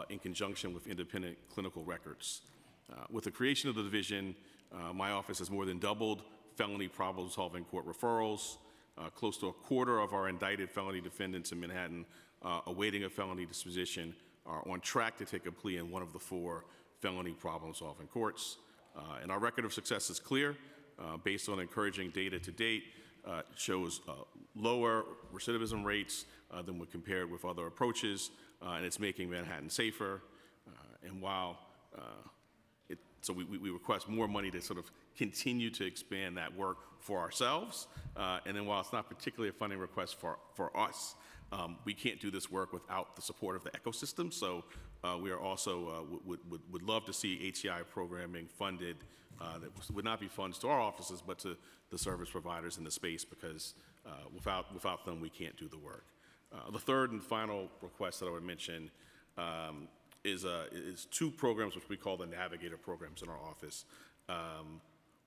in conjunction with independent clinical records. With the creation of the division, my office has more than doubled felony problem-solving court referrals. Close to a quarter of our indicted felony defendants in Manhattan awaiting a felony disposition are on track to take a plea in one of the 4 felony problem-solving courts. And our record of success is clear. Based on encouraging data to date, shows lower recidivism rates than when compared with other approaches, and it's making Manhattan safer. And while so we request more money to sort of continue to expand that work for ourselves. And then while it's not particularly a funding request for us, we can't do this work without the support of the ecosystem. So we are also would love to see HCI programming funded that would not be funds to our offices, but to the service providers in the space, because without them, we can't do the work. The third and final request that I would mention is 2 programs which we call the Navigator programs in our office.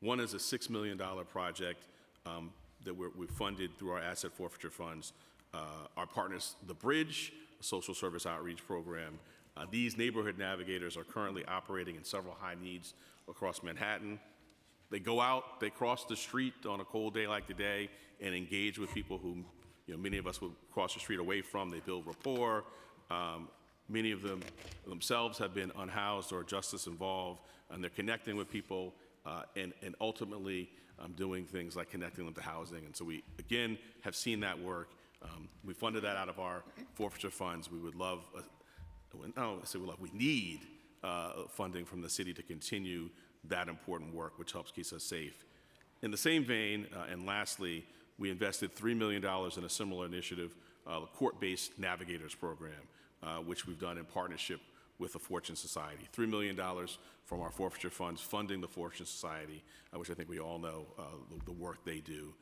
One is a $6 million project that we funded through our asset forfeiture funds. Our partners, The Bridge, a social service outreach program. These neighborhood navigators are currently operating in several high needs across Manhattan. They go out, they cross the street on a cold day like today and engage with people who, many of us would cross the street away from. They build rapport. Many of them themselves have been unhoused or justice involved, and they're connecting with people and ultimately doing things like connecting them to housing. And so we, again, have seen that work. We funded that out of our forfeiture funds. We would love, we need funding from the city to continue that important work, which helps keep us safe. In the same vein, and lastly, we invested $3 million in a similar initiative, the Court-Based Navigators Program, which we've done in partnership with the Fortune Society. $3 million from our forfeiture funds funding the Fortune Society, which I think we all know the work they do.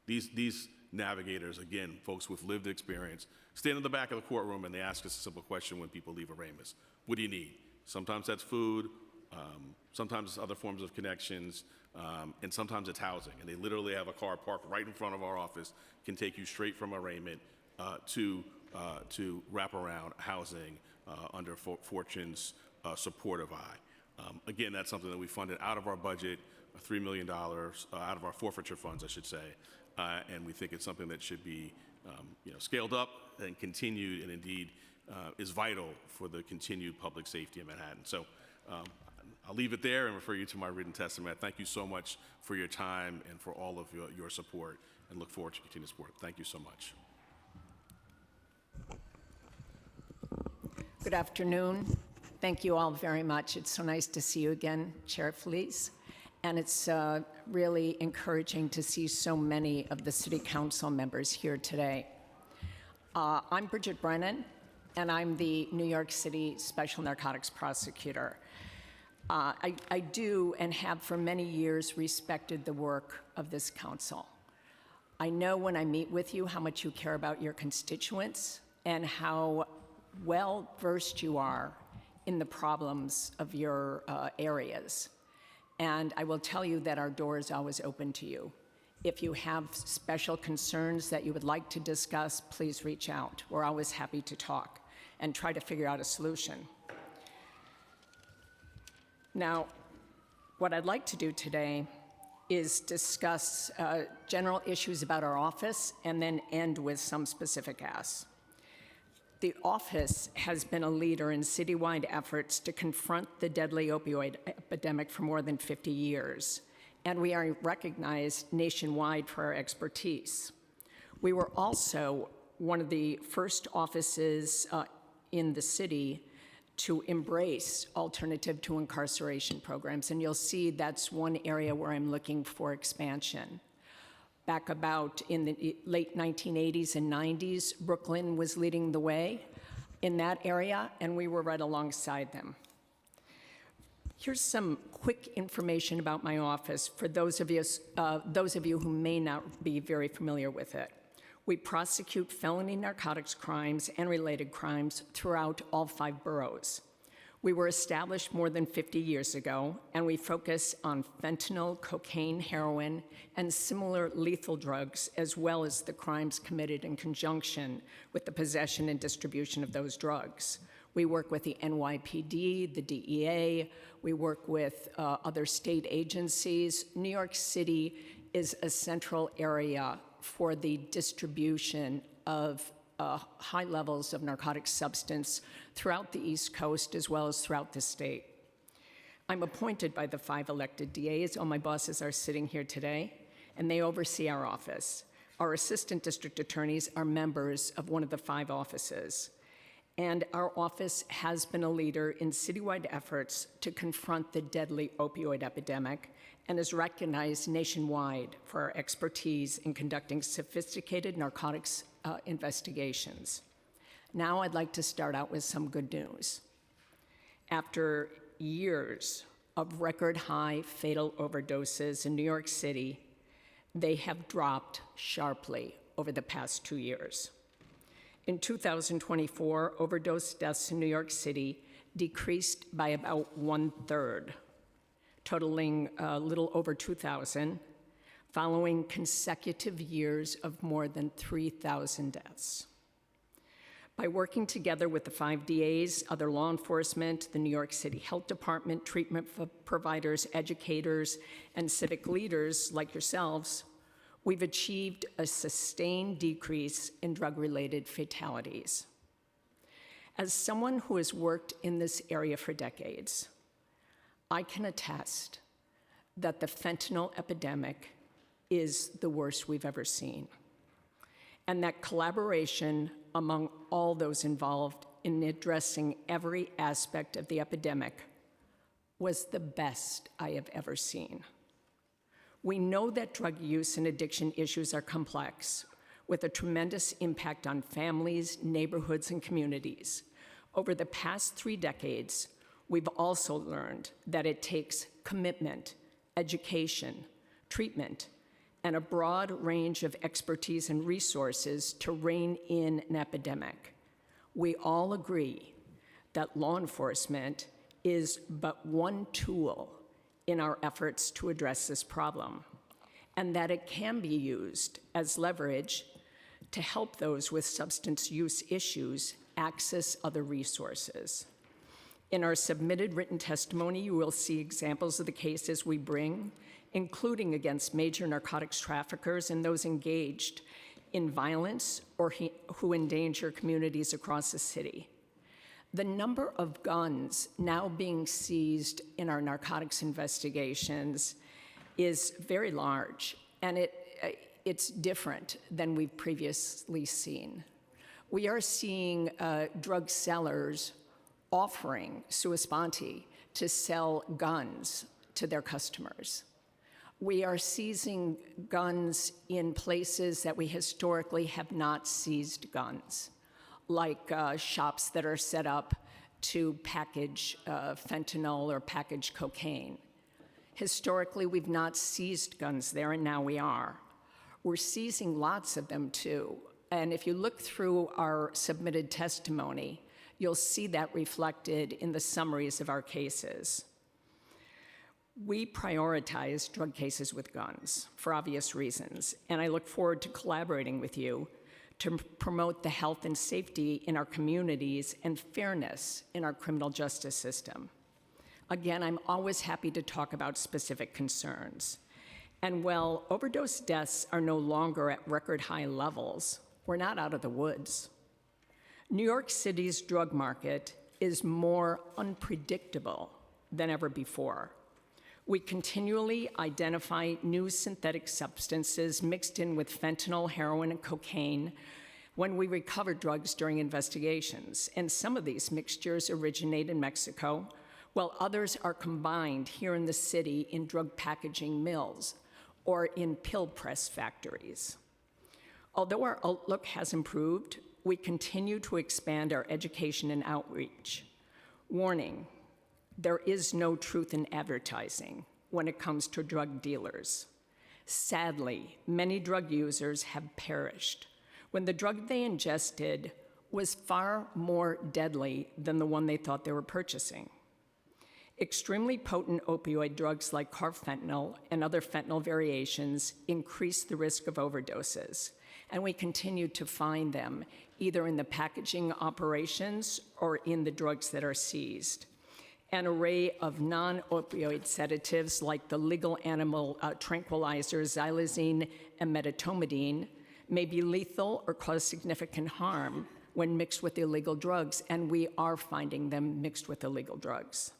These navigators, again, folks with lived experience, stand in the back of the courtroom and they ask us a simple question when people leave Aramis. What do you need? Sometimes that's food, sometimes it's other forms of connections, and sometimes it's housing. And they literally have a car parked right in front of our office, can take you straight from arraignment to wraparound housing under Fortune's supportive eye. Again, that's something that we funded out of our budget, $3 million, out of our forfeiture funds, I should say, and we think it's something that should be scaled up and continued, and indeed is vital for the continued public safety in Manhattan. So I'll leave it there and refer you to my written testimony. Thank you so much for your time and for all of your support, and look forward to continued support. Thank you so much. Good afternoon. Thank you all very much. It's so nice to see you again, Chair Felice. And it's really encouraging to see so many of the City Council members here today. I'm Bridget Brennan, and I'm the New York City Special Narcotics Prosecutor. I do and have for many years respected the work of this council. I know when I meet with you how much you care about your constituents and how well versed you are in the problems of your areas. And I will tell you that our door is always open to you. If you have special concerns that you would like to discuss, please reach out. We're always happy to talk and try to figure out a solution. Now, what I'd like to do today is discuss general issues about our office and then end with some specific asks. The office has been a leader in citywide efforts to confront the deadly opioid epidemic for more than 50 years, and we are recognized nationwide for our expertise. We were also one of the first offices in the city to embrace alternative to incarceration programs, and you'll see that's one area where I'm looking for expansion. Back about in the late 1980s and 90s, Brooklyn was leading the way in that area, and we were right alongside them. Here's some quick information about my office for those of you who may not be very familiar with it. We prosecute felony narcotics crimes and related crimes throughout all 5 boroughs. We were established more than 50 years ago, and we focus on fentanyl, cocaine, heroin, and similar lethal drugs, as well as the crimes committed in conjunction with the possession and distribution of those drugs. We work with the NYPD, the DEA, we work with other state agencies. New York City is a central area for the distribution of high levels of narcotic substance throughout the East Coast as well as throughout the state. I'm appointed by the 5 elected DAs. All my bosses are sitting here today, and they oversee our office. Our assistant district attorneys are members of one of the 5 offices. And our office has been a leader in citywide efforts to confront the deadly opioid epidemic and is recognized nationwide for our expertise in conducting sophisticated narcotics investigations. Now I'd like to start out with some good news. After years of record high fatal overdoses in New York City, they have dropped sharply over the past 2 years. In 2024, overdose deaths in New York City decreased by about 1/3, totaling a little over 2,000, following consecutive years of more than 3,000 deaths. By working together with the 5 DAs, other law enforcement, the New York City Health Department, treatment providers, educators, and civic leaders like yourselves, we've achieved a sustained decrease in drug-related fatalities. As someone who has worked in this area for decades, I can attest that the fentanyl epidemic is the worst we've ever seen, and that collaboration among all those involved in addressing every aspect of the epidemic was the best I have ever seen. We know that drug use and addiction issues are complex, with a tremendous impact on families, neighborhoods, and communities. Over the past 3 decades, we've also learned that it takes commitment, education, treatment, and a broad range of expertise and resources to rein in an epidemic. We all agree that law enforcement is but one tool in our efforts to address this problem, and that it can be used as leverage to help those with substance use issues access other resources. In our submitted written testimony, you will see examples of the cases we bring, including against major narcotics traffickers and those engaged in violence or who endanger communities across the city. The number of guns now being seized in our narcotics investigations is very large, and it's different than we've previously seen. We are seeing drug sellers offering sua sponte to sell guns to their customers. We are seizing guns in places that we historically have not seized guns, like shops that are set up to package fentanyl or package cocaine. Historically, we've not seized guns there, and now we are. We're seizing lots of them, too. And if you look through our submitted testimony, you'll see that reflected in the summaries of our cases. We prioritize drug cases with guns for obvious reasons, and I look forward to collaborating with you to promote the health and safety in our communities and fairness in our criminal justice system. Again, I'm always happy to talk about specific concerns. And while overdose deaths are no longer at record high levels, we're not out of the woods. New York City's drug market is more unpredictable than ever before. We continually identify new synthetic substances mixed in with fentanyl, heroin, and cocaine when we recover drugs during investigations. And some of these mixtures originate in Mexico, while others are combined here in the city in drug packaging mills or in pill press factories. Although our outlook has improved, we continue to expand our education and outreach. Warning, there is no truth in advertising when it comes to drug dealers. Sadly, many drug users have perished when the drug they ingested was far more deadly than the one they thought they were purchasing. Extremely potent opioid drugs like carfentanil and other fentanyl variations increase the risk of overdoses, and we continue to find them either in the packaging operations or in the drugs that are seized. An array of non-opioid sedatives like the legal animal tranquilizers xylazine and medetomidine may be lethal or cause significant harm when mixed with illegal drugs, and we are finding them mixed with illegal drugs.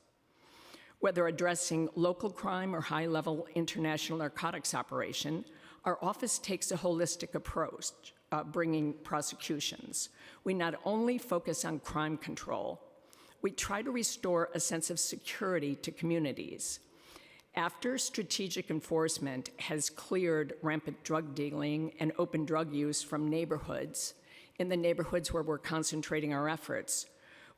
Whether addressing local crime or high-level international narcotics operation, our office takes a holistic approach, bringing prosecutions. We not only focus on crime control, we try to restore a sense of security to communities. After strategic enforcement has cleared rampant drug dealing and open drug use from neighborhoods, in the neighborhoods where we're concentrating our efforts,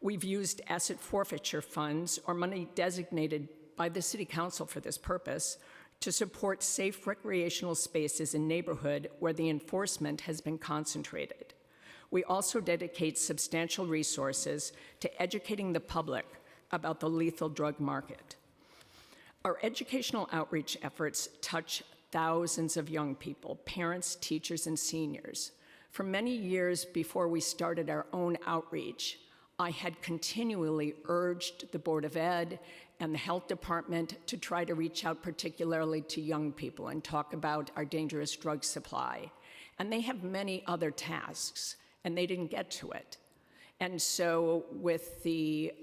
we've used asset forfeiture funds or money designated by the City Council for this purpose to support safe recreational spaces in neighborhood where the enforcement has been concentrated. We also dedicate substantial resources to educating the public about the lethal drug market. Our educational outreach efforts touch thousands of young people, parents, teachers, and seniors. For many years before we started our own outreach, I had continually urged the Board of Ed and the Health Department to try to reach out particularly to young people and talk about our dangerous drug supply. And they have many other tasks, and they didn't get to it. And so with the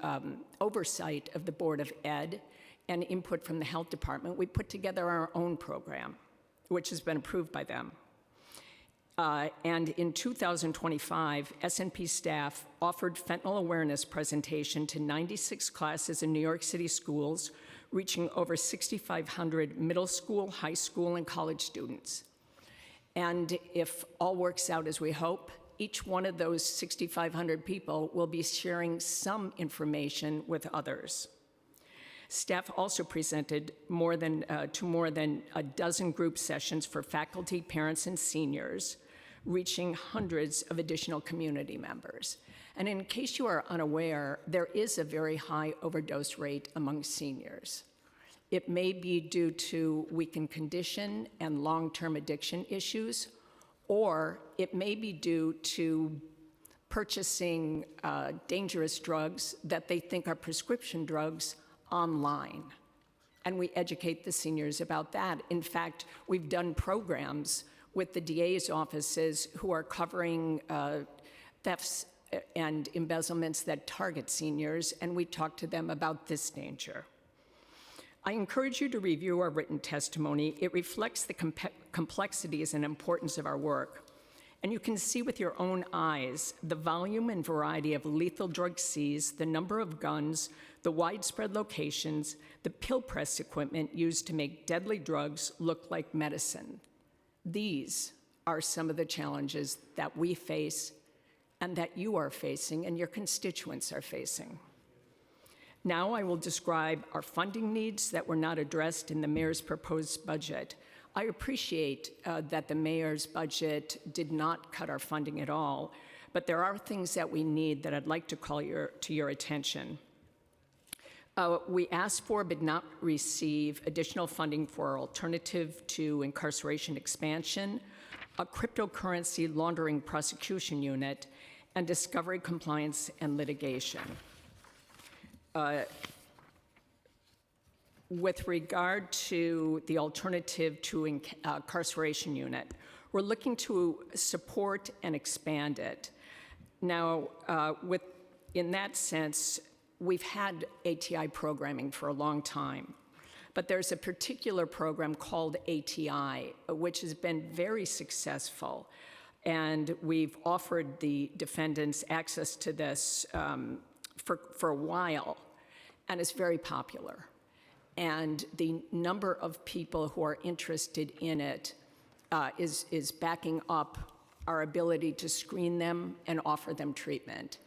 oversight of the Board of Ed and input from the Health Department, we put together our own program, which has been approved by them. And in 2025, SNP staff offered fentanyl awareness presentation to 96 classes in New York City schools, reaching over 6,500 middle school, high school, and college students. And if all works out as we hope, each one of those 6,500 people will be sharing some information with others. Staff also presented to more than a dozen group sessions for faculty, parents, and seniors, reaching hundreds of additional community members. And in case you are unaware, there is a very high overdose rate among seniors. It may be due to weakened condition and long-term addiction issues, or it may be due to purchasing dangerous drugs that they think are prescription drugs online. And we educate the seniors about that. In fact, we've done programs with the DA's offices who are covering thefts and embezzlements that target seniors, and we talk to them about this danger. I encourage you to review our written testimony. It reflects the complexities and importance of our work. And you can see with your own eyes the volume and variety of lethal drug seized, the number of guns, the widespread locations, the pill press equipment used to make deadly drugs look like medicine. These are some of the challenges that we face and that you are facing and your constituents are facing. Now I will describe our funding needs that were not addressed in the mayor's proposed budget. I appreciate that the mayor's budget did not cut our funding at all, but there are things that we need that I'd like to call to your attention. We asked for but not receive additional funding for our alternative to incarceration expansion, a cryptocurrency laundering prosecution unit, and discovery, compliance, and litigation. With regard to the alternative to incarceration unit, we're looking to support and expand it. Now, in that sense, we've had ATI programming for a long time, but there's a particular program called ATI, which has been very successful, and we've offered the defendants access to this for a while, and it's very popular. And the number of people who are interested in it is backing up our ability to screen them and offer them treatment.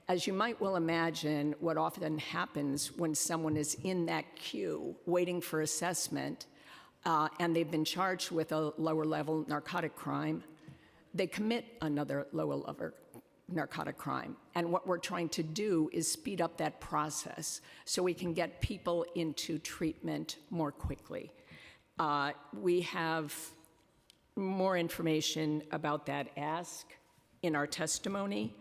As you might well imagine, what often happens when someone is in that queue waiting for assessment and they've been charged with a lower level narcotic crime, they commit another lower level narcotic crime. And what we're trying to do is speed up that process so we can get people into treatment more quickly. We have more information about that ask in our testimony,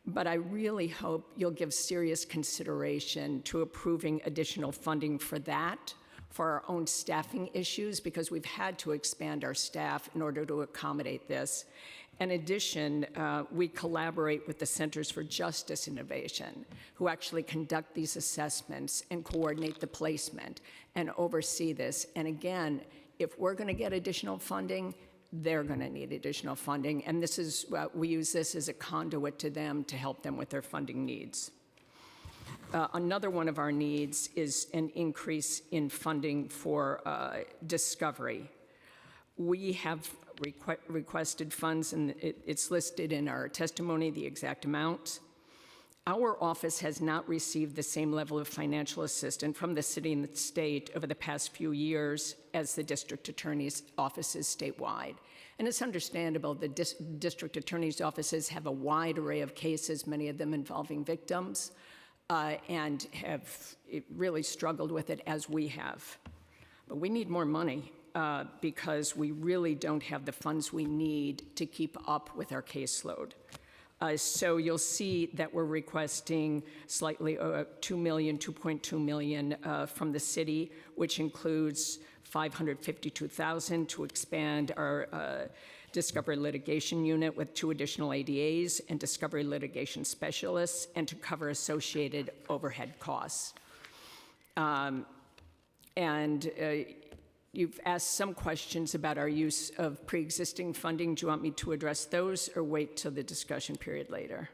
but I really hope you'll give serious consideration to approving additional funding for that, for our own staffing issues, because we've had to expand our staff in order to accommodate this. In addition, we collaborate with the Centers for Justice Innovation, who actually conduct these assessments and coordinate the placement and oversee this. And again, if we're going to get additional funding, they're going to need additional funding. And this is, we use this as a conduit to them to help them with their funding needs. Another one of our needs is an increase in funding for discovery. We have requested funds, and it's listed in our testimony, the exact amount. Our office has not received the same level of financial assistance from the city and the state over the past few years as the district attorney's offices statewide. And it's understandable the district attorney's offices have a wide array of cases, many of them involving victims, and have really struggled with it as we have. But we need more money. Because we really don't have the funds we need to keep up with our caseload. So you'll see that we're requesting slightly $2.2 million from the city, which includes $552,000 to expand our discovery litigation unit with 2 additional ADAs and discovery litigation specialists, and to cover associated overhead costs. You've asked some questions about our use of pre-existing funding. Do you want me to address those or wait till the discussion period later?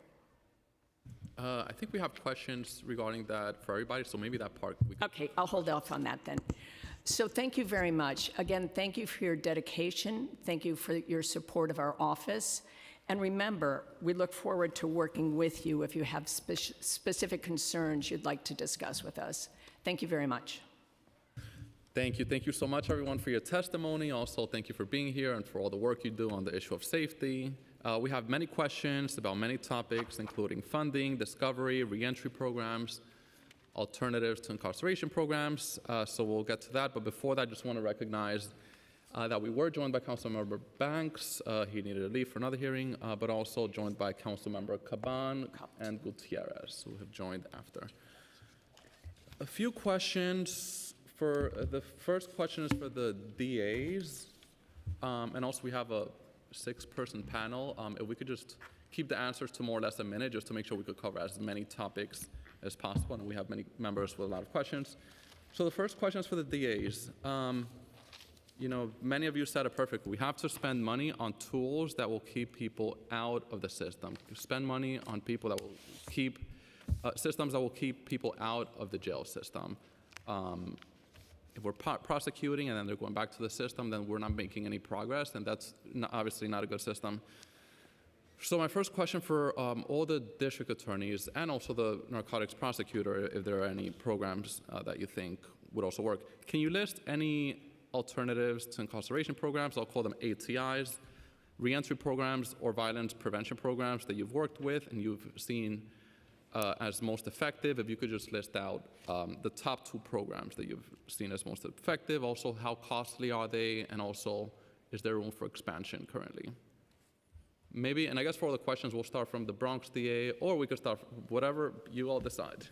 I think we have questions regarding that for everybody, so maybe that part. Okay, I'll hold off on that then. So thank you very much. Again, thank you for your dedication. Thank you for your support of our office. And remember, we look forward to working with you if you have specific concerns you'd like to discuss with us. Thank you very much. Thank you. Thank you so much, everyone, for your testimony. Also, thank you for being here and for all the work you do on the issue of safety. We have many questions about many topics, including funding, discovery, reentry programs, alternatives to incarceration programs. So we'll get to that. But before that, I just want to recognize that we were joined by Councilmember Banks. He needed to leave for another hearing, but also joined by Councilmember Caban and Gutierrez, who have joined after. A few questions. The first question is for the DAs, and also we have a 6-person panel. If we could just keep the answers to more or less a minute, just to make sure we could cover as many topics as possible, and we have many members with a lot of questions. So the first question is for the DAs. You know, many of you said it perfectly. We have to spend money on tools that will keep people out of the system. Spend money on people that will keep, systems that will keep people out of the jail system. If we're prosecuting and then they're going back to the system, then we're not making any progress, and that's obviously not a good system. So my first question for all the district attorneys and also the narcotics prosecutor, if there are any programs that you think would also work, can you list any alternatives to incarceration programs? I'll call them ATIs, reentry programs, or violence prevention programs that you've worked with and you've seen as most effective. If you could just list out the top 2 programs that you've seen as most effective. Also, how costly are they? And also, is there room for expansion currently? Maybe, and I guess for all the questions, we'll start from the Bronx DA, or we could start whatever you all decide.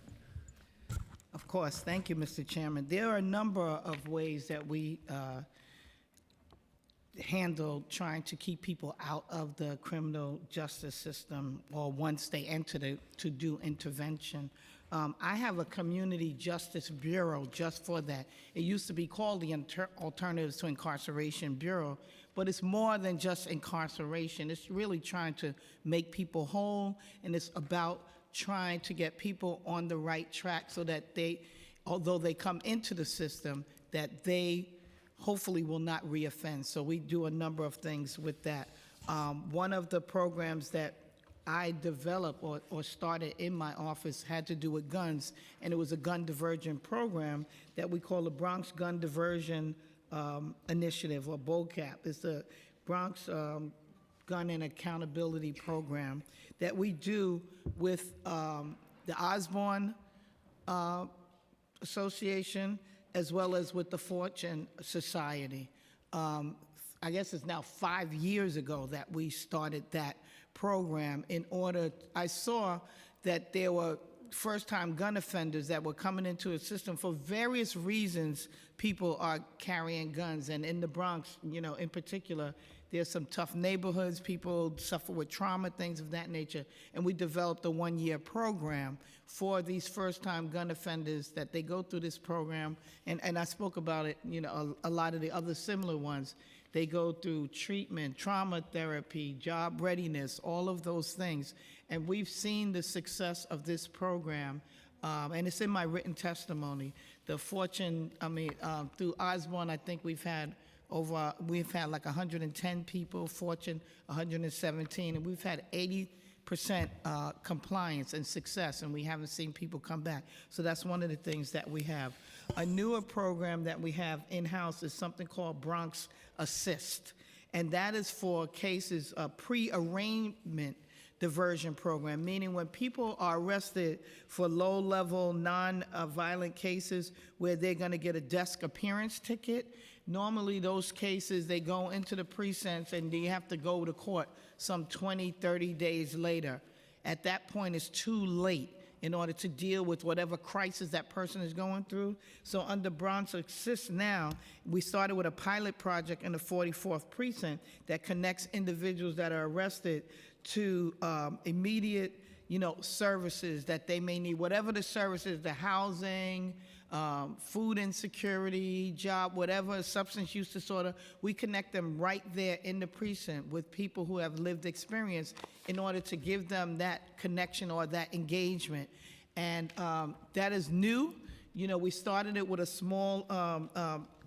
Of course. Thank you, Mr. Chairman. There are a number of ways that we handle trying to keep people out of the criminal justice system, or once they enter to do intervention. I have a community justice bureau just for that. It used to be called the Alternatives to Incarceration Bureau, but it's more than just incarceration. It's really trying to make people whole, and it's about trying to get people on the right track so that they, although they come into the system, that they hopefully will not reoffend. So we do a number of things with that. One of the programs that I developed or started in my office had to do with guns, and it was a gun diversion program that we call the Bronx Gun Diversion Initiative, or BOCAP. It's the Bronx Gun and Accountability Program that we do with the Osborne Association, as well as with the Fortune Society. I guess it's now 5 years ago that we started that program in order, I saw that there were first-time gun offenders that were coming into a system for various reasons. People are carrying guns, and in the Bronx, you know, in particular, there's some tough neighborhoods, people suffer with trauma, things of that nature, and we developed a 1-year program for these first-time gun offenders that they go through this program, and I spoke about it, you know, a lot of the other similar ones. They go through treatment, trauma therapy, job readiness, all of those things, and we've seen the success of this program, and it's in my written testimony. The Fortune, through Osborne, I think we've had like 110 people, Fortune 117, and we've had 80% compliance and success, and we haven't seen people come back. So that's one of the things that we have. A newer program that we have in-house is something called Bronx Assist, and that is for cases of pre-arraignment diversion program, meaning when people are arrested for low-level, non-violent cases where they're going to get a desk appearance ticket. Normally those cases, they go into the precincts and they have to go to court some 20, 30 days later. At that point, it's too late in order to deal with whatever crisis that person is going through. So under Bronx Assist now, we started with a pilot project in the 44th precinct that connects individuals that are arrested to immediate, services that they may need, whatever the services, the housing, food insecurity, job, whatever, substance use disorder, we connect them right there in the precinct with people who have lived experience in order to give them that connection or that engagement. And that is new. We started it with a small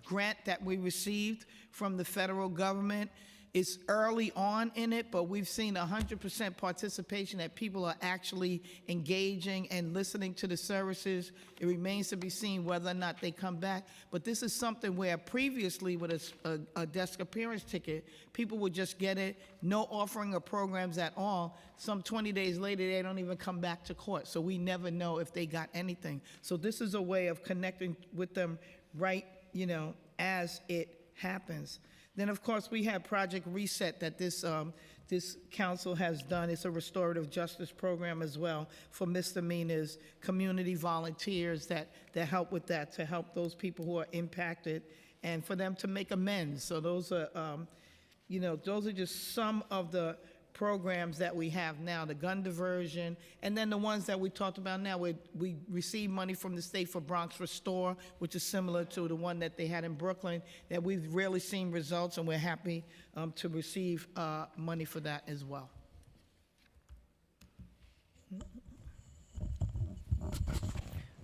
grant that we received from the federal government. It's early on in it, but we've seen 100% participation, that people are actually engaging and listening to the services. It remains to be seen whether or not they come back. But this is something where previously with a desk appearance ticket, people would just get it, no offering of programs at all. Some 20 days later, they don't even come back to court. So we never know if they got anything. So this is a way of connecting with them right, as it happens. Then, of course, we have Project Reset that this council has done. It's a restorative justice program as well for misdemeanors, community volunteers that help with that, to help those people who are impacted and for them to make amends. So those are, those are just some of the programs that we have now, the gun diversion, and then the ones that we talked about now. We receive money from the state for Bronx Restore, which is similar to the one that they had in Brooklyn, that we've really seen results, and we're happy to receive money for that as well.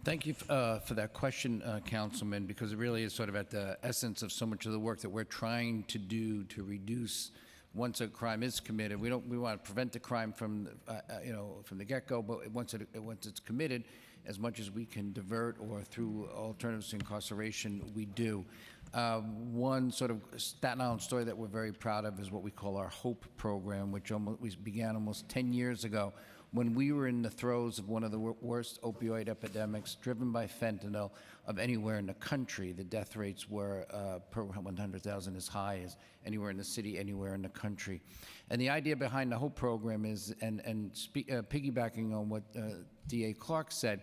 Thank you for that question, Councilman, because it really is sort of at the essence of so much of the work that we're trying to do to reduce. Once a crime is committed, we want to prevent the crime from from the get-go. But once it's committed, as much as we can divert or through alternatives to incarceration, we do. One sort of Staten Island story that we're very proud of is what we call our HOPE program, which we began almost 10 years ago, when we were in the throes of one of the worst opioid epidemics driven by fentanyl of anywhere in the country. The death rates were per 100,000 as high as anywhere in the city, anywhere in the country. And the idea behind the HOPE program is, piggybacking on what DA Clark said,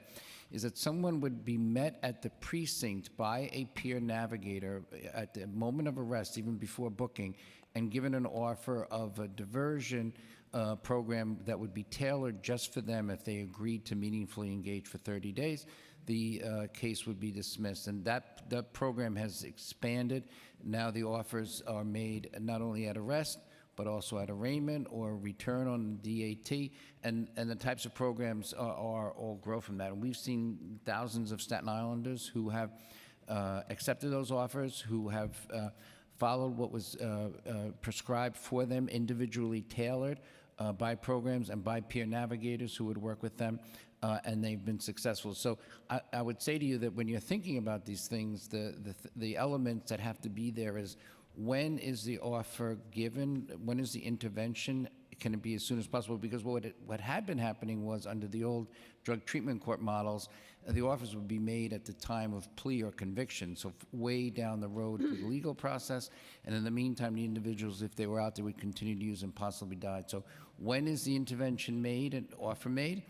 is that someone would be met at the precinct by a peer navigator at the moment of arrest, even before booking, and given an offer of a diversion program that would be tailored just for them. If they agreed to meaningfully engage for 30 days, the case would be dismissed. And that program has expanded. Now the offers are made not only at arrest, but also at arraignment or return on DAT, and the types of programs are all grow from that. And we've seen thousands of Staten Islanders who have accepted those offers, who have followed what was prescribed for them, individually tailored by programs and by peer navigators who would work with them, and they've been successful. So I would say to you that when you're thinking about these things, the elements that have to be there is, when is the offer given? When is the intervention? Can it be as soon as possible? Because what had been happening was, under the old drug treatment court models, the offers would be made at the time of plea or conviction, so way down the road through the legal process. And in the meantime, the individuals, if they were out there, would continue to use and possibly die. So when is the intervention made and offer made?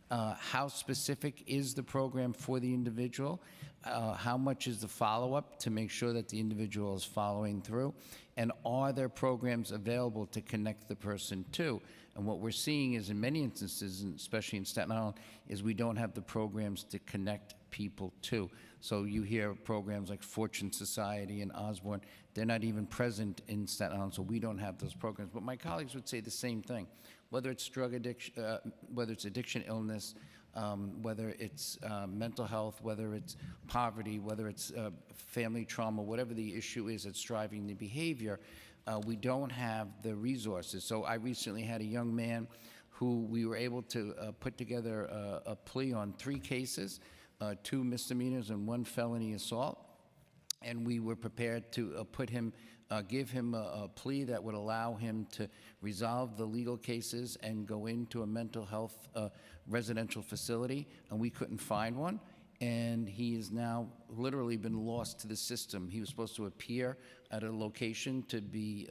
How specific is the program for the individual? How much is the follow-up to make sure that the individual is following through? And are there programs available to connect the person to? And what we're seeing is, in many instances, and especially in Staten Island, is we don't have the programs to connect people to. So you hear programs like Fortune Society and Osborne, they're not even present in Staten Island, so we don't have those programs. But my colleagues would say the same thing. Whether it's drug addiction, whether it's addiction, illness, whether it's mental health, whether it's poverty, whether it's family trauma, whatever the issue is that's driving the behavior, we don't have the resources. So I recently had a young man who we were able to put together a plea on 3 cases, 2 misdemeanors and 1 felony assault. And we were prepared to give him a plea that would allow him to resolve the legal cases and go into a mental health residential facility, and we couldn't find one. And he has now literally been lost to the system. He was supposed to appear at a location to be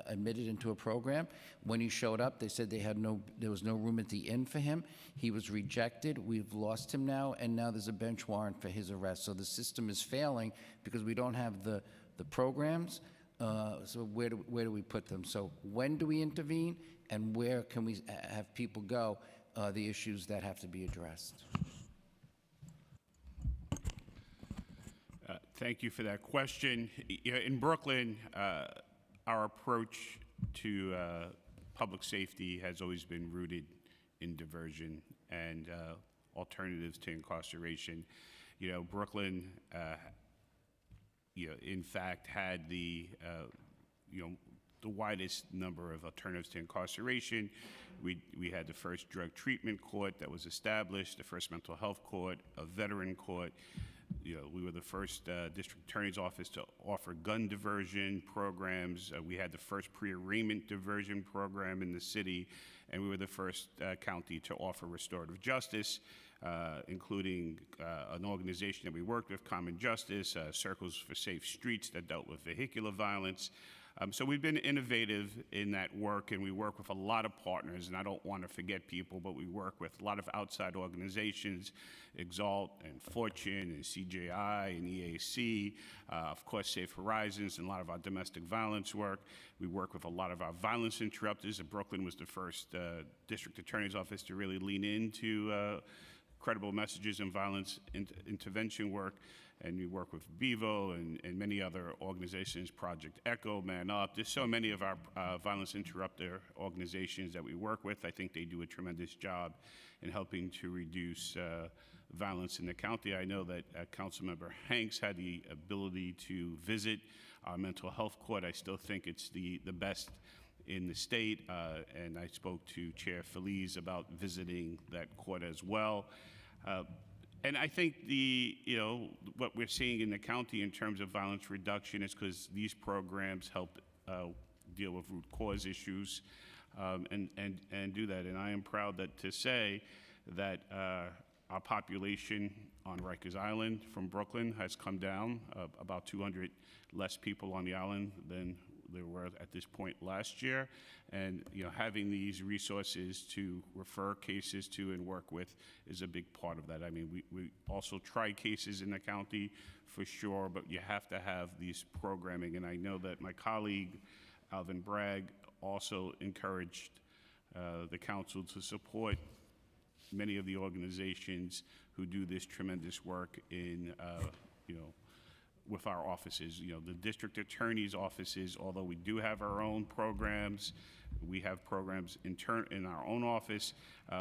admitted into a program. When he showed up, they said there was no room at the inn for him. He was rejected. We've lost him now, and now there's a bench warrant for his arrest. So the system is failing because we don't have the programs. So where do we put them? So when do we intervene, and where can we have people go? The issues that have to be addressed. Thank you for that question. In Brooklyn, our approach to public safety has always been rooted in diversion and alternatives to incarceration. Brooklyn, in fact, had the, the widest number of alternatives to incarceration. We had the first drug treatment court that was established, the first mental health court, a veteran court. You know, we were the first district attorney's office to offer gun diversion programs. We had the first pre-arraignment diversion program in the city, and we were the first county to offer restorative justice, including an organization that we worked with, Common Justice, Circles for Safe Streets, that dealt with vehicular violence. So we've been innovative in that work, and we work with a lot of partners, and I don't want to forget people, but we work with a lot of outside organizations, Exalt and Fortune and CJI and EAC, of course Safe Horizons, and a lot of our domestic violence work. We work with a lot of our violence interrupters, and Brooklyn was the first district attorney's office to really lean into credible messages and violence intervention work. And we work with Bevo and many other organizations, Project Echo, Man Up. There's so many of our violence interrupter organizations that we work with. I think they do a tremendous job in helping to reduce violence in the county. I know that Councilmember Hanks had the ability to visit our mental health court. I still think it's the best in the state, and I spoke to Chair Feliz about visiting that court as well. And I think what we're seeing in the county in terms of violence reduction is because these programs help deal with root cause issues and do that. And I am proud to say that our population on Rikers Island from Brooklyn has come down, about 200 less people on the island than there were at this point last year. And having these resources to refer cases to and work with is a big part of that. I mean, we also try cases in the county for sure, but you have to have these programming. And I know that my colleague, Alvin Bragg, also encouraged the council to support many of the organizations who do this tremendous work in, with our offices. The district attorney's offices, although we do have our own programs, we have programs in our own office.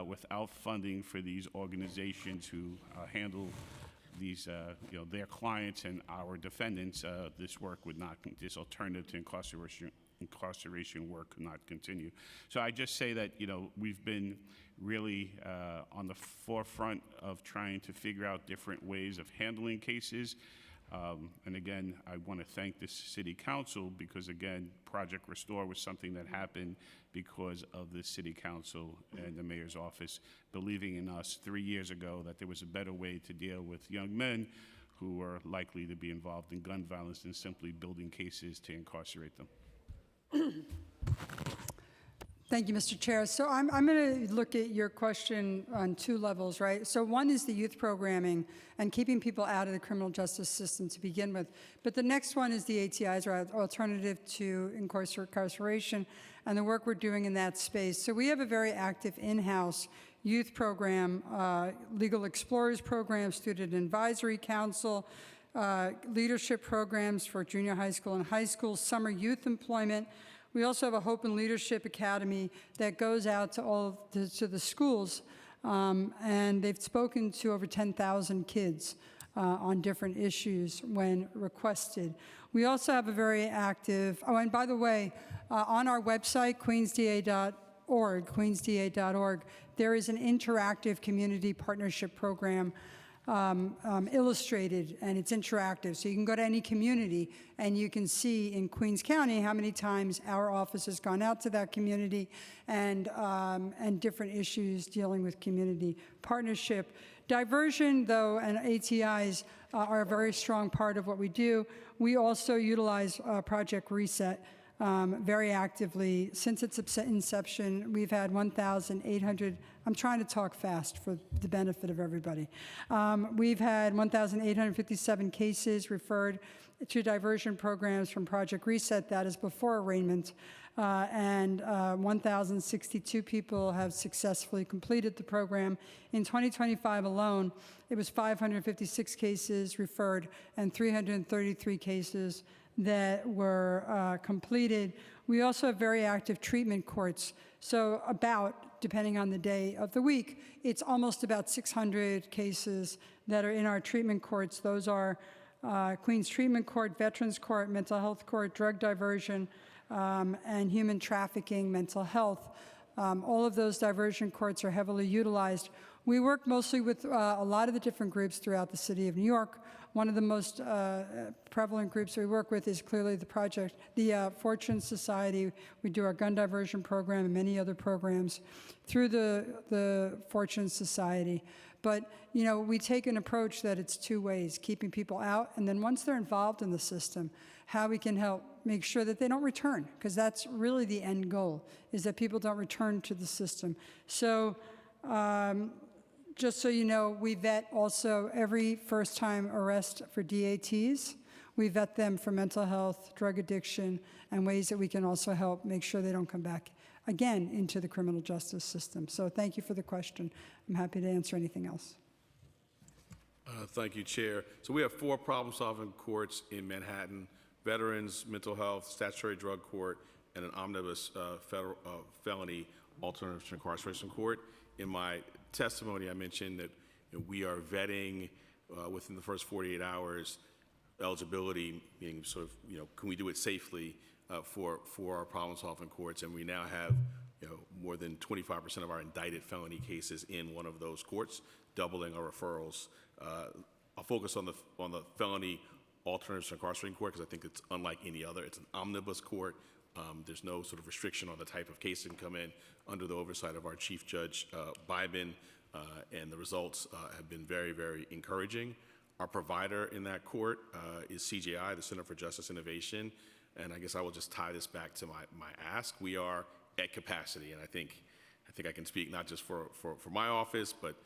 Without funding for these organizations who handle these, their clients and our defendants, this alternative to incarceration work could not continue. So I just say that, we've been really on the forefront of trying to figure out different ways of handling cases. And again, I want to thank the City Council because, again, Project Restore was something that happened because of the City Council and the Mayor's office believing in us 3 years ago that there was a better way to deal with young men who are likely to be involved in gun violence than simply building cases to incarcerate them. Thank you, Mr. Chair. So I'm going to look at your question on two levels, right? So one is the youth programming and keeping people out of the criminal justice system to begin with. But the next one is the ATIs, or Alternative to Incarceration, and the work we're doing in that space. So we have a very active in-house youth program, Legal Explorers program, Student Advisory Council, leadership programs for junior high school and high school, summer youth employment. We also have a Hope and Leadership Academy that goes out to the schools, and they've spoken to over 10,000 kids on different issues when requested. We also have a very active, and by the way, on our website, queensda.org, there is an interactive community partnership program illustrated, and it's interactive. So you can go to any community and you can see in Queens County how many times our office has gone out to that community and different issues dealing with community partnership. Diversion, though, and ATIs are a very strong part of what we do. We also utilize Project Reset very actively. Since its inception, we've had 1,800, I'm trying to talk fast for the benefit of everybody. We've had 1,857 cases referred to diversion programs from Project Reset, that is before arraignment, and 1,062 people have successfully completed the program. In 2025 alone, it was 556 cases referred and 333 cases that were completed. We also have very active treatment courts. So depending on the day of the week, it's almost about 600 cases that are in our treatment courts. Those are Queens Treatment Court, Veterans Court, Mental Health Court, Drug Diversion, and human trafficking, mental health. All of those diversion courts are heavily utilized. We work mostly with a lot of the different groups throughout the city of New York. One of the most prevalent groups we work with is clearly the Fortune Society. We do our gun diversion program and many other programs through the Fortune Society. But, you know, we take an approach that it's two ways, keeping people out, and then once they're involved in the system, how we can help make sure that they don't return, because that's really the end goal, is that people don't return to the system. So, just so you know, we vet also every first-time arrest for DATs. We vet them for mental health, drug addiction, and ways that we can also help make sure they don't come back again into the criminal justice system. So thank you for the question. I'm happy to answer anything else. Thank you, Chair. So we have 4 problem-solving courts in Manhattan: Veterans, Mental Health, Statutory Drug Court, and an omnibus federal felony alternative to incarceration court. In my testimony, I mentioned that we are vetting within the first 48 hours eligibility, meaning sort of, can we do it safely for our problem-solving courts, and we now have more than 25% of our indicted felony cases in one of those courts, doubling our referrals. I'll focus on the felony alternatives to incarceration court because I think it's unlike any other. It's an omnibus court. There's no sort of restriction on the type of case that can come in under the oversight of our Chief Judge Bybin, and the results have been very, very encouraging. Our provider in that court is CJI, the Center for Justice Innovation, and I guess I will just tie this back to my ask. We are at capacity, and I think I can speak not just for my office, but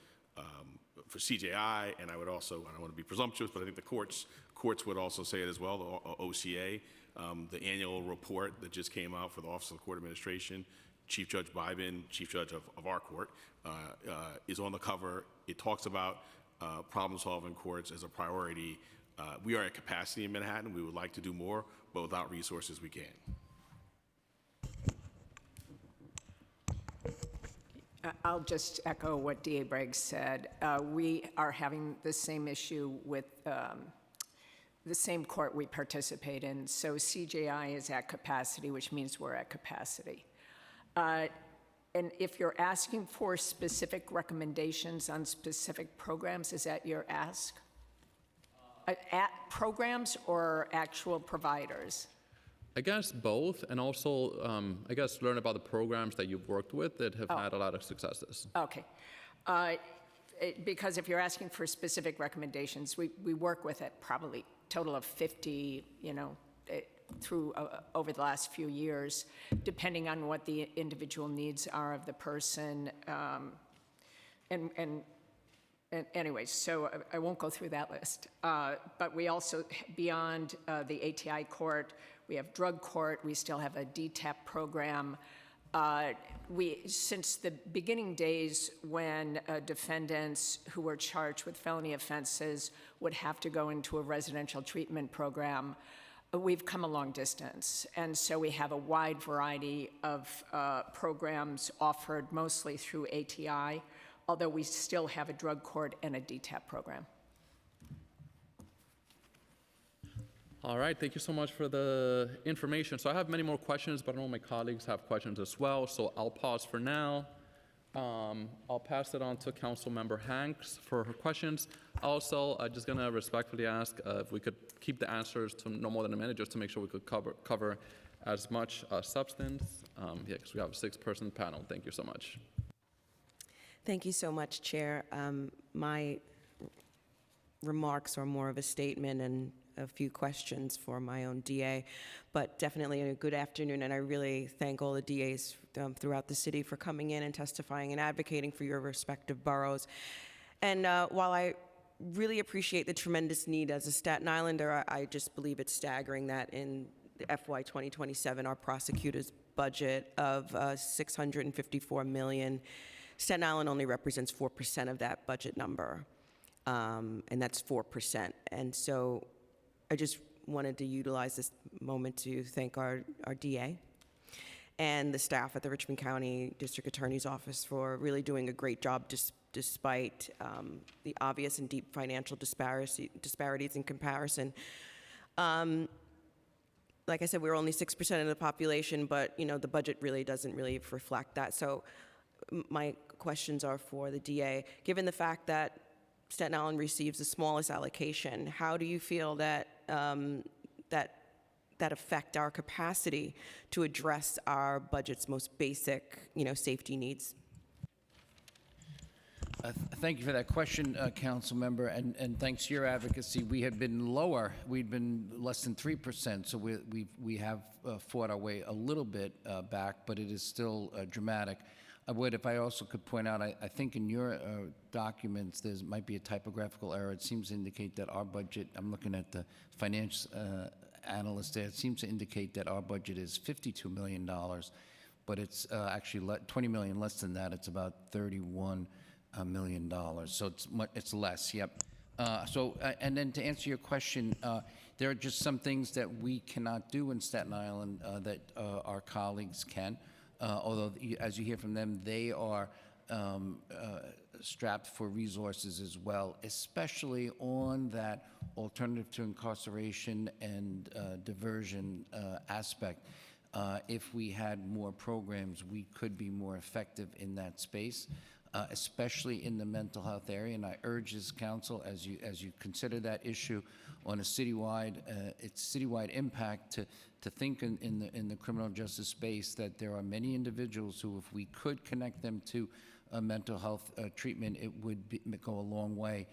for CJI, and I would also, I don't want to be presumptuous, but I think the courts would also say it as well, the OCA. The annual report that just came out for the Office of the Court Administration, Chief Judge Bybin, Chief Judge of our court, is on the cover. It talks about problem-solving courts as a priority. We are at capacity in Manhattan. We would like to do more, but without resources, we can't. I'll just echo what DA Bragg said. We are having the same issue with the same court we participate in. So CJI is at capacity, which means we're at capacity. And if you're asking for specific recommendations on specific programs, is that your ask? At programs or actual providers? I guess both, and also, I guess, learn about the programs that you've worked with that have had a lot of successes. Okay. Because if you're asking for specific recommendations, we work with it probably total of 50, through over the last few years, depending on what the individual needs are of the person. And anyways, so I won't go through that list. But we also, beyond the ATI court, we have drug court, we still have a DTAP program. Since the beginning days when defendants who were charged with felony offenses would have to go into a residential treatment program, we've come a long distance. And so we have a wide variety of programs offered mostly through ATI, although we still have a drug court and a DTAP program. All right, thank you so much for the information. So I have many more questions, but I know my colleagues have questions as well, so I'll pause for now. I'll pass it on to Councilmember Hanks for her questions. Also, I'm just gonna respectfully ask if we could keep the answers to no more than a minute, just to make sure we could cover as much substance. Yeah, because we have a 6-person panel. Thank you so much. Thank you so much, Chair. My remarks are more of a statement and a few questions for my own DA, but definitely a good afternoon, and I really thank all the DAs throughout the city for coming in and testifying and advocating for your respective boroughs. And while I really appreciate the tremendous need as a Staten Islander, I just believe it's staggering that in the FY 2027, our prosecutor's budget of $654 million, Staten Island only represents 4% of that budget number, and that's 4%. And so I just wanted to utilize this moment to thank our DA and the staff at the Richmond County District Attorney's Office for really doing a great job despite the obvious and deep financial disparities in comparison. like I said, we're only 6% of the population, but, you know, the budget really doesn't really reflect that. So my questions are for the DA. Given the fact that Staten Island receives the smallest allocation, how do you feel that that affect our capacity to address our budget's most basic, you know, safety needs? Thank you for that question, Council Member, and thanks to your advocacy, we had been lower. We'd been less than 3%, so we have fought our way a little bit back, but it is still dramatic. I would, if I also could point out, I think in your documents, there might be a typographical error. It seems to indicate that our budget, I'm looking at the finance analyst there, it seems to indicate that our budget is $52 million, but it's actually $20 million less than that. It's about $31 million, so it's less, yep. And then to answer your question, there are just some things that we cannot do in Staten Island that our colleagues can. Although, as you hear from them, they are strapped for resources as well, especially on that alternative to incarceration and diversion aspect. If we had more programs, we could be more effective in that space, especially in the mental health area. And I urge this council, as you consider that issue on a citywide, its citywide impact, to think in the criminal justice space that there are many individuals who, if we could connect them to mental health treatment, it would go a long way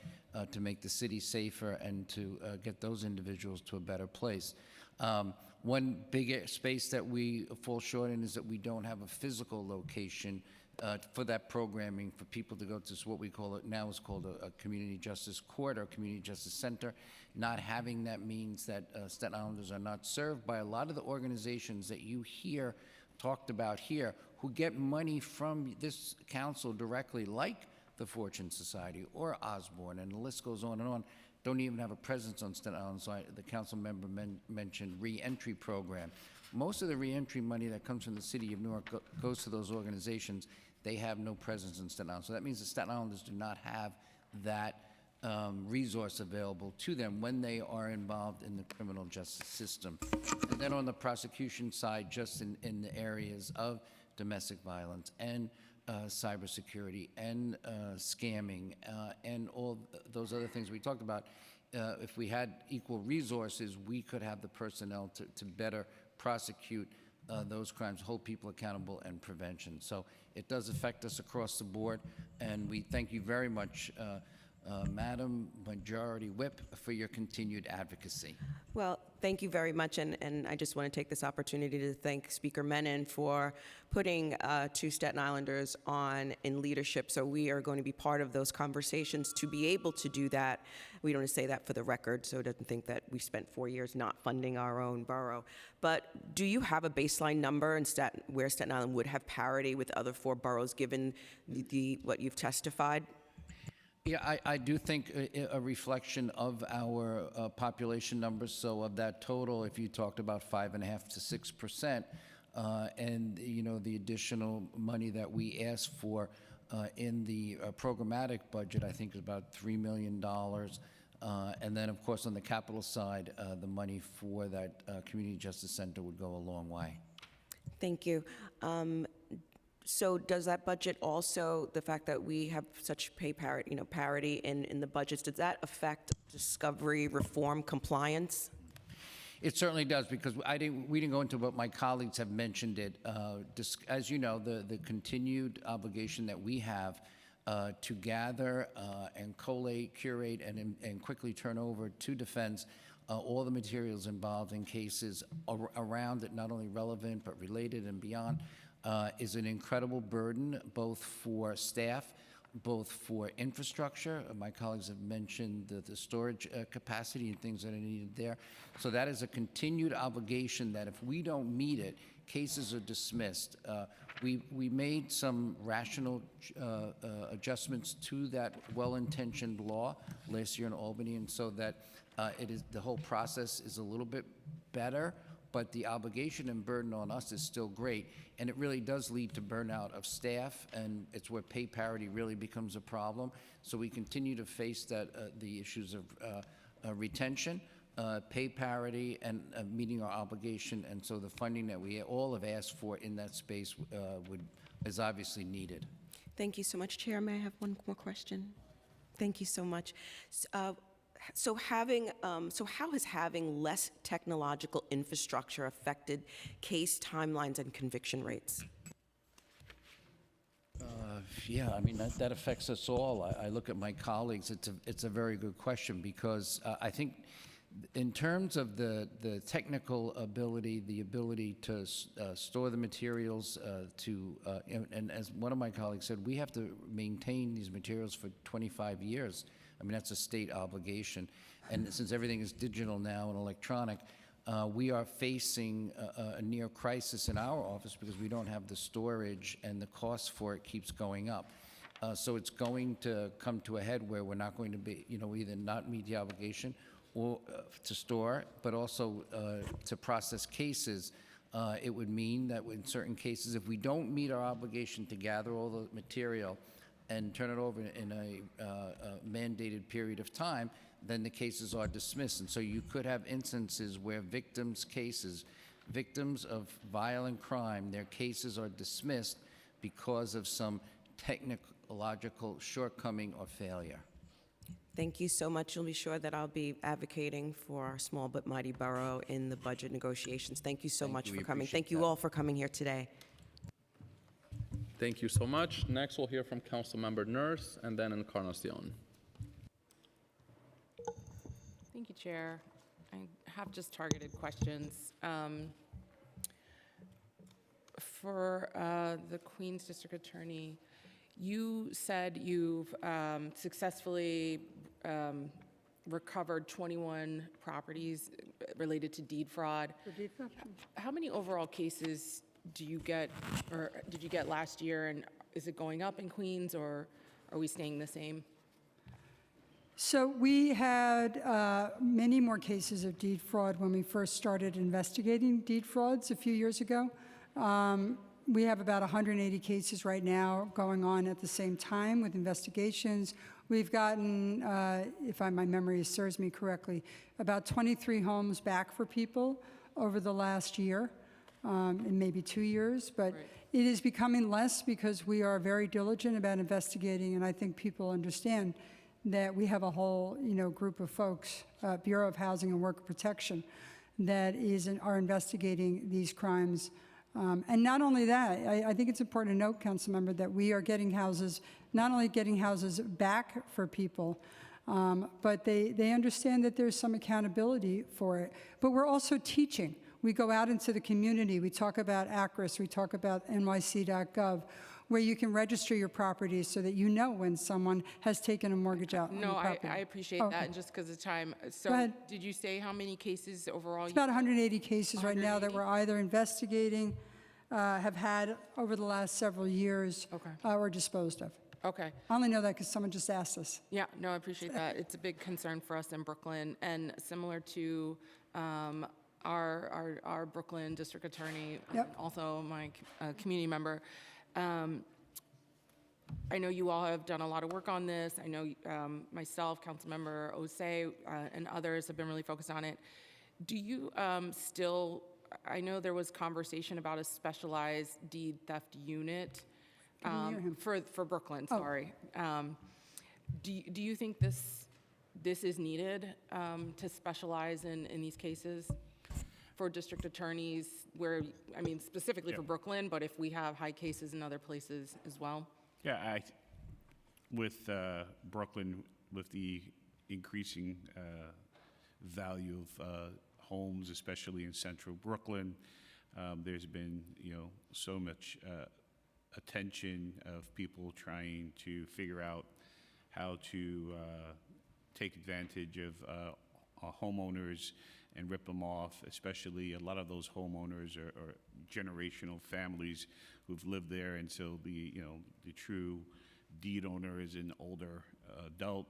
to make the city safer and to get those individuals to a better place. One big space that we fall short in is that we don't have a physical location for that programming for people to go to what we call it now is called a community justice court or community justice center. Not having that means that Staten Islanders are not served by a lot of the organizations that you hear talked about here who get money from this council directly, like the Fortune Society or Osborne, and the list goes on and on, don't even have a presence on Staten Island. So the council member mentioned re-entry program. Most of the re-entry money that comes from the city of Newark goes to those organizations. They have no presence in Staten Island. So that means the Staten Islanders do not have that resource available to them when they are involved in the criminal justice system. And then on the prosecution side, just in the areas of domestic violence and cybersecurity and scamming and all those other things we talked about, if we had equal resources, we could have the personnel to better prosecute those crimes, hold people accountable, and prevention. So it does affect us across the board, and we thank you very much, Madam Majority Whip, for your continued advocacy. Well, thank you very much, and I just want to take this opportunity to thank Speaker Menon for putting two Staten Islanders on in leadership. So we are going to be part of those conversations to be able to do that. We don't want to say that for the record, so it doesn't think that we spent 4 years not funding our own borough. But do you have a baseline number in where Staten Island would have parity with other 4 boroughs, given what you've testified? Yeah, I do think a reflection of our population numbers. So of that total, if you talked about 5.5% to 6%, and you know the additional money that we asked for in the programmatic budget, I think is about $3 million. And then, of course, on the capital side, the money for that community justice center would go a long way. Thank you. So does that budget also, the fact that we have such pay parity, parity in the budgets, does that affect discovery, reform, compliance? It certainly does, because we didn't go into, but my colleagues have mentioned it. As you know, the continued obligation that we have to gather and collate, curate, and quickly turn over to defense all the materials involved in cases around it, not only relevant but related and beyond, is an incredible burden, both for staff, both for infrastructure. My colleagues have mentioned the storage capacity and things that are needed there. So that is a continued obligation that if we don't meet it, cases are dismissed. We made some rational adjustments to that well-intentioned law last year in Albany, and so that the whole process is a little bit better, but the obligation and burden on us is still great, and it really does lead to burnout of staff, and it's where pay parity really becomes a problem. So we continue to face the issues of retention, pay parity and meeting our obligation, and so the funding that we all have asked for in that space is obviously needed. Thank you so much, Chair. May I have one more question? Thank you so much. So how has having less technological infrastructure affected case timelines and conviction rates? Yeah, I mean, that affects us all. I look at my colleagues, it's a very good question, because I think in terms of the technical ability, the ability to store the materials, and as one of my colleagues said, we have to maintain these materials for 25 years. I mean, that's a state obligation. And since everything is digital now and electronic, we are facing a near crisis in our office because we don't have the storage, and the cost for it keeps going up. So it's going to come to a head where we're not going to be, either not meet the obligation or to store, but also to process cases. It would mean that in certain cases, if we don't meet our obligation to gather all the material and turn it over in a mandated period of time, then the cases are dismissed. And so you could have instances where victims' of violent crime, their cases are dismissed because of some technological shortcoming or failure. Thank you so much. You'll be sure that I'll be advocating for our small but mighty borough in the budget negotiations. Thank you so much for coming. Thank you all for coming here today. Thank you so much. Next, we'll hear from Councilmember Nurse and then Encarnacion. Thank you, Chair. I have just targeted questions. For the Queens District Attorney, you said you've successfully recovered 21 properties related to deed fraud. How many overall cases do you get, or did you get last year, and is it going up in Queens, or are we staying the same? So we had many more cases of deed fraud when we first started investigating deed frauds a few years ago. We have about 180 cases right now going on at the same time with investigations. We've gotten, if my memory serves me correctly, about 23 homes back for people over the last year, in maybe 2 years. But it is becoming less because we are very diligent about investigating, and I think people understand that we have a whole, group of folks, Bureau of Housing and Worker Protection, that are investigating these crimes. And not only that, I think it's important to note, Councilmember, that we are getting houses, not only getting houses back for people, but they understand that there's some accountability for it. But we're also teaching. We go out into the community. We talk about ACRIS. We talk about nyc.gov, where you can register your properties so that you know when someone has taken a mortgage out. No, on your property. I appreciate Oh, that, okay. and just because of time. Go So ahead. did you say how many cases overall? It's about 180 cases right now that we're either investigating, have had over the last several years, or disposed of. Okay. I only know that because someone just asked us. Yeah, no, I appreciate that. It's a big concern for us in Brooklyn, and similar to our Brooklyn District Attorney, also my community member. I know you all have done a lot of work on this. I know myself, Councilmember Osei, and others have been really focused on it. Do you still, I know there was conversation about a specialized deed theft unit for Brooklyn, sorry. Do you think this is needed to specialize in these cases for district attorneys where, I mean, specifically for Brooklyn, but if we have high cases in other places as well? Yeah, with Brooklyn, with the increasing value of homes, especially in central Brooklyn, there's been, so much attention of people trying to figure out how to take advantage of homeowners and rip them off, especially a lot of those homeowners are generational families who've lived there, and so the true deed owner is an older adult,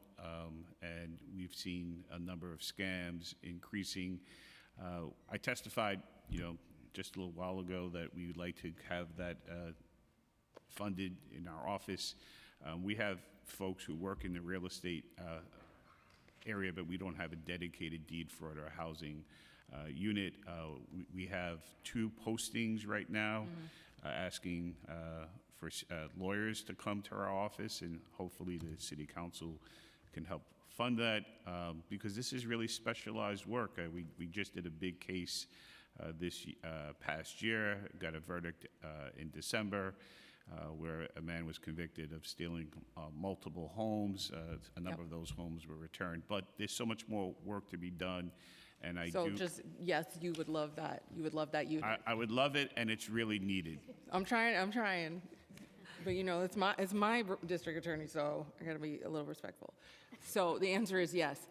and we've seen a number of scams increasing. I testified, just a little while ago that we would like to have that funded in our office. We have folks who work in the real estate area, but we don't have a dedicated deed for it or housing unit. We have 2 postings right now asking for lawyers to come to our office, and hopefully the city council can help fund that because this is really specialized work. We just did a big case this past year, got a verdict in December where a man was convicted of stealing multiple homes. A number of those homes were returned, but there's so much more work to be done. And So just, yes, you would love that. You would love that unit. I would love it, and it's really needed. I'm trying. But you know, it's my district attorney, so I gotta be a little respectful. So the answer is yes.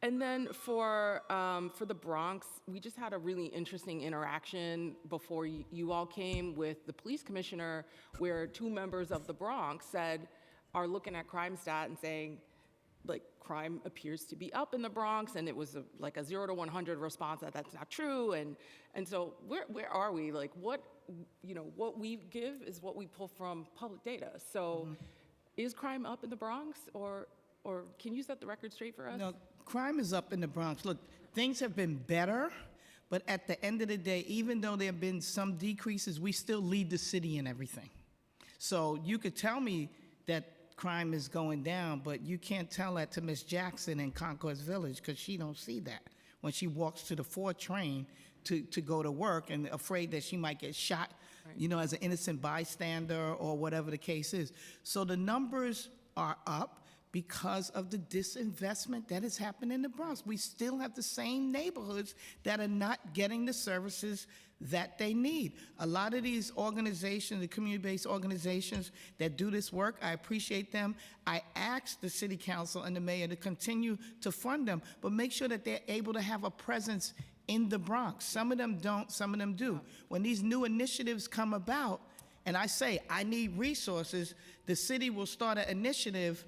And then for the Bronx, we just had a really interesting interaction before you all came with the police commissioner, where 2 members of the Bronx are looking at crime stat and saying, like, crime appears to be up in the Bronx, and it was like a 0 to 100 response that that's not true, and so where are we? Like, what we give is what we pull from public data. So, is crime up in the Bronx, or can you set the record straight for us? No, crime is up in the Bronx. Look, things have been better, but at the end of the day, even though there have been some decreases, we still lead the city in everything. So you could tell me that crime is going down, but you can't tell that to Miss Jackson in Concourse Village because she don't see that when she walks to the 4 train to go to work and afraid that she might get shot, as an innocent bystander or whatever the case is. So the numbers are up because of the disinvestment that has happened in the Bronx. We still have the same neighborhoods that are not getting the services that they need. A lot of these organizations, the community-based organizations that do this work, I appreciate them. I asked the city council and the mayor to continue to fund them, but make sure that they're able to have a presence in the Bronx. Some of them don't, some of them do. When these new initiatives come about, and I say, I need resources, the city will start an initiative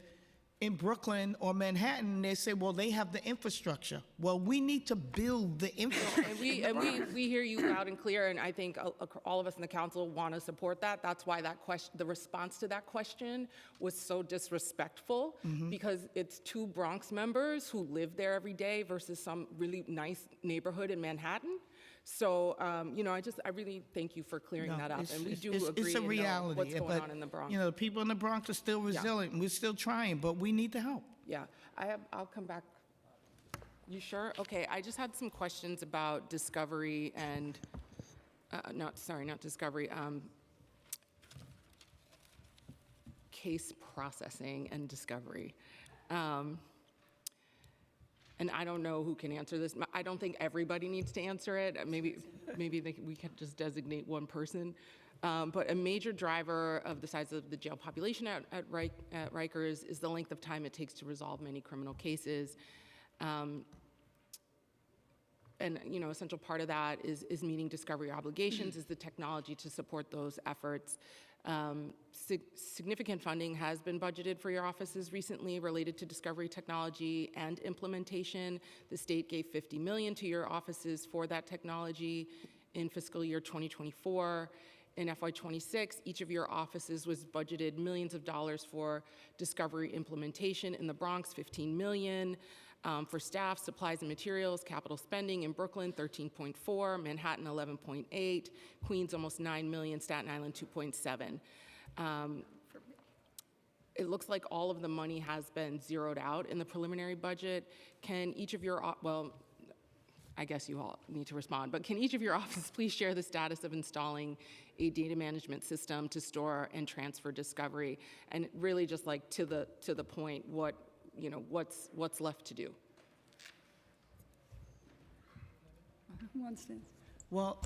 in Brooklyn or Manhattan, and they say, well, they have the infrastructure. Well, we need to build the infrastructure. And we hear you loud and clear, and I think all of us in the council want to support that. That's why the response to that question was so disrespectful, because it's 2 Bronx members who live there every day versus some really nice neighborhood in Manhattan. So, I really thank you for clearing that up, and we do agree. It's a reality, what's going but on in the Bronx. the people in the Bronx are still resilient. We're still trying, but we need the help. Yeah, I'll come back. You sure? Okay, I just had some questions about discovery and, not discovery, case processing and discovery. And I don't know who can answer this. I don't think everybody needs to answer it. Maybe we can just designate one person. But a major driver of the size of the jail population at Rikers is the length of time it takes to resolve many criminal cases. And essential part of that is meeting discovery obligations, is the technology to support those efforts. Significant funding has been budgeted for your offices recently related to discovery technology and implementation. The state gave $50 million to your offices for that technology in fiscal year 2024. In FY26, each of your offices was budgeted millions of dollars for discovery implementation. In the Bronx, $15 million. For staff, supplies and materials, capital spending in Brooklyn, 13.4, Manhattan, 11.8, Queens, almost 9 million, Staten Island, 2.7. It looks like all of the money has been zeroed out in the preliminary budget. Can each of your, well, I guess you all need to respond, but can each of your offices please share the status of installing a data management system to store and transfer discovery? And really just like to the point, what's left to do? Who wants to? Well,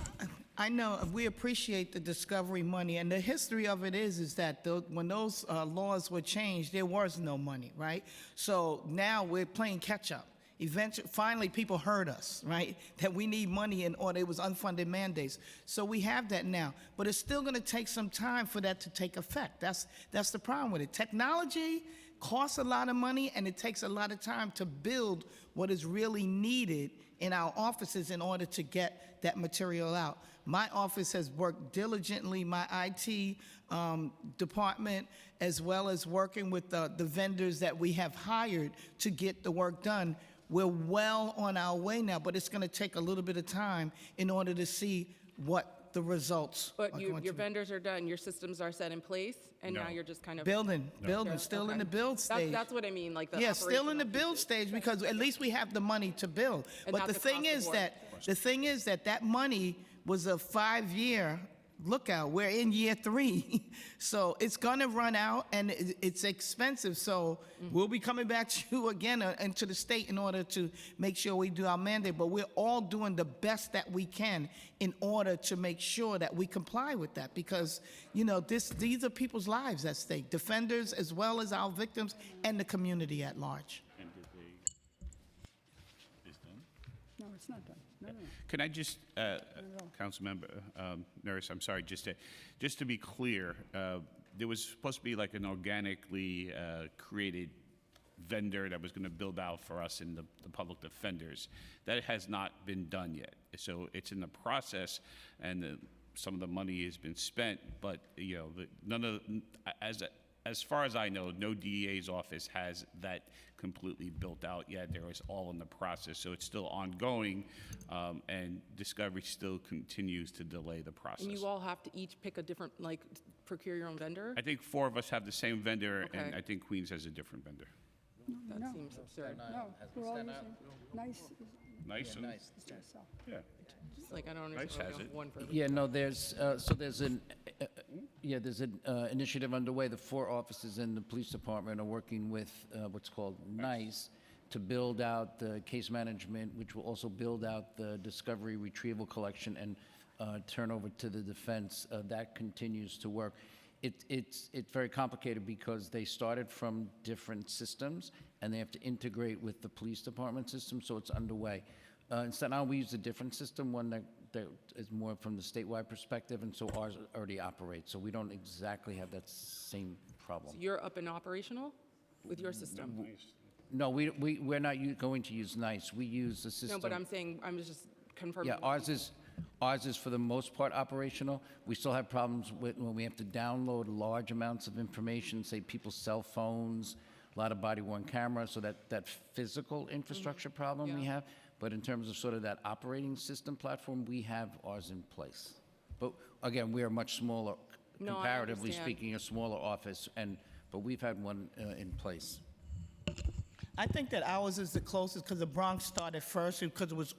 I know we appreciate the discovery money, and the history of it is that when those laws were changed, there was no money, right? So now we're playing catch up. Eventually, finally, people heard us, right? That we need money in order. It was unfunded mandates. So we have that now, but it's still going to take some time for that to take effect. That's the problem with it. Technology costs a lot of money, and it takes a lot of time to build what is really needed in our offices in order to get that material out. My office has worked diligently, my IT department, as well as working with the vendors that we have hired to get the work done. We're well on our way now, but it's going to take a little bit of time in order to see what the results But are your going to be. vendors are done, your systems are set in place, and now you're just kind of. Building, still in the build stage. That's what I mean, like the. Yeah, still in the operational build stage, because at least we have the money to build. And But not the the thing cost is of that, that money was a 5-year lookout. We're in year 3. So it's gonna run out, and it's expensive. So we'll be coming back to you again and to the state in order to make sure we do our mandate. But we're all doing the best that we can in order to make sure that we comply with that, because, you know, these are people's lives at stake, defenders as well as our victims and the community at large. No, it's not done. No, no. Can I just, Councilmember Nurse, I'm sorry, just to be clear, there was supposed to be like an organically created vendor that was going to build out for us in the public defenders. That has not been done yet. So it's in the process, and some of the money has been spent, but you know, as far as I know, no DEA's office has that completely built out yet. There is all in the process, so it's still ongoing, and Discovery still continues to delay the process. And you all have to each pick a different, like, procure your own vendor? I think 4 of us have the same vendor, and Okay. I think Queens has a different vendor. That No. seems absurd. No, we're all using nice. Nice? Yeah, nice. Yeah. Just like, I don't Nice understand. has it. One for Yeah, no, there's an initiative underway. The 4 offices in the police department are working with what's called NICE to build out the case management, which will also build out the discovery, retrieval, collection, and turn over to the defense. That continues to work. It's very complicated because they started from different systems, and they have to integrate with the police department system, so it's underway. Instead, now we use a different system, one that is more from the statewide perspective, and so ours already operates, so we don't exactly have that same problem. So you're up and operational with your system? No, we're not going to use NICE. We use the system. No, but I'm saying, I'm just confirming. Yeah, ours is for the most part operational. We still have problems with when we have to download large amounts of information, say people's cell phones, a lot of body-worn cameras, so that physical infrastructure problem we have. But in terms of sort of that operating system platform, we have ours in place. But again, we are much smaller, No, I comparatively understand. speaking, a smaller office, but we've had one in place. I think that ours is the closest because the Bronx started first, because it was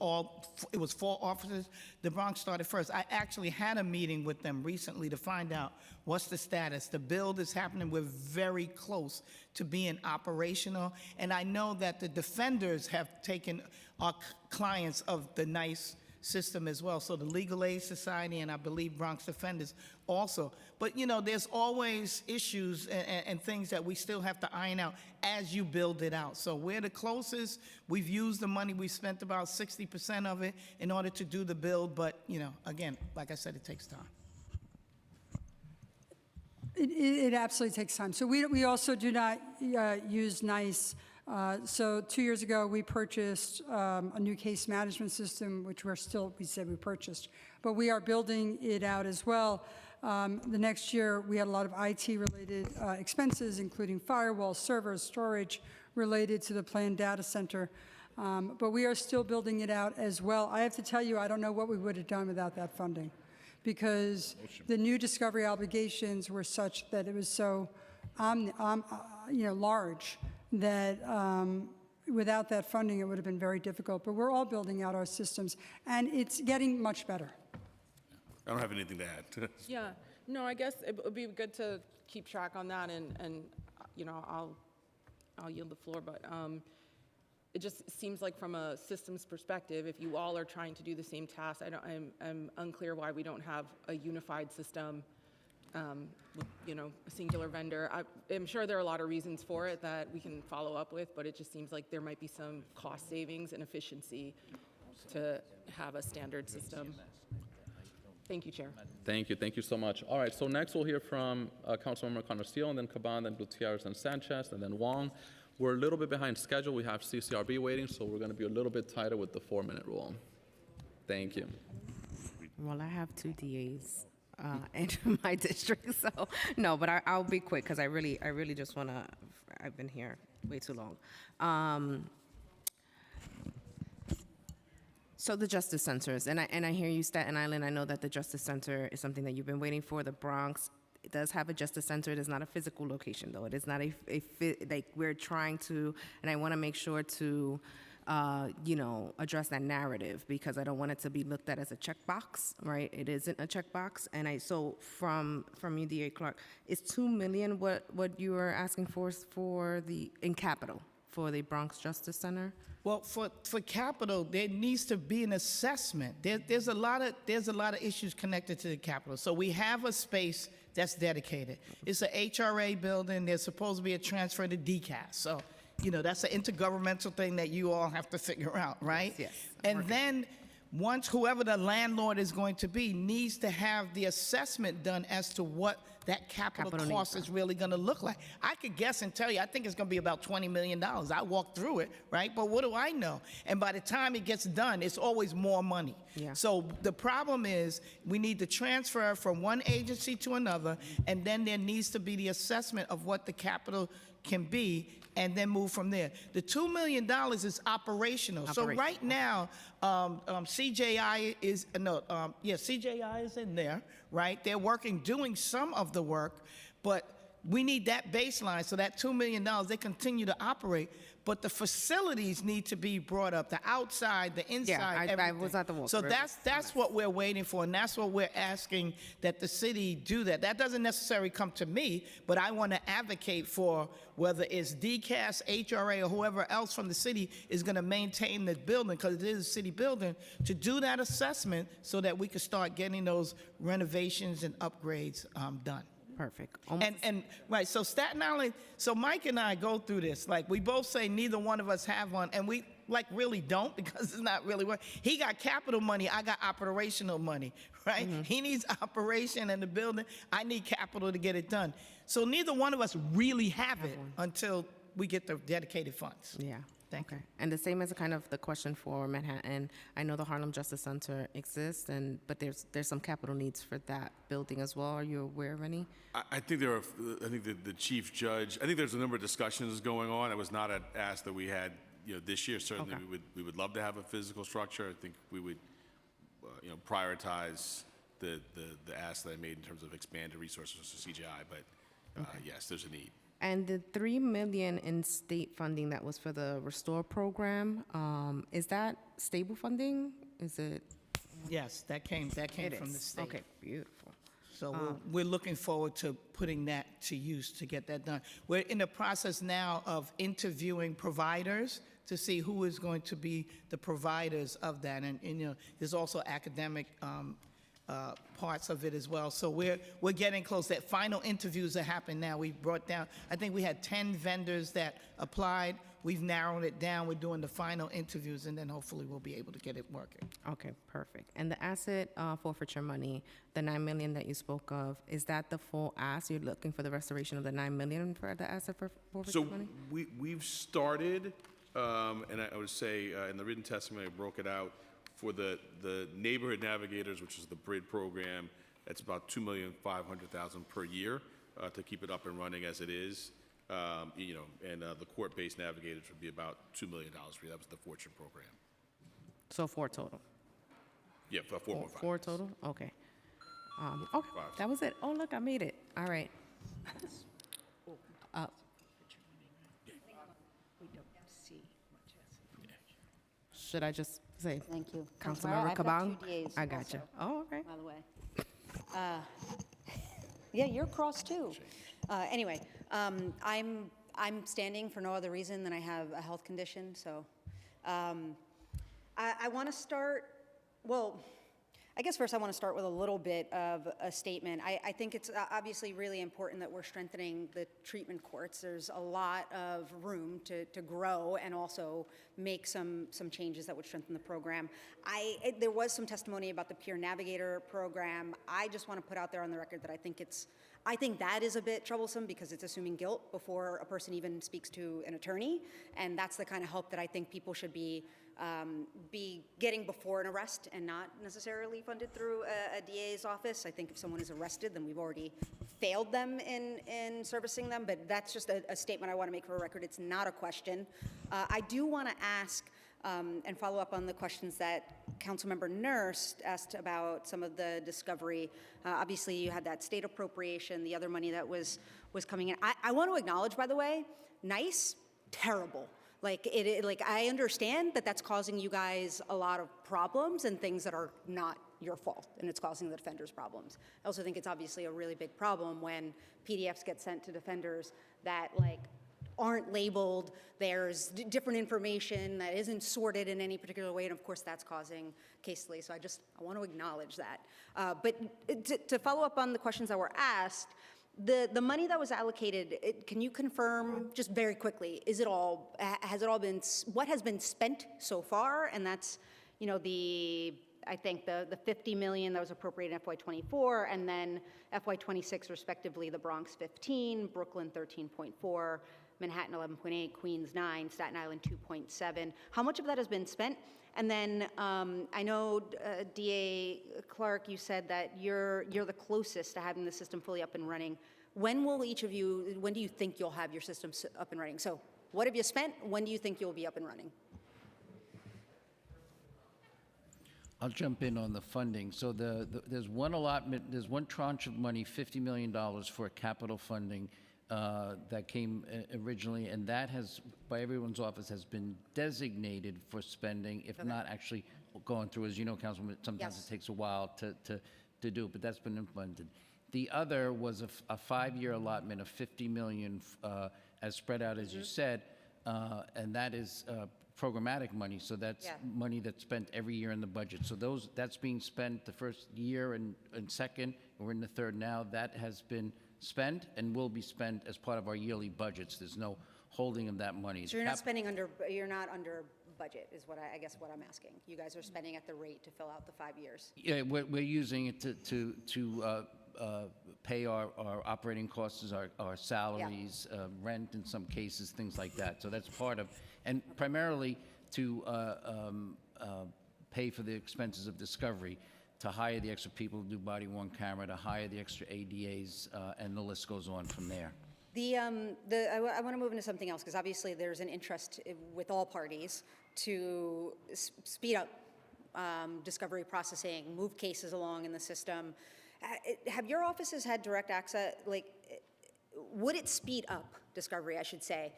4 officers. The Bronx started first. I actually had a meeting with them recently to find out what's the status. The build is happening. We're very close to being operational. And I know that the defenders have taken our clients of the NICE system as well. So the Legal Aid Society and I believe Bronx Defenders also. But, you know, there's always issues and things that we still have to iron out as you build it out. So we're the closest. We've used the money. We've spent about 60% of it in order to do the build. But, you know, again, like I said, it takes time. It absolutely takes time. So we also do not use NICE. So 2 years ago, we purchased a new case management system, which we said we purchased, but we are building it out as well. The next year, we had a lot of IT-related expenses, including firewalls, servers, storage related to the planned data center. But we are still building it out as well. I have to tell you, I don't know what we would have done without that funding, because the new discovery obligations were such that it was so large that without that funding, it would have been very difficult. But we're all building out our systems, and it's getting much better. I don't have anything to add. Yeah, no, I guess it would be good to keep track on that, and you know, I'll yield the floor, but it just seems like from a systems perspective, if you all are trying to do the same task, I'm unclear why we don't have a unified system, with, you know, a singular vendor. I'm sure there are a lot of reasons for it that we can follow up with, but it just seems like there might be some cost savings and efficiency to have a standard system. Thank you, Chair. Thank you. Thank you so much. All right, so next we'll hear from Councilmember Conor-Steele, and then Caban, then Gutierrez and Sanchez, and then Wong. We're a little bit behind schedule. We have CCRB waiting, so we're going to be a little bit tighter with the 4-minute rule. Thank you. Well, I have 2 DAs in my district, so no, but I'll be quick because I really just want to. I've been here way too long. So the Justice Centers, and I hear you, Staten Island. I know that the Justice Center is something that you've been waiting for. The Bronx, it does have a Justice Center. It is not a physical location, though. It is not like we're trying to, and I want to make sure to, address that narrative because I don't want it to be looked at as a checkbox, right? It isn't a checkbox, and so from you, DA Clark, is $2 million what you are asking for in capital for the Bronx Justice Center? Well, for capital, there needs to be an assessment. There's a lot of issues connected to the capital. So we have a space that's dedicated. It's an HRA building. There's supposed to be a transfer to DCAS. So, that's an intergovernmental thing that you all have to figure out, right? Yes. And then once whoever the landlord is going to be needs to have the assessment done as to what that capital cost is really going to look like. I could guess and tell you, I think it's going to be about $20 million. I walked through it, right? But what do I know? And by the time it gets done, it's always more money. Yeah. So the problem is we need to transfer from one agency to another, and then there needs to be the assessment of what the capital can be, and then move from there. The $2 million is operational. So right now, CJI is, CJI is in there, right? They're doing some of the work, but we need that baseline, so that $2 million, they continue to operate, but the facilities need to be brought up, the outside, the inside, I was at the walk. So that's what we're waiting for, and that's what we're asking that the city do that. That doesn't necessarily come to me, but I want to advocate for whether it's DCAS, HRA, or whoever else from the city is going to maintain the building, because it is a city building, to do that assessment so that we can start getting those renovations and upgrades done. Perfect. And right, so Staten Island, so Mike and I go through this. Like, we both say neither one of us have one, and we really don't, because it's not really work. He got capital money, I got operational money, right? Mm-hmm. He needs operation in the building, I need capital to get it done. So neither one of us really have it until we get the dedicated funds. Yeah. Thank you. And the same as kind of the question for Manhattan. I know the Harlem Justice Center exists, but there's some capital needs for that building as well. Are you aware of any? I think the chief judge, I think there's a number of discussions going on. It was not an ask that we had, this year. Certainly, we would love to have a physical structure. I think we would, prioritize the ask that I made in terms of expanded resources for CGI. But yes, there's a need. And the $3 million in state funding that was for the Restore program, is that stable funding? Is it? Yes, that came from the state. Okay, beautiful. So we're looking forward to putting that to use to get that done. We're in the process now of interviewing providers to see who is going to be the providers of that. And there's also academic parts of it as well. So we're getting close. That final interviews are happening now. We've brought down, I think we had 10 vendors that applied. We've narrowed it down. We're doing the final interviews, and then hopefully we'll be able to get it working. Okay, perfect. And the asset forfeiture money, the $9 million that you spoke of, is that the full ask? You're looking for the restoration of the $9 million for the asset forfeiture money? So we've started, and I would say in the written testimony, I broke it out. For the neighborhood navigators, which is the BRID program, that's about $2,500,000 per year to keep it up and running as it is. And the court-based navigators would be about $2 million for you. That was the Fortune program. So 4 total. Yeah, 4.5. 4 total. Okay. Okay, that was it. Oh, look, I made it. All right. Should I just say? Thank you. Councilmember I've got Kabang? 2 DAs I got you. also, Oh, okay. by the way. Yeah, you're cross too. Anyway, I'm standing for no other reason than I have a health condition. So I want to start. Well, I guess first I want to start with a little bit of a statement. I think it's obviously really important that we're strengthening the treatment courts. There's a lot of room to grow and also make some changes that would strengthen the program. There was some testimony about the Peer Navigator program. I just want to put out there on the record that I think that is a bit troublesome because it's assuming guilt before a person even speaks to an attorney, and that's the kind of help that I think people should be getting before an arrest and not necessarily funded through a DA's office. I think if someone is arrested, then we've already failed them in servicing them, but that's just a statement I want to make for a record. It's not a question. I do want to ask and follow up on the questions that Councilmember Nurse asked about some of the discovery. Obviously, you had that state appropriation, the other money that was coming in. I want to acknowledge, by the way, nice, terrible. Like I understand that that's causing you guys a lot of problems and things that are not your fault, and it's causing the defenders problems. I also think it's obviously a really big problem when PDFs get sent to defenders that aren't labeled. There's different information that isn't sorted in any particular way, and of course that's causing case delays. So I want to acknowledge that. But to follow up on the questions that were asked, the money that was allocated, can you confirm just very quickly, has it all been, what has been spent so far? And that's, I think the 50 million that was appropriated in FY24, and then FY26 respectively, the Bronx 15, Brooklyn 13.4, Manhattan 11.8, Queens 9, Staten Island 2.7. How much of that has been spent? And then I know, DA Clark, you said that you're the closest to having the system fully up and running. When do you think you'll have your system up and running? So what have you spent? When do you think you'll be up and running? I'll jump in on the funding. So there's one allotment, there's one tranche of money, $50 million for capital funding that came originally, and that has, by everyone's office, has been designated for spending, if not actually going through. As you know, Councilwoman, sometimes it takes a while to do, but that's been implemented. The other was a 5-year allotment of $50 million, as spread out as you said, and that is programmatic money. So that's money that's spent every year in the budget. So that's being spent the first year and second. We're in the third now. That has been spent and will be spent as part of our yearly budgets. There's no holding of that money. So you're not under budget, is what I guess what I'm asking. You guys are spending at the rate to fill out the 5 years. Yeah, we're using it to pay our operating costs, our salaries, rent in some cases, things like that. So that's part of, and primarily to pay for the expenses of discovery, to hire the extra people to do body-worn camera, to hire the extra ADAs, and the list goes on from there. I want to move into something else, because obviously there's an interest with all parties to speed up discovery processing, move cases along in the system. Have your offices had direct access, would it speed up discovery, I should say,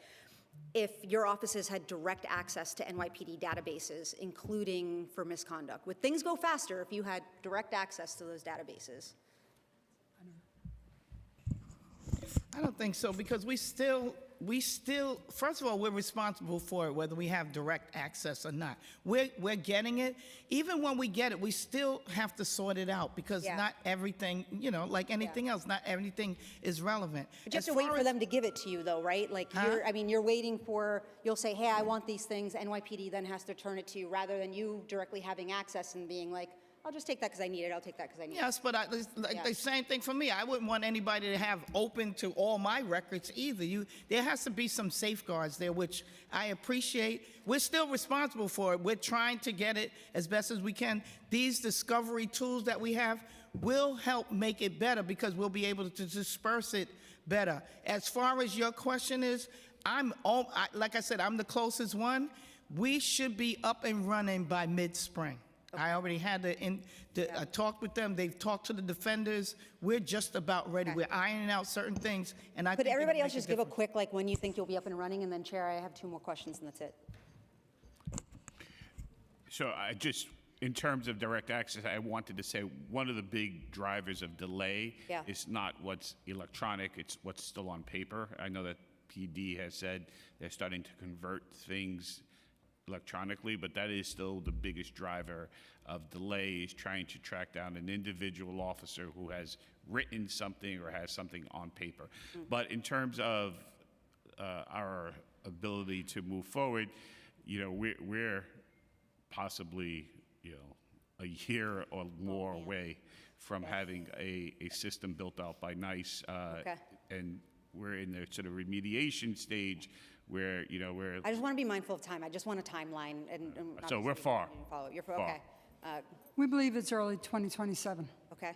if your offices had direct access to NYPD databases, including for misconduct? Would things go faster if you had direct access to those databases? I don't think so, because we still, first of all, we're responsible for it, whether we have direct access or not. We're getting it. Even when we get it, we still have to sort it out, because not everything, like anything else, not everything is relevant. But you have to wait for them to give it to you, though, right? You're waiting for, you'll say, hey, I want these things. NYPD then has to turn it to you, rather than you directly having access and being like, I'll just take that because I need it. I'll take that because I need it. Yes, but the same thing for me. I wouldn't want anybody to have open to all my records either. There has to be some safeguards there, which I appreciate. We're still responsible for it. We're trying to get it as best as we can. These discovery tools that we have will help make it better, because we'll be able to disperse it better. As far as your question is, like I said, I'm the closest one. We should be up and running by mid-spring. I already had a talk with them. They've talked to the defenders. We're just about ready. We're ironing out certain things, and Could everybody else just give a quick, when you think you'll be up and running, and then Chair, I have 2 more questions, and that's it. So in terms of direct access, I wanted to say one of the big drivers of delay is not what's electronic, it's what's still on paper. I know that PD has said they're starting to convert things electronically, but that is still the biggest driver of delays, trying to track down an individual officer who has written something or has something on paper. But in terms of our ability to move forward, we're possibly, a year or more away from having a system built out by NICE. And we're in the sort of remediation stage where, we're... I just want to be mindful of time. I just want a timeline. And so we're far. You're far. Okay. We believe it's early 2027. Okay.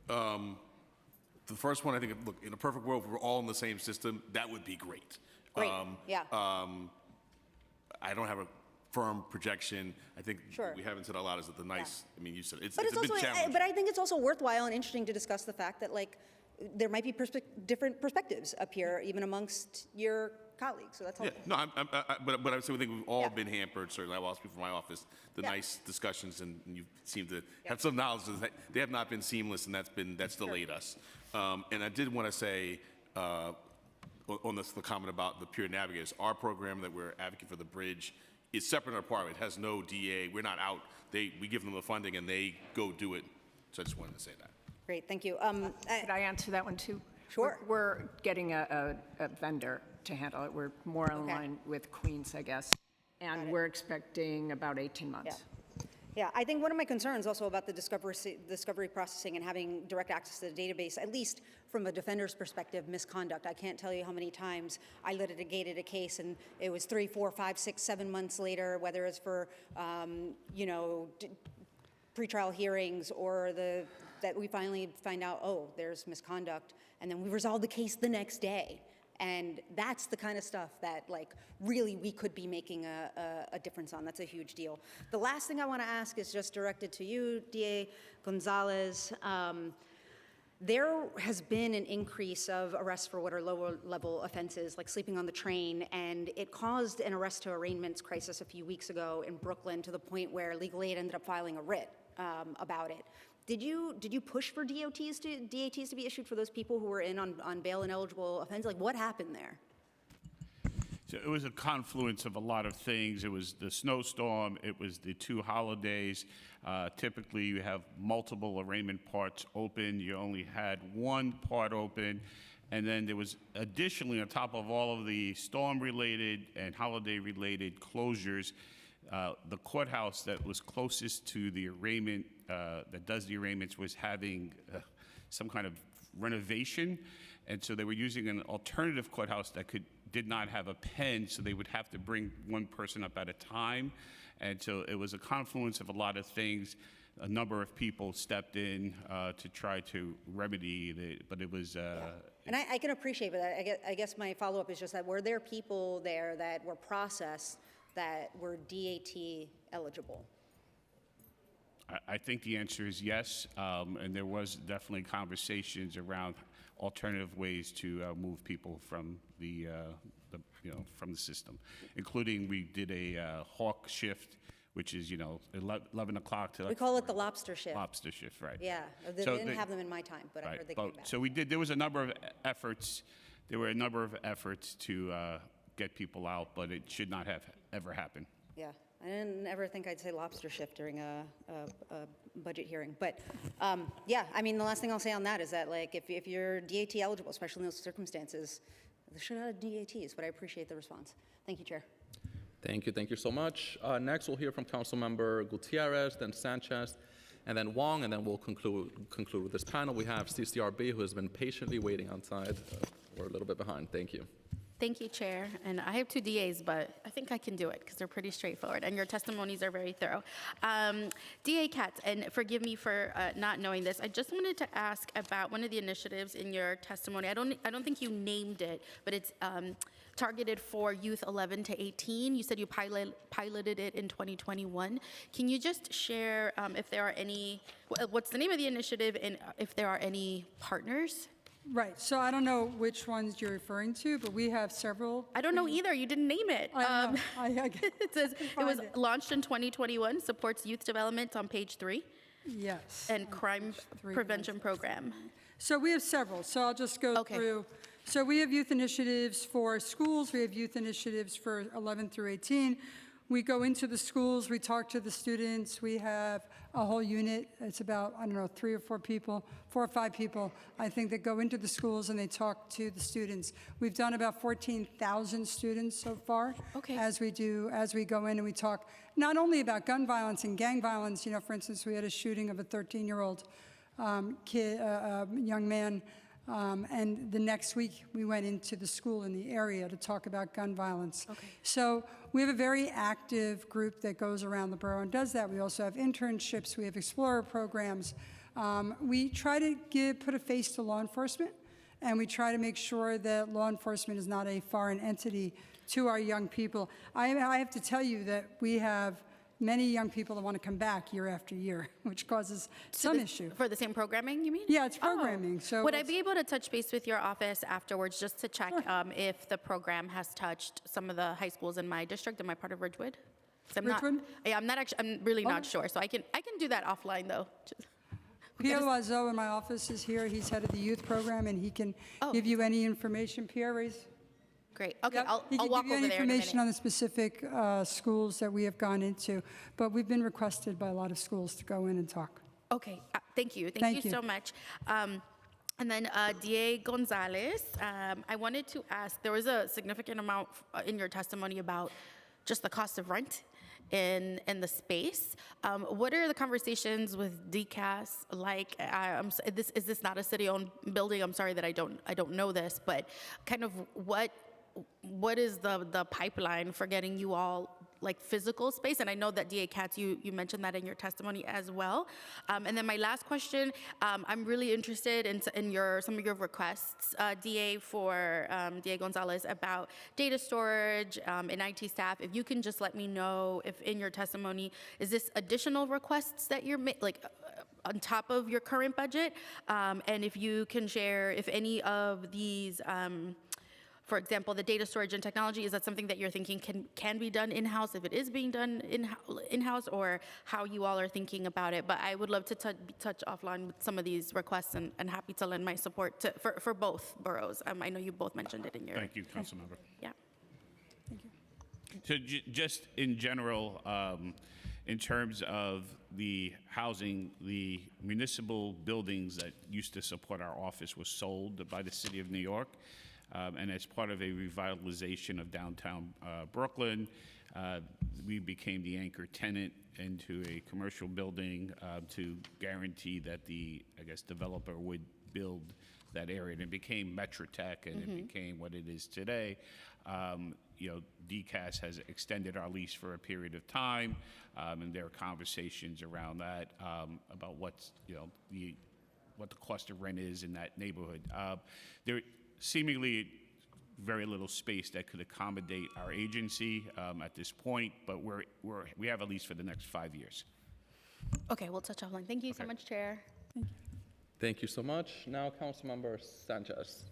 The first one, I think, look, in a perfect world, if we're all in the same system, that would be great. Great, yeah. I don't have a firm projection. I think Sure. we haven't said a lot is that the NICE, I mean, you said it's But a bit also, challenging. but I think it's also worthwhile and interesting to discuss the fact that, like, there might be different perspectives up here, even amongst your colleagues. So that's helpful. Yeah, no, but I would say we think we've all been hampered. Certainly, I'll speak for my office. The NICE discussions, and you seem to have some knowledge that they have not been seamless, and that's delayed us. And I did want to say on the comment about the peer navigators, our program that we're advocating for the bridge is separate and apart. It has no DA. We're not out. We give them the funding, and they go do it. So I just wanted to say that. Great, thank you. Could I answer that one too? Sure. We're getting a vendor to handle it. We're more in line with Queens, I guess. And we're expecting about 18 months. Yeah, I think one of my concerns also about the discovery processing and having direct access to the database, at least from a defender's perspective, misconduct. I can't tell you how many times I litigated a case and it was 3, 4, 5, 6, 7 months later, whether it's for, pretrial hearings or that we finally find out, oh, there's misconduct, and then we resolve the case the next day. And that's the kind of stuff that, like, really we could be making a difference on. That's a huge deal. The last thing I want to ask is just directed to you, DA Gonzalez. There has been an increase of arrests for what are lower level offenses, like sleeping on the train, and it caused an arrest to arraignments crisis a few weeks ago in Brooklyn, to the point where legal aid ended up filing a writ about it. Did you push for DATs to be issued for those people who were in on bail ineligible offenses? Like, what happened there? So it was a confluence of a lot of things. It was the snowstorm. It was the 2 holidays. Typically, you have multiple arraignment parts open. You only had one part open. And then there was additionally, on top of all of the storm-related and holiday-related closures, the courthouse that was closest to the arraignment, that does the arraignments, was having some kind of renovation. And so they were using an alternative courthouse that did not have a pen, so they would have to bring one person up at a time. And so it was a confluence of a lot of things. A number of people stepped in to try to remedy it, but it was... And I can appreciate that. I guess my follow-up is just that, were there people there that were processed that were DAT eligible? I think the answer is yes, and there was definitely conversations around alternative ways to move people from from the system, including we did a hawk shift, which is 11 o'clock to. We call it the lobster shift. Lobster shift, right? Yeah, they didn't have them in my time, but I heard they came back. So we did. There was a number of efforts. There were a number of efforts to get people out, but it should not have ever happened. Yeah, I didn't ever think I'd say lobster shift during a budget hearing. But yeah, I mean, the last thing I'll say on that is that, like, if you're DAT eligible, especially in those circumstances, they should have DATs, but I appreciate the response. Thank you, Chair. Thank you so much. Next, we'll hear from Councilmember Gutierrez, then Sanchez, and then Wong, and then we'll conclude with this panel. We have CCRB, who has been patiently waiting outside. We're a little bit behind. Thank you. Thank you, Chair. And I have 2 DAs, but I think I can do it because they're pretty straightforward, and your testimonies are very thorough. DA Katz, and forgive me for not knowing this, I just wanted to ask about one of the initiatives in your testimony. I don't think you named it, but it's targeted for youth 11 to 18. You said you piloted it in 2021. Can you just share if there are any, what's the name of the initiative, and if there are any partners? Right, so I don't know which ones you're referring to, but we have several. I don't know either, you didn't name it. It says it was launched in 2021, supports youth development on page 3. Yes. And crime prevention program. So we have several, so I'll just go through. So we have youth initiatives for schools, we have youth initiatives for 11 through 18. We go into the schools, we talk to the students, we have a whole unit, it's about, I don't know, 4 or 5 people, I think, that go into the schools and they talk to the students. We've done about 14,000 students so far. Okay. As we go in and we talk not only about gun violence and gang violence, you know, for instance, we had a shooting of a 13-year-old kid, young man, and the next week we went into the school in the area to talk about gun violence. Okay. So we have a very active group that goes around the borough and does that. We also have internships, we have explorer programs. We try to put a face to law enforcement, and we try to make sure that law enforcement is not a foreign entity to our young people. I have to tell you that we have many young people that want to come back year after year, which causes some issue. For the same programming, you mean? Yeah, it's programming. So would I be able to touch base with your office afterwards just to check if the program has touched some of the high schools in my district, in my part of Ridgewood? 'Cause Ridgewood? I'm really not sure, so I can do that offline though. Pierre Loiseau in my office is here. He's head of the youth program, and he can give you any information. Pierre, raise. Great. Okay, Yep. I'll He can walk give you over any there in a information minute. on the specific schools that we have gone into, but we've been requested by a lot of schools to go in and talk. Okay, thank you. Thank Thank you you. so much. And then DA Gonzalez, I wanted to ask, there was a significant amount in your testimony about just the cost of rent in the space. What are the conversations with DCAS like? Is this not a city-owned building? I'm sorry that I don't know this, but kind of what is the pipeline for getting you all like physical space? And I know that DA Katz, you mentioned that in your testimony as well. And then my last question, I'm really interested in some of your requests, DA, for DA Gonzalez, about data storage and IT staff. If you can just let me know if in your testimony, is this additional requests that you're on top of your current budget? And if you can share if any of these, for example, the data storage and technology, is that something that you're thinking can be done in-house, if it is being done in-house, or how you all are thinking about it? But I would love to touch offline with some of these requests, and happy to lend my support for both boroughs. I know you both mentioned it in your... Thank you, Councilmember. Yeah. So just in general, in terms of the housing, the municipal buildings that used to support our office was sold by the City of New York. And as part of a revitalization of downtown Brooklyn, we became the anchor tenant into a commercial building to guarantee that the, developer would build that area. And it became Metrotech, and it became what it is today. DCAS has extended our lease for a period of time, and there are conversations around that about what the cost of rent is in that neighborhood. There seemingly very little space that could accommodate our agency at this point, but we have a lease for the next 5 years. Okay, we'll touch offline. Thank you so much, Chair. Thank you so much. Now, Councilmember Sanchez.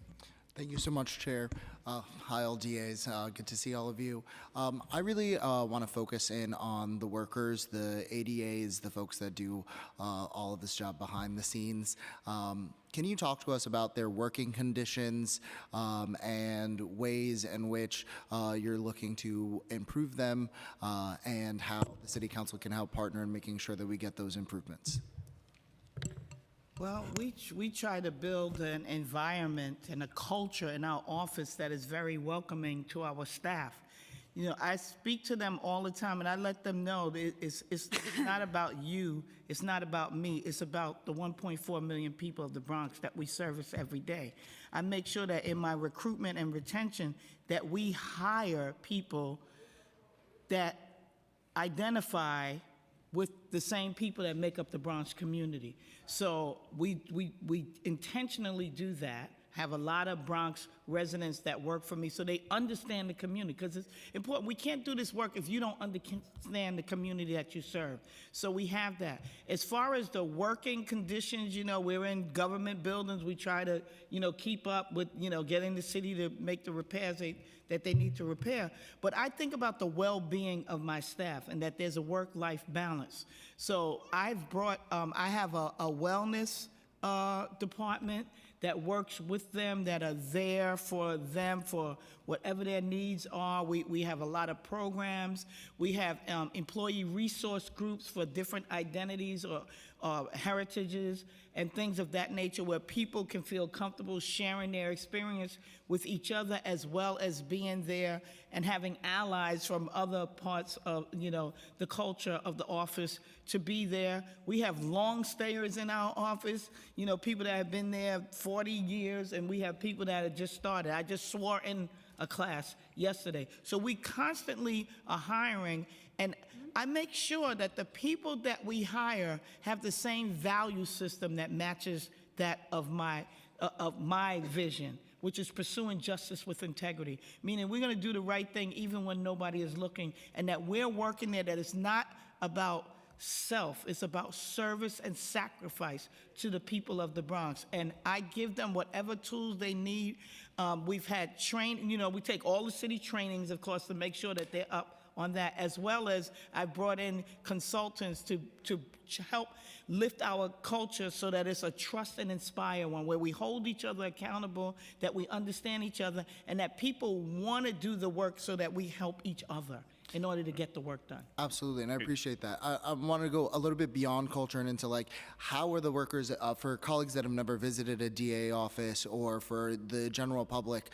Thank you so much, Chair. Hi, all DAs. Good to see all of you. I really want to focus in on the workers, the ADAs, the folks that do all of this job behind the scenes. Can you talk to us about their working conditions and ways in which you're looking to improve them and how the City Council can help partner in making sure that we get those improvements? Well, we try to build an environment and a culture in our office that is very welcoming to our staff. You know, I speak to them all the time, and I let them know that it's not about you, it's not about me, it's about the 1.4 million people of the Bronx that we service every day. I make sure that in my recruitment and retention that we hire people that identify with the same people that make up the Bronx community. So we intentionally do that, have a lot of Bronx residents that work for me so they understand the community, because it's important. We can't do this work if you don't understand the community that you serve. So we have that. As far as the working conditions, we're in government buildings. We try to, keep up with, getting the city to make the repairs that they need to repair. But I think about the well-being of my staff and that there's a work-life balance. So I've brought, I have a wellness department that works with them, that are there for them for whatever their needs are. We have a lot of programs. We have employee resource groups for different identities or heritages and things of that nature, where people can feel comfortable sharing their experience with each other, as well as being there and having allies from other parts of, the culture of the office to be there. We have long stayers in our office, people that have been there 40 years, and we have people that have just started. I just swore in a class yesterday. So we constantly are hiring, and I make sure that the people that we hire have the same value system that matches that of my vision, which is pursuing justice with integrity, meaning we're going to do the right thing even when nobody is looking, and that we're working there, that it's not about self, it's about service and sacrifice to the people of the Bronx. And I give them whatever tools they need. We've had we take all the city trainings, of course, to make sure that they're up on that, as well as I brought in consultants to help lift our culture so that it's a trust and inspire one, where we hold each other accountable, that we understand each other, and that people want to do the work so that we help each other in order to get the work done. Absolutely, and I appreciate that. I want to go a little bit beyond culture and into how are the workers, for colleagues that have never visited a DA office, or for the general public,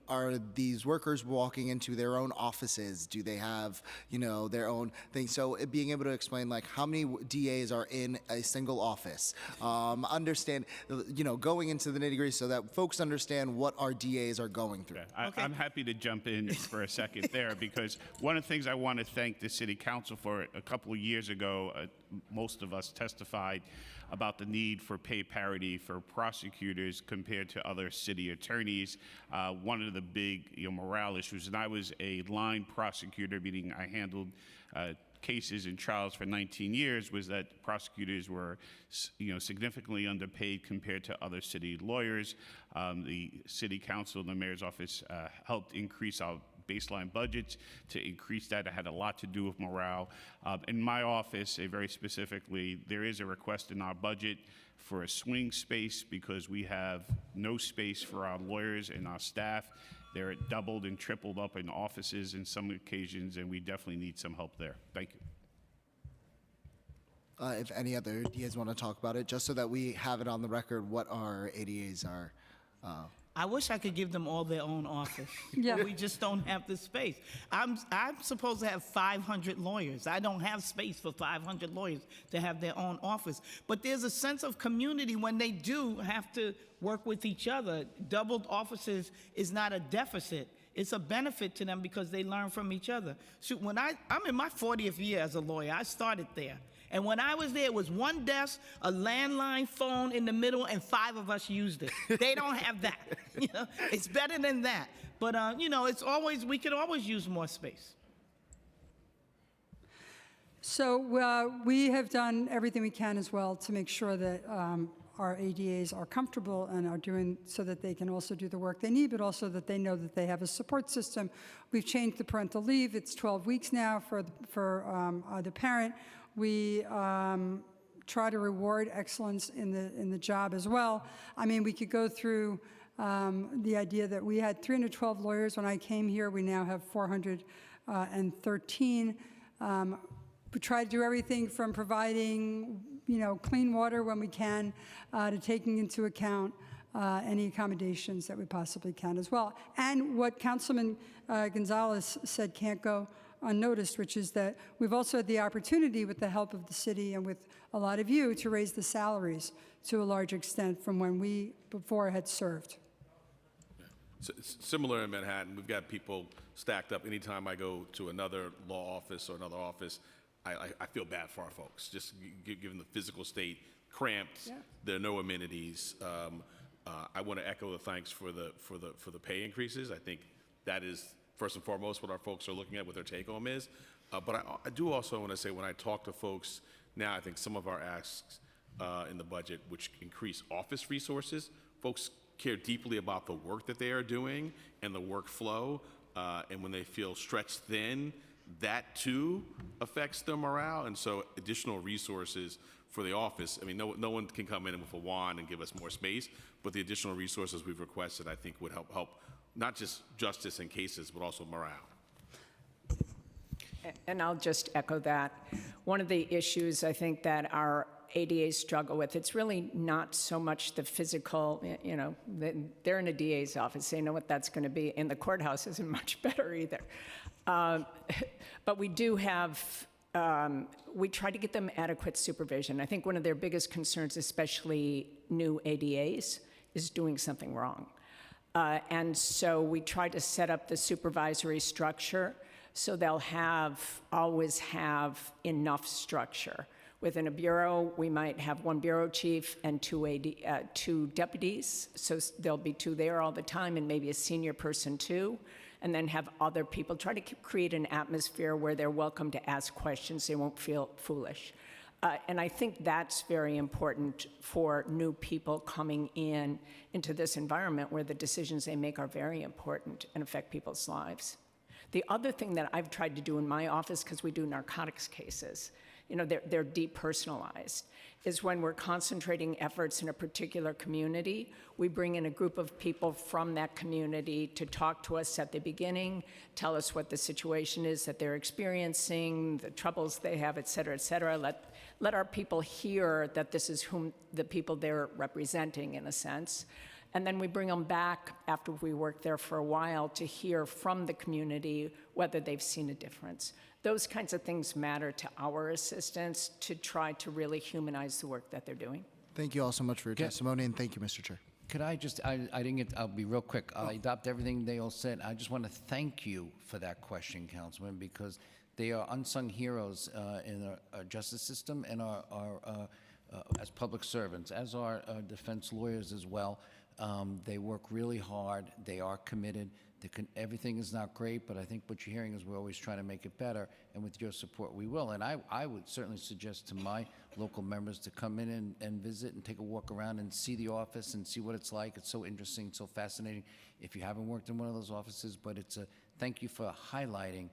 are these workers walking into their own offices? Do they have, their own thing? So being able to explain how many DAs are in a single office, understand, going into the nitty-gritty so that folks understand what our DAs are going through. I'm happy to jump in for a second there, because one of the things I want to thank the City Council for, a couple of years ago, most of us testified about the need for pay parity for prosecutors compared to other city attorneys. One of the big morale issues, and I was a line prosecutor, meaning I handled cases and trials for 19 years, was that prosecutors were significantly underpaid compared to other city lawyers. The City Council and the Mayor's Office helped increase our baseline budgets to increase that. It had a lot to do with morale. In my office, very specifically, there is a request in our budget for a swing space, because we have no space for our lawyers and our staff. They're doubled and tripled up in offices in some occasions, and we definitely need some help there. Thank you. If any other DAs want to talk about it, just so that we have it on the record what our ADAs are. I wish I could give them all their own office. Yeah. But we just don't have the space. I'm supposed to have 500 lawyers. I don't have space for 500 lawyers to have their own office. But there's a sense of community when they do have to work with each other. Doubled offices is not a deficit. It's a benefit to them because they learn from each other. Shoot, I'm in my 40th year as a lawyer. I started there. And when I was there, it was one desk, a landline phone in the middle, and 5 of us used it. They don't have that. It's better than that. But, we could always use more space. So we have done everything we can as well to make sure that our ADAs are comfortable and are doing so that they can also do the work they need, but also that they know that they have a support system. We've changed the parental leave. It's 12 weeks now for the parent. We try to reward excellence in the job as well. I mean, we could go through the idea that we had 312 lawyers when I came here. We now have 413. We try to do everything from providing, clean water when we can, to taking into account any accommodations that we possibly can as well. And what Councilman Gonzalez said can't go unnoticed, which is that we've also had the opportunity, with the help of the city and with a lot of you, to raise the salaries to a large extent from when we before had served. Similar in Manhattan, we've got people stacked up. Anytime I go to another law office or another office, I feel bad for our folks, just given the physical state, cramped. Yeah. There are no amenities. I want to echo the thanks for the pay increases. I think that is first and foremost what our folks are looking at, what their take home is. But I do also want to say, when I talk to folks now, I think some of our asks in the budget, which increase office resources, folks care deeply about the work that they are doing and the workflow. And when they feel stretched thin, that too affects their morale, and so additional resources for the office. I mean, no one can come in with a wand and give us more space, but the additional resources we've requested, I think, would help not just justice in cases, but also morale. And I'll just echo that. One of the issues I think that our ADAs struggle with, it's really not so much the physical, you know, they're in a DA's office, they know what that's going to be. In the courthouse isn't much better either. But we do have, we try to get them adequate supervision. I think one of their biggest concerns, especially new ADAs, is doing something wrong. And so we try to set up the supervisory structure so they'll always have enough structure. Within a bureau, we might have one bureau chief and two deputies, so there'll be two there all the time, and maybe a senior person too, and then have other people. Try to create an atmosphere where they're welcome to ask questions, they won't feel foolish. And I think that's very important for new people coming into this environment where the decisions they make are very important and affect people's lives. The other thing that I've tried to do in my office, because we do narcotics cases, you know, they're depersonalized, is when we're concentrating efforts in a particular community, we bring in a group of people from that community to talk to us at the beginning, tell us what the situation is that they're experiencing, the troubles they have, et cetera, et cetera. Let our people hear that this is the people they're representing, in a sense. And then we bring them back after we work there for a while to hear from the community whether they've seen a difference. Those kinds of things matter to our assistants to try to really humanize the work that they're doing. Thank you all so much for your testimony, and thank you, Mr. Chair. Could I just, I didn't get, I'll be real quick. I adopt everything they all said. I just want to thank you for that question, Councilman, because they are unsung heroes in our justice system and as public servants, as are defense lawyers as well. They work really hard. They are committed. Everything is not great, but I think what you're hearing is we're always trying to make it better, and with your support, we will. And I would certainly suggest to my local members to come in and visit and take a walk around and see the office and see what it's like. It's so interesting, so fascinating if you haven't worked in one of those offices, but it's a thank you for highlighting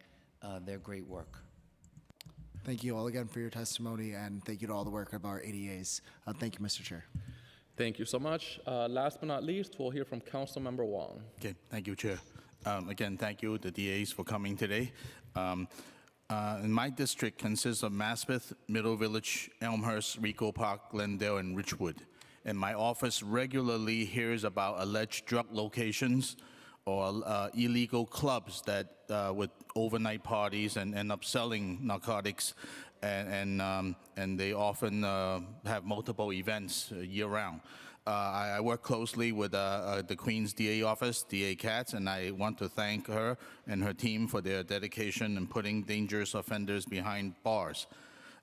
their great work. Thank you all again for your testimony, and thank you to all the work of our ADAs. Thank you, Mr. Chair. Thank you so much. Last but not least, we'll hear from Councilmember Wong. Okay, thank you, Chair. Again, thank you, the DAs, for coming today. In my district consists of Maspeth, Middle Village, Elmhurst, Rico Park, Glendale, and Richwood. And my office regularly hears about alleged drug locations or illegal clubs that with overnight parties and end up selling narcotics, and they often have multiple events year-round. I work closely with the Queens DA office, DA Katz, and I want to thank her and her team for their dedication in putting dangerous offenders behind bars.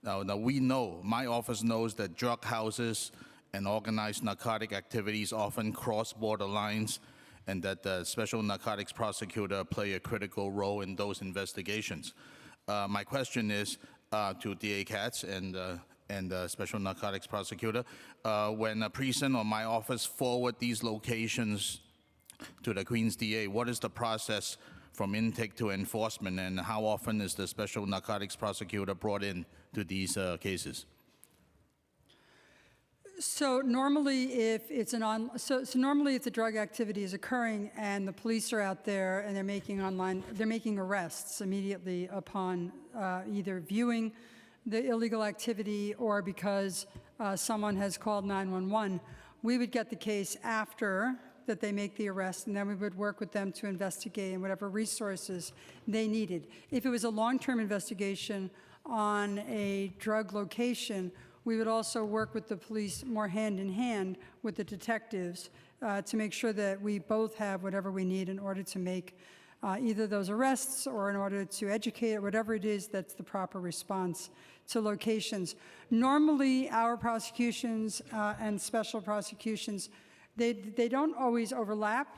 Now we know, my office knows that drug houses and organized narcotic activities often cross border lines, and that the Special Narcotics Prosecutor play a critical role in those investigations. My question is to DA Katz and Special Narcotics Prosecutor, when a precinct or my office forward these locations to the Queens DA, what is the process from intake to enforcement, and how often is the Special Narcotics Prosecutor brought in to these cases? So normally, if it's normally if the drug activity is occurring and the police are out there and they're making arrests immediately upon either viewing the illegal activity or because someone has called 911, we would get the case after that they make the arrest, and then we would work with them to investigate and whatever resources they needed. If it was a long-term investigation on a drug location, we would also work with the police more hand in hand with the detectives to make sure that we both have whatever we need in order to make either those arrests or in order to educate, or whatever it is that's the proper response to locations. Normally, our prosecutions and special prosecutions, they don't always overlap.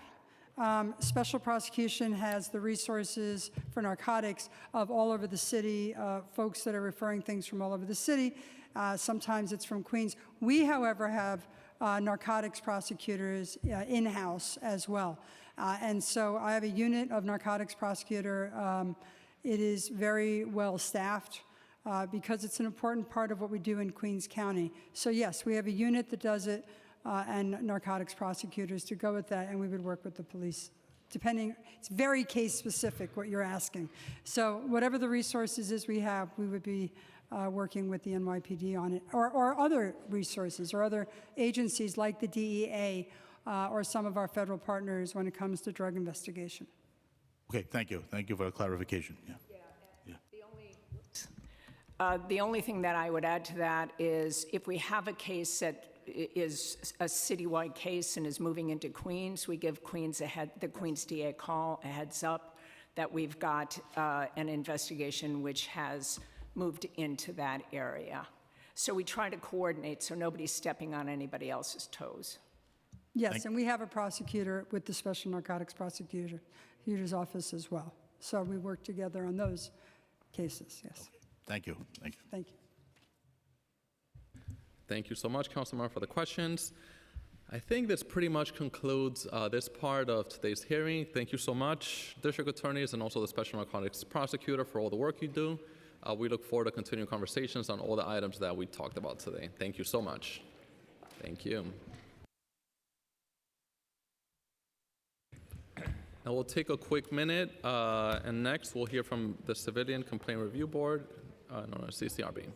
Special prosecution has the resources for narcotics of all over the city, folks that are referring things from all over the city. Sometimes it's from Queens. We, however, have narcotics prosecutors in-house as well. And so I have a unit of narcotics prosecutor It is very well staffed because it's an important part of what we do in Queens County. So yes, we have a unit that does it and narcotics prosecutors to go with that, and we would work with the police. Depending, it's very case specific what you're asking. So whatever the resources is we have, we would be working with the NYPD on it, or other resources, or other agencies like the DEA, or some of our federal partners when it comes to drug investigation. Okay, thank you. Thank you for the clarification. Yeah. The only thing that I would add to that is if we have a case that is a citywide case and is moving into Queens, we give Queens the Queens DA call, a heads up that we've got an investigation which has moved into that area. So we try to coordinate so nobody's stepping on anybody else's toes. Yes, and we have a prosecutor with the Special Narcotics Prosecutor's Office as well. So we work together on those cases, yes. Okay. Thank you. Thank you. Thank you. Thank you so much, Councilmember, for the questions. I think this pretty much concludes this part of today's hearing. Thank you so much, District Attorneys and also the Special Narcotics Prosecutor for all the work you do. We look forward to continuing conversations on all the items that we talked about today. Thank you so much. Thank you. Now we'll take a quick minute, and next we'll hear from the Civilian Complaint Review Board, known as CCRB.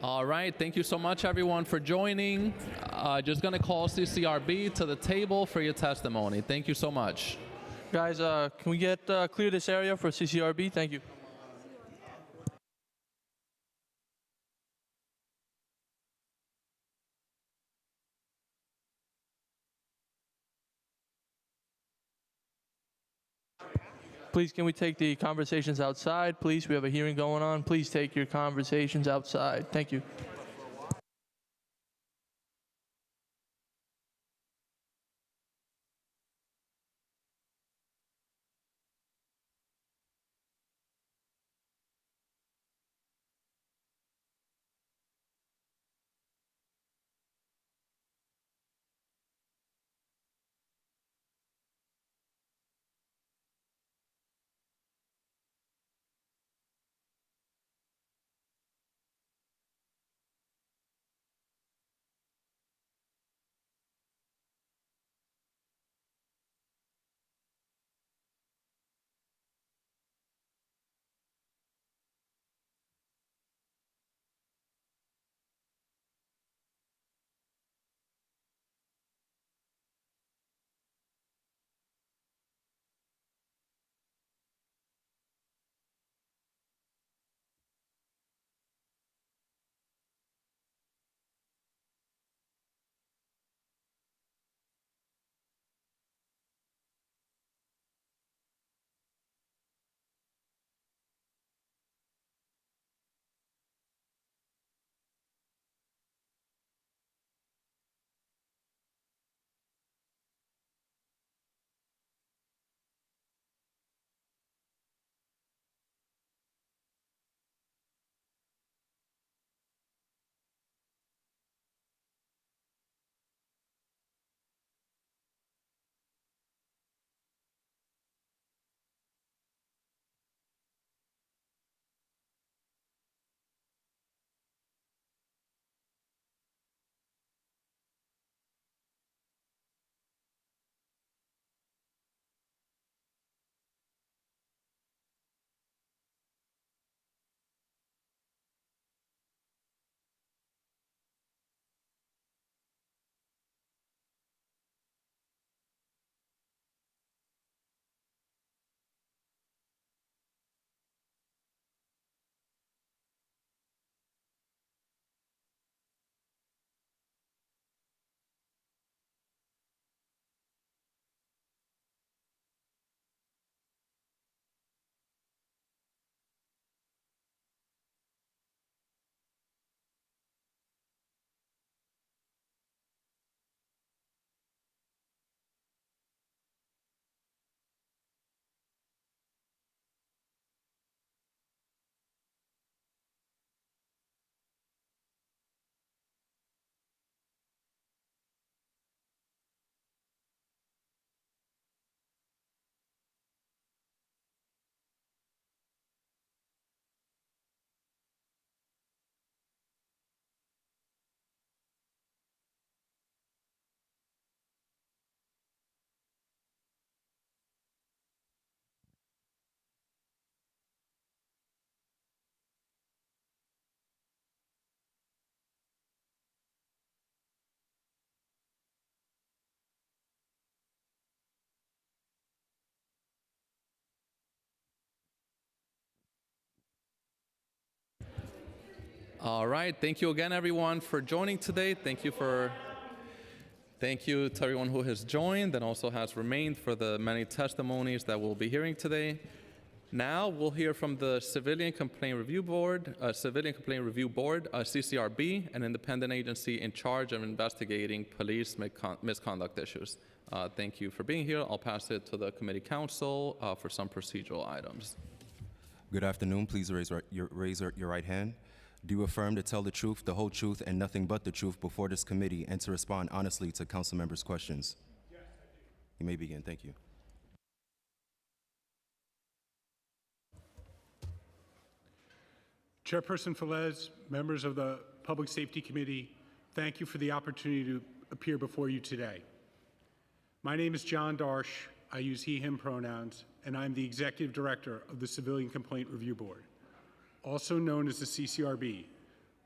All right, thank you so much, everyone, for joining. Just going to call CCRB to the table for your testimony. Thank you so much. Guys, can we get clear this area for CCRB? Thank you. Please, can we take the conversations outside? Please, we have a hearing going on. Please take your conversations outside. Thank you. All right, thank you again, everyone, for joining today. Thank you to everyone who has joined and also has remained for the many testimonies that we'll be hearing today. Now we'll hear from the Civilian Complaint Review Board, CCRB, an independent agency in charge of investigating police misconduct issues. Thank you for being here. I'll pass it to the committee counsel for some procedural items. Good afternoon. Please raise your right hand. Do you affirm to tell the truth, the whole truth, and nothing but the truth before this committee and to respond honestly to council members' questions? Yes, I do. You may begin. Thank you. Chairperson Velez, members of the Public Safety Committee, thank you for the opportunity to appear before you today. My name is John Darsh. I use he, him pronouns, and I'm the Executive Director of the Civilian Complaint Review Board, also known as the CCRB,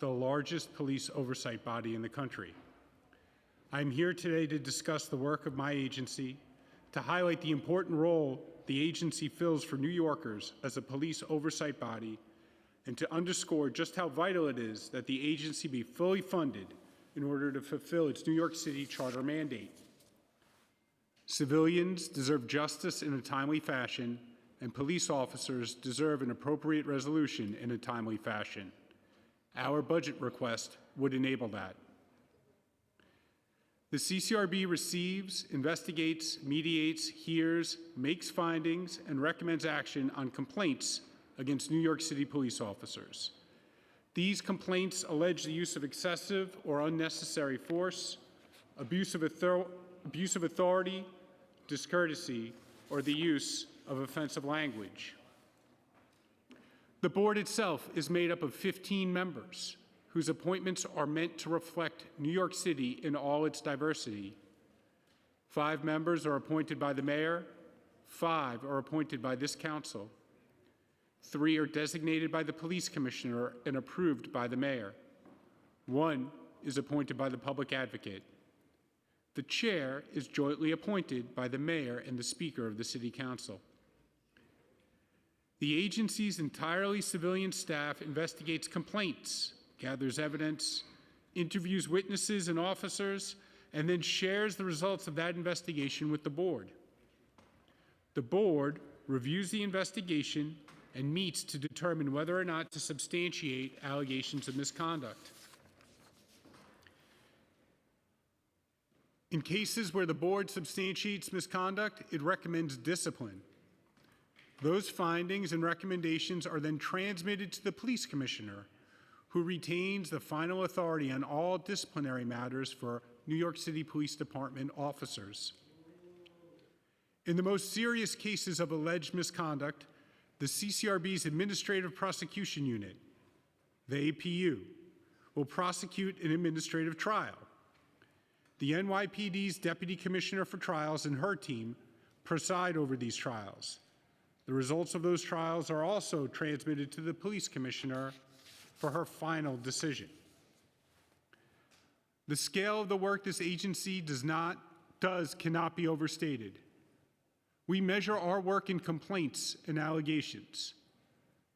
the largest police oversight body in the country. I'm here today to discuss the work of my agency, to highlight the important role the agency fills for New Yorkers as a police oversight body, and to underscore just how vital it is that the agency be fully funded in order to fulfill its New York City charter mandate. Civilians deserve justice in a timely fashion, and police officers deserve an appropriate resolution in a timely fashion. Our budget request would enable that. The CCRB receives, investigates, mediates, hears, makes findings, and recommends action on complaints against New York City police officers. These complaints allege the use of excessive or unnecessary force, abuse of authority, discourtesy, or the use of offensive language. The board itself is made up of 15 members whose appointments are meant to reflect New York City in all its diversity. 5 members are appointed by the mayor, 5 are appointed by this council, 3 are designated by the police commissioner and approved by the mayor. 1 is appointed by the public advocate. The chair is jointly appointed by the mayor and the speaker of the city council. The agency's entirely civilian staff investigates complaints, gathers evidence, interviews witnesses and officers, and then shares the results of that investigation with the board. The board reviews the investigation and meets to determine whether or not to substantiate allegations of misconduct. In cases where the board substantiates misconduct, it recommends discipline. Those findings and recommendations are then transmitted to the police commissioner, who retains the final authority on all disciplinary matters for New York City Police Department officers. In the most serious cases of alleged misconduct, the CCRB's Administrative Prosecution Unit, the APU, will prosecute an administrative trial. The NYPD's Deputy Commissioner for Trials and her team preside over these trials. The results of those trials are also transmitted to the police commissioner for her final decision. The scale of the work this agency cannot be overstated. We measure our work in complaints and allegations.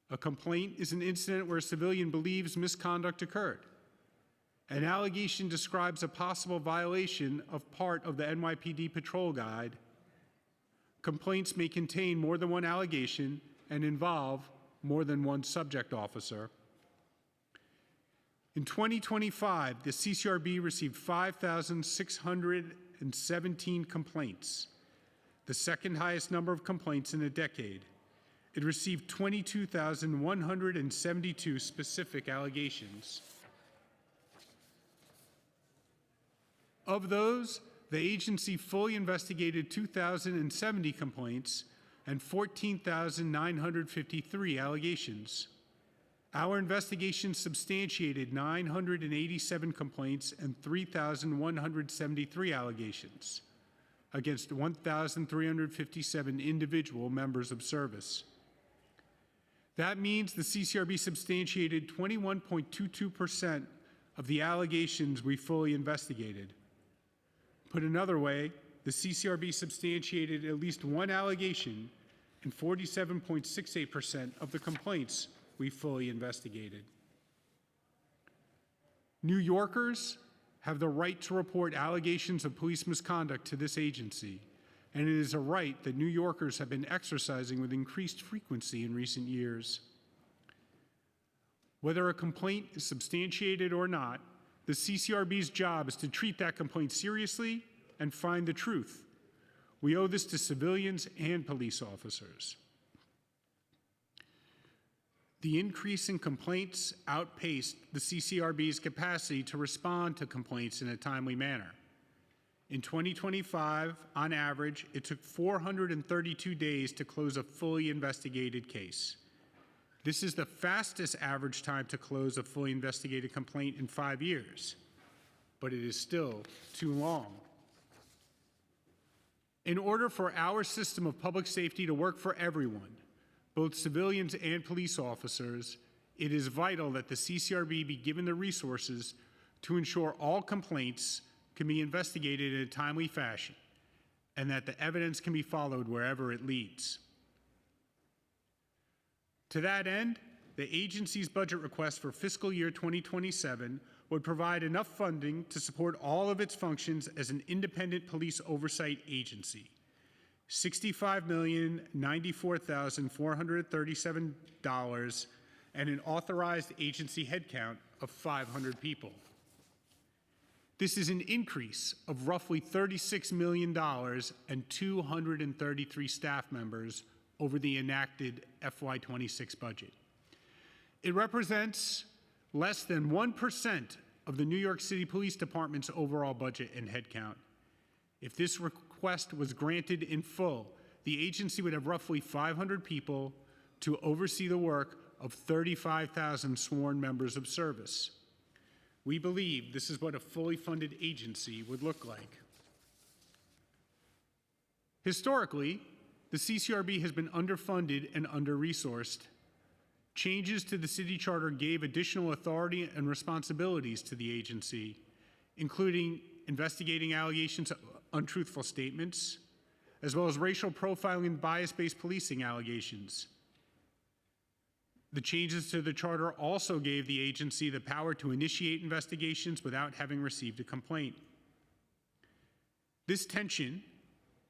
A complaint is an incident where a civilian believes misconduct occurred. An allegation describes a possible violation of part of the NYPD patrol guide. Complaints may contain more than one allegation and involve more than one subject officer. In 2025, the CCRB received 5,617 complaints, the second highest number of complaints in a decade. It received 22,172 specific allegations. Of those, the agency fully investigated 2,070 complaints and 14,953 allegations. Our investigation substantiated 987 complaints and 3,173 allegations against 1,357 individual members of service. That means the CCRB substantiated 21.22% of the allegations we fully investigated. Put another way, the CCRB substantiated at least one allegation in 47.68% of the complaints we fully investigated. New Yorkers have the right to report allegations of police misconduct to this agency, and it is a right that New Yorkers have been exercising with increased frequency in recent years. Whether a complaint is substantiated or not, the CCRB's job is to treat that complaint seriously and find the truth. We owe this to civilians and police officers. The increase in complaints outpaced the CCRB's capacity to respond to complaints in a timely manner. In 2025, on average, it took 432 days to close a fully investigated case. This is the fastest average time to close a fully investigated complaint in 5 years, but it is still too long. In order for our system of public safety to work for everyone, both civilians and police officers, it is vital that the CCRB be given the resources to ensure all complaints can be investigated in a timely fashion and that the evidence can be followed wherever it leads. To that end, the agency's budget request for fiscal year 2027 would provide enough funding to support all of its functions as an independent police oversight agency. $65,094,437 and an authorized agency headcount of 500 people. This is an increase of roughly $36 million and 233 staff members over the enacted FY26 budget. It represents less than 1% of the New York City Police Department's overall budget and headcount. If this request was granted in full, the agency would have roughly 500 people to oversee the work of 35,000 sworn members of service. We believe this is what a fully funded agency would look like. Historically, the CCRB has been underfunded and under-resourced. Changes to the city charter gave additional authority and responsibilities to the agency, including investigating allegations of untruthful statements, as well as racial profiling and bias-based policing allegations. The changes to the charter also gave the agency the power to initiate investigations without having received a complaint. This tension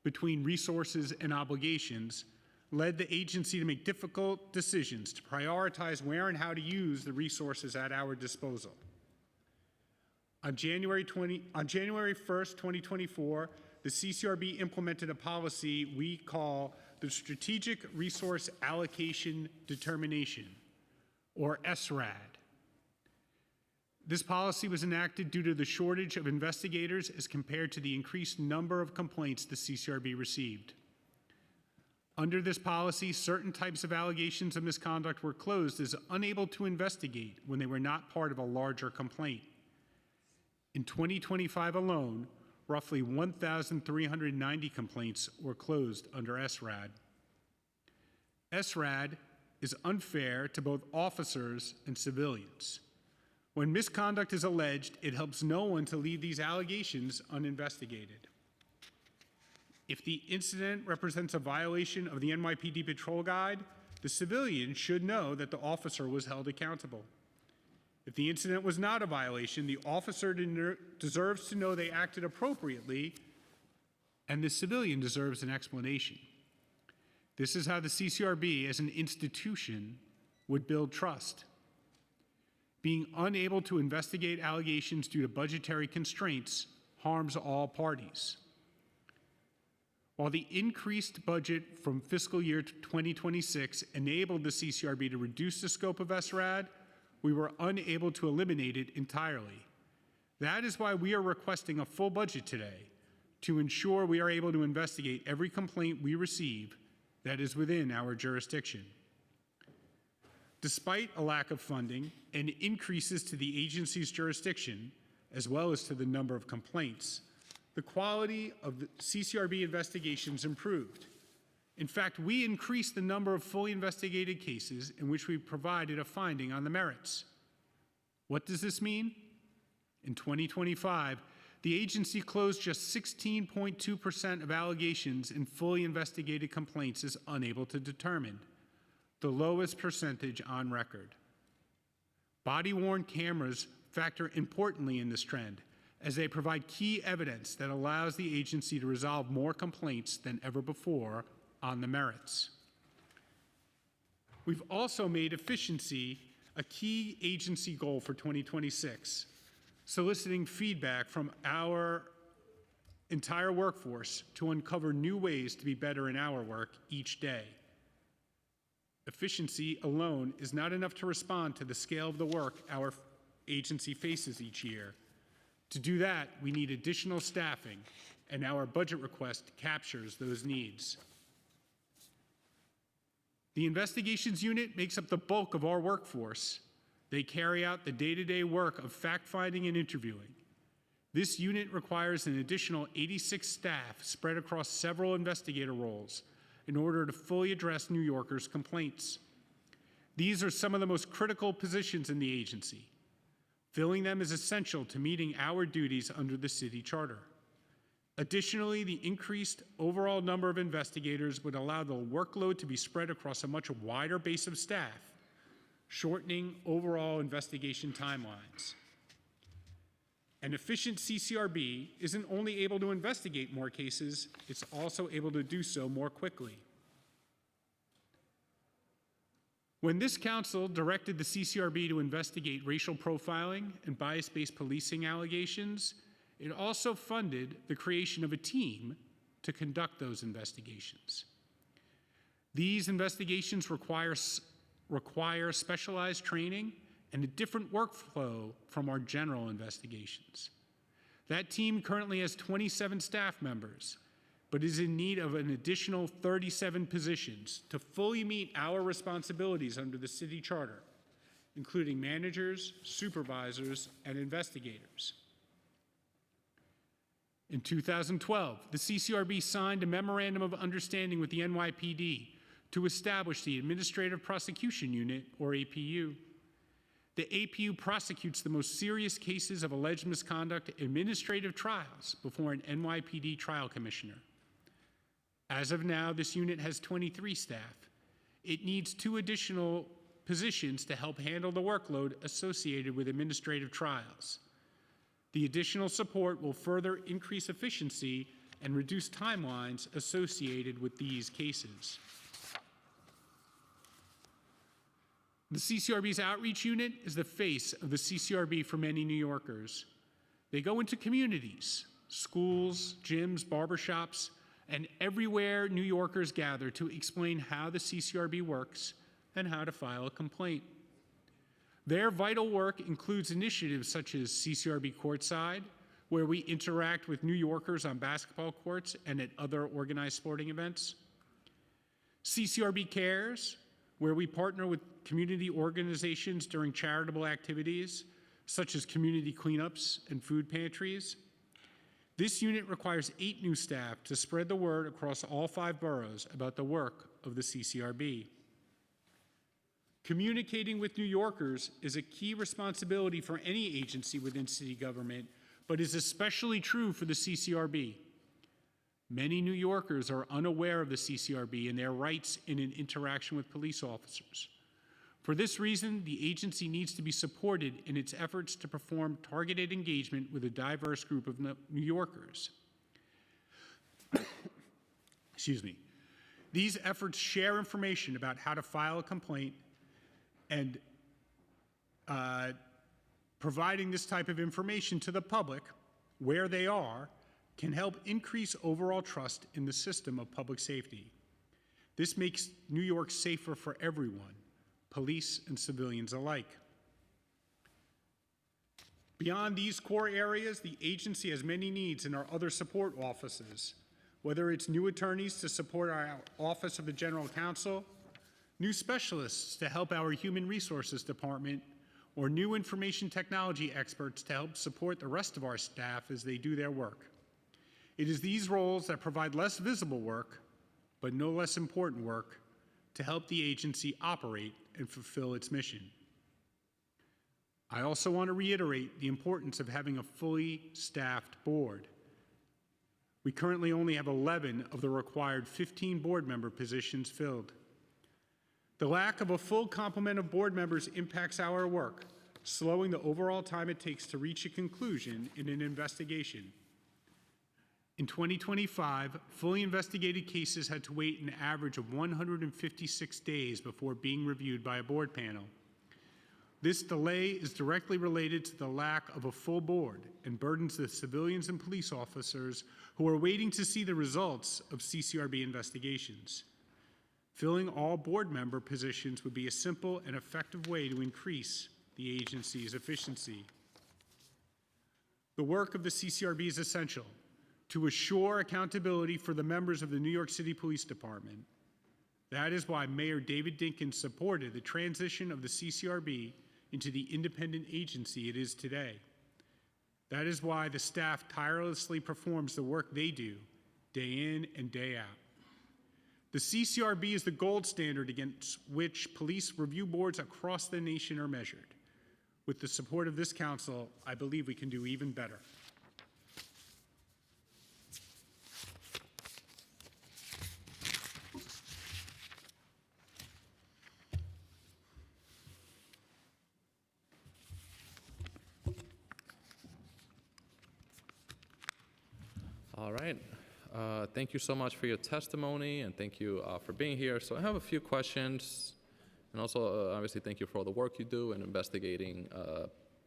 between resources and obligations led the agency to make difficult decisions to prioritize where and how to use the resources at our disposal. On January 1st, 2024, the CCRB implemented a policy we call the Strategic Resource Allocation Determination, or SRAD. This policy was enacted due to the shortage of investigators as compared to the increased number of complaints the CCRB received. Under this policy, certain types of allegations of misconduct were closed as unable to investigate when they were not part of a larger complaint. In 2025 alone, roughly 1,390 complaints were closed under SRAD. SRAD is unfair to both officers and civilians. When misconduct is alleged, it helps no one to leave these allegations uninvestigated. If the incident represents a violation of the NYPD Patrol Guide, the civilian should know that the officer was held accountable. If the incident was not a violation, the officer deserves to know they acted appropriately, and the civilian deserves an explanation. This is how the CCRB as an institution would build trust. Being unable to investigate allegations due to budgetary constraints harms all parties. While the increased budget from fiscal year 2026 enabled the CCRB to reduce the scope of SRAD, we were unable to eliminate it entirely. That is why we are requesting a full budget today to ensure we are able to investigate every complaint we receive that is within our jurisdiction. Despite a lack of funding and increases to the agency's jurisdiction, as well as to the number of complaints, the quality of the CCRB investigations improved. In fact, we increased the number of fully investigated cases in which we provided a finding on the merits. What does this mean? In 2025, the agency closed just 16.2% of allegations in fully investigated complaints as unable to determine, the lowest percentage on record. Body-worn cameras factor importantly in this trend, as they provide key evidence that allows the agency to resolve more complaints than ever before on the merits. We've also made efficiency a key agency goal for 2026, soliciting feedback from our entire workforce to uncover new ways to be better in our work each day. Efficiency alone is not enough to respond to the scale of the work our agency faces each year. To do that, we need additional staffing, and our budget request captures those needs. The investigations unit makes up the bulk of our workforce. They carry out the day-to-day work of fact-finding and interviewing. This unit requires an additional 86 staff spread across several investigator roles in order to fully address New Yorkers' complaints. These are some of the most critical positions in the agency. Filling them is essential to meeting our duties under the city charter. Additionally, the increased overall number of investigators would allow the workload to be spread across a much wider base of staff, shortening overall investigation timelines. An efficient CCRB isn't only able to investigate more cases, it's also able to do so more quickly. When this council directed the CCRB to investigate racial profiling and bias-based policing allegations, it also funded the creation of a team to conduct those investigations. These investigations require specialized training and a different workflow from our general investigations. That team currently has 27 staff members, but is in need of an additional 37 positions to fully meet our responsibilities under the city charter, including managers, supervisors, and investigators. In 2012, the CCRB signed a Memorandum of Understanding with the NYPD to establish the Administrative Prosecution Unit, or APU. The APU prosecutes the most serious cases of alleged misconduct administrative trials before an NYPD trial commissioner. As of now, this unit has 23 staff. It needs 2 additional positions to help handle the workload associated with administrative trials. The additional support will further increase efficiency and reduce timelines associated with these cases. The CCRB's outreach unit is the face of the CCRB for many New Yorkers. They go into communities, schools, gyms, barbershops, and everywhere New Yorkers gather to explain how the CCRB works and how to file a complaint. Their vital work includes initiatives such as CCRB Courtside, where we interact with New Yorkers on basketball courts and at other organized sporting events. CCRB Cares, where we partner with community organizations during charitable activities, such as community cleanups and food pantries. This unit requires 8 new staff to spread the word across all 5 boroughs about the work of the CCRB. Communicating with New Yorkers is a key responsibility for any agency within city government, but is especially true for the CCRB. Many New Yorkers are unaware of the CCRB and their rights in an interaction with police officers. For this reason, the agency needs to be supported in its efforts to perform targeted engagement with a diverse group of New Yorkers. Excuse me. These efforts share information about how to file a complaint, and providing this type of information to the public where they are can help increase overall trust in the system of public safety. This makes New York safer for everyone, police and civilians alike. Beyond these core areas, the agency has many needs in our other support offices, whether it's new attorneys to support our Office of the General Counsel, new specialists to help our Human Resources Department, or new information technology experts to help support the rest of our staff as they do their work. It is these roles that provide less visible work, but no less important work, to help the agency operate and fulfill its mission. I also want to reiterate the importance of having a fully staffed board. We currently only have 11 of the required 15 board member positions filled. The lack of a full complement of board members impacts our work, slowing the overall time it takes to reach a conclusion in an investigation. In 2025, fully investigated cases had to wait an average of 156 days before being reviewed by a board panel. This delay is directly related to the lack of a full board and burdens the civilians and police officers who are waiting to see the results of CCRB investigations. Filling all board member positions would be a simple and effective way to increase the agency's efficiency. The work of the CCRB is essential to assure accountability for the members of the New York City Police Department. That is why Mayor David Dinkins supported the transition of the CCRB into the independent agency it is today. That is why the staff tirelessly performs the work they do, day in and day out. The CCRB is the gold standard against which police review boards across the nation are measured. With the support of this council, I believe we can do even better. All right. Thank you so much for your testimony, and thank you for being here. So I have a few questions, and also obviously thank you for all the work you do in investigating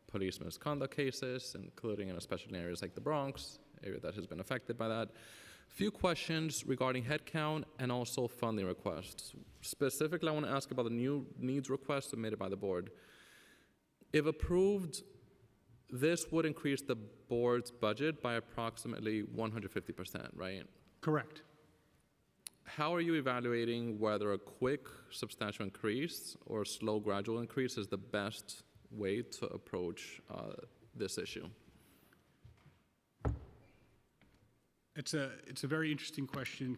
police misconduct cases, including and especially in areas like the Bronx, area that has been affected by that. A few questions regarding headcount and also funding requests. Specifically, I want to ask about the new needs request submitted by the board. If approved, this would increase the board's budget by approximately 150%, right? Correct. How are you evaluating whether a quick, substantial increase or a slow, gradual increase is the best way to approach this issue? It's a very interesting question,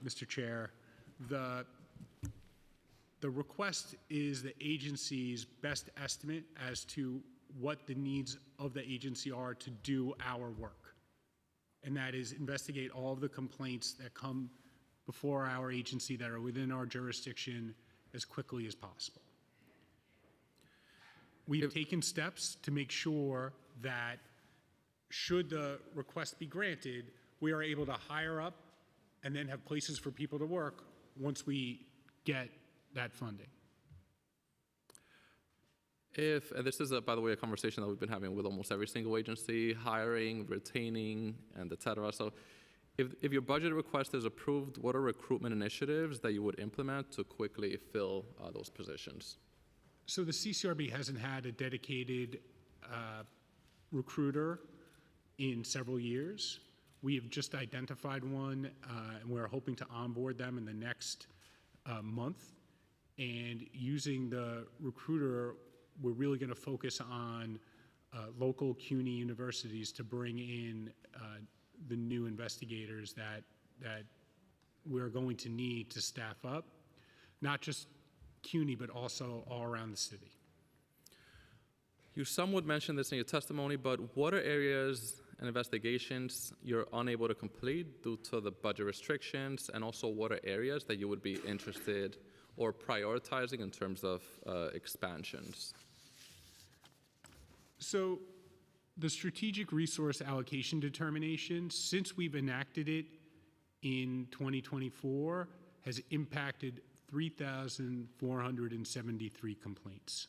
Mr. Chair. The request is the agency's best estimate as to what the needs of the agency are to do our work. And that is investigate all of the complaints that come before our agency that are within our jurisdiction as quickly as possible. We've taken steps to make sure that should the request be granted, we are able to hire up and then have places for people to work once we get that funding. And this is, by the way, a conversation that we've been having with almost every single agency, hiring, retaining, and et cetera. So if your budget request is approved, what are recruitment initiatives that you would implement to quickly fill those positions? So the CCRB hasn't had a dedicated recruiter in several years. We have just identified one, and we're hoping to onboard them in the next month. And using the recruiter, we're really going to focus on local CUNY universities to bring in the new investigators that we're going to need to staff up, not just CUNY, but also all around the city. You somewhat mentioned this in your testimony, but what are areas and investigations you're unable to complete due to the budget restrictions, and also what are areas that you would be interested or prioritizing in terms of expansions? So the strategic resource allocation determination, since we've enacted it in 2024, has impacted 3,473 complaints.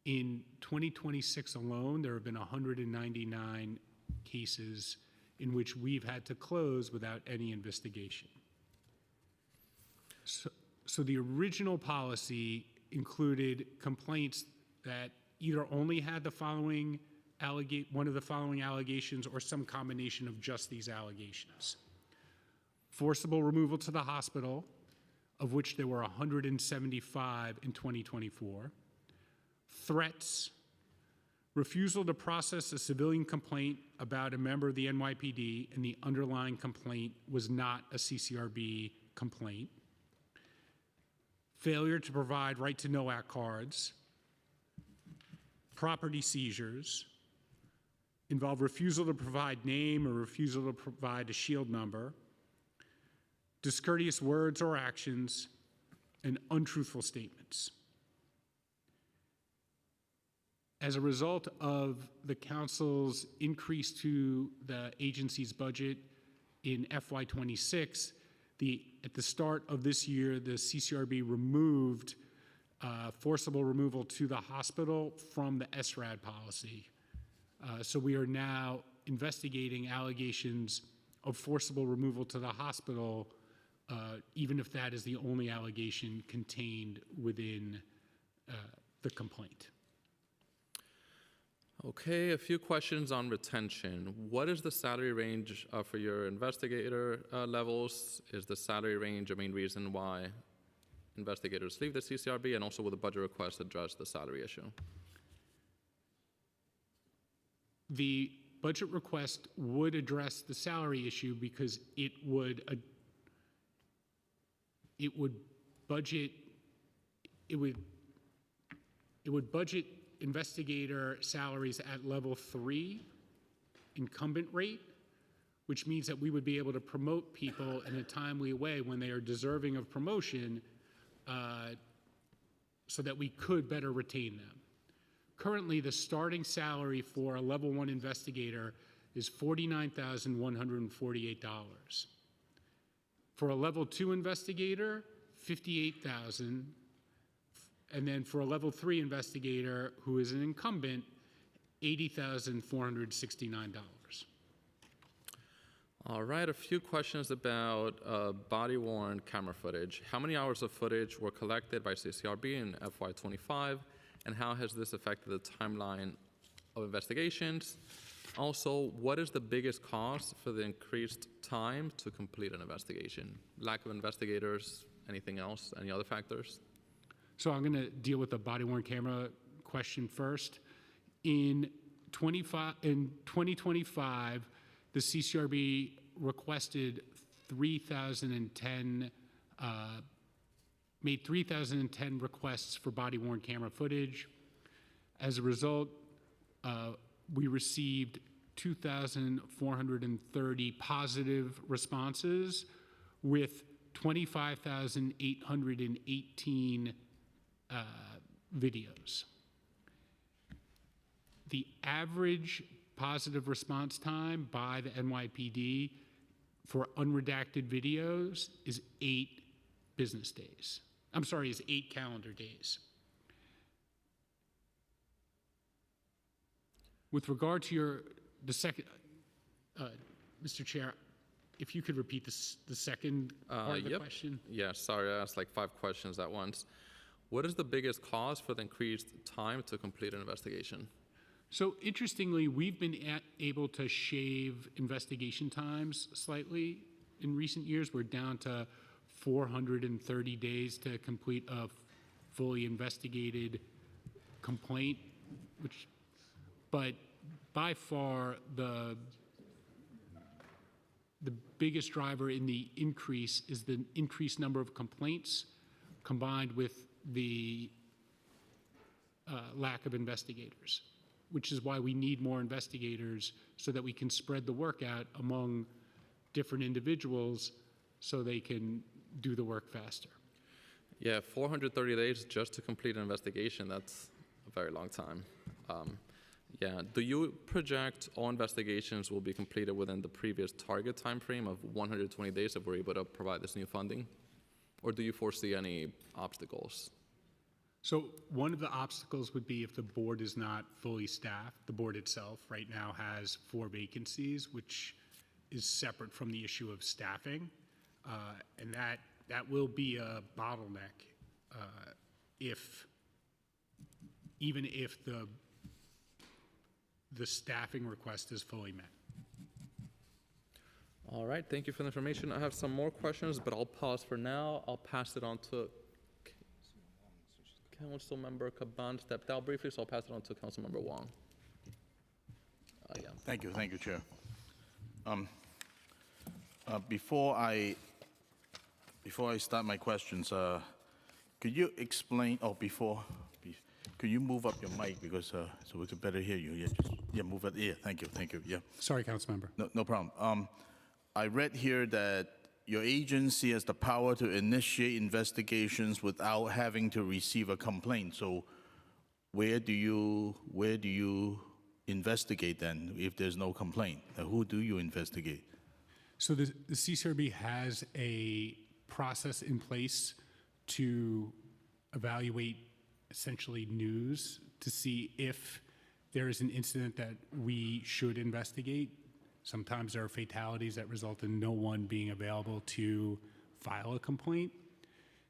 In 2026 alone, there have been 199 cases in which we've had to close without any investigation. So the original policy included complaints that either only had the following one of the following allegations or some combination of just these allegations. Forcible removal to the hospital, of which there were 175 in 2024. Threats, refusal to process a civilian complaint about a member of the NYPD, and the underlying complaint was not a CCRB complaint. Failure to provide right-to-know act cards. Property seizures involve refusal to provide name or refusal to provide a shield number, discourteous words or actions, and untruthful statements. As a result of the council's increase to the agency's budget in FY26, at the start of this year, the CCRB removed forcible removal to the hospital from the SRAD policy. So we are now investigating allegations of forcible removal to the hospital, even if that is the only allegation contained within the complaint. Okay, a few questions on retention. What is the salary range for your investigator levels? Is the salary range a main reason why investigators leave the CCRB, and also will the budget request address the salary issue? The budget request would address the salary issue because it would it would budget investigator salaries at level 3 incumbent rate, which means that we would be able to promote people in a timely way when they are deserving of promotion, so that we could better retain them. Currently, the starting salary for a level 1 investigator is $49,148. For a level 2 investigator, $58,000. And then for a level 3 investigator who is an incumbent, $80,469. All right, a few questions about body-worn camera footage. How many hours of footage were collected by CCRB in FY25, and how has this affected the timeline of investigations? Also, what is the biggest cause for the increased time to complete an investigation? Lack of investigators, anything else, any other factors? So I'm going to deal with the body-worn camera question first. In 2025, the CCRB requested 3,010, made 3,010 requests for body-worn camera footage. As a result, we received 2,430 positive responses with 25,818 videos. The average positive response time by the NYPD for unredacted videos is 8 business days. I'm sorry, is 8 calendar days. With regard to the second, Mr. Chair, if you could repeat the second part of the question. Yeah, sorry, I asked like 5 questions at once. What is the biggest cause for the increased time to complete an investigation? So interestingly, we've been able to shave investigation times slightly in recent years. We're down to 430 days to complete a fully investigated complaint, but by far the biggest driver in the increase is the increased number of complaints combined with the lack of investigators, which is why we need more investigators so that we can spread the work out among different individuals so they can do the work faster. Yeah, 430 days just to complete an investigation, that's a very long time. Yeah, do you project all investigations will be completed within the previous target time frame of 120 days if we're able to provide this new funding? Or do you foresee any obstacles? So one of the obstacles would be if the board is not fully staffed. The board itself right now has 4 vacancies, which is separate from the issue of staffing. And that will be a bottleneck even if the staffing request is fully met. All right, thank you for the information. I have some more questions, but I'll pause for now. I'll pass it on to Councilmember Caban. Stepped out briefly, so I'll pass it on to Councilmember Wong. Yeah. Thank you, Chair. Before I start my questions, could you explain? Could you move up your mic because so we can better hear you? Yeah, move it. Yeah, thank you. Yeah. Sorry, Councilmember. No problem. I read here that your agency has the power to initiate investigations without having to receive a complaint. So, where do you investigate then if there's no complaint? Who do you investigate? So the CCRB has a process in place to evaluate essentially news to see if there is an incident that we should investigate. Sometimes there are fatalities that result in no one being available to file a complaint.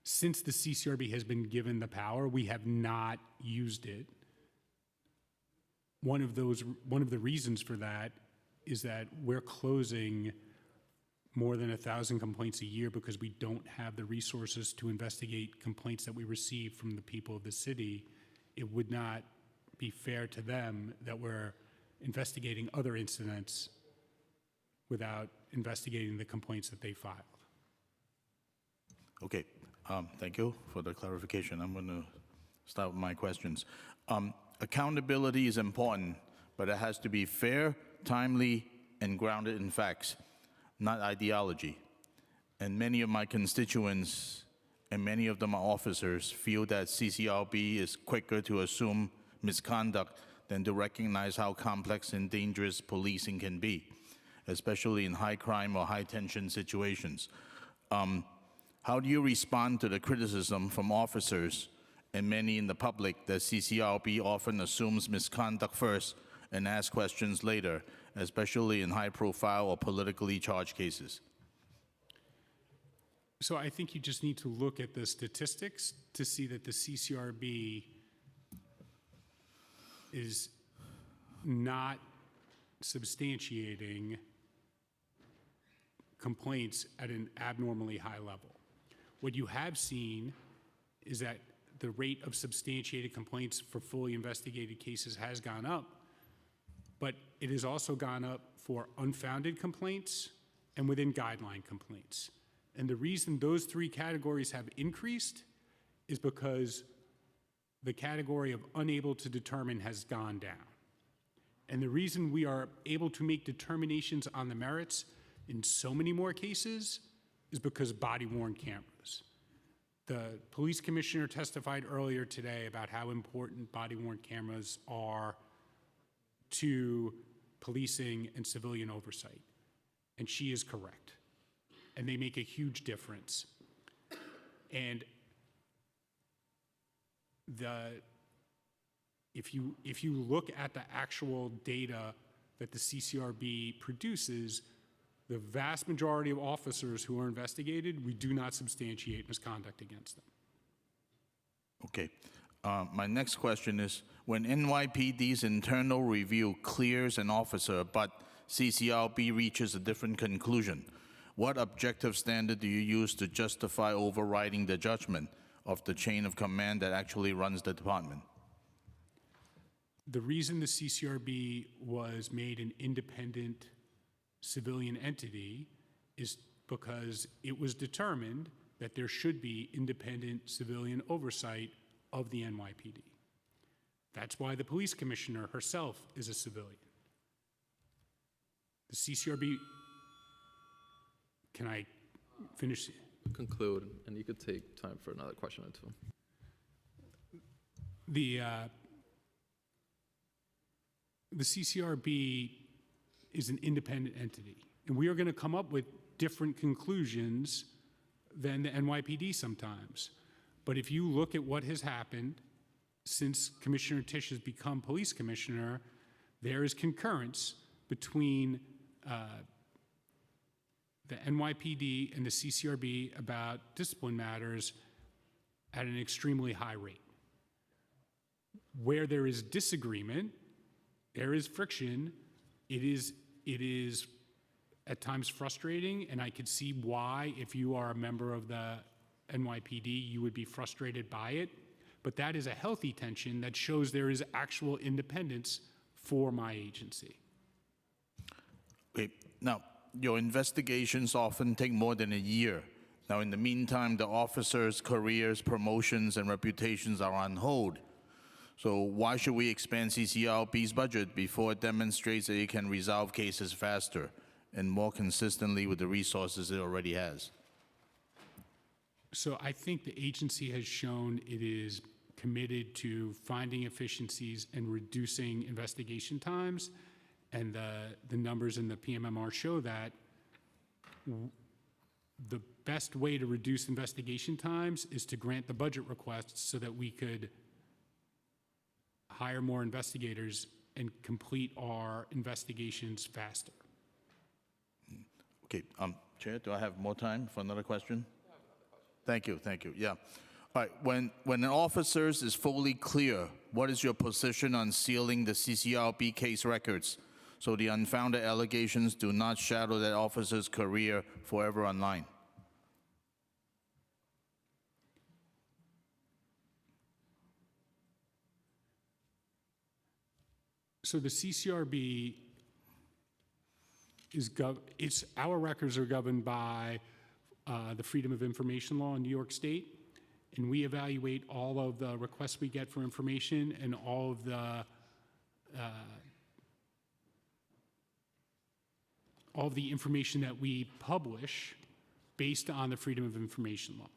Since the CCRB has been given the power, we have not used it. One of the reasons for that is that we're closing more than 1,000 complaints a year because we don't have the resources to investigate complaints that we receive from the people of the city. It would not be fair to them that we're investigating other incidents without investigating the complaints that they filed. Okay, Thank you for the clarification. I'm going to start with my questions. Accountability is important, but it has to be fair, timely, and grounded in facts, not ideology. And many of my constituents, and many of them are officers, feel that CCRB is quicker to assume misconduct than to recognize how complex and dangerous policing can be, especially in high crime or high tension situations. How do you respond to the criticism from officers and many in the public that CCRB often assumes misconduct first and asks questions later, especially in high-profile or politically charged cases? So I think you just need to look at the statistics to see that the CCRB is not substantiating complaints at an abnormally high level. What you have seen is that the rate of substantiated complaints for fully investigated cases has gone up, but it has also gone up for unfounded complaints and within guideline complaints. And the reason those three categories have increased is because the category of unable to determine has gone down. And the reason we are able to make determinations on the merits in so many more cases is because body-worn cameras. The police commissioner testified earlier today about how important body-worn cameras are to policing and civilian oversight. And she is correct. And they make a huge difference. And if you look at the actual data that the CCRB produces, the vast majority of officers who are investigated, we do not substantiate misconduct against them. Okay. My next question is, when NYPD's internal review clears an officer, but CCRB reaches a different conclusion, what objective standard do you use to justify overriding the judgment of the chain of command that actually runs the department? The reason the CCRB was made an independent civilian entity is because it was determined that there should be independent civilian oversight of the NYPD. That's why the police commissioner herself is a civilian. The CCRB, can I finish? Conclude, and you could take time for another question or two. The CCRB is an independent entity, and we are going to come up with different conclusions than the NYPD sometimes. But if you look at what has happened since Commissioner Tisch has become police commissioner, there is concurrence between the NYPD and the CCRB about discipline matters at an extremely high rate. Where there is disagreement, there is friction. It is at times frustrating, and I could see why, if you are a member of the NYPD, you would be frustrated by it. But that is a healthy tension that shows there is actual independence for my agency. Okay. Now, your investigations often take more than a year. Now, in the meantime, the officers' careers, promotions, and reputations are on hold. So why should we expand CCRB's budget before it demonstrates that it can resolve cases faster and more consistently with the resources it already has? So I think the agency has shown it is committed to finding efficiencies and reducing investigation times, and the numbers in the PMMR show that the best way to reduce investigation times is to grant the budget requests so that we could hire more investigators and complete our investigations faster. Okay, Chair, do I have more time for another question? Thank you, yeah. All right, when an officer is fully clear, what is your position on sealing the CCRB case records so the unfounded allegations do not shadow that officer's career forever online? So the CCRB our records are governed by the Freedom of Information Law in New York State, and we evaluate all of the requests we get for information and all of the information that we publish based on the Freedom of Information Law.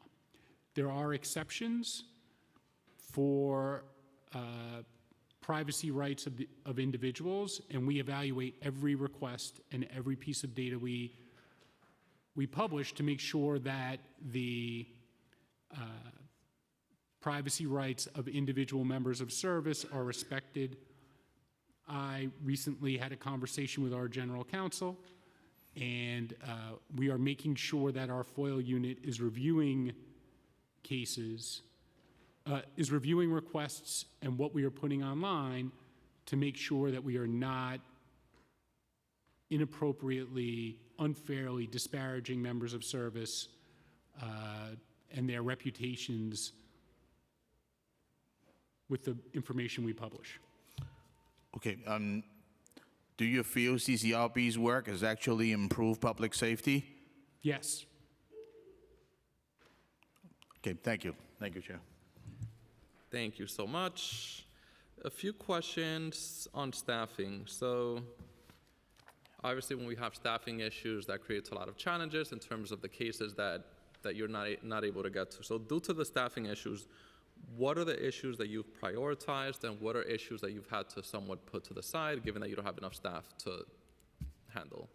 There are exceptions for privacy rights of individuals, and we evaluate every request and every piece of data we publish to make sure that the privacy rights of individual members of service are respected. I recently had a conversation with our general counsel, and we are making sure that our FOIL unit is reviewing cases, is reviewing requests and what we are putting online to make sure that we are not inappropriately, unfairly disparaging members of service and their reputations with the information we publish. Okay, do you feel CCRB's work has actually improved public safety? Yes. Okay, thank you. Thank you, Chair. Thank you so much. A few questions on staffing. So obviously when we have staffing issues, that creates a lot of challenges in terms of the cases that you're not able to get to. So due to the staffing issues, what are the issues that you've prioritized, and what are issues that you've had to somewhat put to the side, given that you don't have enough staff to handle?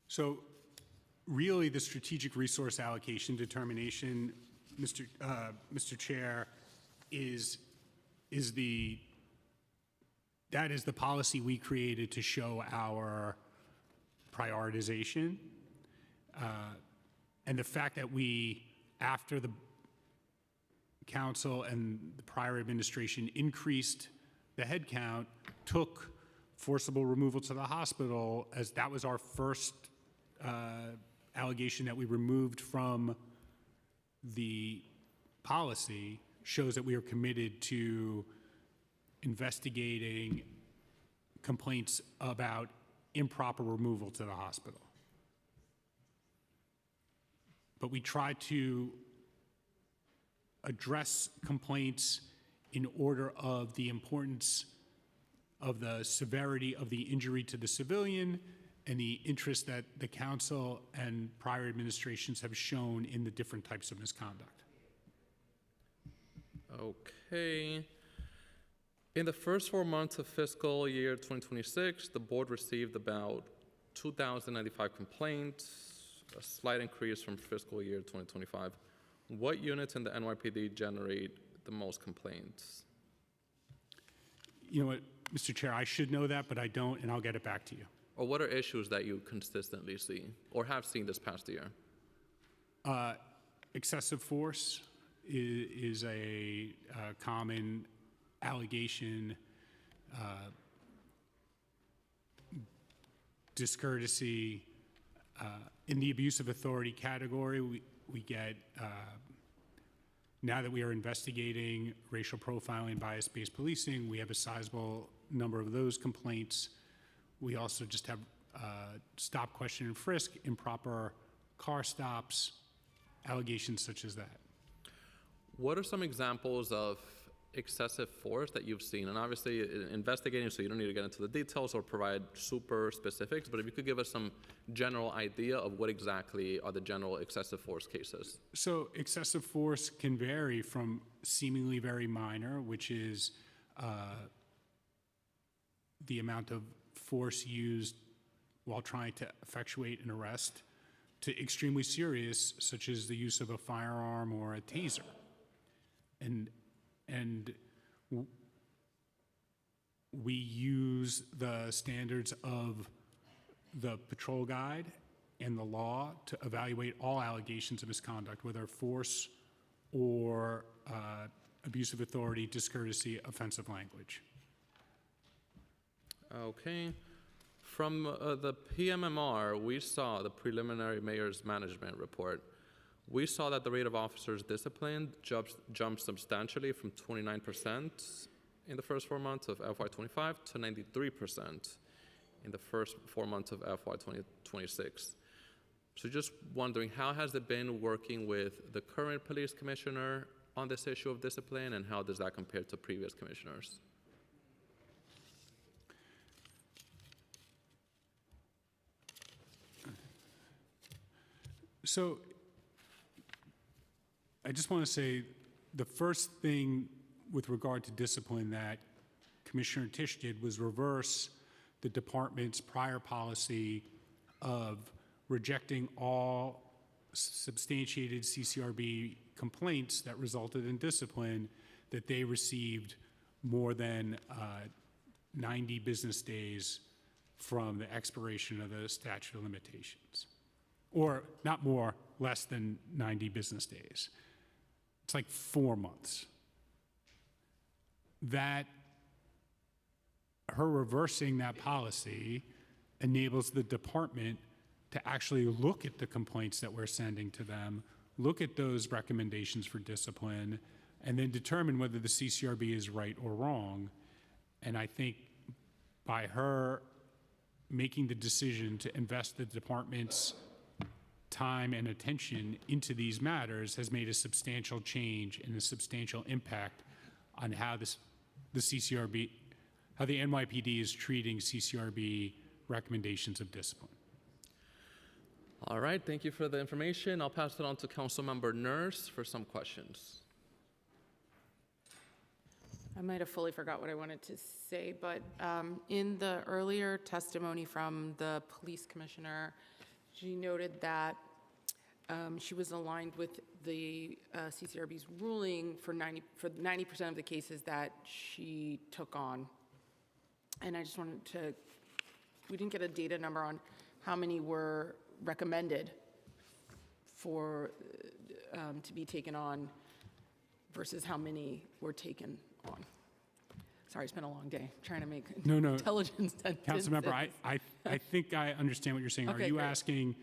So really the strategic resource allocation determination, Mr. Chair, that is the policy we created to show our prioritization. And the fact that we, after the council and the prior administration increased the headcount, took forcible removal to the hospital, as that was our first allegation that we removed from the policy, shows that we are committed to investigating complaints about improper removal to the hospital. But we try to address complaints in order of the importance of the severity of the injury to the civilian and the interest that the council and prior administrations have shown in the different types of misconduct. Okay. In the first 4 months of fiscal year 2026, the board received about 2,095 complaints, a slight increase from fiscal year 2025. What units in the NYPD generate the most complaints? You know what, Mr. Chair, I should know that, but I don't, and I'll get it back to you. Or what are issues that you consistently see or have seen this past year? Excessive force is a common allegation. Discourtesy. In the abuse of authority category, we get, now that we are investigating racial profiling, bias-based policing, we have a sizable number of those complaints. We also just have stop, question, and frisk, improper car stops, allegations such as that. What are some examples of excessive force that you've seen? And obviously investigating, so you don't need to get into the details or provide super specifics, but if you could give us some general idea of what exactly are the general excessive force cases. So excessive force can vary from seemingly very minor, which is the amount of force used while trying to effectuate an arrest, to extremely serious, such as the use of a firearm or a taser. And we use the standards of the patrol guide and the law to evaluate all allegations of misconduct, whether force or abuse of authority, discourtesy, offensive language. Okay. From the PMMR, we saw the preliminary mayor's management report. We saw that the rate of officers disciplined jumped substantially from 29% in the first 4 months of FY25 to 93% in the first 4 months of FY2026. So just wondering, how has it been working with the current police commissioner on this issue of discipline, and how does that compare to previous commissioners? So I just want to say the first thing with regard to discipline that Commissioner Tisch did was reverse the department's prior policy of rejecting all substantiated CCRB complaints that resulted in discipline that they received more than 90 business days from the expiration of the statute of limitations. Or not more, less than 90 business days. It's like 4 months. That, her reversing that policy enables the department to actually look at the complaints that we're sending to them, look at those recommendations for discipline, and then determine whether the CCRB is right or wrong. And I think by her making the decision to invest the department's time and attention into these matters has made a substantial change and a substantial impact on how the CCRB, how the NYPD is treating CCRB recommendations of discipline. All right, thank you for the information. I'll pass it on to Councilmember Nurse for some questions. I might have fully forgot what I wanted to say, but in the earlier testimony from the police commissioner, she noted that she was aligned with the CCRB's ruling for 90% of the cases that she took on. And I just wanted to, we didn't get a data number on how many were recommended for to be taken on versus how many were taken on. Sorry, it's been a long day trying to make intelligence sentences. Councilmember, I think I understand what you're saying. Okay, Are you great. asking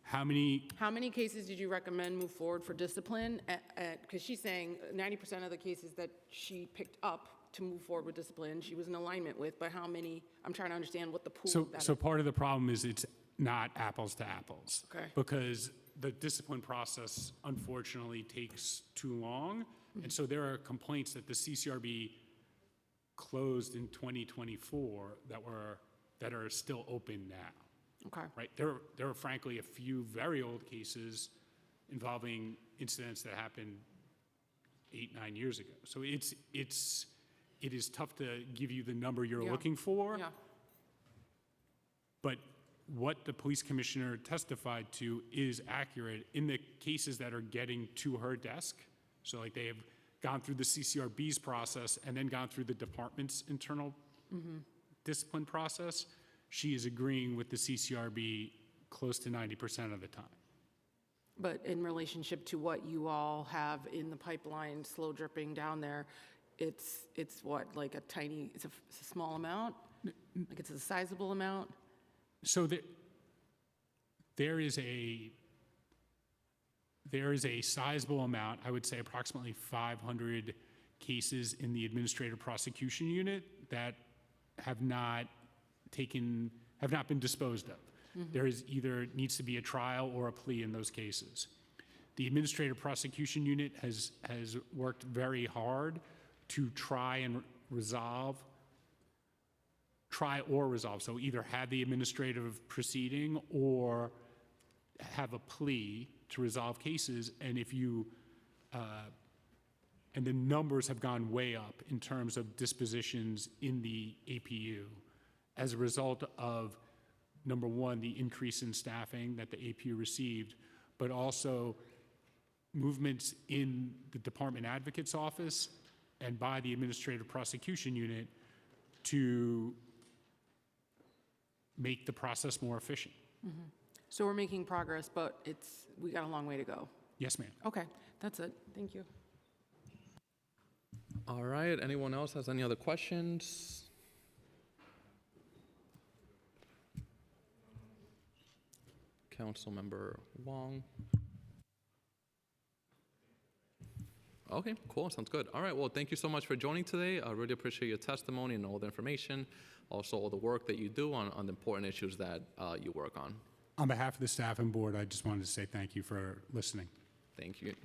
how many? How many cases did you recommend move forward for discipline? Because she's saying 90% of the cases that she picked up to move forward with discipline, she was in alignment with, but how many? I'm trying to understand what the pool of that So is. part of the problem is it's not apples to apples. Okay. Because the discipline process unfortunately takes too long. And so there are complaints that the CCRB closed in 2024 that are still open now. Okay. Right? There are frankly a few very old cases involving incidents that happened 8-9 years ago. So it is tough to give you the number you're looking for. Yeah. But what the police commissioner testified to is accurate in the cases that are getting to her desk. So like they have gone through the CCRB's process and then gone through the department's internal discipline process. She is agreeing with the CCRB close to 90% of the time. But in relationship to what you all have in the pipeline, slow dripping down there, it's what, like a tiny, it's a small amount? Like it's a sizable amount? So there is a sizable amount, I would say approximately 500 cases in the administrative prosecution unit that have not been disposed of. There is either needs to be a trial or a plea in those cases. The administrative prosecution unit has worked very hard to try or resolve. So either have the administrative proceeding or have a plea to resolve cases. And and the numbers have gone way up in terms of dispositions in the APU as a result of, number one, the increase in staffing that the APU received, but also movements in the department advocate's office and by the administrative prosecution unit to make the process more efficient. So we're making progress, but we got a long way to go. Yes, ma'am. Okay, that's it. Thank you. All right, anyone else has any other questions? Councilmember Wong. Okay, cool, sounds good. All right, well, thank you so much for joining today. I really appreciate your testimony and all the information, also all the work that you do on the important issues that you work on. On behalf of the staff and board, I just wanted to say thank you for listening. Thank you.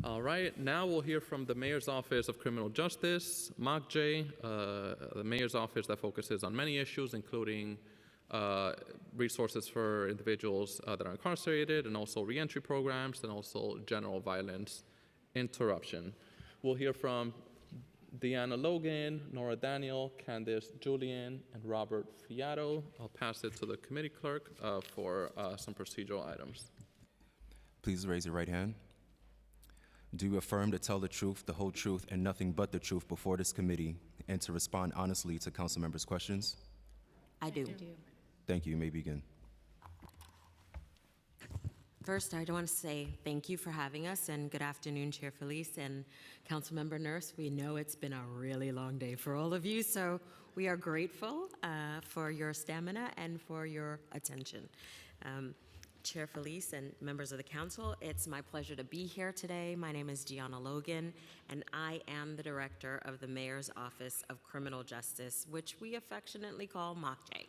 All right, now we'll hear from the Mayor's Office of Criminal Justice, MOCJ, the Mayor's Office that focuses on many issues, including resources for individuals that are incarcerated, and also reentry programs, and also general violence interruption. We'll hear from Deanna Logan, Nora Daniel, Candice Julian, and Robert Fiato. I'll pass it to the committee clerk for some procedural items. Please raise your right hand. Do you affirm to tell the truth, the whole truth, and nothing but the truth before this committee, and to respond honestly to council members' questions? I do. Thank you. You may begin. First, I want to say thank you for having us, and good afternoon, Chair Felice and Councilmember Nurse. We know it's been a really long day for all of you, so we are grateful for your stamina and for your attention. Chair Felice and members of the council, it's my pleasure to be here today. My name is Deanna Logan, and I am the director of the Mayor's Office of Criminal Justice, which we affectionately call MOCJ.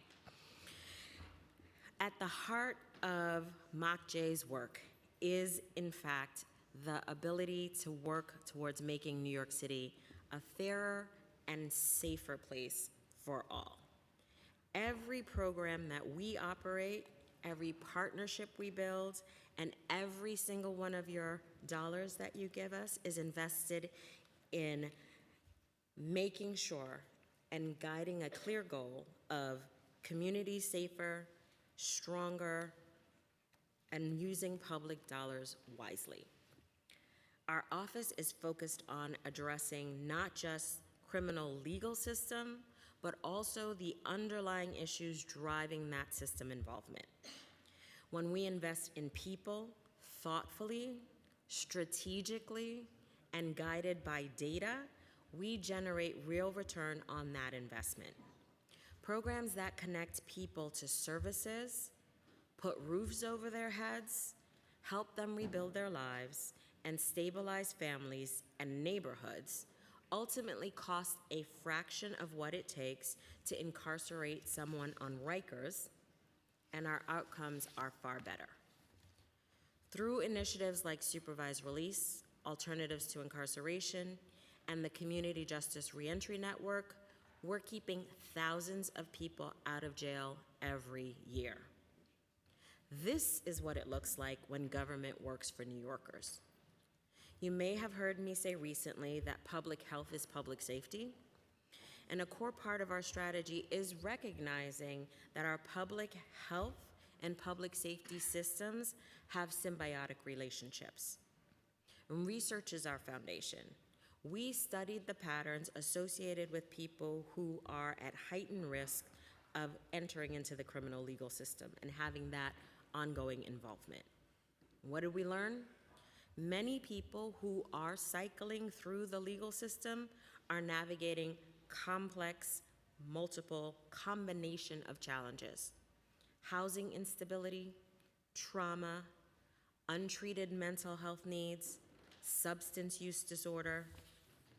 At the heart of MOCJ's work is, in fact, the ability to work towards making New York City a fairer and safer place for all. Every program that we operate, every partnership we build, and every single one of your dollars that you give us is invested in making sure and guiding a clear goal of communities safer, stronger, and using public dollars wisely. Our office is focused on addressing not just criminal legal system, but also the underlying issues driving that system involvement. When we invest in people thoughtfully, strategically, and guided by data, we generate real return on that investment. Programs that connect people to services, put roofs over their heads, help them rebuild their lives, and stabilize families and neighborhoods ultimately cost a fraction of what it takes to incarcerate someone on Rikers, and our outcomes are far better. Through initiatives like supervised release, alternatives to incarceration, and the Community Justice Reentry Network, we're keeping thousands of people out of jail every year. This is what it looks like when government works for New Yorkers. You may have heard me say recently that public health is public safety, and a core part of our strategy is recognizing that our public health and public safety systems have symbiotic relationships. And research is our foundation. We studied the patterns associated with people who are at heightened risk of entering into the criminal legal system and having that ongoing involvement. What did we learn? Many people who are cycling through the legal system are navigating complex, multiple combination of challenges: housing instability, trauma, untreated mental health needs, substance use disorder,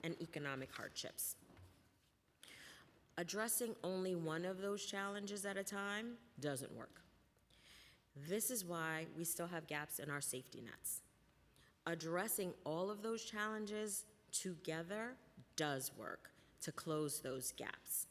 and economic hardships. Addressing only one of those challenges at a time doesn't work. This is why we still have gaps in our safety nets. Addressing all of those challenges together does work to close those gaps.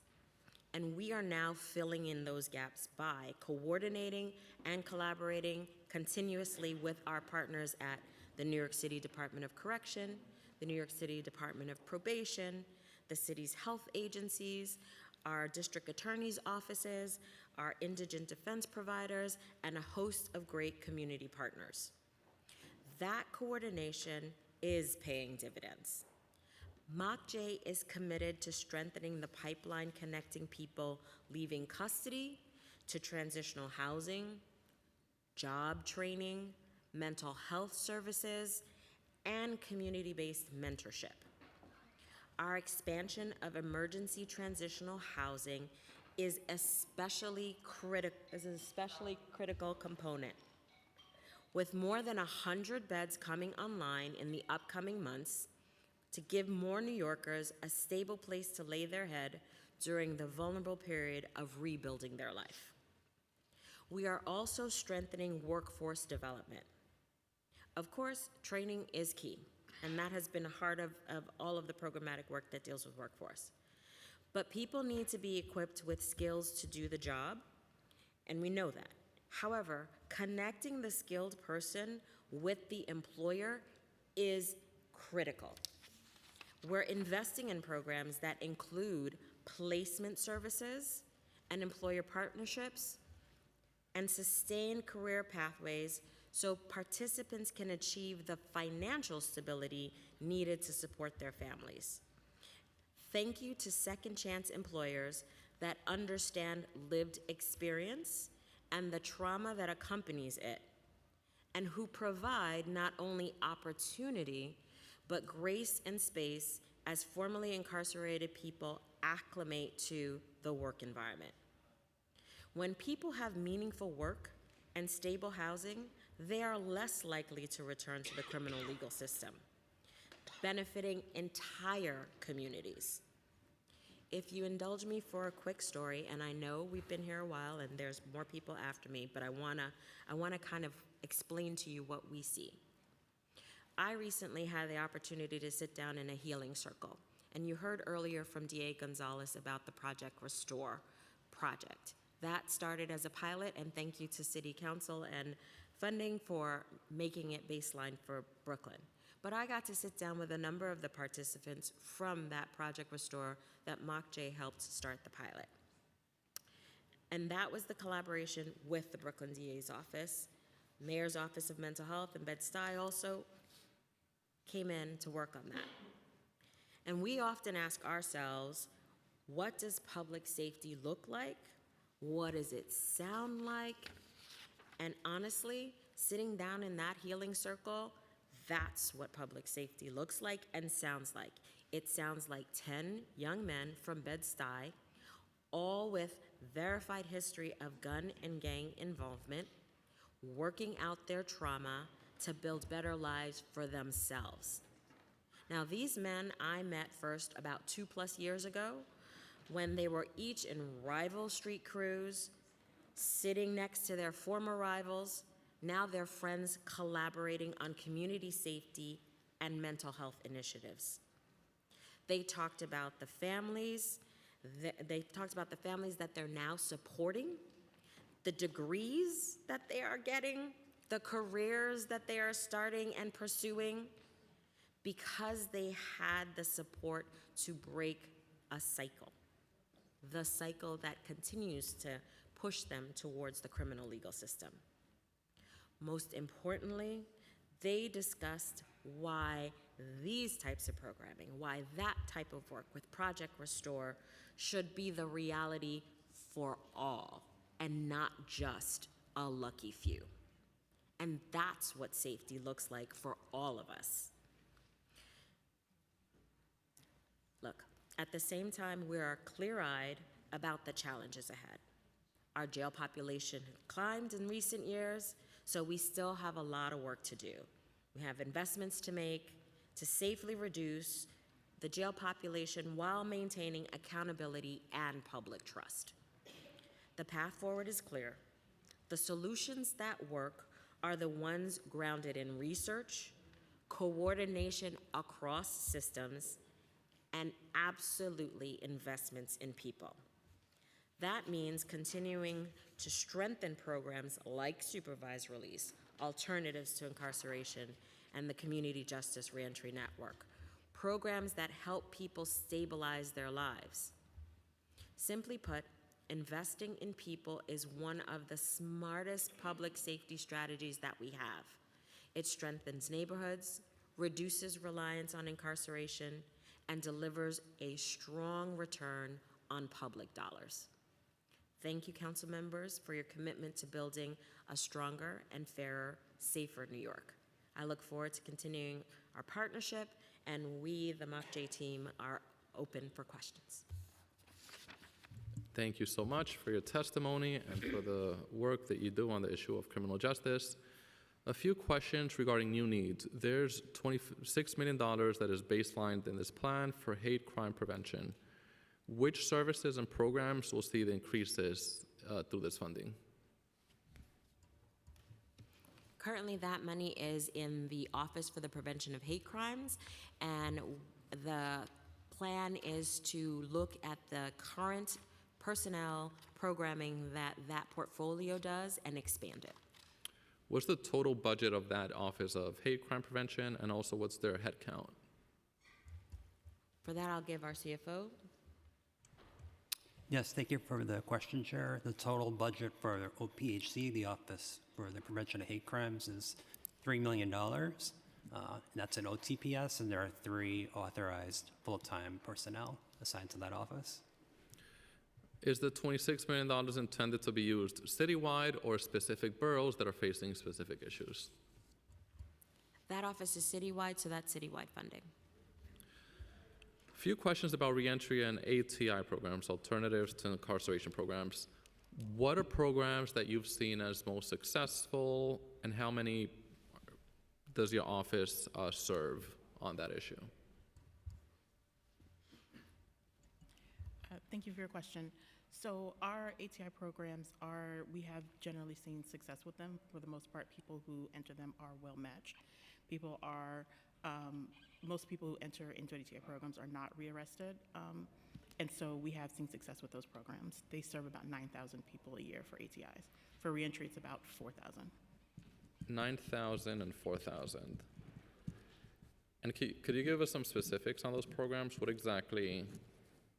And we are now filling in those gaps by coordinating and collaborating continuously with our partners at the New York City Department of Correction, the New York City Department of Probation, the city's health agencies, our district attorney's offices, our indigent defense providers, and a host of great community partners. That coordination is paying dividends. MOCJ is committed to strengthening the pipeline connecting people leaving custody to transitional housing, job training, mental health services, and community-based mentorship. Our expansion of emergency transitional housing is an especially critical component. With more than 100 beds coming online in the upcoming months to give more New Yorkers a stable place to lay their head during the vulnerable period of rebuilding their life. We are also strengthening workforce development. Of course, training is key, and that has been a heart of all of the programmatic work that deals with workforce. But people need to be equipped with skills to do the job, and we know that. However, connecting the skilled person with the employer is critical. We're investing in programs that include placement services and employer partnerships and sustained career pathways so participants can achieve the financial stability needed to support their families. Thank you to Second Chance employers that understand lived experience and the trauma that accompanies it, and who provide not only opportunity, but grace and space as formerly incarcerated people acclimate to the work environment. When people have meaningful work and stable housing, they are less likely to return to the criminal legal system, benefiting entire communities. If you indulge me for a quick story, and I know we've been here a while and there's more people after me, but I wanna kind of explain to you what we see. I recently had the opportunity to sit down in a healing circle, and you heard earlier from DA Gonzalez about the Project Restore project. That started as a pilot, and thank you to City Council and funding for making it baseline for Brooklyn. But I got to sit down with a number of the participants from that Project Restore that MOCJ helped start the pilot. And that was the collaboration with the Brooklyn DA's office. Mayor's Office of Mental Health and Bed-Stuy also came in to work on that. And we often ask ourselves, what does public safety look like? What does it sound like? And honestly, sitting down in that healing circle, that's what public safety looks like and sounds like. It sounds like 10 young men from Bed-Stuy, all with verified history of gun and gang involvement, working out their trauma to build better lives for themselves. Now, these men I met first about 2+ years ago when they were each in rival street crews, sitting next to their former rivals. Now they're friends collaborating on community safety and mental health initiatives. They talked about the families, that they're now supporting, the degrees that they are getting, the careers that they are starting and pursuing, because they had the support to break a cycle, the cycle that continues to push them towards the criminal legal system. Most importantly, they discussed why these types of programming, why that type of work with Project Restore should be the reality for all and not just a lucky few. And that's what safety looks like for all of us. Look, at the same time, we are clear-eyed about the challenges ahead. Our jail population climbed in recent years, so we still have a lot of work to do. We have investments to make to safely reduce the jail population while maintaining accountability and public trust. The path forward is clear. The solutions that work are the ones grounded in research, coordination across systems, and absolutely investments in people. That means continuing to strengthen programs like supervised release, alternatives to incarceration, and the Community Justice Reentry Network, programs that help people stabilize their lives. Simply put, investing in people is one of the smartest public safety strategies that we have. It strengthens neighborhoods, reduces reliance on incarceration, and delivers a strong return on public dollars. Thank you, council members, for your commitment to building a stronger and fairer, safer New York. I look forward to continuing our partnership, and we, the MOCJ team, are open for questions. Thank you so much for your testimony and for the work that you do on the issue of criminal justice. A few questions regarding new needs. There's $26 million that is baselined in this plan for hate crime prevention. Which services and programs will see the increases through this funding? Currently, that money is in the Office for the Prevention of Hate Crimes, and the plan is to look at the current personnel programming that that portfolio does and expand it. What's the total budget of that Office of Hate Crime Prevention, and also what's their head count? For that, I'll give our CFO. Yes, thank you for the question, Chair. The total budget for OPHC, the Office for the Prevention of Hate Crimes, is $3 million. That's an OTPS, and there are 3 authorized full-time personnel assigned to that office. Is the $26 million intended to be used citywide or specific boroughs that are facing specific issues? That office is citywide, so that's citywide funding. A few questions about reentry and ATI programs, alternatives to incarceration programs. What are programs that you've seen as most successful, and how many does your office serve on that issue? Thank you for your question. So our ATI programs we have generally seen success with them. For the most part, people who enter them are well matched. Most people who enter into ATI programs are not rearrested. And so we have seen success with those programs. They serve about 9,000 people a year for ATIs. For reentry, it's about 4,000. 9,000 and 4,000. And could you give us some specifics on those programs? What exactly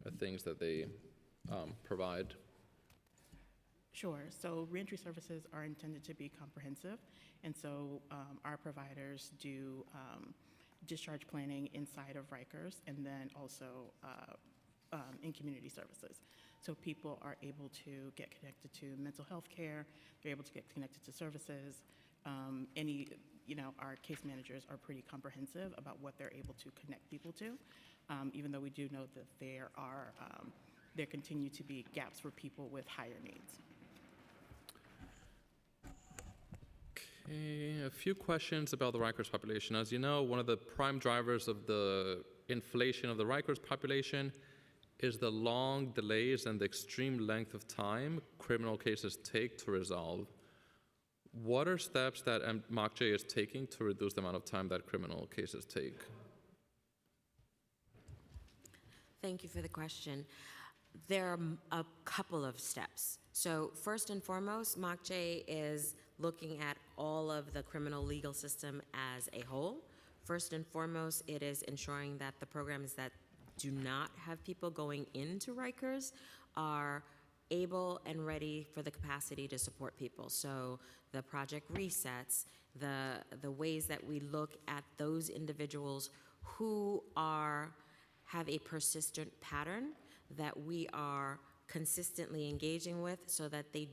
are things that they provide? Sure. So reentry services are intended to be comprehensive. And so our providers do discharge planning inside of Rikers, and then also in community services. So people are able to get connected to mental health care. They're able to get connected to services. Our case managers are pretty comprehensive about what they're able to connect people to, even though we do know that there continue to be gaps for people with higher needs. Okay, a few questions about the Rikers population. As you know, one of the prime drivers of the inflation of the Rikers population is the long delays and the extreme length of time criminal cases take to resolve. What are steps that MOCJ is taking to reduce the amount of time that criminal cases take? Thank you for the question. There are a couple of steps. So first and foremost, MOCJ is looking at all of the criminal legal system as a whole. First and foremost, it is ensuring that the programs that do not have people going into Rikers are able and ready for the capacity to support people. So the project resets, the ways that we look at those individuals who have a persistent pattern that we are consistently engaging with, so that they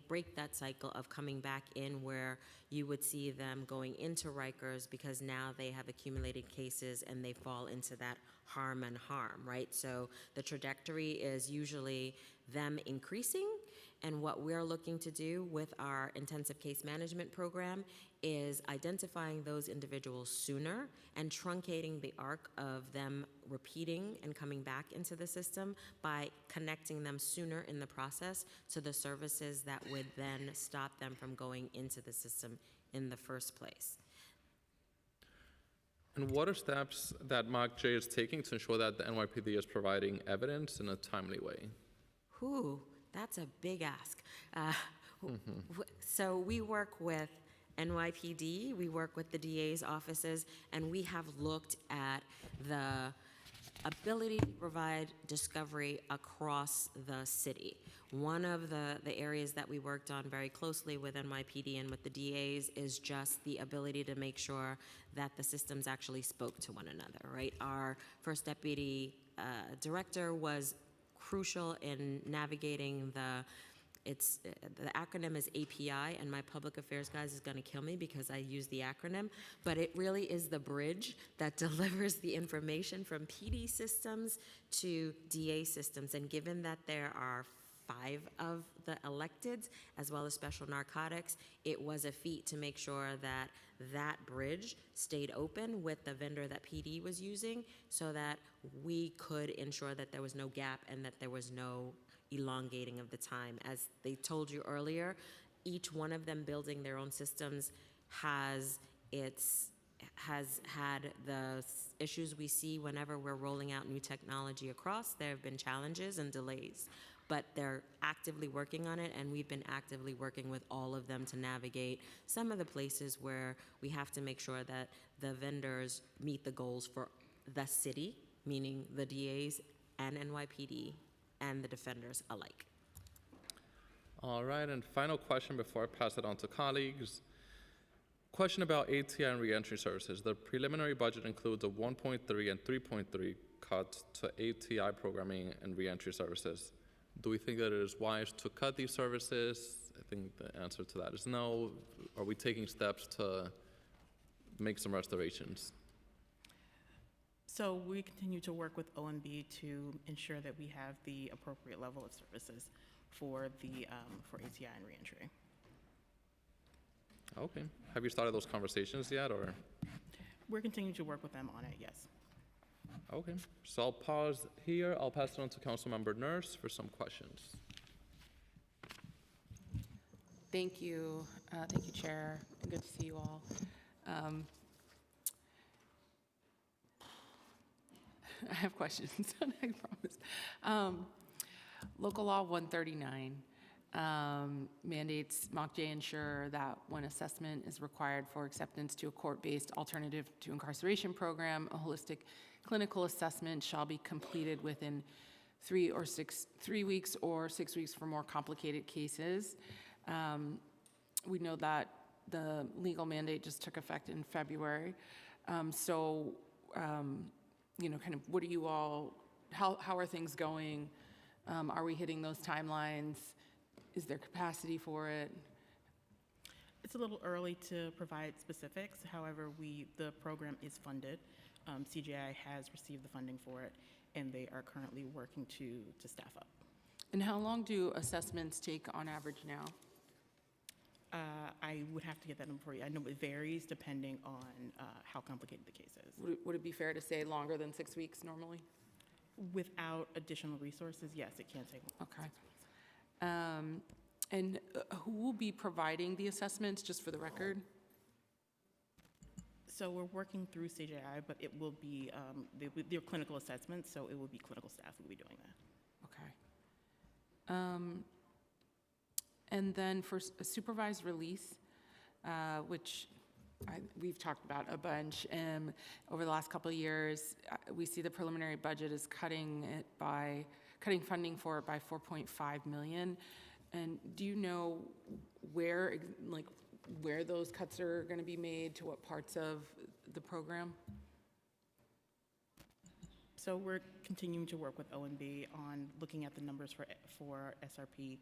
break that cycle of coming back in, where you would see them going into Rikers because now they have accumulated cases and they fall into that harm and harm, right? So the trajectory is usually them increasing, and what we're looking to do with our intensive case management program is identifying those individuals sooner and truncating the arc of them repeating and coming back into the system by connecting them sooner in the process to the services that would then stop them from going into the system in the first place. And what are steps that MOCJ is taking to ensure that the NYPD is providing evidence in a timely way? Ooh, that's a big ask. So we work with NYPD, we work with the DA's offices, and we have looked at the ability to provide discovery across the city. One of the areas that we worked on very closely with NYPD and with the DAs is just the ability to make sure that the systems actually spoke to one another, right? Our first deputy director was crucial in navigating the acronym is API, and my public affairs guys is going to kill me because I use the acronym, but it really is the bridge that delivers the information from PD systems to DA systems. And given that there are 5 of the electeds, as well as special narcotics, it was a feat to make sure that that bridge stayed open with the vendor that PD was using, so that we could ensure that there was no gap and that there was no elongating of the time. As they told you earlier, each one of them building their own systems has had the issues we see whenever we're rolling out new technology across. There have been challenges and delays, but they're actively working on it, and we've been actively working with all of them to navigate some of the places where we have to make sure that the vendors meet the goals for the city, meaning the DAs and NYPD and the defenders alike. All right, and final question before I pass it on to colleagues. Question about ATI and reentry services. The preliminary budget includes a 1.3 and 3.3 cut to ATI programming and reentry services. Do we think that it is wise to cut these services? I think the answer to that is no. Are we taking steps to make some restorations? So we continue to work with OMB to ensure that we have the appropriate level of services for ATI and reentry. Okay. Have you started those conversations yet, or? We're continuing to work with them on it, yes. Okay. So I'll pause here. I'll pass it on to Councilmember Nurse for some questions. Thank you. Thank you, Chair. Good to see you all. I have questions, I promise. Local Law 139 mandates MOCJ ensure that when assessment is required for acceptance to a court-based alternative to incarceration program, a holistic clinical assessment shall be completed within 3 weeks or 6 weeks for more complicated cases. We know that the legal mandate just took effect in February. Kind of what are you all, how are things going? Are we hitting those timelines? Is there capacity for it? It's a little early to provide specifics. However, the program is funded. CJI has received the funding for it, and they are currently working to staff up. And how long do assessments take on average now? I would have to get that number for you. I know it varies depending on how complicated the case is. Would it be fair to say longer than 6 weeks normally? Without additional resources, yes, it can take. Okay. And who will be providing the assessments, just for the record? So we're working through CJI, but it will be their clinical assessments, so it will be clinical staff who will be doing that. Okay. And then for a supervised release, which we've talked about a bunch over the last couple of years, we see the preliminary budget is cutting funding for it by $4.5 million. And do you know where those cuts are going to be made, to what parts of the program? So we're continuing to work with OMB on looking at the numbers for SRP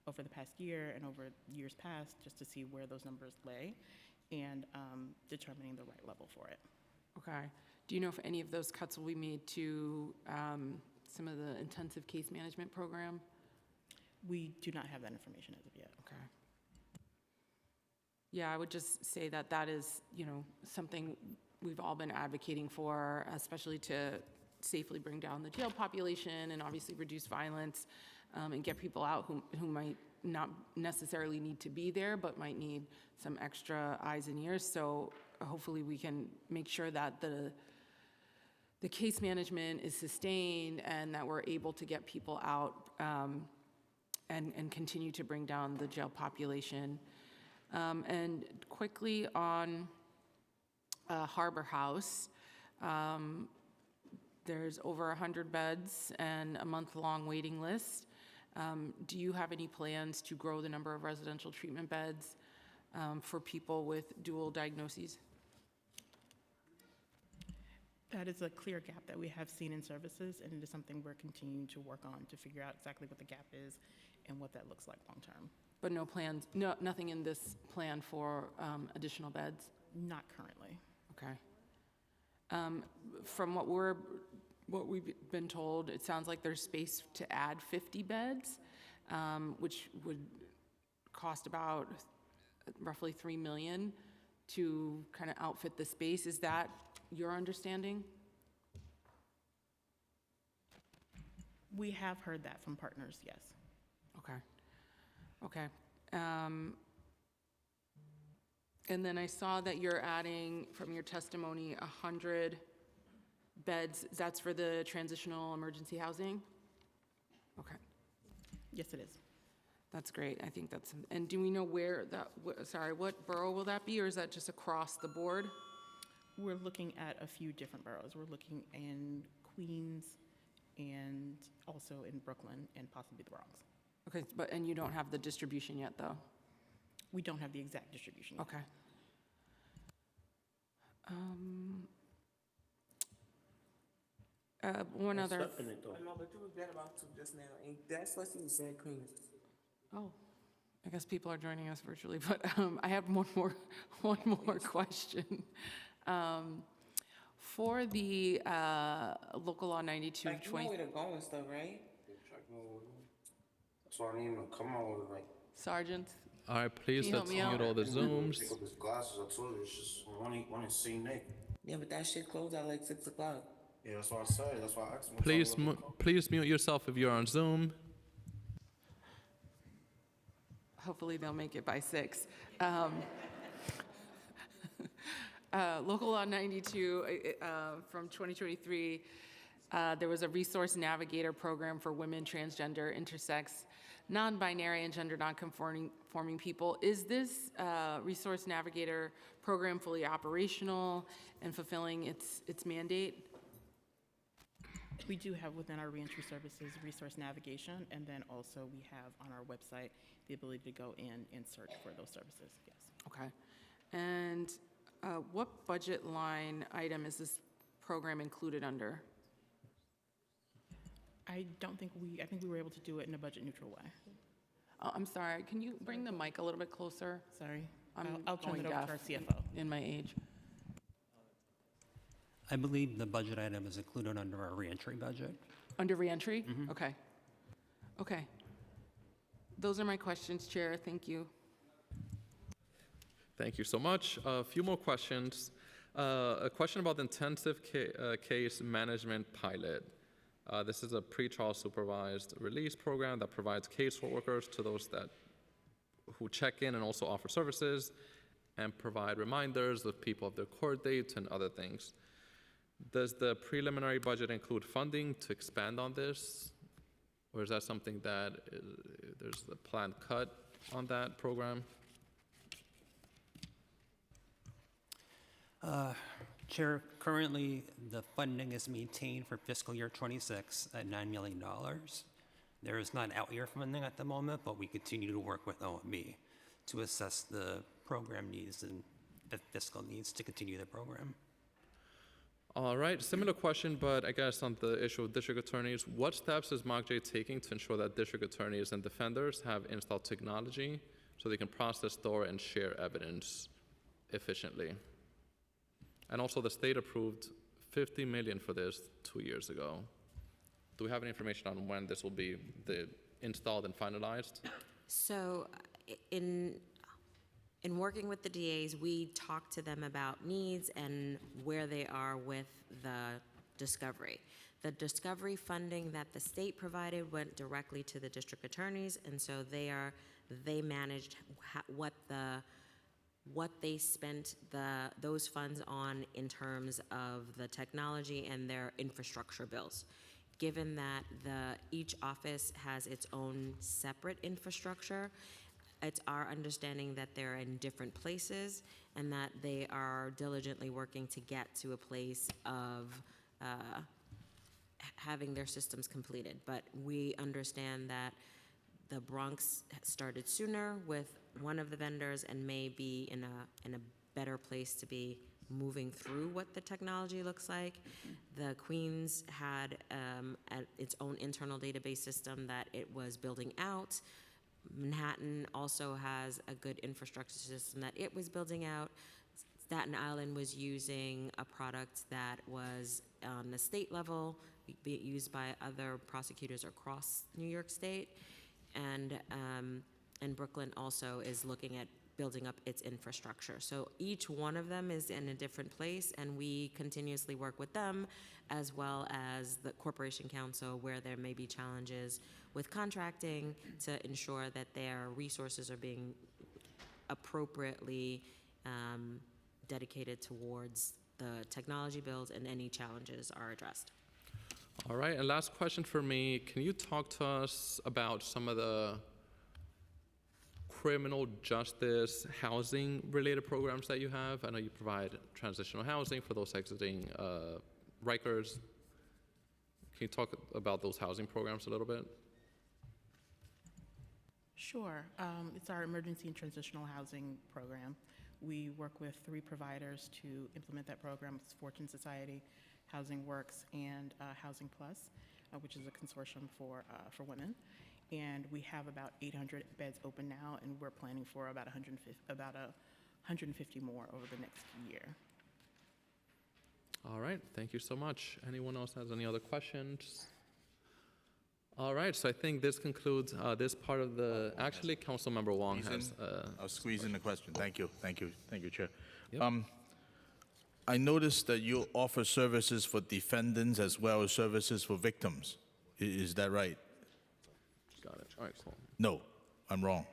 over the past year and over years past, just to see where those numbers lay and determining the right level for it. Okay. Do you know if any of those cuts will be made to some of the intensive case management program? We do not have that information as of yet. Okay. Yeah, I would just say that that is, something we've all been advocating for, especially to safely bring down the jail population and obviously reduce violence and get people out who might not necessarily need to be there, but might need some extra eyes and ears. So hopefully we can make sure that the case management is sustained and that we're able to get people out and continue to bring down the jail population. And quickly on Harbor House, there's over 100 beds and a month-long waiting list. Do you have any plans to grow the number of residential treatment beds for people with dual diagnoses? That is a clear gap that we have seen in services, and it is something we're continuing to work on to figure out exactly what the gap is and what that looks like long-term. But no plans, nothing in this plan for additional beds? Not currently. Okay. From what we've been told, it sounds like there's space to add 50 beds, which would cost about roughly $3 million to kind of outfit the space. Is that your understanding? We have heard that from partners, yes. Okay. Okay. And then I saw that you're adding, from your testimony, 100 beds. That's for the transitional emergency housing? Okay. Yes, it is. That's great. I think that's, and do we know where that, sorry, what borough will that be, or is that just across the board? We're looking at a few different boroughs. We're looking in Queens and also in Brooklyn and possibly the Bronx. Okay, and you don't have the distribution yet, though? We don't have the exact distribution yet. Okay. One other. I know, but you was that about two just now, and that's what you said, Queens. Oh, I guess people are joining us virtually, but I have one more question. For the local law 92 Like, you know where to go and stuff, right? That's why I didn't even come on with like. Sergeant. All right, please, Can you let's help me mute out? all the Zooms. Take up his glasses, I told you, it's just one in C Nick. Yeah, but that shit closed at like 6 o'clock. Yeah, that's what I said, that's why I asked him. Please mute yourself if you're on Zoom. Hopefully they'll make it by 6. Local Law 92 from 2023, there was a resource navigator program for women, transgender, intersex, non-binary, and gender non-conforming people. Is this resource navigator program fully operational and fulfilling its mandate? We do have within our reentry services resource navigation, and then also we have on our website the ability to go in and search for those services, yes. Okay. And what budget line item is this program included under? I think we were able to do it in a budget neutral way. I'm sorry, can you bring the mic a little bit closer? Sorry. I'm I'll turn going it over deaf to our CFO. in my age. I believe the budget item is included under our reentry budget. Under reentry? Okay. Okay. Those are my questions, Chair. Thank you. Thank you so much. A few more questions. A question about the intensive case management pilot. This is a pretrial supervised release program that provides caseworkers to those who check in and also offer services and provide reminders of people of their court dates and other things. Does the preliminary budget include funding to expand on this? Or is that something that there's a planned cut on that program? Chair, currently the funding is maintained for fiscal year 26 at $9 million. There is not out year funding at the moment, but we continue to work with OMB to assess the program needs and the fiscal needs to continue the program. All right, similar question, but I guess on the issue of district attorneys, what steps is MOCJ taking to ensure that district attorneys and defenders have installed technology so they can process, store, and share evidence efficiently? And also the state approved $50 million for this 2 years ago. Do we have any information on when this will be installed and finalized? So in working with the DAs, we talk to them about needs and where they are with the discovery. The discovery funding that the state provided went directly to the district attorneys, and so they managed what they spent those funds on in terms of the technology and their infrastructure bills. Given that each office has its own separate infrastructure, it's our understanding that they're in different places and that they are diligently working to get to a place of having their systems completed. But we understand that the Bronx started sooner with one of the vendors and may be in a better place to be moving through what the technology looks like. The Queens had its own internal database system that it was building out. Manhattan also has a good infrastructure system that it was building out. Staten Island was using a product that was on the state level, used by other prosecutors across New York State. And Brooklyn also is looking at building up its infrastructure. So each one of them is in a different place, and we continuously work with them, as well as the Corporation Council, where there may be challenges with contracting, to ensure that their resources are being appropriately dedicated towards the technology builds, and any challenges are addressed. All right, and last question for me. Can you talk to us about some of the criminal justice housing related programs that you have? I know you provide transitional housing for those exiting Rikers. Can you talk about those housing programs a little bit? Sure. It's our emergency and transitional housing program. We work with 3 providers to implement that program. It's Fortune Society, Housing Works, and Housing Plus, which is a consortium for women. And we have about 800 beds open now, and we're planning for about 150 more over the next year. All right, thank you so much. Anyone else has any other questions? All right, so I think this concludes this part of the, actually, Councilmember Wong has. I'll squeeze in the question. Thank you, Chair. Yep. I noticed that you offer services for defendants as well as services for victims. Is that right? Got it. All right, cool. No, I'm wrong.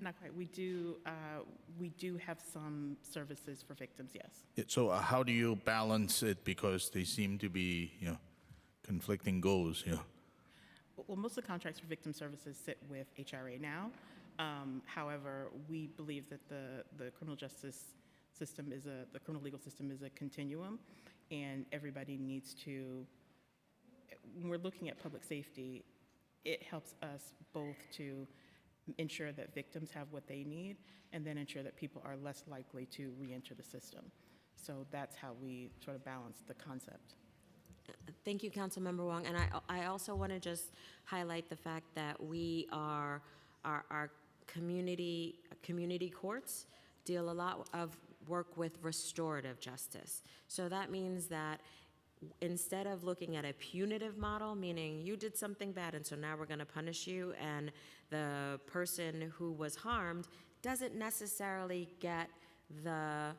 Not quite. We do have some services for victims, yes. So how do you balance it? Because they seem to be, conflicting goals. Well, most of the contracts for victim services sit with HRA now. However, we believe that the criminal justice system the criminal legal system is a continuum, and everybody needs to. When we're looking at public safety, it helps us both to ensure that victims have what they need, and then ensure that people are less likely to re-enter the system. So that's how we sort of balance the concept. Thank you, Councilmember Wong. And I also want to just highlight the fact that we are, our community courts deal a lot of work with restorative justice. So that means that instead of looking at a punitive model, meaning you did something bad and so now we're going to punish you, and the person who was harmed doesn't necessarily get the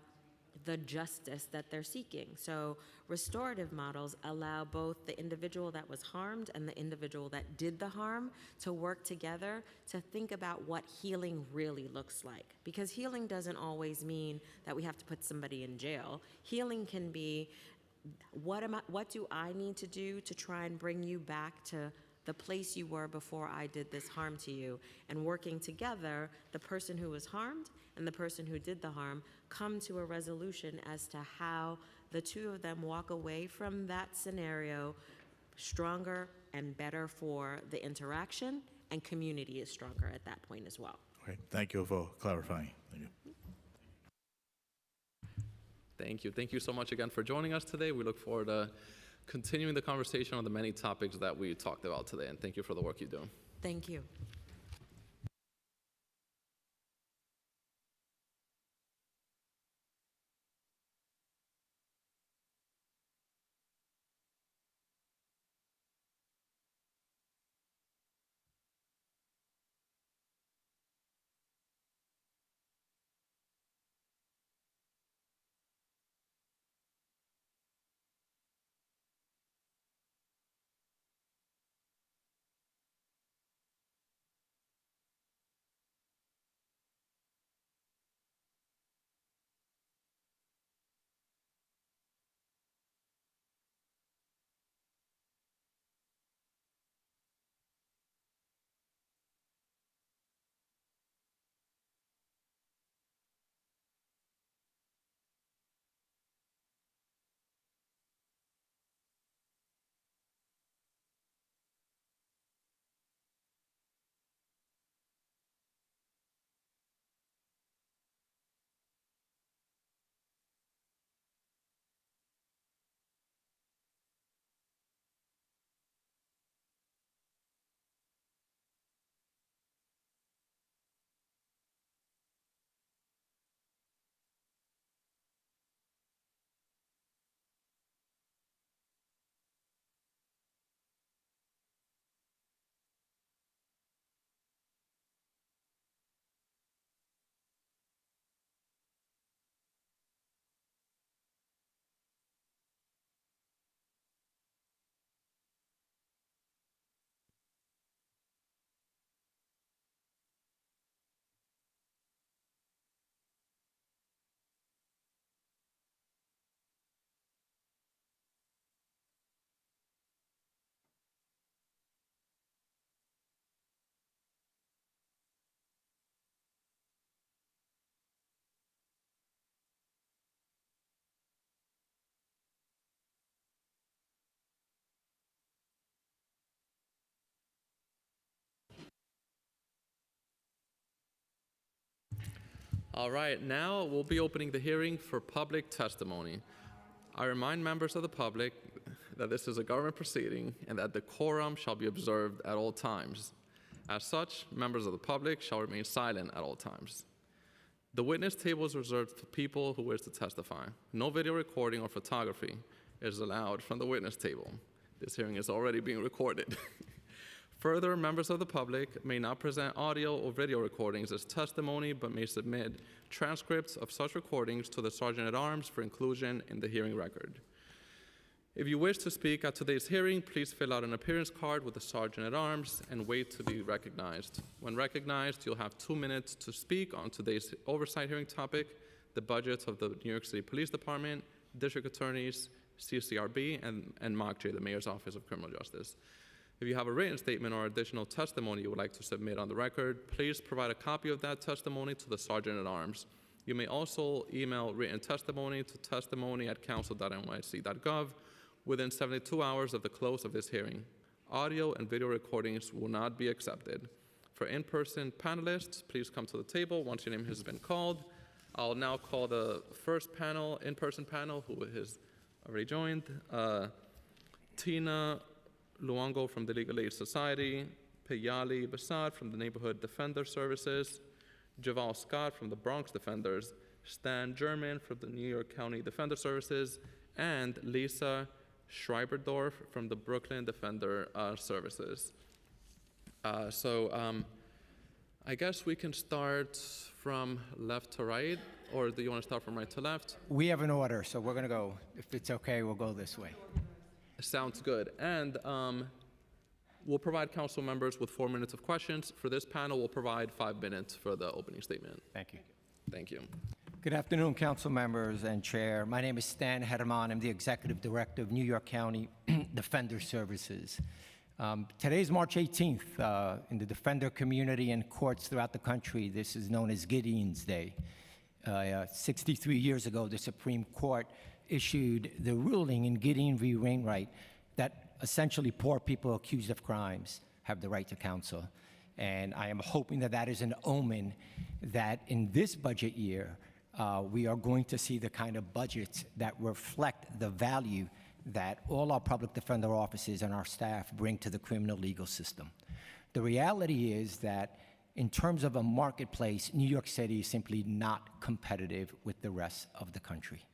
justice that they're seeking. So restorative models allow both the individual that was harmed and the individual that did the harm to work together to think about what healing really looks like. Because healing doesn't always mean that we have to put somebody in jail. Healing can be, what do I need to do to try and bring you back to the place you were before I did this harm to you? And working together, the person who was harmed and the person who did the harm come to a resolution as to how the two of them walk away from that scenario stronger and better for the interaction, and community is stronger at that point as well. Okay, thank you for clarifying. Thank you. Thank you. Thank you so much again for joining us today. We look forward to continuing the conversation on the many topics that we talked about today, and thank you for the work you do. Thank you. All right, now we'll be opening the hearing for public testimony. I remind members of the public that this is a government proceeding and that decorum shall be observed at all times. As such, members of the public shall remain silent at all times. The witness table is reserved for people who wish to testify. No video recording or photography is allowed from the witness table. This hearing is already being recorded. Further, members of the public may not present audio or video recordings as testimony, but may submit transcripts of such recordings to the Sergeant-at-Arms for inclusion in the hearing record. If you wish to speak at today's hearing, please fill out an appearance card with the Sergeant-at-Arms and wait to be recognized. When recognized, you'll have 2 minutes to speak on today's oversight hearing topic, the budgets of the New York City Police Department, District Attorneys, CCRB, and MOCJ, the Mayor's Office of Criminal Justice. If you have a written statement or additional testimony you would like to submit on the record, please provide a copy of that testimony to the Sergeant-at-Arms. You may also email written testimony to testimony@council.nyc.gov within 72 hours of the close of this hearing. Audio and video recordings will not be accepted. For in-person panelists, please come to the table once your name has been called. I'll now call the first panel, in-person panel, who has already joined. Tina Luongo from the Legal Aid Society, Payali Basad from the Neighborhood Defender Services, Javal Scott from the Bronx Defenders, Stan German from the New York County Defender Services, and Lisa Schreiberdorf from the Brooklyn Defender Services. I guess we can start from left to right, or do you want to start from right to left? We have an order, so we're going to go, if it's okay, we'll go this way. Sounds good. And we'll provide council members with 4 minutes of questions. For this panel, we'll provide 5 minutes for the opening statement. Thank you. Thank you. Good afternoon, council members and chair. My name is Stan Hederman. I'm the executive director of New York County Defender Services. Today is March 18th. In the defender community and courts throughout the country, this is known as Gideon's Day. 63 years ago, the Supreme Court issued the ruling in Gideon v. Wainwright that essentially poor people accused of crimes have the right to counsel. And I am hoping that that is an omen that in this budget year, we are going to see the kind of budgets that reflect the value that all our public defender offices and our staff bring to the criminal legal system. The reality is that in terms of a marketplace, New York City is simply not competitive with the rest of the country.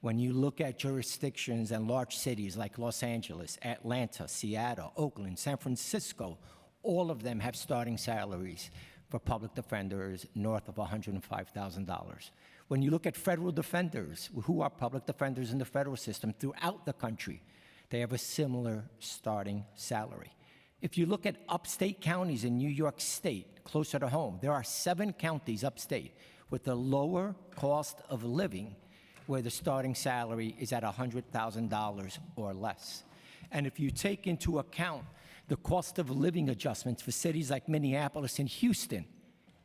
When you look at jurisdictions and large cities like Los Angeles, Atlanta, Seattle, Oakland, San Francisco, all of them have starting salaries for public defenders north of $105,000. When you look at federal defenders, who are public defenders in the federal system throughout the country, they have a similar starting salary. If you look at upstate counties in New York State, closer to home, there are 7 counties upstate with a lower cost of living where the starting salary is at $100,000 or less. And if you take into account the cost of living adjustments for cities like Minneapolis and Houston,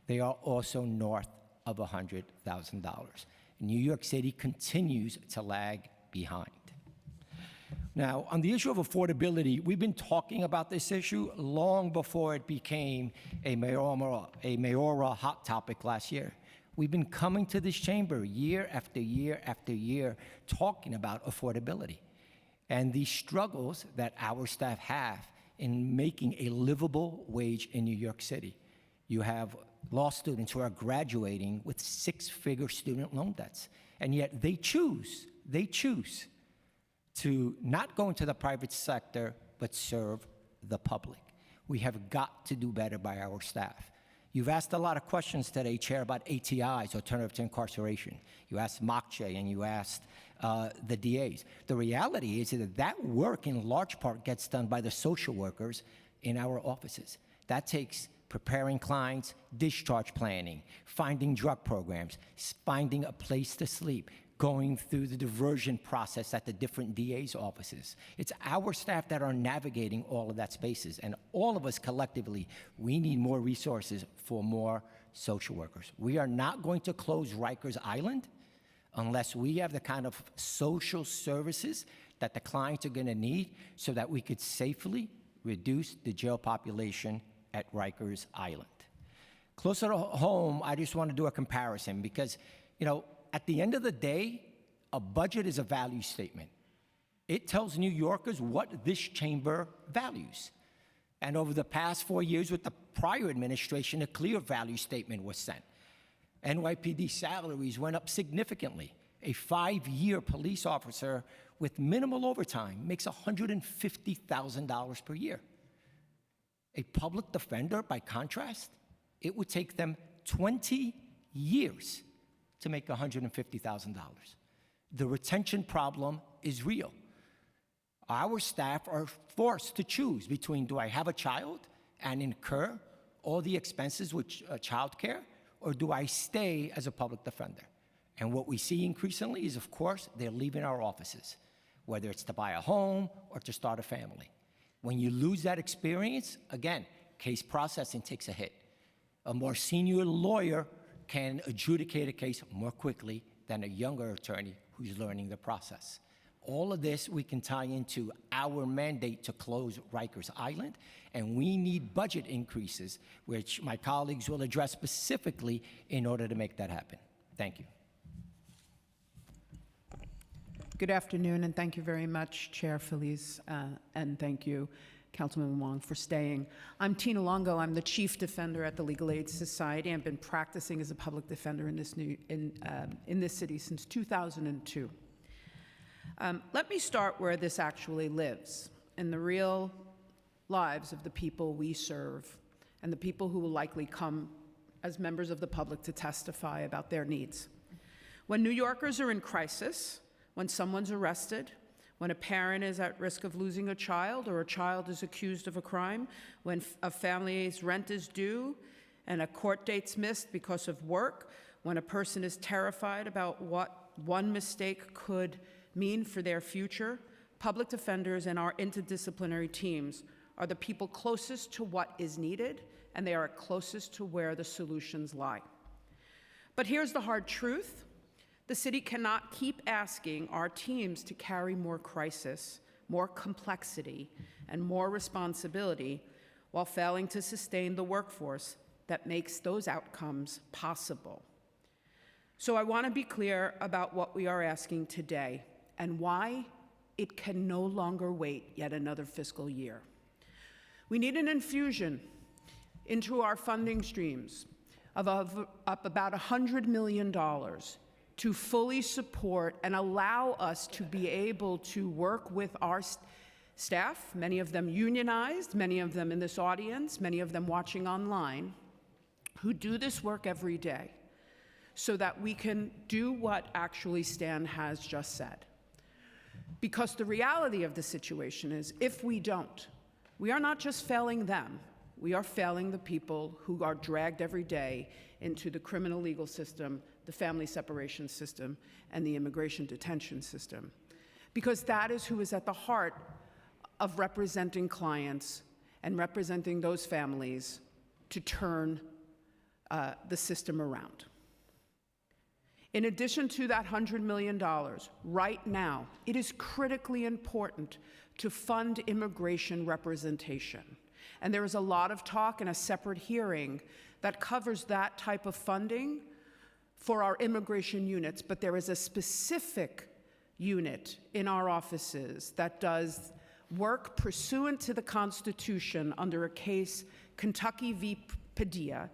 they are also north of $100,000. New York City continues to lag behind. Now, on the issue of affordability, we've been talking about this issue long before it became a mayoral hot topic last year. We've been coming to this chamber year after year after year talking about affordability and the struggles that our staff have in making a livable wage in New York City. You have law students who are graduating with 6-figure student loan debts, and yet they choose to not go into the private sector, but serve the public. We have got to do better by our staff. You've asked a lot of questions today, Chair, about ATIs, alternative to incarceration. You asked MOCJ and you asked the DAs. The reality is that that work in large part gets done by the social workers in our offices. That takes preparing clients, discharge planning, finding drug programs, finding a place to sleep, going through the diversion process at the different DA's offices. It's our staff that are navigating all of that spaces, and all of us collectively, we need more resources for more social workers. We are not going to close Rikers Island unless we have the kind of social services that the clients are gonna need so that we could safely reduce the jail population at Rikers Island. Closer to home, I just want to do a comparison because, you know, at the end of the day, a budget is a value statement. It tells New Yorkers what this chamber values. And over the past 4 years with the prior administration, a clear value statement was sent. NYPD salaries went up significantly. A 5-year police officer with minimal overtime makes $150,000 per year. A public defender, by contrast, it would take them 20 years to make $150,000. The retention problem is real. Our staff are forced to choose between, do I have a child and incur all the expenses with childcare, or do I stay as a public defender? And what we see increasingly is, of course, they're leaving our offices, whether it's to buy a home or to start a family. When you lose that experience, again, case processing takes a hit. A more senior lawyer can adjudicate a case more quickly than a younger attorney who's learning the process. All of this we can tie into our mandate to close Rikers Island, and we need budget increases, which my colleagues will address specifically in order to make that happen. Thank you. Good afternoon, and thank you very much, Chair Feliz, and thank you, Councilman Wong, for staying. I'm Tina Longo. I'm the Chief Defender at the Legal Aid Society. I've been practicing as a public defender in this city since 2002. Let me start where this actually lives, in the real lives of the people we serve and the people who will likely come as members of the public to testify about their needs. When New Yorkers are in crisis, when someone's arrested, when a parent is at risk of losing a child or a child is accused of a crime, when a family's rent is due and a court date's missed because of work, when a person is terrified about what one mistake could mean for their future, public defenders and our interdisciplinary teams are the people closest to what is needed, and they are closest to where the solutions lie. But here's the hard truth. The city cannot keep asking our teams to carry more crisis, more complexity, and more responsibility while failing to sustain the workforce that makes those outcomes possible. So I want to be clear about what we are asking today and why it can no longer wait yet another fiscal year. We need an infusion into our funding streams of up about $100 million to fully support and allow us to be able to work with our staff, many of them unionized, many of them in this audience, many of them watching online, who do this work every day, so that we can do what actually Stan has just said. Because the reality of the situation is, if we don't, we are not just failing them, we are failing the people who are dragged every day into the criminal legal system, the family separation system, and the immigration detention system. Because that is who is at the heart of representing clients and representing those families to turn the system around. In addition to that $100 million, right now, it is critically important to fund immigration representation. And there is a lot of talk in a separate hearing that covers that type of funding for our immigration units, but there is a specific unit in our offices that does work pursuant to the Constitution under a case, Kentucky v. Padilla,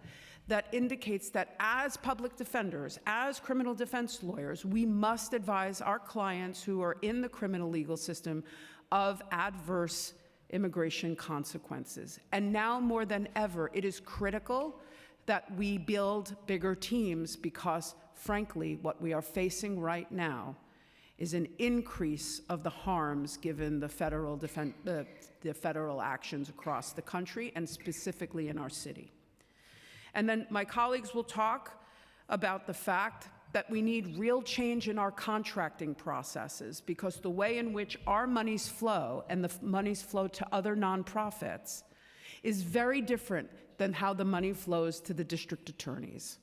that indicates that as public defenders, as criminal defense lawyers, we must advise our clients who are in the criminal legal system of adverse immigration consequences. And now more than ever, it is critical that we build bigger teams because, frankly, what we are facing right now is an increase of the harms given the federal actions across the country and specifically in our city. And then my colleagues will talk about the fact that we need real change in our contracting processes because the way in which our monies flow and the monies flow to other nonprofits is very different than how the money flows to the district attorneys.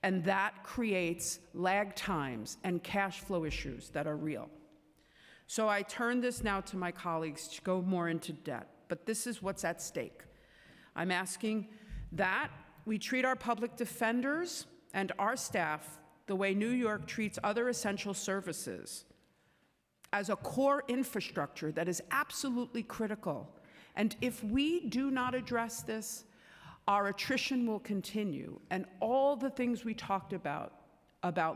And that creates lag times and cash flow issues that are real. So I turn this now to my colleagues to go more into depth, but this is what's at stake. I'm asking that we treat our public defenders and our staff the way New York treats other essential services, as a core infrastructure that is absolutely critical. And if we do not address this, our attrition will continue, and all the things we talked about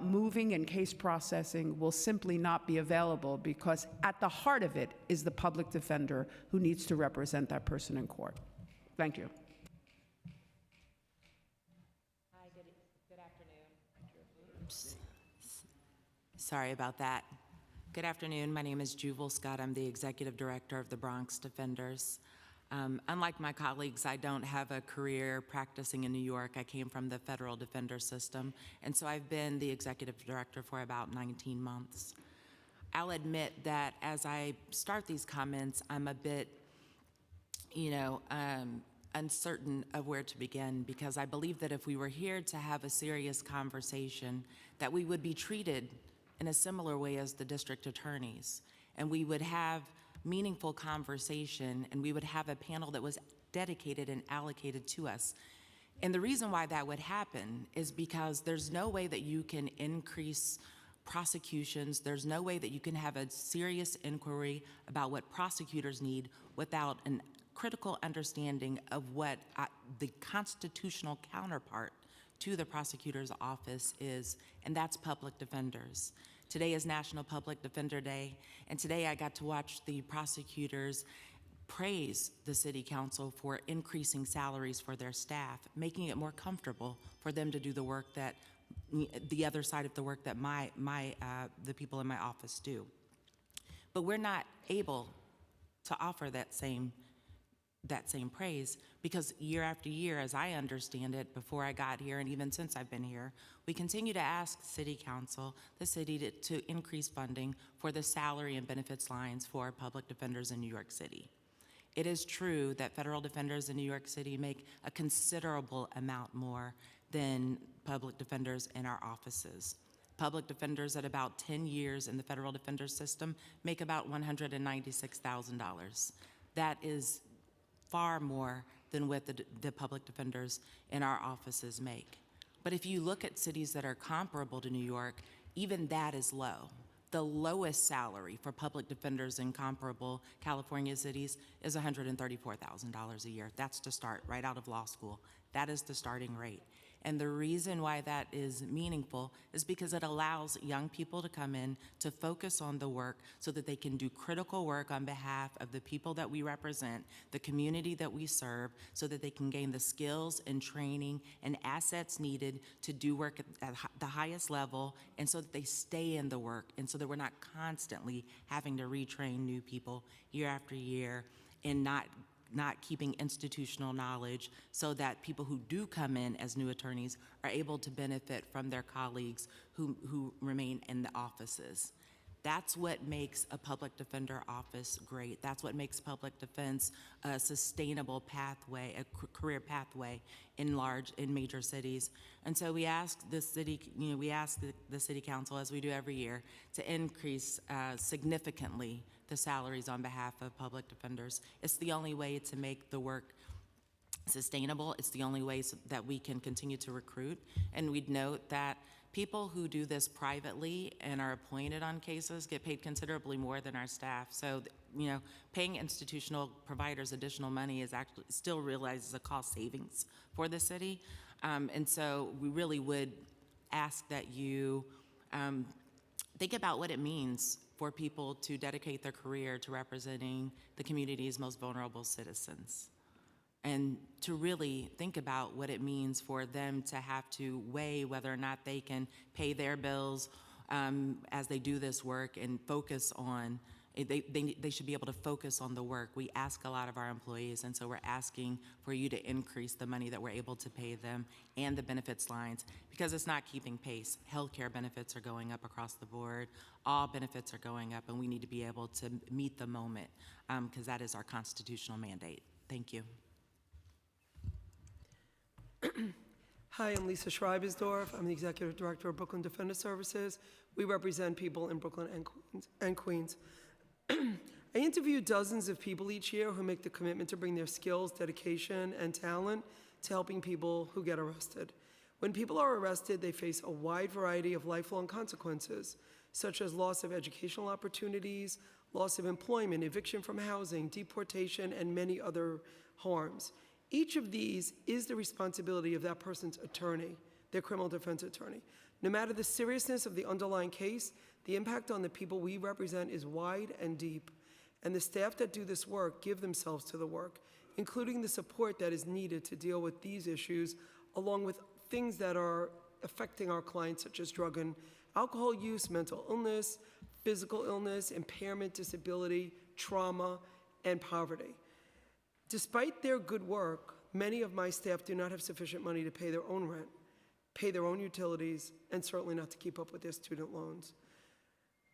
moving and case processing will simply not be available, because at the heart of it is the public defender who needs to represent that person in court. Thank you. Hi, good afternoon. Oops. Sorry about that. Good afternoon. My name is Juval Scott. I'm the Executive Director of the Bronx Defenders. Unlike my colleagues, I don't have a career practicing in New York. I came from the federal defender system, and so I've been the Executive Director for about 19 months. I'll admit that as I start these comments, I'm a bit, uncertain of where to begin, because I believe that if we were here to have a serious conversation, that we would be treated in a similar way as the district attorneys, and we would have meaningful conversation, and we would have a panel that was dedicated and allocated to us. And the reason why that would happen is because there's no way that you can increase prosecutions, there's no way that you can have a serious inquiry about what prosecutors need without a critical understanding of what the constitutional counterpart to the prosecutor's office is, and that's public defenders. Today is National Public Defender Day, and today I got to watch the prosecutors praise the City Council for increasing salaries for their staff, making it more comfortable for them to do the work that, the other side of the work that the people in my office do. But we're not able to offer that same praise, because year after year, as I understand it, before I got here and even since I've been here, we continue to ask City Council, the city, to increase funding for the salary and benefits lines for public defenders in New York City. It is true that federal defenders in New York City make a considerable amount more than public defenders in our offices. Public defenders at about 10 years in the federal defender system make about $196,000. That is far more than what the public defenders in our offices make. But if you look at cities that are comparable to New York, even that is low. The lowest salary for public defenders in comparable California cities is $134,000 a year. That's to start right out of law school. That is the starting rate. And the reason why that is meaningful is because it allows young people to come in to focus on the work so that they can do critical work on behalf of the people that we represent, the community that we serve, so that they can gain the skills and training and assets needed to do work at the highest level, and so that they stay in the work, and so that we're not constantly having to retrain new people year after year and not keeping institutional knowledge, so that people who do come in as new attorneys are able to benefit from their colleagues who remain in the offices. That's what makes a public defender office great. That's what makes public defense a sustainable pathway, a career pathway in major cities. And so we ask the city, we ask the City Council, as we do every year, to increase significantly the salaries on behalf of public defenders. It's the only way to make the work sustainable. It's the only way that we can continue to recruit. And we'd note that people who do this privately and are appointed on cases get paid considerably more than our staff. So, paying institutional providers additional money is actually still realizes a cost savings for the city. And so we really would ask that you think about what it means for people to dedicate their career to representing the community's most vulnerable citizens, and to really think about what it means for them to have to weigh whether or not they can pay their bills as they do this work, and focus on, they should be able to focus on the work. We ask a lot of our employees, and so we're asking for you to increase the money that we're able to pay them and the benefits lines, because it's not keeping pace. Healthcare benefits are going up across the board. All benefits are going up, and we need to be able to meet the moment, because that is our constitutional mandate. Thank you. Hi, I'm Lisa Schreibersdorf. I'm the Executive Director of Brooklyn Defender Services. We represent people in Brooklyn and Queens. I interview dozens of people each year who make the commitment to bring their skills, dedication, and talent to helping people who get arrested. When people are arrested, they face a wide variety of lifelong consequences, such as loss of educational opportunities, loss of employment, eviction from housing, deportation, and many other harms. Each of these is the responsibility of that person's attorney, their criminal defense attorney. No matter the seriousness of the underlying case, the impact on the people we represent is wide and deep, and the staff that do this work give themselves to the work, including the support that is needed to deal with these issues, along with things that are affecting our clients, such as drug and alcohol use, mental illness, physical illness, impairment, disability, trauma, and poverty. Despite their good work, many of my staff do not have sufficient money to pay their own rent, pay their own utilities, and certainly not to keep up with their student loans.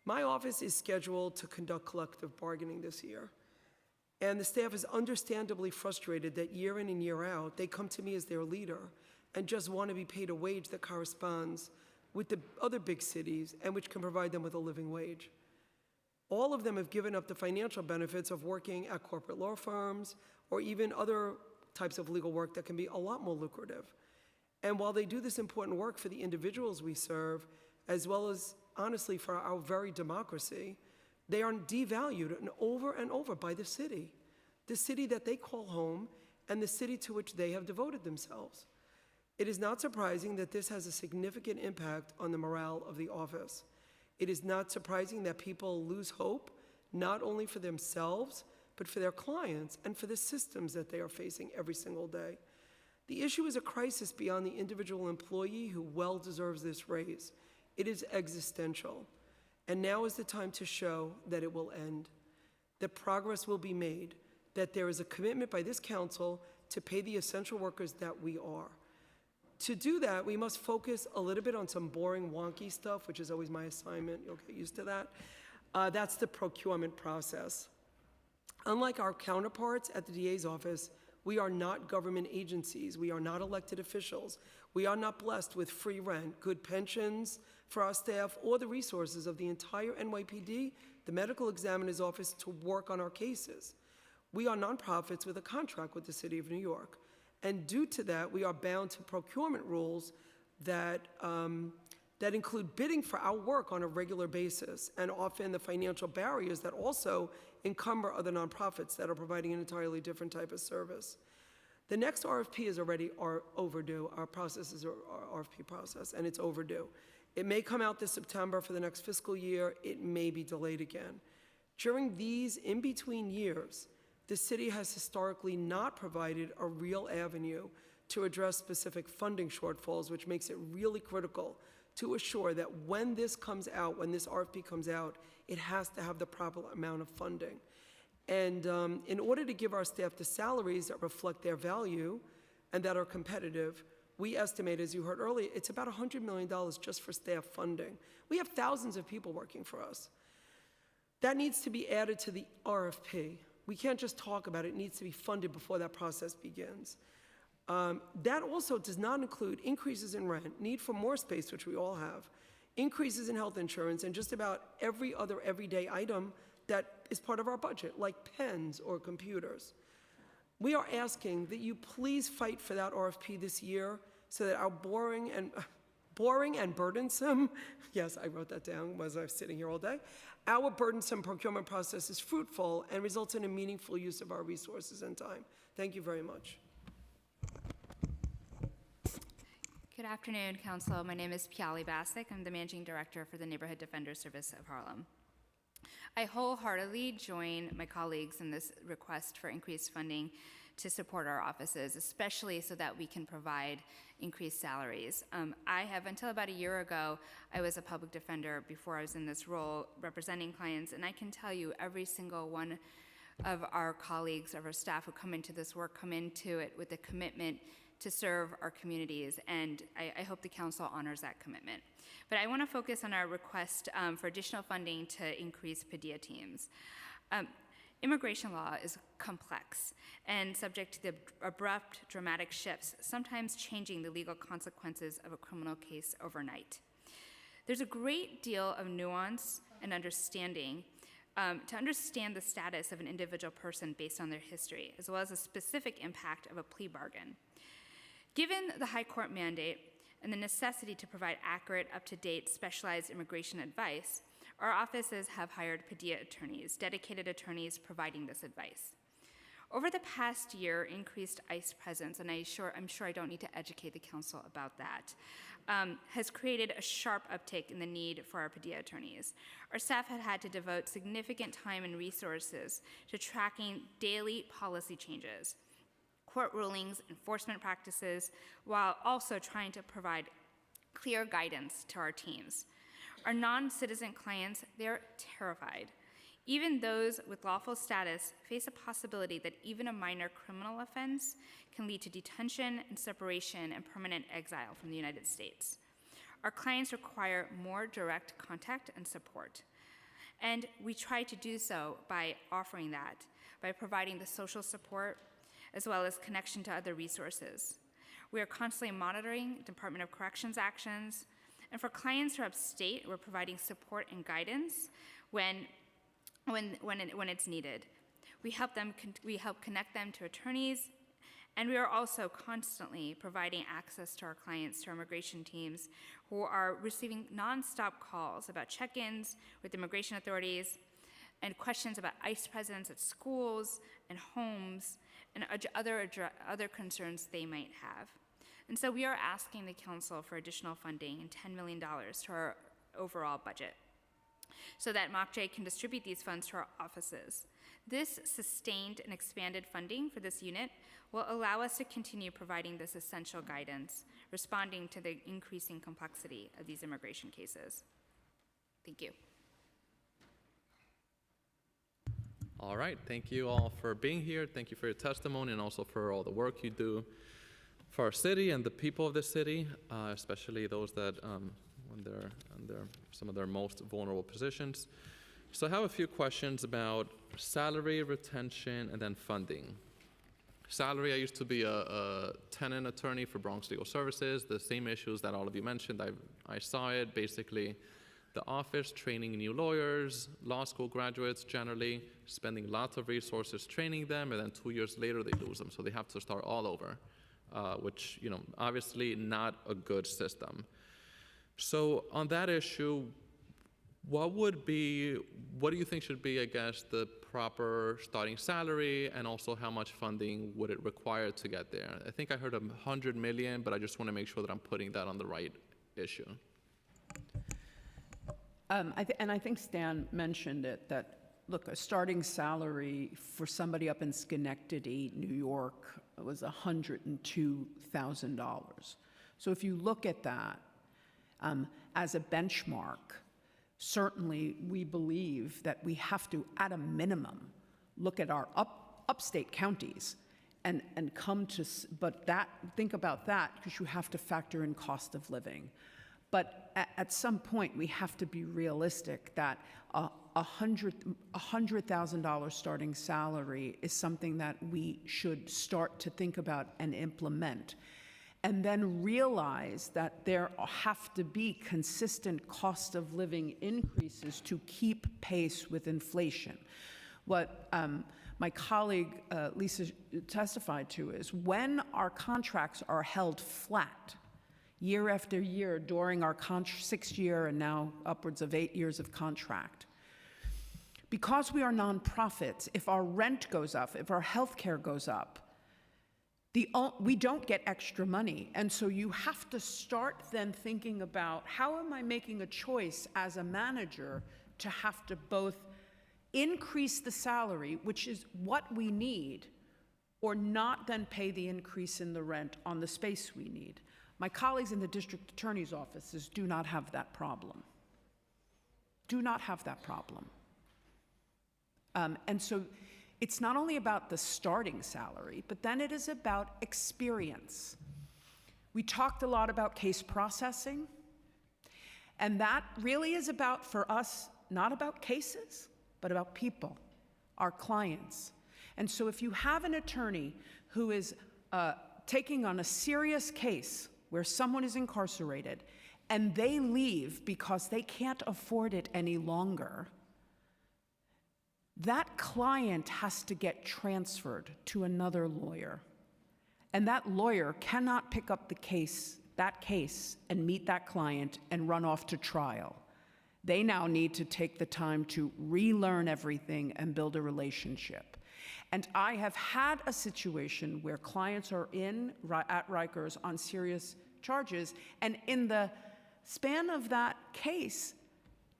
My office is scheduled to conduct collective bargaining this year, and the staff is understandably frustrated that year in and year out, they come to me as their leader and just want to be paid a wage that corresponds with the other big cities and which can provide them with a living wage. All of them have given up the financial benefits of working at corporate law firms or even other types of legal work that can be a lot more lucrative. And while they do this important work for the individuals we serve, as well as, honestly, for our very democracy, they are devalued and over by the city that they call home and the city to which they have devoted themselves. It is not surprising that this has a significant impact on the morale of the office. It is not surprising that people lose hope, not only for themselves, but for their clients and for the systems that they are facing every single day. The issue is a crisis beyond the individual employee who well deserves this raise. It is existential. And now is the time to show that it will end, that progress will be made, that there is a commitment by this council to pay the essential workers that we are. To do that, we must focus a little bit on some boring, wonky stuff, which is always my assignment. You'll get used to that. That's the procurement process. Unlike our counterparts at the DA's office, we are not government agencies. We are not elected officials. We are not blessed with free rent, good pensions for our staff, or the resources of the entire NYPD, the medical examiner's office, to work on our cases. We are nonprofits with a contract with the City of New York. And due to that, we are bound to procurement rules that include bidding for our work on a regular basis, and often the financial barriers that also encumber other nonprofits that are providing an entirely different type of service. The next RFP is already overdue. Our process is our RFP process, and it's overdue. It may come out this September for the next fiscal year. It may be delayed again. During these in-between years, the city has historically not provided a real avenue to address specific funding shortfalls, which makes it really critical to assure that when this comes out, when this RFP comes out, it has to have the proper amount of funding. And in order to give our staff the salaries that reflect their value and that are competitive, we estimate, as you heard earlier, it's about $100 million just for staff funding. We have thousands of people working for us. That needs to be added to the RFP. We can't just talk about it. It needs to be funded before that process begins. That also does not include increases in rent, need for more space, which we all have, increases in health insurance, and just about every other everyday item that is part of our budget, like pens or computers. We are asking that you please fight for that RFP this year so that our boring and burdensome, yes, I wrote that down as I was sitting here all day, our burdensome procurement process is fruitful and results in a meaningful use of our resources and time. Thank you very much. Good afternoon, Council. My name is Piali Basak. I'm the Managing Director for the Neighborhood Defender Service of Harlem. I wholeheartedly join my colleagues in this request for increased funding to support our offices, especially so that we can provide increased salaries. I have, until about a year ago, I was a public defender before I was in this role representing clients, and I can tell you every single one of our colleagues, of our staff who come into this work, come into it with a commitment to serve our communities, and I hope the council honors that commitment. But I want to focus on our request for additional funding to increase PDEA teams. Immigration law is complex and subject to the abrupt, dramatic shifts, sometimes changing the legal consequences of a criminal case overnight. There's a great deal of nuance and understanding to understand the status of an individual person based on their history, as well as the specific impact of a plea bargain. Given the High Court mandate and the necessity to provide accurate, up-to-date, specialized immigration advice, our offices have hired Padilla attorneys, dedicated attorneys providing this advice. Over the past year, increased ICE presence, and I'm sure I don't need to educate the council about that, has created a sharp uptick in the need for our Padilla attorneys. Our staff had to devote significant time and resources to tracking daily policy changes, court rulings, enforcement practices, while also trying to provide clear guidance to our teams. Our non-citizen clients, they're terrified. Even those with lawful status face a possibility that even a minor criminal offense can lead to detention and separation and permanent exile from the United States. Our clients require more direct contact and support. And we try to do so by offering that, by providing the social support, as well as connection to other resources. We are constantly monitoring Department of Corrections actions, and for clients who are upstate, we're providing support and guidance when it's needed. We help connect them to attorneys, and we are also constantly providing access to our clients, to our immigration teams, who are receiving nonstop calls about check-ins with immigration authorities and questions about ICE presence at schools and homes and other concerns they might have. And so we are asking the council for additional funding and $10 million to our overall budget, so that MOCJ can distribute these funds to our offices. This sustained and expanded funding for this unit will allow us to continue providing this essential guidance, responding to the increasing complexity of these immigration cases. Thank you. All right, thank you all for being here. Thank you for your testimony and also for all the work you do for our city and the people of the city, especially those that when they're under some of their most vulnerable positions. So I have a few questions about salary, retention, and then funding. Salary, I used to be a tenant attorney for Bronx Legal Services. The same issues that all of you mentioned, I saw it. Basically, the office training new lawyers, law school graduates generally, spending lots of resources training them, and then 2 years later they lose them. So they have to start all over, which, obviously not a good system. So on that issue, what do you think should be, I guess, the proper starting salary, and also how much funding would it require to get there? I think I heard $100 million, but I just want to make sure that I'm putting that on the right issue. And I think Stan mentioned it, that, look, a starting salary for somebody up in Schenectady, New York, was $102,000. So if you look at that as a benchmark, certainly we believe that we have to, at a minimum, look at our upstate counties and come to, think about that, because you have to factor in cost of living. But at some point, we have to be realistic that a $100,000 starting salary is something that we should start to think about and implement, and then realize that there have to be consistent cost of living increases to keep pace with inflation. What my colleague Lisa testified to is when our contracts are held flat, year after year during our 6-year and now upwards of 8 years of contract. Because we are nonprofits, if our rent goes up, if our health care goes up, we don't get extra money. And so you have to start then thinking about, how am I making a choice as a manager to have to both increase the salary, which is what we need, or not then pay the increase in the rent on the space we need? My colleagues in the district attorney's offices do not have that problem. Do not have that problem. And so it's not only about the starting salary, but then it is about experience. We talked a lot about case processing, and that really is about, for us, not about cases, but about people, our clients. And so if you have an attorney who is taking on a serious case where someone is incarcerated and they leave because they can't afford it any longer, that client has to get transferred to another lawyer. And that lawyer cannot pick up that case, and meet that client and run off to trial. They now need to take the time to relearn everything and build a relationship. And I have had a situation where clients are at Rikers on serious charges, and in the span of that case,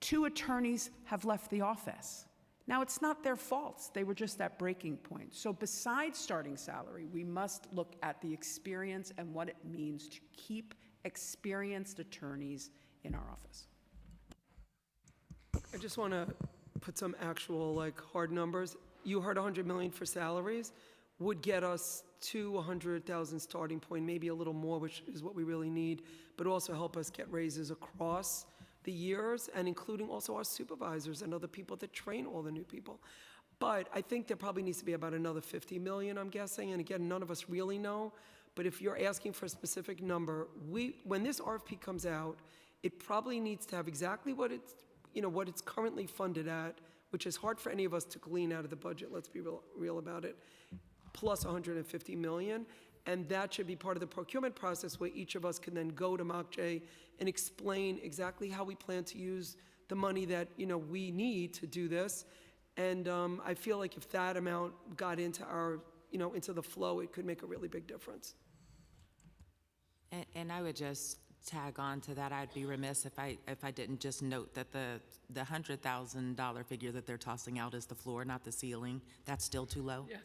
2 attorneys have left the office. Now, it's not their faults. They were just at breaking point. So besides starting salary, we must look at the experience and what it means to keep experienced attorneys in our office. I just want to put some actual, hard numbers. You heard 100 million for salaries would get us to 100,000 starting point, maybe a little more, which is what we really need, but also help us get raises across the years, and including also our supervisors and other people that train all the new people. But I think there probably needs to be about another 50 million, I'm guessing, and again, none of us really know, but if you're asking for a specific number, when this RFP comes out, it probably needs to have exactly what it's currently funded at, which is hard for any of us to glean out of the budget, let's be real about it, plus 150 million. And that should be part of the procurement process where each of us can then go to MOCJ and explain exactly how we plan to use the money that we need to do this. And I feel like if that amount got into our, into the flow, it could make a really big difference. And I would just tag on to that. I'd be remiss if I didn't just note that the $100,000 figure that they're tossing out is the floor, not the ceiling. That's still too low. Yes.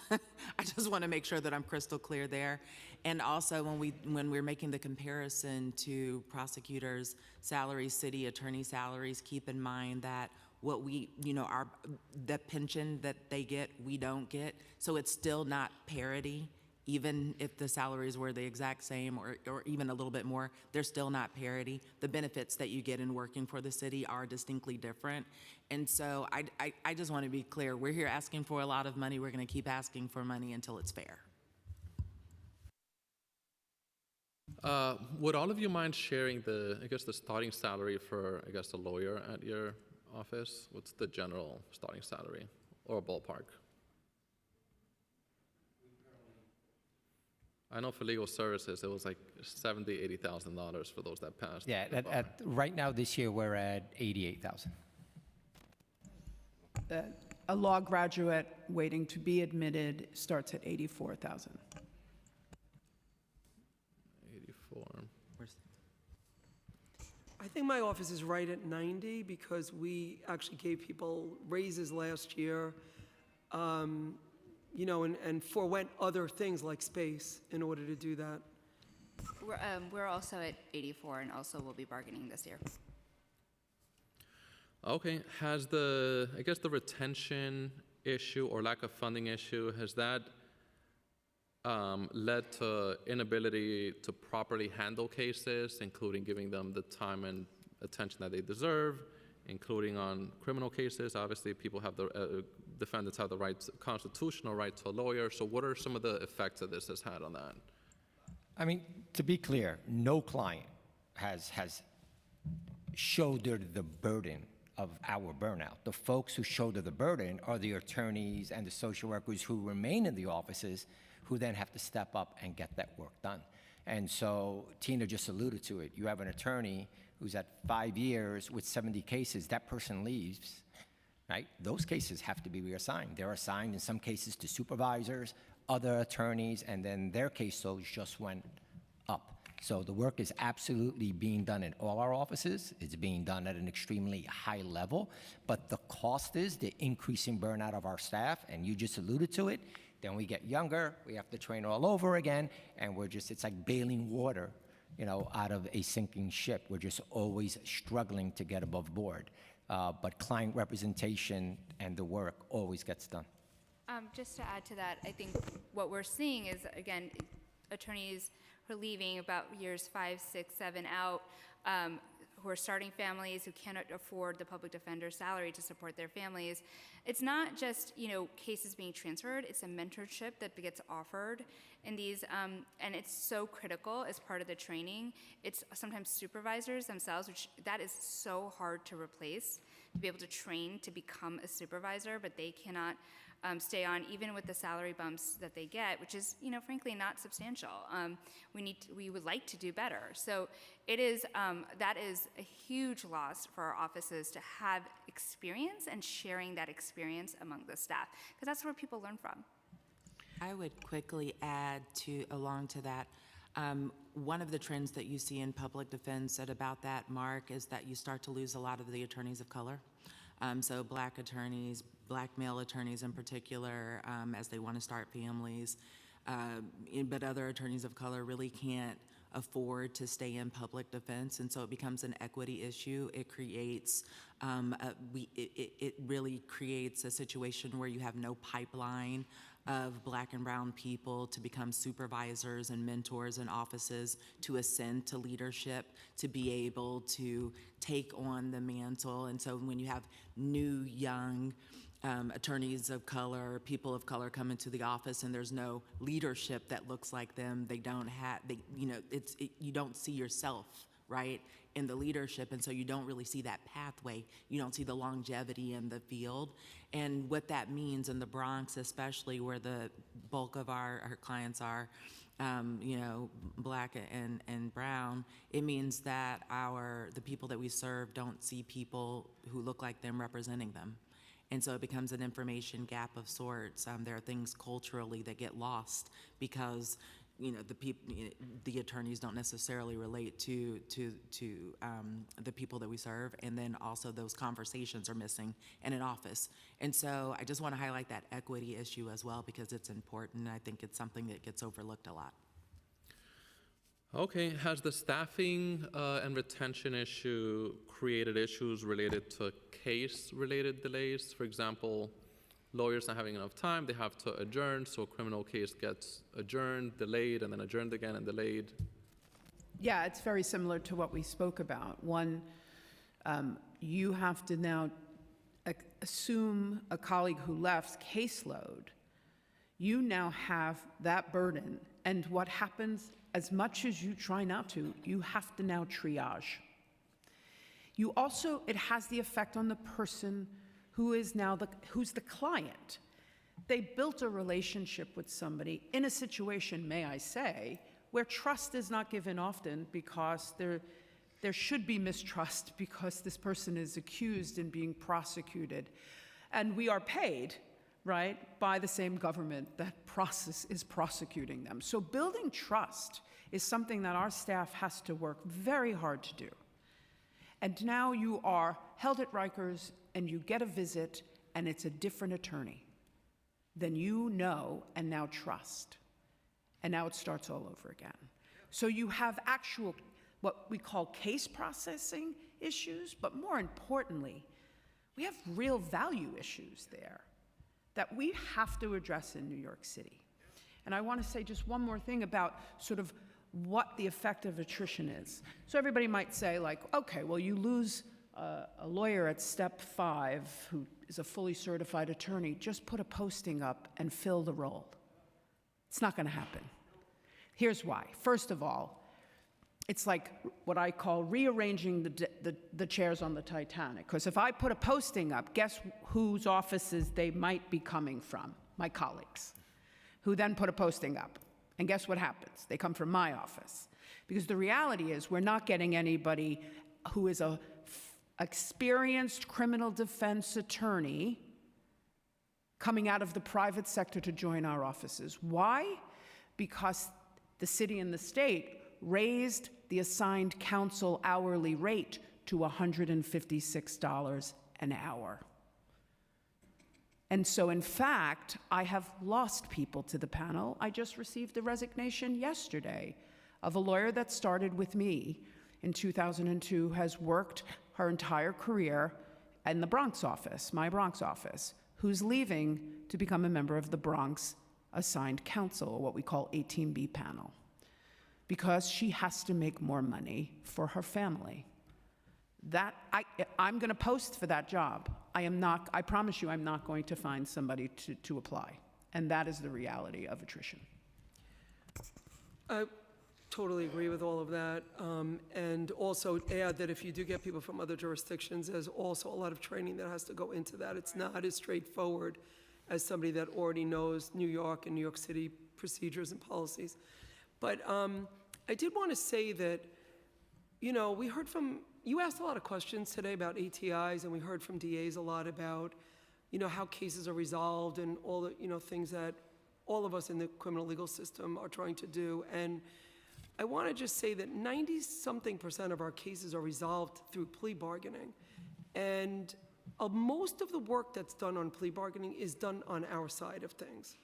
I just want to make sure that I'm crystal clear there. And also when we're making the comparison to prosecutors' salaries, city attorney salaries, keep in mind that what the pension that they get, we don't get. So it's still not parity. Even if the salaries were the exact same or even a little bit more, they're still not parity. The benefits that you get in working for the city are distinctly different. And so I just want to be clear. We're here asking for a lot of money. We're going to keep asking for money until it's fair. Would all of you mind sharing the starting salary for, the lawyer at your office? What's the general starting salary or a ballpark? I know for legal services, it was like $70,000, $80,000 for those that passed. Yeah, right now this year we're at 88,000. A law graduate waiting to be admitted starts at 84,000. 84. I think my office is right at 90 because we actually gave people raises last year. And forewent other things like space in order to do that. We're also at 84, and also we'll be bargaining this year. Okay, has the retention issue or lack of funding issue, has that led to inability to properly handle cases, including giving them the time and attention that they deserve, including on criminal cases? Obviously, people have defendants have the constitutional right to a lawyer. So what are some of the effects that this has had on that? I mean, to be clear, no client has shouldered the burden of our burnout. The folks who shoulder the burden are the attorneys and the social workers who remain in the offices, who then have to step up and get that work done. And so Tina just alluded to it. You have an attorney who's at 5 years with 70 cases, that person leaves, right? Those cases have to be reassigned. They're assigned in some cases to supervisors, other attorneys, and then their caseloads just went up. So the work is absolutely being done in all our offices. It's being done at an extremely high level, but the cost is the increasing burnout of our staff, and you just alluded to it. Then we get younger, we have to train all over again, and it's like bailing water, out of a sinking ship. We're just always struggling to get above board. But client representation and the work always gets done. Just to add to that, I think what we're seeing is, again, attorneys who are leaving about years 5, 6, 7 out, who are starting families, who cannot afford the public defender's salary to support their families. It's not just, cases being transferred, it's a mentorship that gets offered in these, and it's so critical as part of the training. It's sometimes supervisors themselves, that is so hard to replace, to be able to train to become a supervisor, but they cannot stay on, even with the salary bumps that they get, which is, frankly, not substantial. We would like to do better. So that is a huge loss for our offices to have experience and sharing that experience among the staff, because that's where people learn from. I would quickly add along to that. One of the trends that you see in public defense at about that mark is that you start to lose a lot of the attorneys of color. So black attorneys, black male attorneys in particular, as they want to start families. But other attorneys of color really can't afford to stay in public defense, and so it becomes an equity issue. It creates, it really creates a situation where you have no pipeline of black and brown people to become supervisors and mentors in offices, to ascend to leadership, to be able to take on the mantle. And so when you have new, young attorneys of color, people of color come into the office and there's no leadership that looks like them, they don't have, you don't see yourself, right, in the leadership, and so you don't really see that pathway. You don't see the longevity in the field. And what that means in the Bronx, especially where the bulk of our clients are, black and brown, it means that the people that we serve don't see people who look like them representing them. And so it becomes an information gap of sorts. There are things culturally that get lost because the attorneys don't necessarily relate to the people that we serve, and then also those conversations are missing in an office. And so I just want to highlight that equity issue as well, because it's important. I think it's something that gets overlooked a lot. Okay, has the staffing and retention issue created issues related to case-related delays? For example, lawyers not having enough time, they have to adjourn, so a criminal case gets adjourned, delayed, and then adjourned again and delayed. Yeah, it's very similar to what we spoke about. One, you have to now assume a colleague who left's caseload. You now have that burden, and what happens, as much as you try not to, you have to now triage. You also, it has the effect on the person who is now who's the client. They built a relationship with somebody in a situation, may I say, where trust is not given often because there should be mistrust because this person is accused and being prosecuted. And we are paid, right, by the same government that is prosecuting them. So building trust is something that our staff has to work very hard to do. And now you are held at Rikers and you get a visit and it's a different attorney than you know and now trust. And now it starts all over again. So you have actual, what we call case processing issues, but more importantly, we have real value issues there that we have to address in New York City. And I want to say just one more thing about sort of what the effect of attrition is. So everybody might say, like, okay, well, you lose a lawyer at step 5 who is a fully certified attorney, just put a posting up and fill the role. It's not going to happen. Here's why. First of all, it's like what I call rearranging the chairs on the Titanic. Because if I put a posting up, guess whose offices they might be coming from? My colleagues, who then put a posting up. And guess what happens? They come from my office. Because the reality is we're not getting anybody who is a experienced criminal defense attorney coming out of the private sector to join our offices. Why? Because the city and the state raised the assigned counsel hourly rate to $156 an hour. And so, in fact, I have lost people to the panel. I just received a resignation yesterday of a lawyer that started with me in 2002, has worked her entire career in the Bronx office, my Bronx office, who's leaving to become a member of the Bronx Assigned Counsel, or what we call 18B panel, because she has to make more money for her family. I'm going to post for that job. I promise you I'm not going to find somebody to apply. And that is the reality of attrition. I totally agree with all of that. And also add that if you do get people from other jurisdictions, there's also a lot of training that has to go into that. It's not as straightforward as somebody that already knows New York and New York City procedures and policies. But I did want to say that, you know, we heard from, you asked a lot of questions today about ATIs, and we heard from DAs a lot about, you know, how cases are resolved and all the, you know, things that all of us in the criminal legal system are trying to do. And I want to just say that 90-something% of our cases are resolved through plea bargaining. And most of the work that's done on plea bargaining is done on our side of things.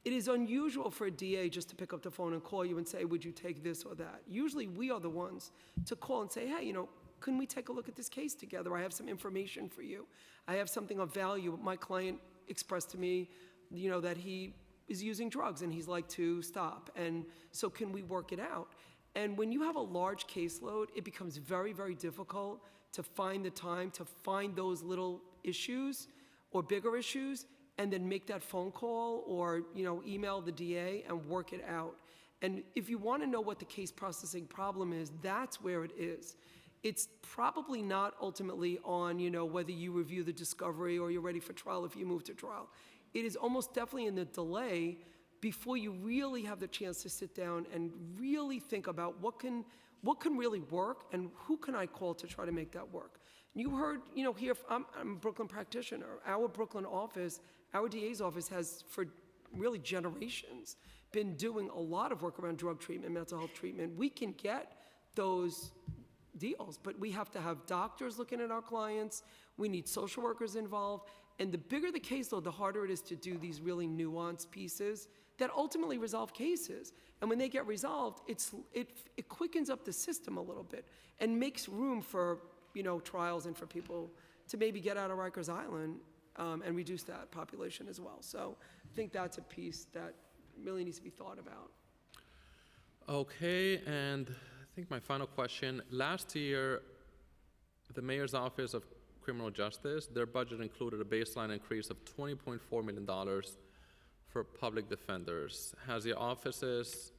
It is unusual for a DA just to pick up the phone and call you and say, would you take this or that? Usually we are the ones to call and say, hey, you know, can we take a look at this case together? I have some information for you. I have something of value. My client expressed to me, you know, that he is using drugs and he's like to stop. And so can we work it out? And when you have a large caseload, it becomes very, very difficult to find the time to find those little issues or bigger issues and then make that phone call or, you know, email the DA and work it out. And if you want to know what the case processing problem is, that's where it is. It's probably not ultimately on, you know, whether you review the discovery or you're ready for trial if you move to trial. It is almost definitely in the delay before you really have the chance to sit down and really think about what can really work and who can I call to try to make that work. You heard, you know, here, I'm a Brooklyn practitioner. Our Brooklyn office, our DA's office has for really generations been doing a lot of work around drug treatment, mental health treatment. We can get those deals, but we have to have doctors looking at our clients. We need social workers involved. And the bigger the caseload, the harder it is to do these really nuanced pieces that ultimately resolve cases. And when they get resolved, it quickens up the system a little bit and makes room for, you know, trials and for people to maybe get out of Rikers Island and reduce that population as well. So I think that's a piece that really needs to be thought about. Okay, and I think my final question. Last year, the Mayor's Office of Criminal Justice, their budget included a baseline increase of $20.4 million for public defenders. Has your offices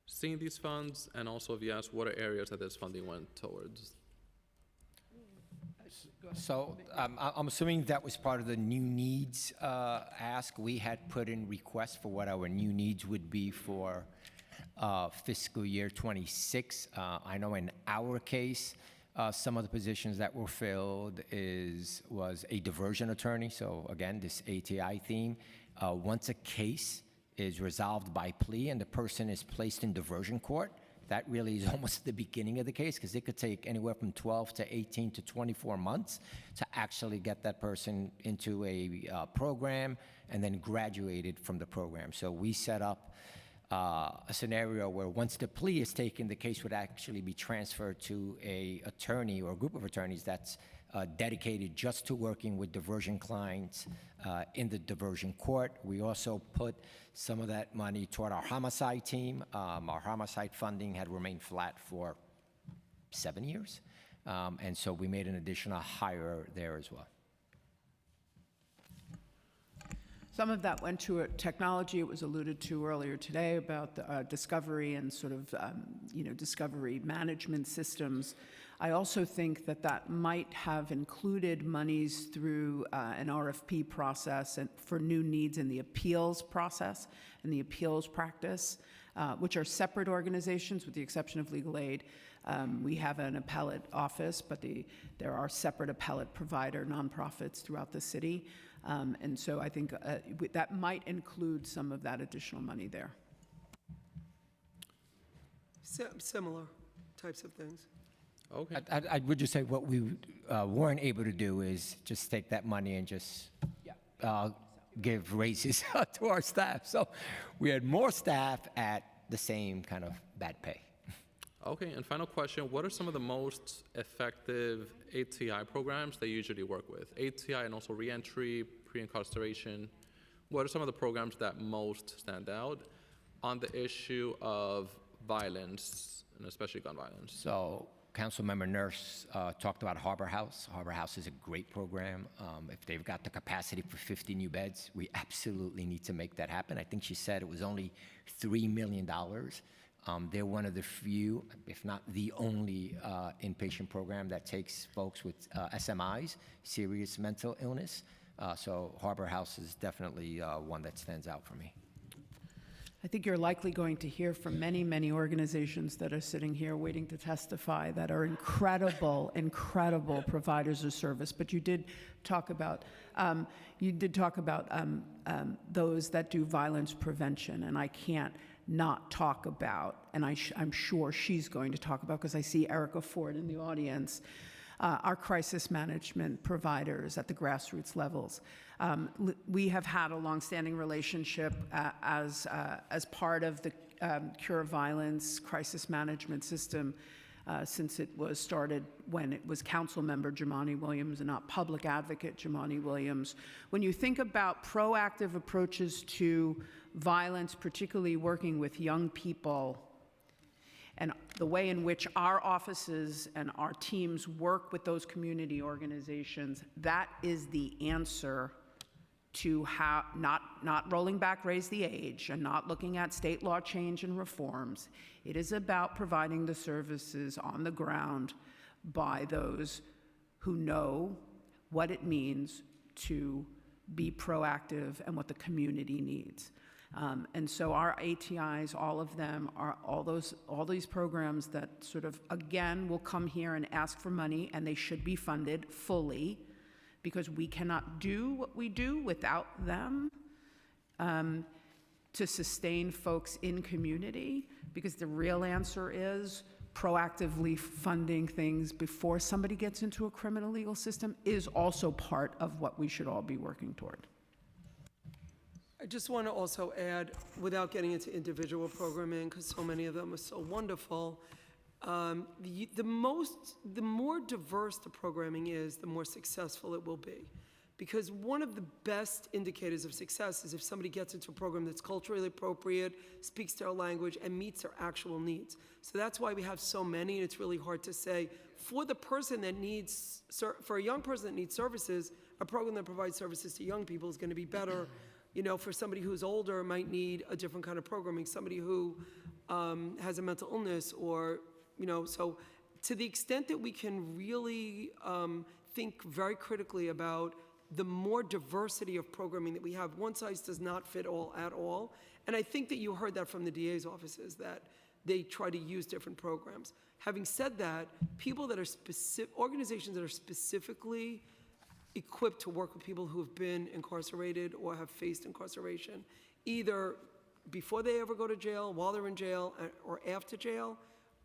seen these funds? And also, if yes, what are areas that this funding went towards? So I'm assuming that was part of the new needs ask. We had put in requests for what our new needs would be for fiscal year 26. I know in our case, some of the positions that were filled was a diversion attorney. So again, this ATI theme. Once a case is resolved by plea and the person is placed in diversion court, that really is almost the beginning of the case, because it could take anywhere from 12 to 18 to 24 months to actually get that person into a program and then graduated from the program. So we set up a scenario where once the plea is taken, the case would actually be transferred to an attorney or a group of attorneys that's dedicated just to working with diversion clients in the diversion court. We also put some of that money toward our homicide team. Our homicide funding had remained flat for 7 years, and so we made an additional hire there as well. Some of that went to technology. It was alluded to earlier today about the, discovery and sort of, discovery management systems. I also think that might have included monies through an RFP process and for new needs in the appeals process and the appeals practice, which are separate organizations with the exception of legal aid. We have an appellate office, but there are separate appellate provider nonprofits throughout the city. And so I think that might include some of that additional money there. Similar types of things. Okay. I would just say what we weren't able to do is just take that money and just give raises to our staff. So we had more staff at the same kind of bad pay. Okay, and final question, what are some of the most effective ATI programs they usually work with? ATI and also reentry, pre-incarceration. What are some of the programs that most stand out on the issue of violence, and especially gun violence? So Councilmember Nurse talked about Harbor House. Harbor House is a great program. If they've got the capacity for 50 new beds, we absolutely need to make that happen. I think she said it was only $3 million. They're one of the few, if not the only, inpatient program that takes folks with SMIs, serious mental illness. So Harbor House is definitely one that stands out for me. I think you're likely going to hear from many, many organizations that are sitting here waiting to testify that are incredible, incredible providers of service. But you did talk about those that do violence prevention, and I can't not talk about, and I'm sure she's going to talk about, because I see Erica Ford in the audience, our crisis management providers at the grassroots levels. We have had a longstanding relationship as part of the Cure Violence crisis management system since it was started when it was Council Member Jumaane Williams and not Public Advocate Jumaane Williams. When you think about proactive approaches to violence, particularly working with young people, and the way in which our offices and our teams work with those community organizations, that is the answer to how, not rolling back, raise the age, and not looking at state law change and reforms. It is about providing the services on the ground by those who know what it means to be proactive and what the community needs. And so our ATIs, all of them, are all these programs that sort of, again, will come here and ask for money, and they should be funded fully, because we cannot do what we do without them to sustain folks in community, because the real answer is proactively funding things before somebody gets into a criminal legal system is also part of what we should all be working toward. I just want to also add, without getting into individual programming, because so many of them are so wonderful, the more diverse the programming is, the more successful it will be. Because one of the best indicators of success is if somebody gets into a program that's culturally appropriate, speaks their language, and meets their actual needs. So that's why we have so many, and it's really hard to say, for the person that needs, for a young person that needs services, a program that provides services to young people is going to be better. You know, for somebody who's older, might need a different kind of programming. Somebody who has a mental illness, or, you know, so to the extent that we can really think very critically about the more diversity of programming that we have, one size does not fit all at all. And I think that you heard that from the DA's offices, that they try to use different programs. Having said that, people that are organizations that are specifically equipped to work with people who have been incarcerated or have faced incarceration, either before they ever go to jail, while they're in jail, or after jail,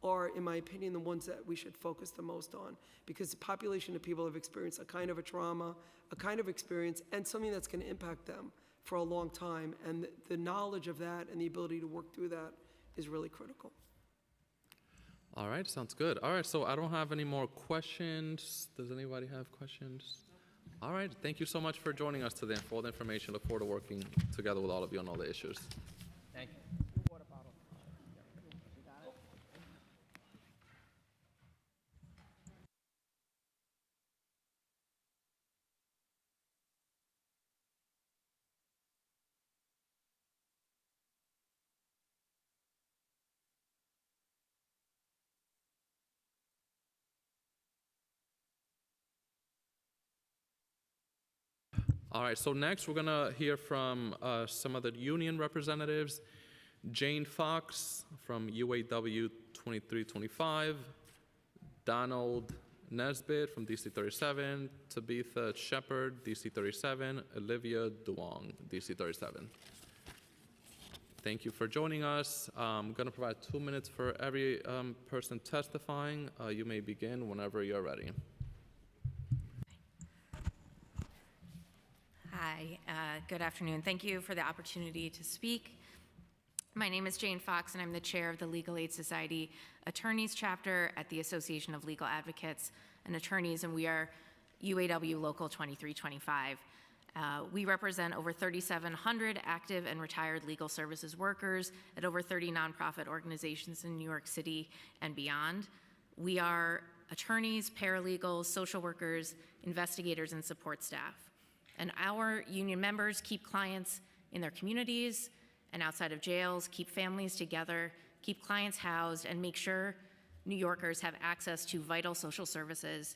are, in my opinion, the ones that we should focus the most on, because the population of people have experienced a kind of a trauma, a kind of experience, and something that's going to impact them for a long time, and the knowledge of that and the ability to work through that is really critical. All right, sounds good. All right, so I don't have any more questions. Does anybody have questions? All right, thank you so much for joining us today and for all the information. Look forward to working together with all of you on all the issues. Thank you. All right, so next we're gonna hear from some of the union representatives. Jane Fox from UAW 2325, Donald Nesbitt from DC 37, Tabitha Shepard, DC 37, Olivia Duong, DC 37. Thank you for joining us. I'm gonna provide 2 minutes for every person testifying. You may begin whenever you're ready. Hi, good afternoon. Thank you for the opportunity to speak. My name is Jane Fox, and I'm the chair of the Legal Aid Society Attorneys Chapter at the Association of Legal Advocates and Attorneys, and we are UAW Local 2325. We represent over 3,700 active and retired legal services workers at over 30 nonprofit organizations in New York City and beyond. We are attorneys, paralegals, social workers, investigators, and support staff. And our union members keep clients in their communities and outside of jails, keep families together, keep clients housed, and make sure New Yorkers have access to vital social services.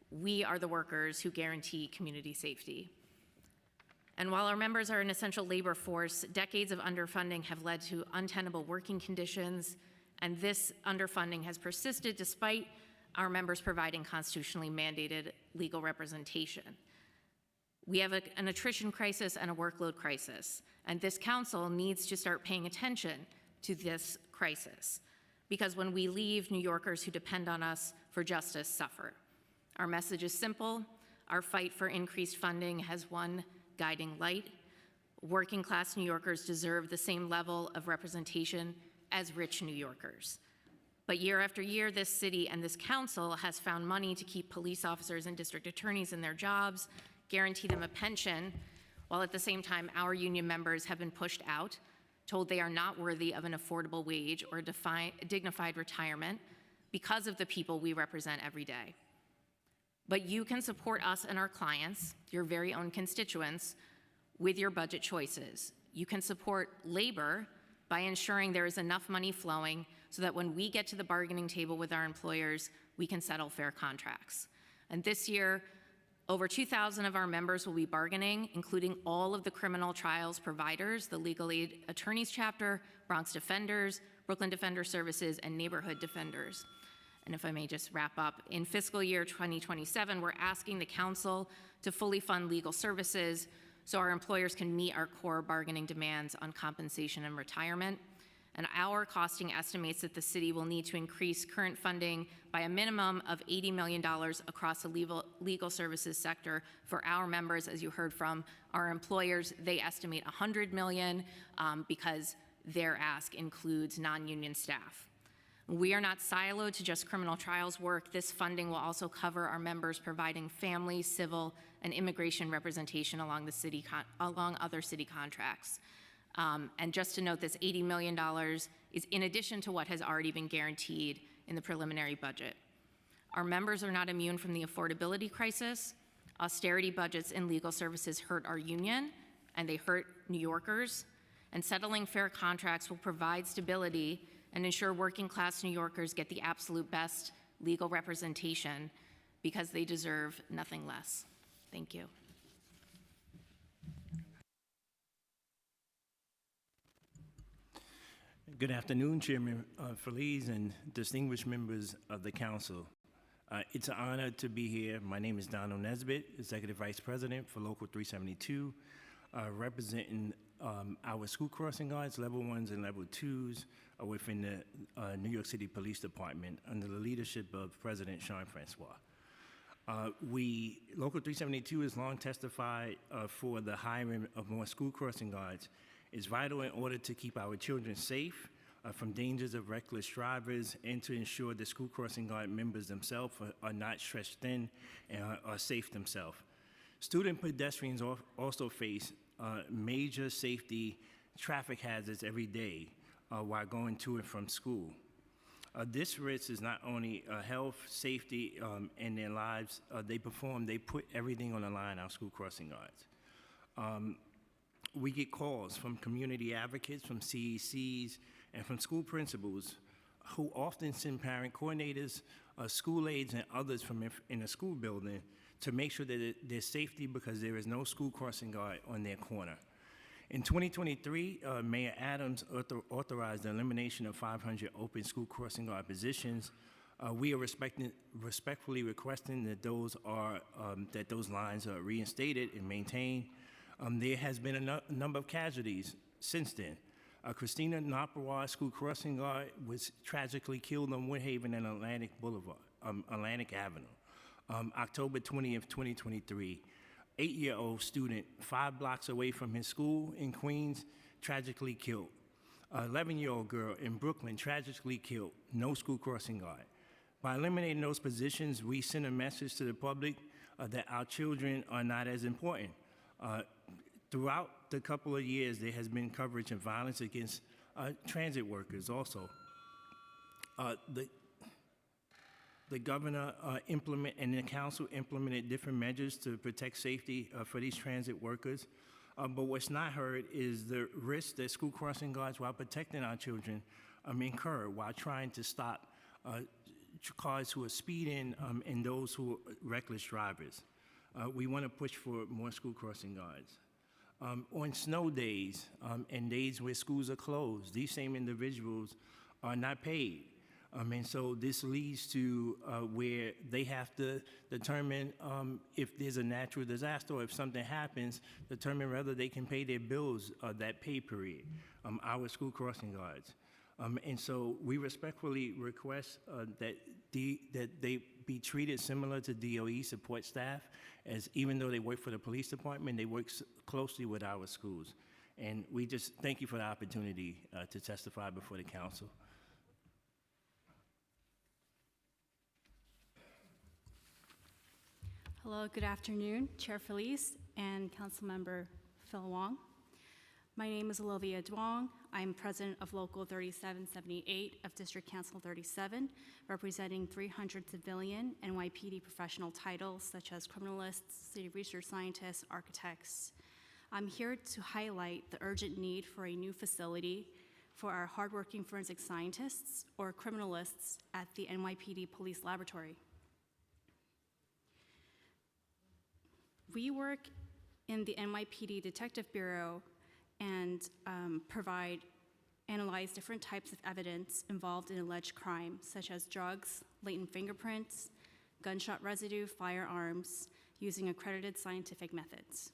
We are the workers who guarantee community safety. And while our members are an essential labor force, decades of underfunding have led to untenable working conditions, and this underfunding has persisted despite our members providing constitutionally mandated legal representation. We have an attrition crisis and a workload crisis, and this council needs to start paying attention to this crisis, because when we leave, New Yorkers who depend on us for justice suffer. Our message is simple. Our fight for increased funding has one guiding light. Working class New Yorkers deserve the same level of representation as rich New Yorkers. But year after year, this city and this council has found money to keep police officers and district attorneys in their jobs, guarantee them a pension, while at the same time our union members have been pushed out, told they are not worthy of an affordable wage or a dignified retirement because of the people we represent every day. But you can support us and our clients, your very own constituents, with your budget choices. You can support labor by ensuring there is enough money flowing so that when we get to the bargaining table with our employers, we can settle fair contracts. And this year, over 2,000 of our members will be bargaining, including all of the criminal trials providers, the Legal Aid Attorneys Chapter, Bronx Defenders, Brooklyn Defender Services, and Neighborhood Defenders. And if I may just wrap up, in fiscal year 2027, we're asking the council to fully fund legal services so our employers can meet our core bargaining demands on compensation and retirement. And our costing estimates that the city will need to increase current funding by a minimum of $80 million across the legal services sector for our members. As you heard from our employers, they estimate $100 million because their ask includes non-union staff. We are not siloed to just criminal trials work. This funding will also cover our members providing family, civil, and immigration representation along other city contracts. And just to note, this $80 million is in addition to what has already been guaranteed in the preliminary budget. Our members are not immune from the affordability crisis. Austerity budgets in legal services hurt our union, and they hurt New Yorkers. And settling fair contracts will provide stability and ensure working class New Yorkers get the absolute best legal representation because they deserve nothing less. Thank you. Good afternoon, Chairman Feliz and distinguished members of the council. It's an honor to be here. My name is Donald Nesbitt, Executive Vice President for Local 372, representing our school crossing guards, level 1s and level 2s, within the New York City Police Department under the leadership of President Sean Francois. Local 372 has long testified for the hiring of more school crossing guards. It's vital in order to keep our children safe from dangers of reckless drivers and to ensure the school crossing guard members themselves are not stretched thin and are safe themselves. Student pedestrians also face major safety traffic hazards every day while going to and from school. This risk is not only health, safety, and their lives. They put everything on the line, our school crossing guards. We get calls from community advocates, from CECs, and from school principals who often send parent coordinators, school aides, and others from in a school building to make sure that there's safety because there is no school crossing guard on their corner. In 2023, Mayor Adams authorized the elimination of 500 open school crossing guard positions. We are respectfully requesting that those lines are reinstated and maintained. There has been a number of casualties since then. Christina Naparwa, school crossing guard, was tragically killed on Woodhaven and Atlantic Avenue, October 20th, 2023. 8-year-old student 5 blocks away from his school in Queens, tragically killed. 11-year-old girl in Brooklyn, tragically killed, no school crossing guard. By eliminating those positions, we send a message to the public that our children are not as important. Throughout the couple of years, there has been coverage of violence against transit workers also. The governor and the council implemented different measures to protect safety for these transit workers. But what's not heard is the risk that school crossing guards, while protecting our children, incur while trying to stop cars who are speeding and those who are reckless drivers. We want to push for more school crossing guards. On snow days and days where schools are closed, these same individuals are not paid. And so this leads to where they have to determine if there's a natural disaster or if something happens, determine whether they can pay their bills that pay period, our school crossing guards. And so we respectfully request that they be treated similar to DOE support staff, as even though they work for the police department, they work closely with our schools. And we just thank you for the opportunity to testify before the council. Hello, good afternoon, Chair Felice and Councilmember Phil Wong. My name is Olivia Duong. I'm president of Local 3778 of District Council 37, representing 300 civilian NYPD professional titles such as criminalists, city research scientists, architects. I'm here to highlight the urgent need for a new facility for our hardworking forensic scientists or criminalists at the NYPD Police Laboratory. We work in the NYPD Detective Bureau and analyze different types of evidence involved in alleged crime, such as drugs, latent fingerprints, gunshot residue, firearms, using accredited scientific methods.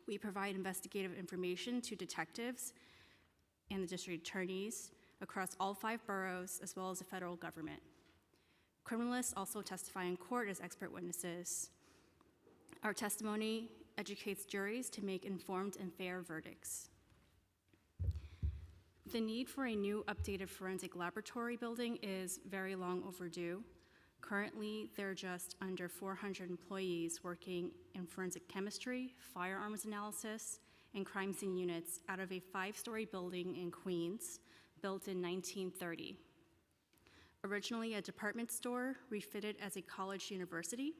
We provide investigative information to detectives and the district attorneys across all 5 boroughs, as well as the federal government. Criminalists also testify in court as expert witnesses. Our testimony educates juries to make informed and fair verdicts. The need for a new updated forensic laboratory building is very long overdue. Currently, there are just under 400 employees working in forensic chemistry, firearms analysis, and crime scene units out of a 5-story building in Queens, built in 1930. Originally a department store, refitted as a college university,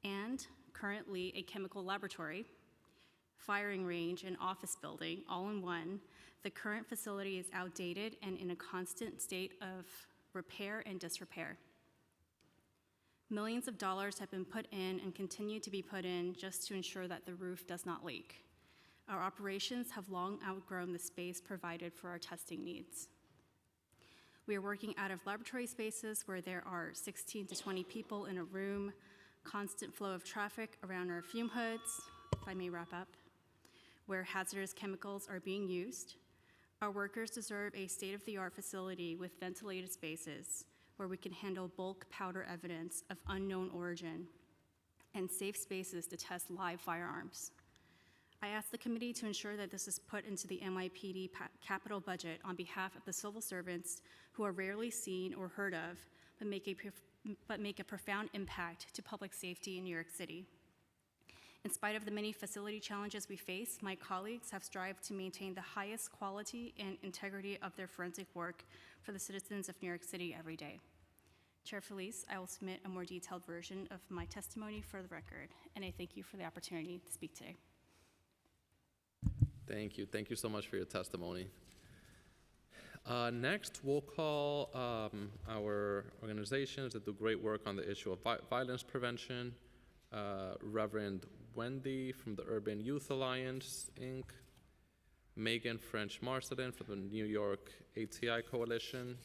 and currently a chemical laboratory, firing range, and office building, all in one, the current facility is outdated and in a constant state of repair and disrepair. Millions of dollars have been put in and continue to be put in just to ensure that the roof does not leak. Our operations have long outgrown the space provided for our testing needs. We are working out of laboratory spaces where there are 16 to 20 people in a room, constant flow of traffic around our fume hoods, if I may wrap up, where hazardous chemicals are being used. Our workers deserve a state-of-the-art facility with ventilated spaces where we can handle bulk powder evidence of unknown origin and safe spaces to test live firearms. I ask the committee to ensure that this is put into the NYPD capital budget on behalf of the civil servants who are rarely seen or heard of, but make a profound impact to public safety in New York City. In spite of the many facility challenges we face, my colleagues have strived to maintain the highest quality and integrity of their forensic work for the citizens of New York City every day. Chair Felice, I will submit a more detailed version of my testimony for the record, and I thank you for the opportunity to speak today. Thank you. Thank you so much for your testimony. Next, we'll call our organizations that do great work on the issue of violence prevention. Reverend Wendy from the Urban Youth Alliance, Inc., Megan French Marsden from the New York ATI Coalition,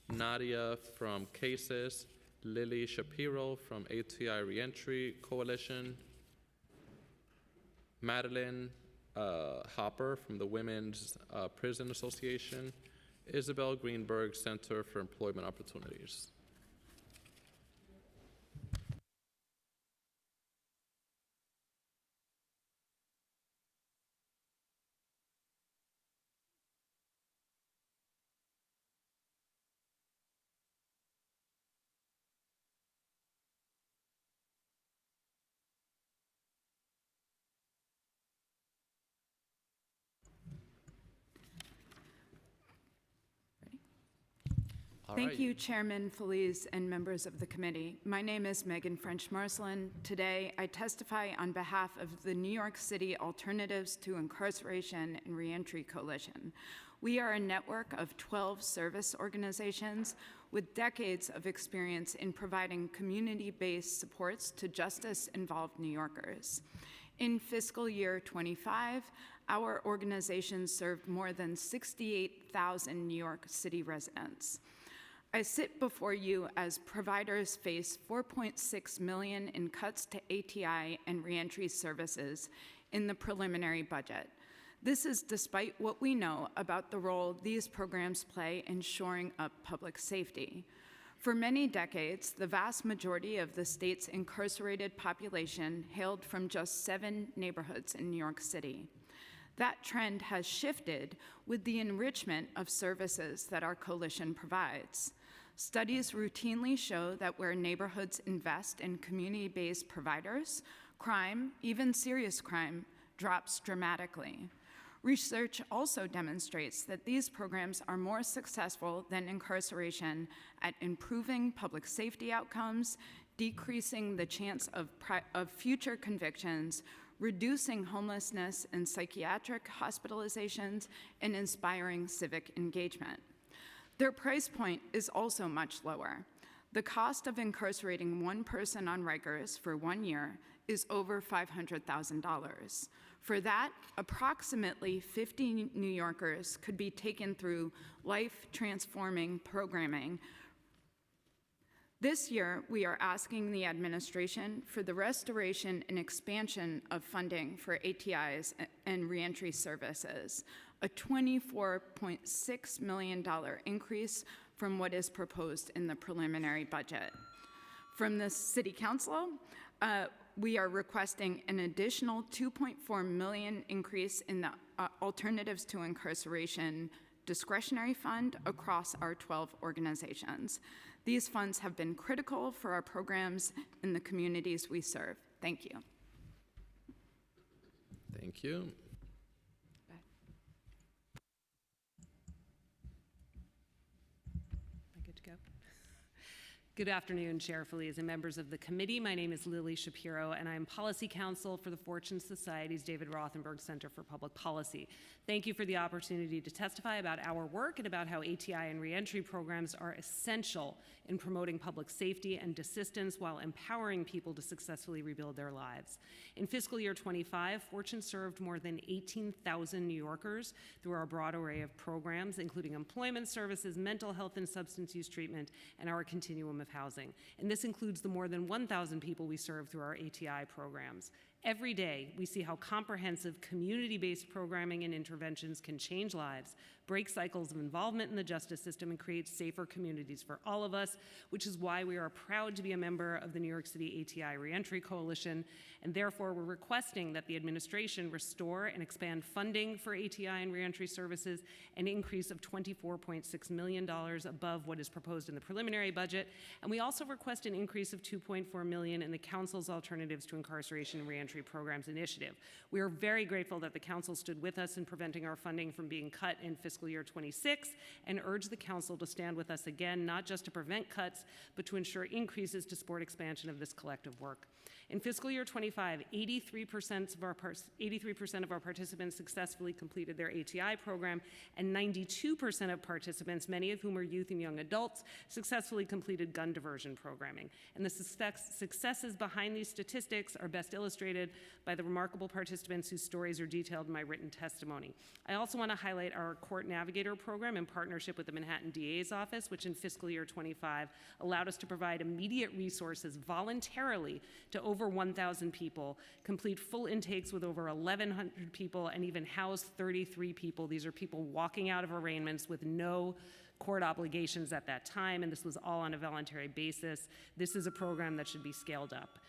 Nadia from CASES, Lily Shapiro from ATI Reentry Coalition, Madeline Hopper from the Women's Prison Association, Isabel Greenberg Center for Employment Opportunities. Thank you, Chairman Felice and members of the committee. My name is Megan French Marsland. Today, I testify on behalf of the New York City Alternatives to Incarceration and Reentry Coalition. We are a network of 12 service organizations with decades of experience in providing community-based supports to justice-involved New Yorkers. In fiscal year 25, our organization served more than 68,000 New York City residents. I sit before you as providers face $4.6 million in cuts to ATI and reentry services in the preliminary budget. This is despite what we know about the role these programs play in shoring up public safety. For many decades, the vast majority of the state's incarcerated population hailed from just 7 neighborhoods in New York City. That trend has shifted with the enrichment of services that our coalition provides. Studies routinely show that where neighborhoods invest in community-based providers, crime, even serious crime, drops dramatically. Research also demonstrates that these programs are more successful than incarceration at improving public safety outcomes, decreasing the chance of future convictions, reducing homelessness and psychiatric hospitalizations, and inspiring civic engagement. Their price point is also much lower. The cost of incarcerating one person on Rikers for 1 year is over $500,000. For that, approximately 50 New Yorkers could be taken through life-transforming programming. This year, we are asking the administration for the restoration and expansion of funding for ATIs and reentry services, a $24.6 million increase from what is proposed in the preliminary budget. From the City Council, we are requesting an additional $2.4 million increase in the Alternatives to Incarceration discretionary fund across our 12 organizations. These funds have been critical for our programs in the communities we serve. Thank you. Thank you. Am I good to go? Good afternoon, Chair Feliz and members of the committee. My name is Lily Shapiro, and I'm Policy Counsel for the Fortune Society's David Rothenberg Center for Public Policy. Thank you for the opportunity to testify about our work and about how ATI and reentry programs are essential in promoting public safety and assistance while empowering people to successfully rebuild their lives. In fiscal year 25, Fortune served more than 18,000 New Yorkers through our broad array of programs, including employment services, mental health and substance use treatment, and our continuum of housing. And this includes the more than 1,000 people we serve through our ATI programs. Every day, we see how comprehensive community-based programming and interventions can change lives, break cycles of involvement in the justice system, and create safer communities for all of us, which is why we are proud to be a member of the New York City ATI Reentry Coalition, and therefore we're requesting that the administration restore and expand funding for ATI and reentry services, an increase of $24.6 million above what is proposed in the preliminary budget, and we also request an increase of $2.4 million in the Council's Alternatives to Incarceration and Reentry Programs initiative. We are very grateful that the Council stood with us in preventing our funding from being cut in fiscal year 26 and urge the Council to stand with us again, not just to prevent cuts, but to ensure increases to support expansion of this collective work. In fiscal year 25, 83% of our participants successfully completed their ATI program, and 92% of participants, many of whom are youth and young adults, successfully completed gun diversion programming. And the successes behind these statistics are best illustrated by the remarkable participants whose stories are detailed in my written testimony. I also want to highlight our Court Navigator program in partnership with the Manhattan DA's office, which in fiscal year 25 allowed us to provide immediate resources voluntarily to over 1,000 people, complete full intakes with over 1,100 people, and even house 33 people. These are people walking out of arraignments with no court obligations at that time, and this was all on a voluntary basis. This is a program that should be scaled up.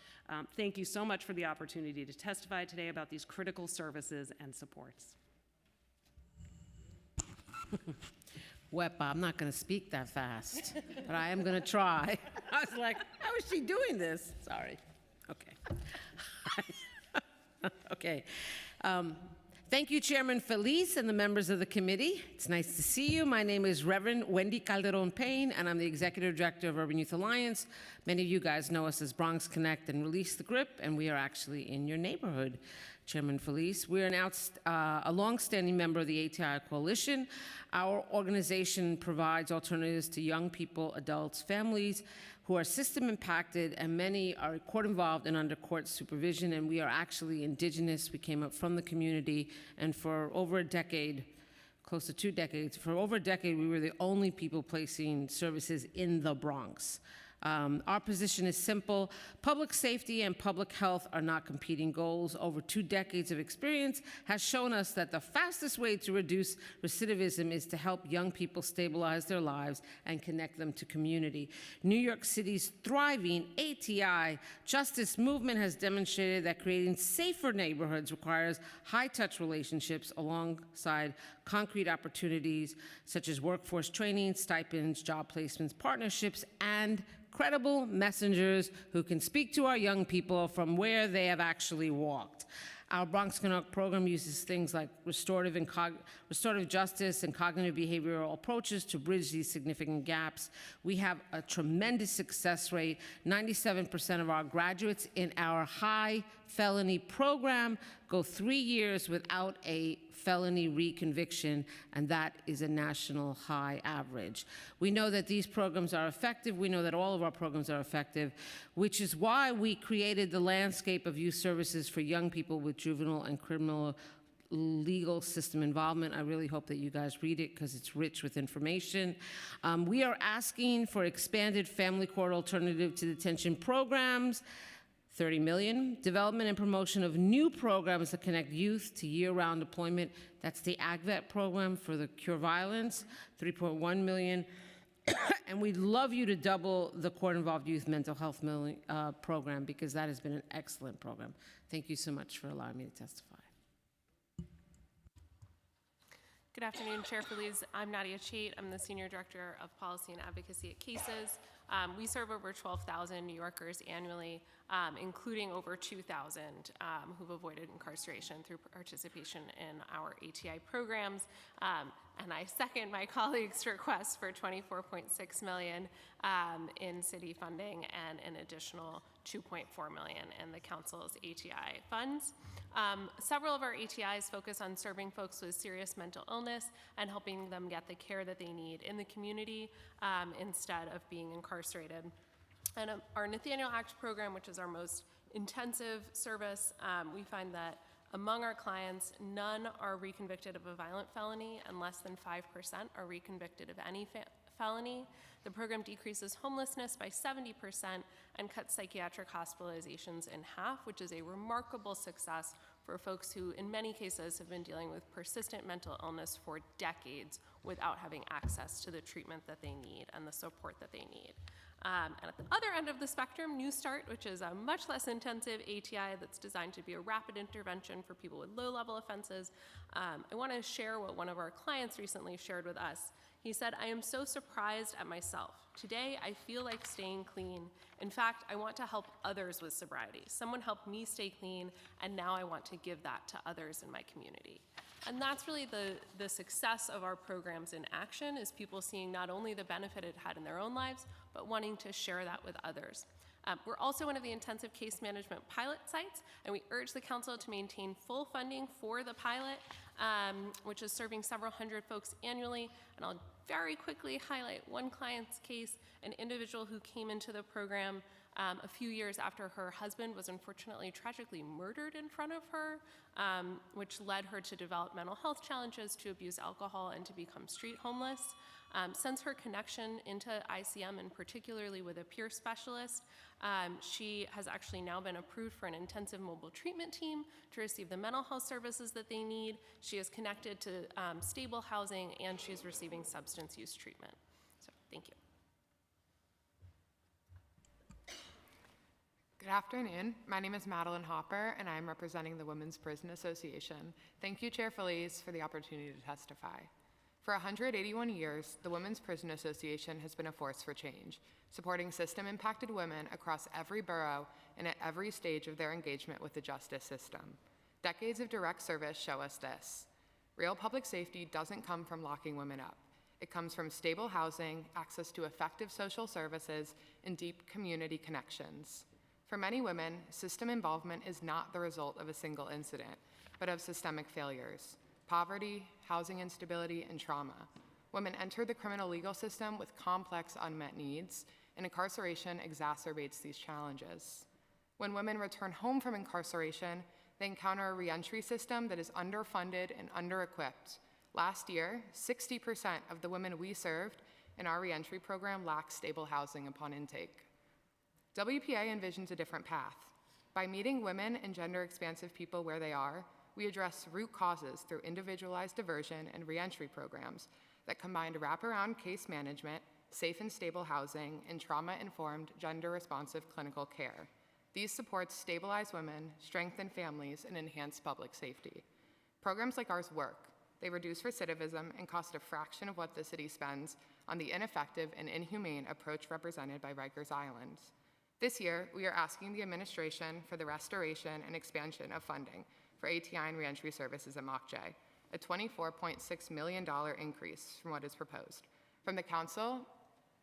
Thank you so much for the opportunity to testify today about these critical services and supports. Wepa, I'm not going to speak that fast, but I am going to try. I was like, how is she doing this? Sorry. Okay. Okay. Thank you, Chairman Feliz and the members of the committee. It's nice to see you. My name is Reverend Wendy Calderon Payne, and I'm the Executive Director of Urban Youth Alliance. Many of you guys know us as Bronx Connect and Release the Grip, and we are actually in your neighborhood. Chairman Felice. We're a longstanding member of the ATI Coalition. Our organization provides alternatives to young people, adults, families who are system impacted, and many are court involved and under court supervision, and we are actually indigenous. We came up from the community, and for over a decade, close to 2 decades, for over a decade, we were the only people placing services in the Bronx. Our position is simple. Public safety and public health are not competing goals. Over 2 decades of experience has shown us that the fastest way to reduce recidivism is to help young people stabilize their lives and connect them to community. New York City's thriving ATI justice movement has demonstrated that creating safer neighborhoods requires high-touch relationships alongside concrete opportunities such as workforce training, stipends, job placements, partnerships, and credible messengers who can speak to our young people from where they have actually walked. Our Bronx Connect program uses things like restorative justice and cognitive behavioral approaches to bridge these significant gaps. We have a tremendous success rate. 97% of our graduates in our high felony program go 3 years without a felony reconviction, and that is a national high average. We know that these programs are effective. We know that all of our programs are effective, which is why we created the landscape of youth services for young people with juvenile and criminal legal system involvement. I really hope that you guys read it because it's rich with information. We are asking for expanded family court alternative to detention programs, $30 million. Development and promotion of new programs that connect youth to year-round deployment. That's the AGVET program for the Cure Violence, $3.1 million. And we'd love you to double the court-involved youth mental health program because that has been an excellent program. Thank you so much for allowing me to testify. Good afternoon, Chair Feliz. I'm Nadia Chait. I'm the Senior Director of Policy and Advocacy at CASES. We serve over 12,000 New Yorkers annually, including over 2,000 who've avoided incarceration through participation in our ATI programs. And I second my colleague's request for $24.6 million in city funding and an additional $2.4 million in the council's ATI funds. Several of our ATIs focus on serving folks with serious mental illness and helping them get the care that they need in the community instead of being incarcerated. And our Nathaniel Act program, which is our most intensive service, we find that among our clients, none are reconvicted of a violent felony and less than 5% are reconvicted of any felony. The program decreases homelessness by 70% and cuts psychiatric hospitalizations in half, which is a remarkable success for folks who, in many cases, have been dealing with persistent mental illness for decades without having access to the treatment that they need and the support that they need. And at the other end of the spectrum, New Start, which is a much less intensive ATI that's designed to be a rapid intervention for people with low-level offenses. I want to share what one of our clients recently shared with us. He said, "I am so surprised at myself. Today, I feel like staying clean. In fact, I want to help others with sobriety. Someone helped me stay clean, and now I want to give that to others in my community." And that's really the success of our programs in action, is people seeing not only the benefit it had in their own lives, but wanting to share that with others. We're also one of the intensive case management pilot sites, and we urge the council to maintain full funding for the pilot, which is serving several hundred folks annually. And I'll very quickly highlight one client's case, an individual who came into the program a few years after her husband was unfortunately tragically murdered in front of her, which led her to develop mental health challenges, to abuse alcohol, and to become street homeless. Since her connection into ICM, and particularly with a peer specialist, she has actually now been approved for an intensive mobile treatment team to receive the mental health services that they need. She is connected to stable housing, and she's receiving substance use treatment. So, thank you. Good afternoon. My name is Madeline Hopper, and I'm representing the Women's Prison Association. Thank you, Chair Feliz, for the opportunity to testify. For 181 years, the Women's Prison Association has been a force for change, supporting system-impacted women across every borough and at every stage of their engagement with the justice system. Decades of direct service show us this. Real public safety doesn't come from locking women up. It comes from stable housing, access to effective social services, and deep community connections. For many women, system involvement is not the result of a single incident, but of systemic failures: poverty, housing instability, and trauma. Women enter the criminal legal system with complex unmet needs, and incarceration exacerbates these challenges. When women return home from incarceration, they encounter a reentry system that is underfunded and under-equipped. Last year, 60% of the women we served in our reentry program lacked stable housing upon intake. WPA envisions a different path. By meeting women and gender-expansive people where they are, we address root causes through individualized diversion and reentry programs that combine wraparound case management, safe and stable housing, and trauma-informed, gender-responsive clinical care. These supports stabilize women, strengthen families, and enhance public safety. Programs like ours work. They reduce recidivism and cost a fraction of what the city spends on the ineffective and inhumane approach represented by Rikers Island. This year, we are asking the administration for the restoration and expansion of funding for ATI and reentry services at Mock J, a $24.6 million increase from what is proposed. From the council,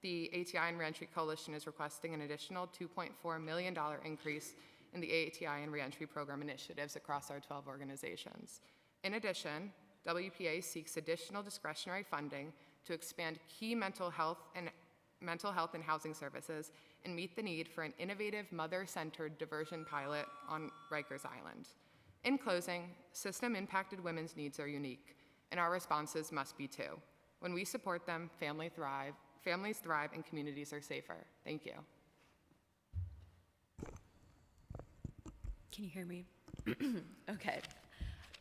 the ATI and Reentry Coalition is requesting an additional $2.4 million increase in the ATI and Reentry Program initiatives across our 12 organizations. In addition, WPA seeks additional discretionary funding to expand key mental health and housing services and meet the need for an innovative mother-centered diversion pilot on Rikers Island. In closing, system-impacted women's needs are unique, and our responses must be too. When we support them, families thrive, and communities are safer. Thank you. Can you hear me? Okay.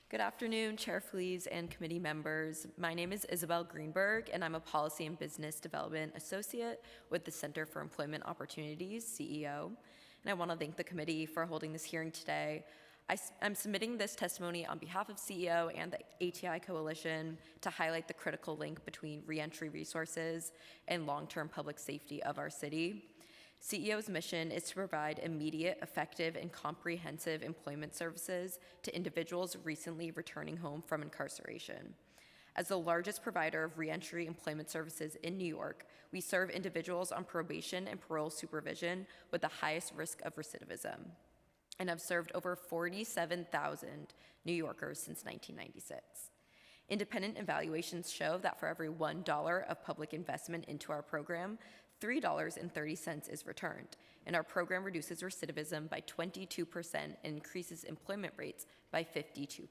Good afternoon, Chair Feliz and committee members. My name is Isabel Greenberg, and I'm a Policy and Business Development Associate with the Center for Employment Opportunities, CEO. And I want to thank the committee for holding this hearing today. I'm submitting this testimony on behalf of CEO and the ATI Coalition to highlight the critical link between reentry resources and long-term public safety of our city. CEO's mission is to provide immediate, effective, and comprehensive employment services to individuals recently returning home from incarceration. As the largest provider of reentry employment services in New York, we serve individuals on probation and parole supervision with the highest risk of recidivism, and have served over 47,000 New Yorkers since 1996. Independent evaluations show that for every $1 of public investment into our program, $3.30 is returned, and our program reduces recidivism by 22% and increases employment rates by 52%.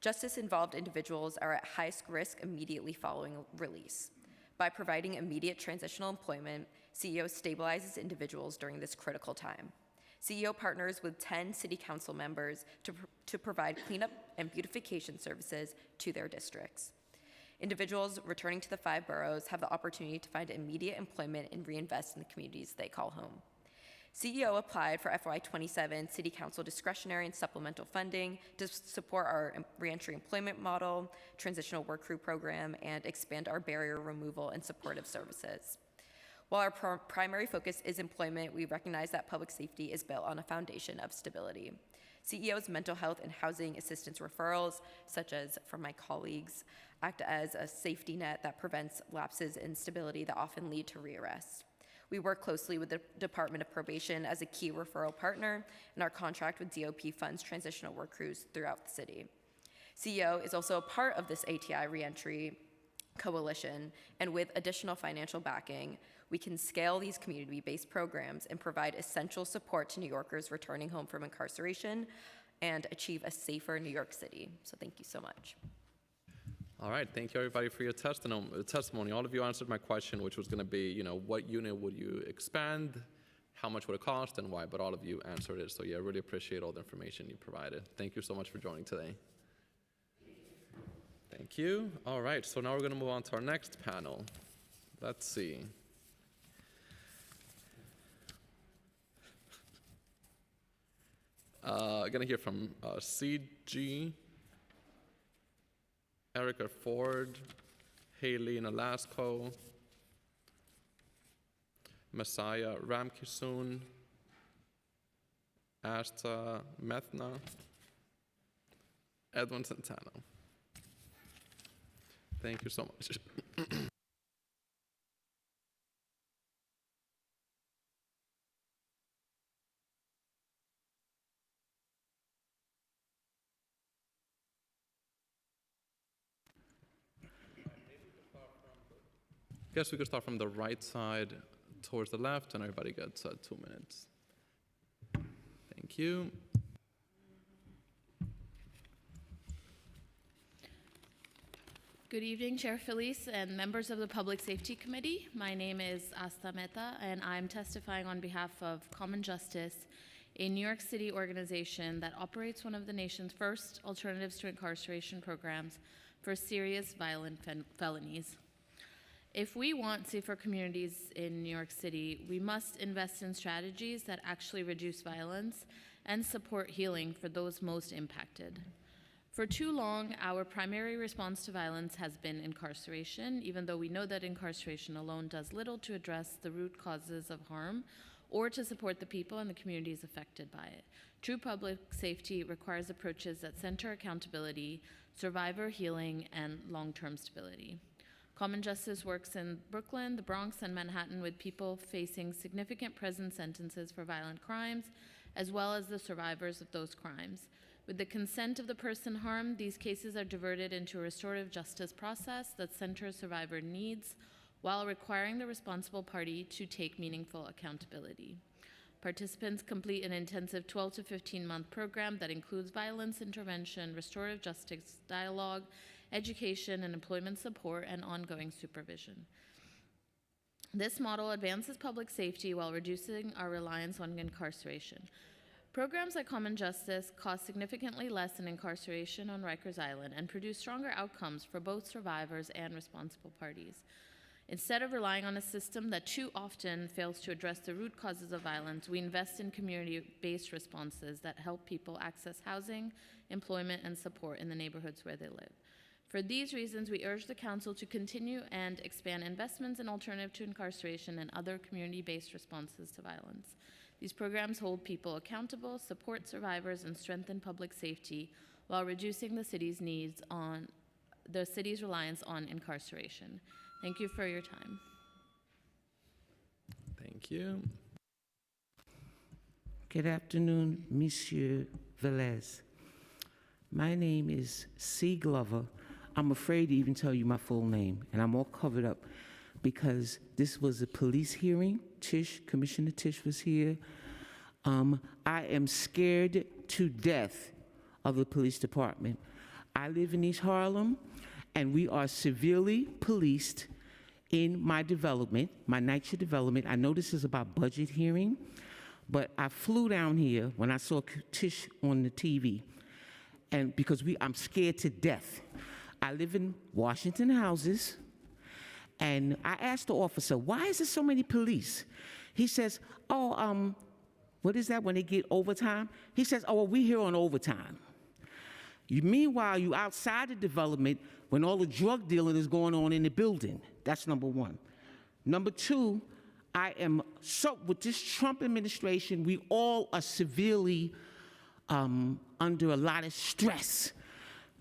Justice-involved individuals are at highest risk immediately following release. By providing immediate transitional employment, CEO stabilizes individuals during this critical time. CEO partners with 10 city council members to provide cleanup and beautification services to their districts. Individuals returning to the 5 boroughs have the opportunity to find immediate employment and reinvest in the communities they call home. CEO applied for FY27 City Council discretionary and supplemental funding to support our reentry employment model, transitional work crew program, and expand our barrier removal and supportive services. While our primary focus is employment, we recognize that public safety is built on a foundation of stability. CEO's mental health and housing assistance referrals, such as from my colleagues, act as a safety net that prevents lapses in stability that often lead to rearrest. We work closely with the Department of Probation as a key referral partner, and our contract with DOP funds transitional work crews throughout the city. CEO is also a part of this ATI reentry coalition, and with additional financial backing, we can scale these community-based programs and provide essential support to New Yorkers returning home from incarceration and achieve a safer New York City. So thank you so much. All right, thank you everybody for your testimony. All of you answered my question, which was going to be, what unit would you expand, how much would it cost, and why, but all of you answered it. So yeah, I really appreciate all the information you provided. Thank you so much for joining today. Thank you. All right, so now we're going to move on to our next panel. Let's see. I'm going to hear from CG, Erica Ford, Haley Nolasco, Messiah Ramkisoon, Asta Methna, Edwin Santana. Thank you so much. guess we could start from the right side towards the left, and everybody gets 2 minutes. Thank you. Good evening, Chair Felice and members of the Public Safety Committee. My name is Asta Mehta, and I'm testifying on behalf of Common Justice, a New York City organization that operates one of the nation's first alternatives to incarceration programs for serious violent felonies. If we want safer communities in New York City, we must invest in strategies that actually reduce violence and support healing for those most impacted. For too long, our primary response to violence has been incarceration, even though we know that incarceration alone does little to address the root causes of harm or to support the people and the communities affected by it. True public safety requires approaches that center accountability, survivor healing, and long-term stability. Common Justice works in Brooklyn, the Bronx, and Manhattan with people facing significant prison sentences for violent crimes, as well as the survivors of those crimes. With the consent of the person harmed, these cases are diverted into a restorative justice process that centers survivor needs while requiring the responsible party to take meaningful accountability. Participants complete an intensive 12 to 15-month program that includes violence intervention, restorative justice dialogue, education and employment support, and ongoing supervision. This model advances public safety while reducing our reliance on incarceration. Programs like Common Justice cost significantly less than incarceration on Rikers Island and produce stronger outcomes for both survivors and responsible parties. Instead of relying on a system that too often fails to address the root causes of violence, we invest in community-based responses that help people access housing, employment, and support in the neighborhoods where they live. For these reasons, we urge the Council to continue and expand investments in alternative to incarceration and other community-based responses to violence. These programs hold people accountable, support survivors, and strengthen public safety while reducing the city's reliance on incarceration. Thank you for your time. Thank you. Good afternoon, Monsieur Velez. My name is C. Glover. I'm afraid to even tell you my full name, and I'm all covered up because this was a police hearing. Commissioner Tisch was here. I am scared to death of the police department. I live in East Harlem, and we are severely policed in my development, my NYCHA development. I know this is about budget hearing, but I flew down here when I saw Tisch on the TV, and because I'm scared to death. I live in Washington Houses, and I asked the officer, why is there so many police? He says, what is that when they get overtime? He says, well, we're here on overtime. Meanwhile, you outside the development when all the drug dealing is going on in the building. That's number one. Number two, with this Trump administration, we all are severely under a lot of stress.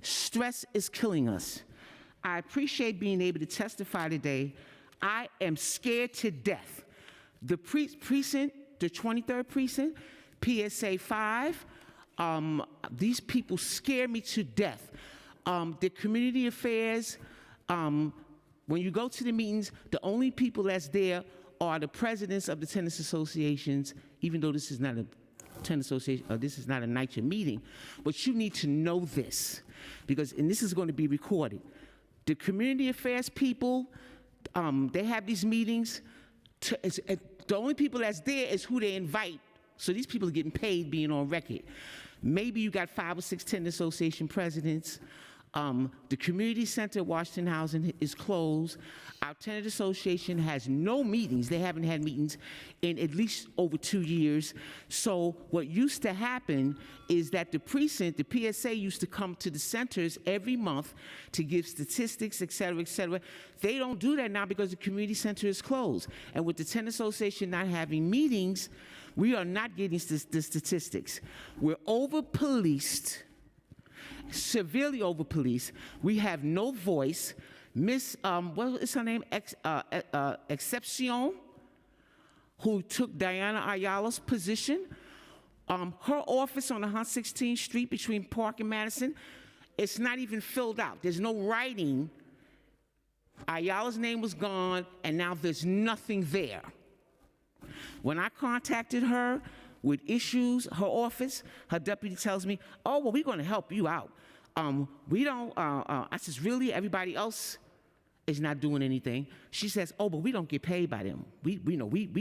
Stress is killing us. I appreciate being able to testify today. I am scared to death. The precinct, the 23rd precinct, PSA 5, these people scare me to death. The community affairs, when you go to the meetings, the only people that's there are the presidents of the tennis associations, even though this is not a tennis association, this is not a NYCHA meeting, but you need to know this, and this is going to be recorded. The community affairs people, they have these meetings. The only people that's there is who they invite. So these people are getting paid being on record. Maybe you got 5 or 6 tennis association presidents. The community center at Washington Housing is closed. Our tenant association has no meetings. They haven't had meetings in at least over 2 years. So what used to happen is that the precinct, the PSA used to come to the centers every month to give statistics, et cetera, et cetera. They don't do that now because the community center is closed. And with the tenant association not having meetings, we are not getting the statistics. We're over-policed. Severely over-policed. We have no voice. Miss, what is her name? Excepcion, who took Diana Ayala's position. Her office on 116th Street between Park and Madison, it's not even filled out. There's no writing Ayala's name was gone, and now there's nothing there. When I contacted her with issues, her office, her deputy tells me, oh, well, we're going to help you out. We don't, I says, really? Everybody else is not doing anything. She says, oh, but we don't get paid by them. We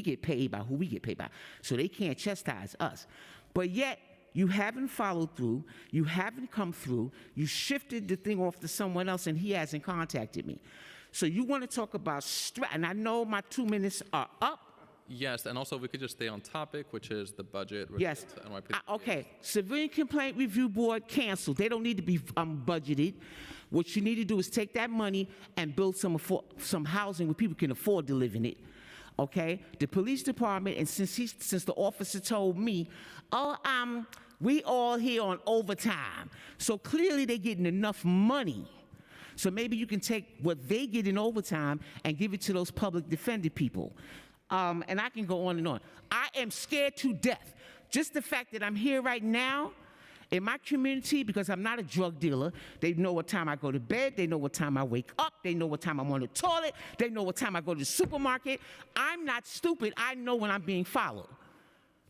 get paid by who we get paid by. So they can't chastise us. But yet, you haven't followed through. You haven't come through. You shifted the thing off to someone else, and he hasn't contacted me. So you want to talk about and I know my 2 minutes are up. Yes, and also we could just stay on topic, which is the budget. Yes. To NYPD. Okay. Civilian Complaint Review Board canceled. They don't need to be budgeted. What you need to do is take that money and build some housing where people can afford to live in it. Okay. The police department, and since the officer told me, oh, we all here on overtime, so clearly they're getting enough money. So maybe you can take what they get in overtime and give it to those public defender people. And I can go on and on. I am scared to death. Just the fact that I'm here right now in my community, because I'm not a drug dealer, they know what time I go to bed, they know what time I wake up, they know what time I'm on the toilet, they know what time I go to the supermarket. I'm not stupid. I know when I'm being followed.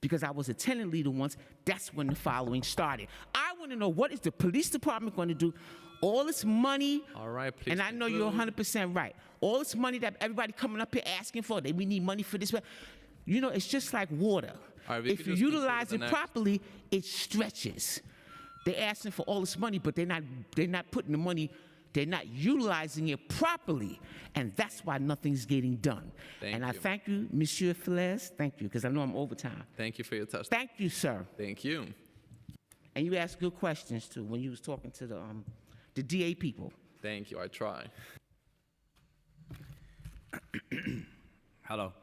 Because I was a tenant leader once, that's when the following started. I want to know, what is the police department going to do? All this money, all right, please and I know you're 100% right. All this money that everybody coming up here asking for, we need money for this. You know, it's just like water. Right, if you utilize it properly, it stretches. They're asking for all this money, but they're not putting the money, they're not utilizing it properly, and that's why nothing's getting done. I thank you, Monsieur Velez. Thank you, because I know I'm over time. Thank you for your testimony. Thank you, sir. Thank you. And you asked good questions too when you was talking to the DA people. Thank you. I try. Hello.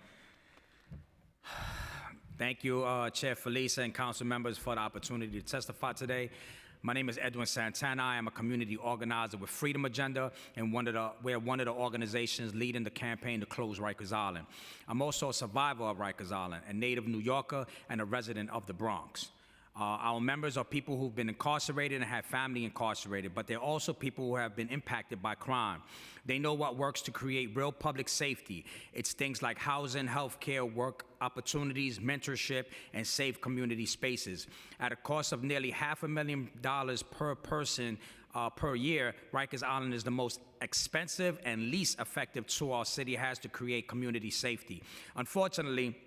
Thank you, Chair Felisa and council members, for the opportunity to testify today. My name is Edwin Santana. I am a community organizer with Freedom Agenda, and we're one of the organizations leading the campaign to close Rikers Island. I'm also a survivor of Rikers Island, a native New Yorker, and a resident of the Bronx. Our members are people who've been incarcerated and have family incarcerated, but they're also people who have been impacted by crime. They know what works to create real public safety. It's things like housing, healthcare, work opportunities, mentorship, and safe community spaces. At a cost of nearly $500,000 per person per year, Rikers Island is the most expensive and least effective tool our city has to create community safety. Unfortunately,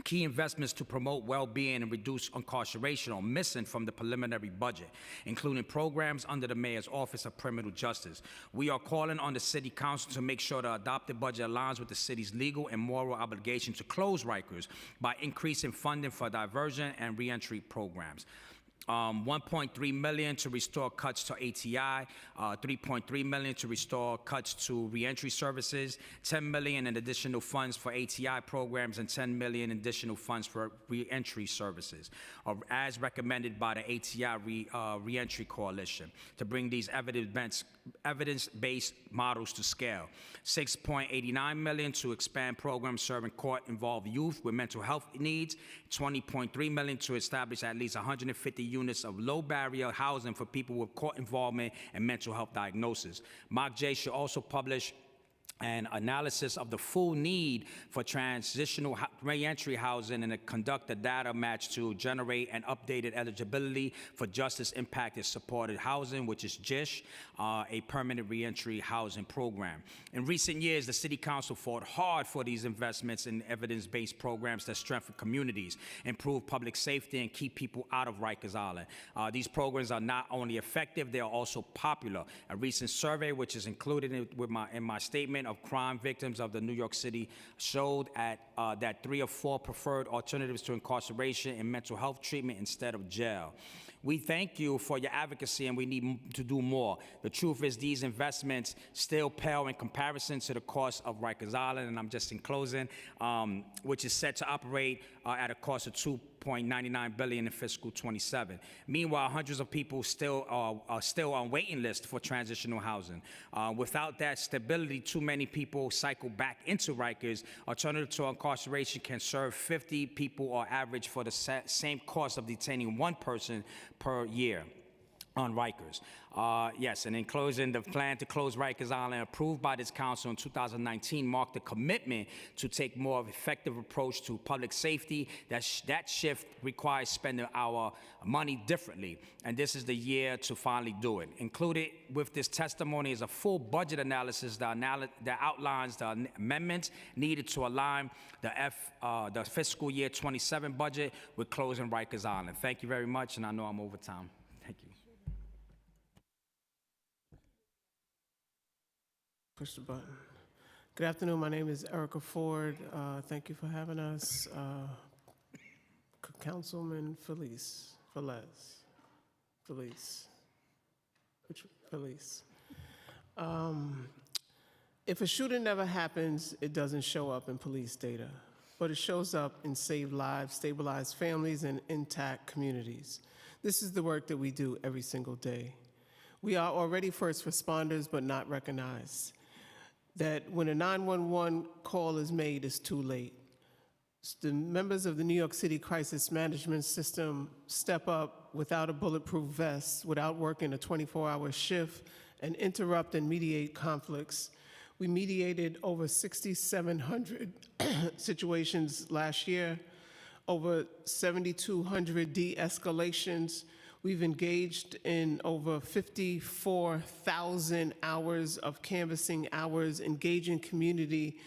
key investments to promote well-being and reduce incarceration are missing from the preliminary budget, including programs under the Mayor's Office of Criminal Justice. We are calling on the City Council to make sure the adopted budget aligns with the city's legal and moral obligation to close Rikers by increasing funding for diversion and reentry programs. $1.3 million to restore cuts to ATI, $3.3 million to restore cuts to reentry services, $10 million in additional funds for ATI programs, and $10 million in additional funds for reentry services, as recommended by the ATI Reentry Coalition, to bring these evidence-based models to scale. $6.89 million to expand programs serving court-involved youth with mental health needs, $20.3 million to establish at least 150 units of low-barrier housing for people with court involvement and mental health diagnosis. MOCJ should also publish an analysis of the full need for transitional reentry housing and conduct a data match to generate an updated eligibility for justice impacted supported housing, which is JISH, a permanent reentry housing program. In recent years, the City Council fought hard for these investments in evidence-based programs that strengthen communities, improve public safety, and keep people out of Rikers Island. These programs are not only effective, they are also popular. A recent survey, which is included in my statement of crime victims of the New York City, showed that 3 of 4 preferred alternatives to incarceration and mental health treatment instead of jail. We thank you for your advocacy, and we need to do more. The truth is these investments still pale in comparison to the cost of Rikers Island, and I'm just in closing, which is set to operate at a cost of $2.99 billion in fiscal 27. Meanwhile, hundreds of people are still on waiting lists for transitional housing. Without that stability, too many people cycle back into Rikers. Alternative to incarceration can serve 50 people or average for the same cost of detaining one person per year. on Rikers. Yes, and in closing, the plan to close Rikers Island approved by this council in 2019 marked a commitment to take more of an effective approach to public safety. That shift requires spending our money differently, and this is the year to finally do it. Included with this testimony is a full budget analysis that outlines the amendments needed to align the fiscal year 27 budget with closing Rikers Island. Thank you very much, and I know I'm over time. Thank you. Push the button. Good afternoon. My name is Erica Ford. Thank you for having us. Councilman Felice. If a shooting never happens, it doesn't show up in police data, but it shows up in saved lives, stabilized families, and intact communities. This is the work that we do every single day. We are already first responders, but not recognized. That when a 911 call is made, it's too late. The members of the New York City Crisis Management System step up without a bulletproof vest, without working a 24-hour shift, and interrupt and mediate conflicts. We mediated over 6,700 situations last year, over 7,200 de-escalations. We've engaged in over 54,000 hours of canvassing hours, engaging community,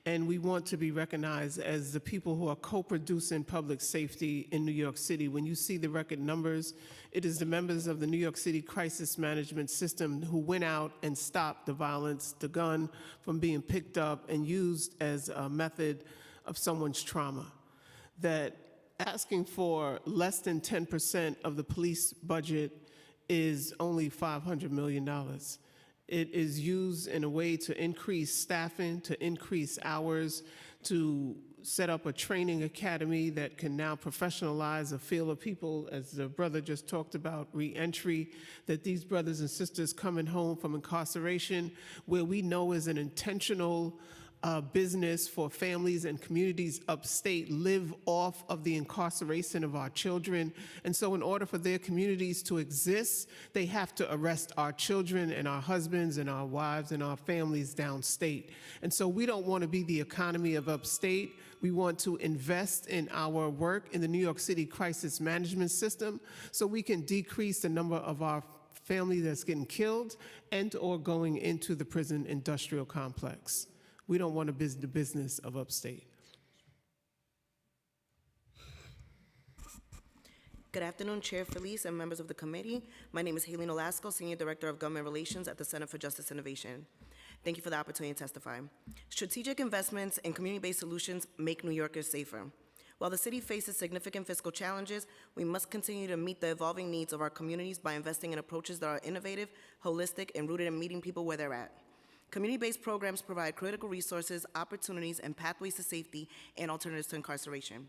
and we want to be recognized as the people who are co-producing public safety in New York City. When you see the record numbers, it is the members of the New York City Crisis Management System who went out and stopped the violence, the gun from being picked up and used as a method of someone's trauma. That asking for less than 10% of the police budget is only $500 million. It is used in a way to increase staffing, to increase hours, to set up a training academy that can now professionalize a field of people, as the brother just talked about, re-entry, that these brothers and sisters coming home from incarceration, where we know is an intentional business for families and communities upstate, live off of the incarceration of our children. And so in order for their communities to exist, they have to arrest our children and our husbands and our wives and our families downstate. And so we don't want to be the economy of upstate. We want to invest in our work in the New York City Crisis Management System so we can decrease the number of our family that's getting killed and or going into the prison industrial complex. We don't want to be the business of upstate. Good afternoon, Chair Felice and members of the committee. My name is Helene Olasco, Senior Director of Government Relations at the Center for Justice Innovation. Thank you for the opportunity to testify. Strategic investments in community-based solutions make New Yorkers safer. While the city faces significant fiscal challenges, we must continue to meet the evolving needs of our communities by investing in approaches that are innovative, holistic, and rooted in meeting people where they're at. Community-based programs provide critical resources, opportunities, and pathways to safety and alternatives to incarceration.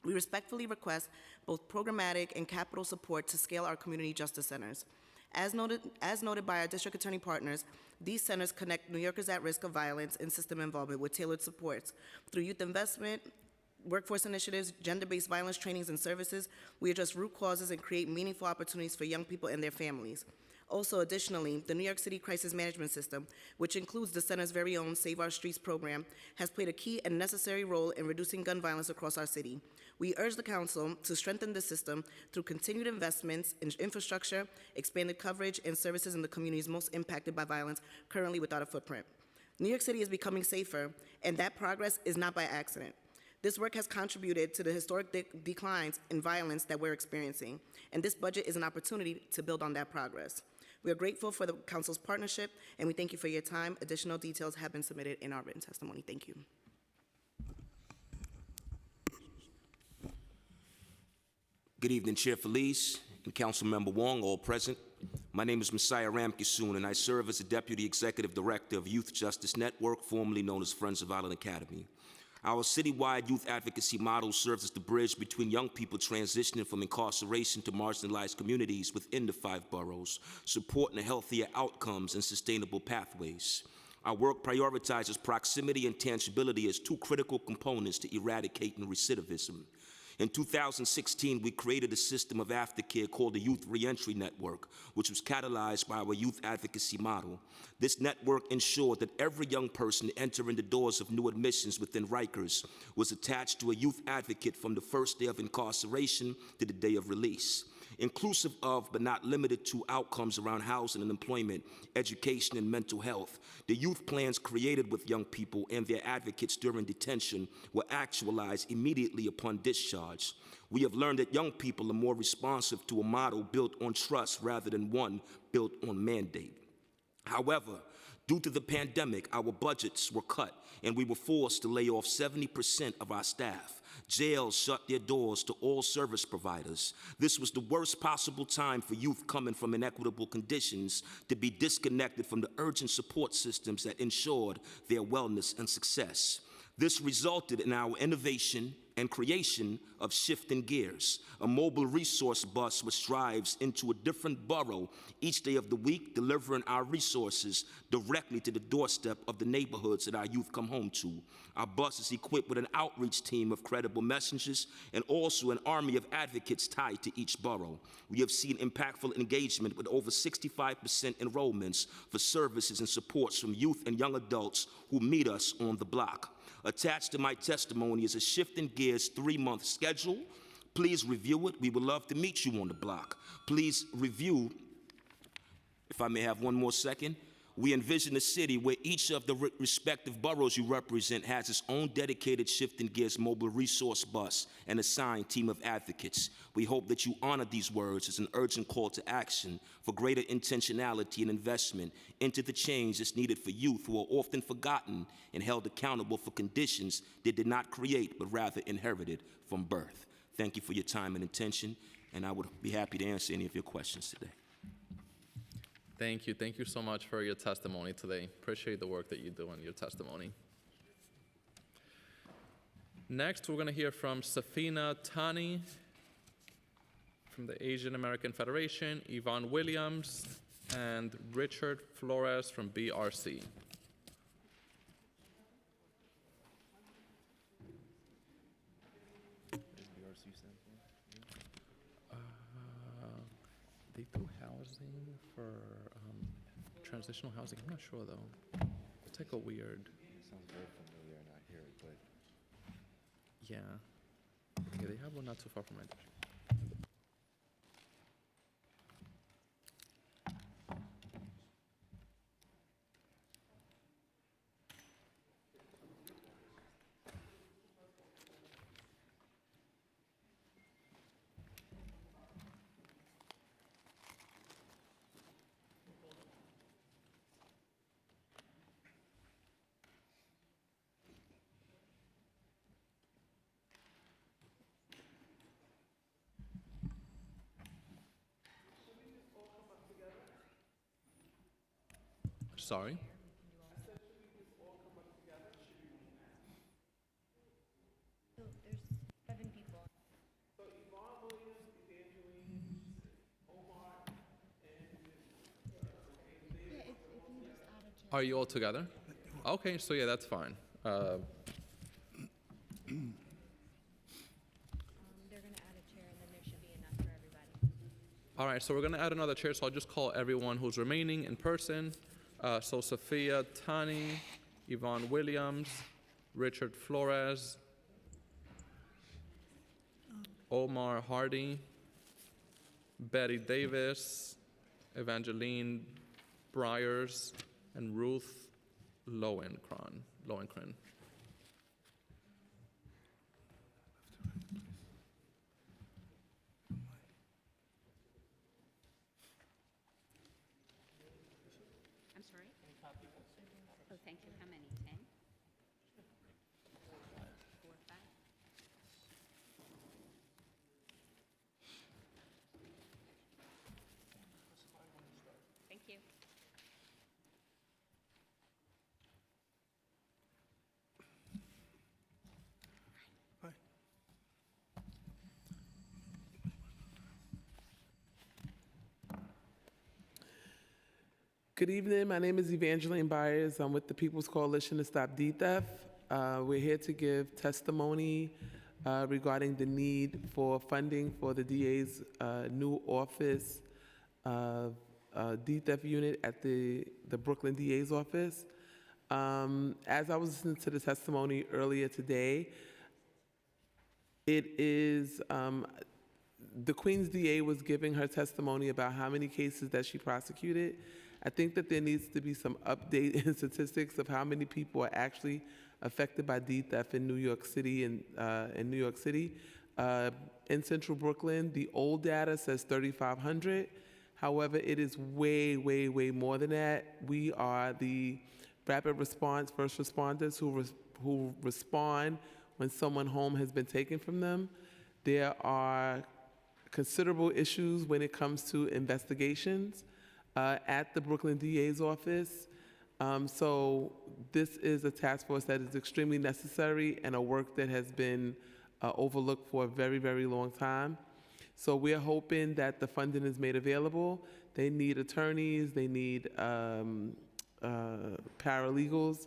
We respectfully request both programmatic and capital support to scale our community justice centers. As noted by our district attorney partners, these centers connect New Yorkers at risk of violence and system involvement with tailored supports. Through youth investment, workforce initiatives, gender-based violence trainings and services, we address root causes and create meaningful opportunities for young people and their families. Also, additionally, the New York City Crisis Management System, which includes the center's very own Save Our Streets program, has played a key and necessary role in reducing gun violence across our city. We urge the council to strengthen the system through continued investments in infrastructure, expanded coverage, and services in the communities most impacted by violence, currently without a footprint. New York City is becoming safer, and that progress is not by accident. This work has contributed to the historic declines in violence that we're experiencing, and this budget is an opportunity to build on that progress. We are grateful for the council's partnership, and we thank you for your time. Additional details have been submitted in our written testimony. Thank you. Good evening, Chair Felice and Councilmember Wong, all present. My name is Messiah Ramkisoon, and I serve as the Deputy Executive Director of Youth Justice Network, formerly known as Friends of Island Academy. Our citywide youth advocacy model serves as the bridge between young people transitioning from incarceration to marginalized communities within the 5 boroughs, supporting healthier outcomes and sustainable pathways. Our work prioritizes proximity and tangibility as 2 critical components to eradicating recidivism. In 2016, we created a system of aftercare called the Youth Reentry Network, which was catalyzed by our youth advocacy model. This network ensured that every young person entering the doors of new admissions within Rikers was attached to a youth advocate from the first day of incarceration to the day of release, inclusive of but not limited to outcomes around housing and employment, education, and mental health. The youth plans created with young people and their advocates during detention were actualized immediately upon discharge. We have learned that young people are more responsive to a model built on trust rather than one built on mandate. However, due to the pandemic, our budgets were cut and we were forced to lay off 70% of our staff. Jails shut their doors to all service providers. This was the worst possible time for youth coming from inequitable conditions to be disconnected from the urgent support systems that ensured their wellness and success. This resulted in our innovation and creation of Shifting Gears, a mobile resource bus which drives into a different borough each day of the week, delivering our resources directly to the doorstep of the neighborhoods that our youth come home to. Our bus is equipped with an outreach team of credible messengers and also an army of advocates tied to each borough. We have seen impactful engagement with over 65% enrollments for services and supports from youth and young adults who meet us on the block. Attached to my testimony is a Shifting Gears 3-month schedule. Please review it. We would love to meet you on the block. Please review, if I may have one more second. We envision a city where each of the respective boroughs you represent has its own dedicated Shifting Gears mobile resource bus and assigned team of advocates. We hope that you honor these words as an urgent call to action for greater intentionality and investment into the change that's needed for youth who are often forgotten and held accountable for conditions they did not create but rather inherited from birth. Thank you for your time and attention, and I would be happy to answer any of your questions today. Thank you. Thank you so much for your testimony today. Appreciate the work that you do in your testimony. Next, we're going to hear from Safina Tani from the Asian American Federation, Yvonne Williams, and Richard Flores from BRC. They do housing for transitional housing. I'm not sure though. It's like a weird. Sounds very familiar, and I hear it, but Yeah. Yeah, they have one not too far from my district. Sorry? Are you all together? Okay, so yeah, that's fine. They're going to add a chair, and then there should be enough for everybody. All right, so we're going to add another chair, so I'll just call everyone who's remaining in person. So Sophia Tani, Yvonne Williams, Richard Flores, Omar Hardy, Betty Davis, Evangeline Bryers, and Ruth Lowenkron. I'm sorry? Oh, thank you. How many? 10? 4 or 5? Thank you. Good evening. My name is Evangeline Byers. I'm with the People's Coalition to Stop D-Theft. We're here to give testimony regarding the need for funding for the DA's new office D-Theft unit at the Brooklyn DA's office. As I was listening to the testimony earlier today, it is, the Queens DA was giving her testimony about how many cases that she prosecuted. I think that there needs to be some update in statistics of how many people are actually affected by D-Theft in New York City. In Central Brooklyn, the old data says 3,500. However, it is way, way, way more than that. We are the rapid response first responders who respond when someone's home has been taken from them. There are considerable issues when it comes to investigations at the Brooklyn DA's office. So this is a task force that is extremely necessary and a work that has been overlooked for a very, very long time. So we're hoping that the funding is made available. They need attorneys, they need paralegals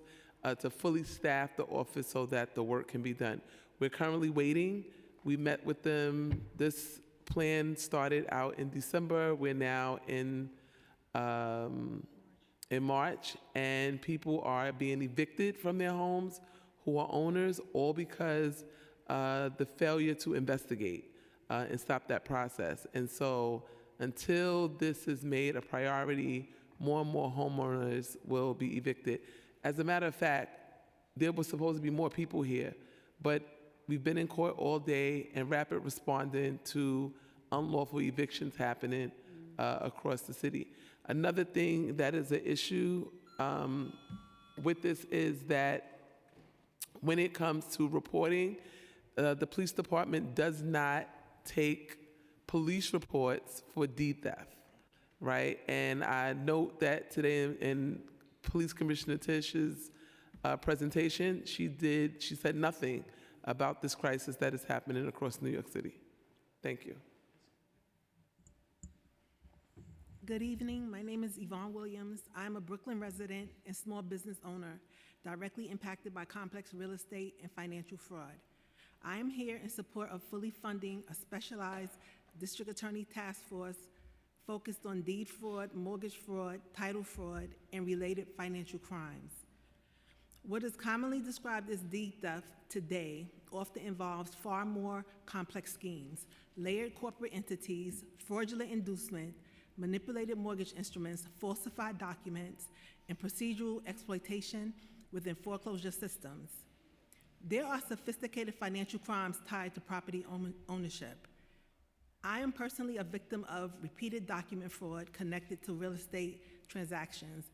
to fully staff the office so that the work can be done. We're currently waiting. We met with them. This plan started out in December. We're now in March, and people are being evicted from their homes who are owners, all because the failure to investigate and stop that process. And so until this is made a priority, more and more homeowners will be evicted. As a matter of fact, there was supposed to be more people here, but we've been in court all day and rapid responding to unlawful evictions happening across the city. Another thing that is an issue with this is that when it comes to reporting, the police department does not take police reports for D-Theft, right? And I note that today in Police Commissioner Tish's presentation, she said nothing about this crisis that is happening across New York City. Thank you. Good evening. My name is Yvonne Williams. I'm a Brooklyn resident and small business owner directly impacted by complex real estate and financial fraud. I am here in support of fully funding a specialized district attorney task force focused on deed fraud, mortgage fraud, title fraud, and related financial crimes. What is commonly described as deed theft today often involves far more complex schemes, layered corporate entities, fraudulent inducement, manipulated mortgage instruments, falsified documents, and procedural exploitation within foreclosure systems. There are sophisticated financial crimes tied to property ownership. I am personally a victim of repeated document fraud connected to real estate transactions.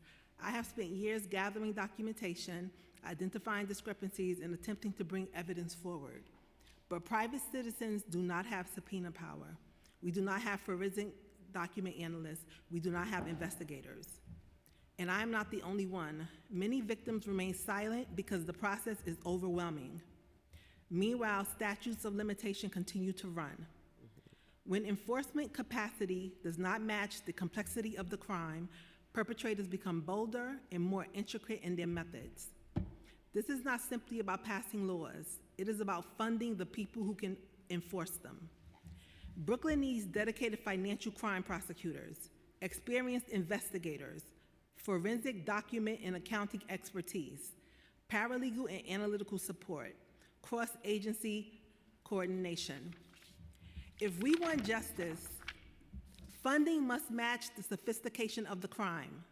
I have spent years gathering documentation, identifying discrepancies, and attempting to bring evidence forward. But private citizens do not have subpoena power. We do not have forensic document analysts. We do not have investigators. And I am not the only one. Many victims remain silent because the process is overwhelming. Meanwhile, statutes of limitation continue to run. When enforcement capacity does not match the complexity of the crime, perpetrators become bolder and more intricate in their methods. This is not simply about passing laws. It is about funding the people who can enforce them. Brooklyn needs dedicated financial crime prosecutors, experienced investigators, forensic document and accounting expertise, paralegal and analytical support, cross-agency coordination. If we want justice, funding must match the sophistication of the crime.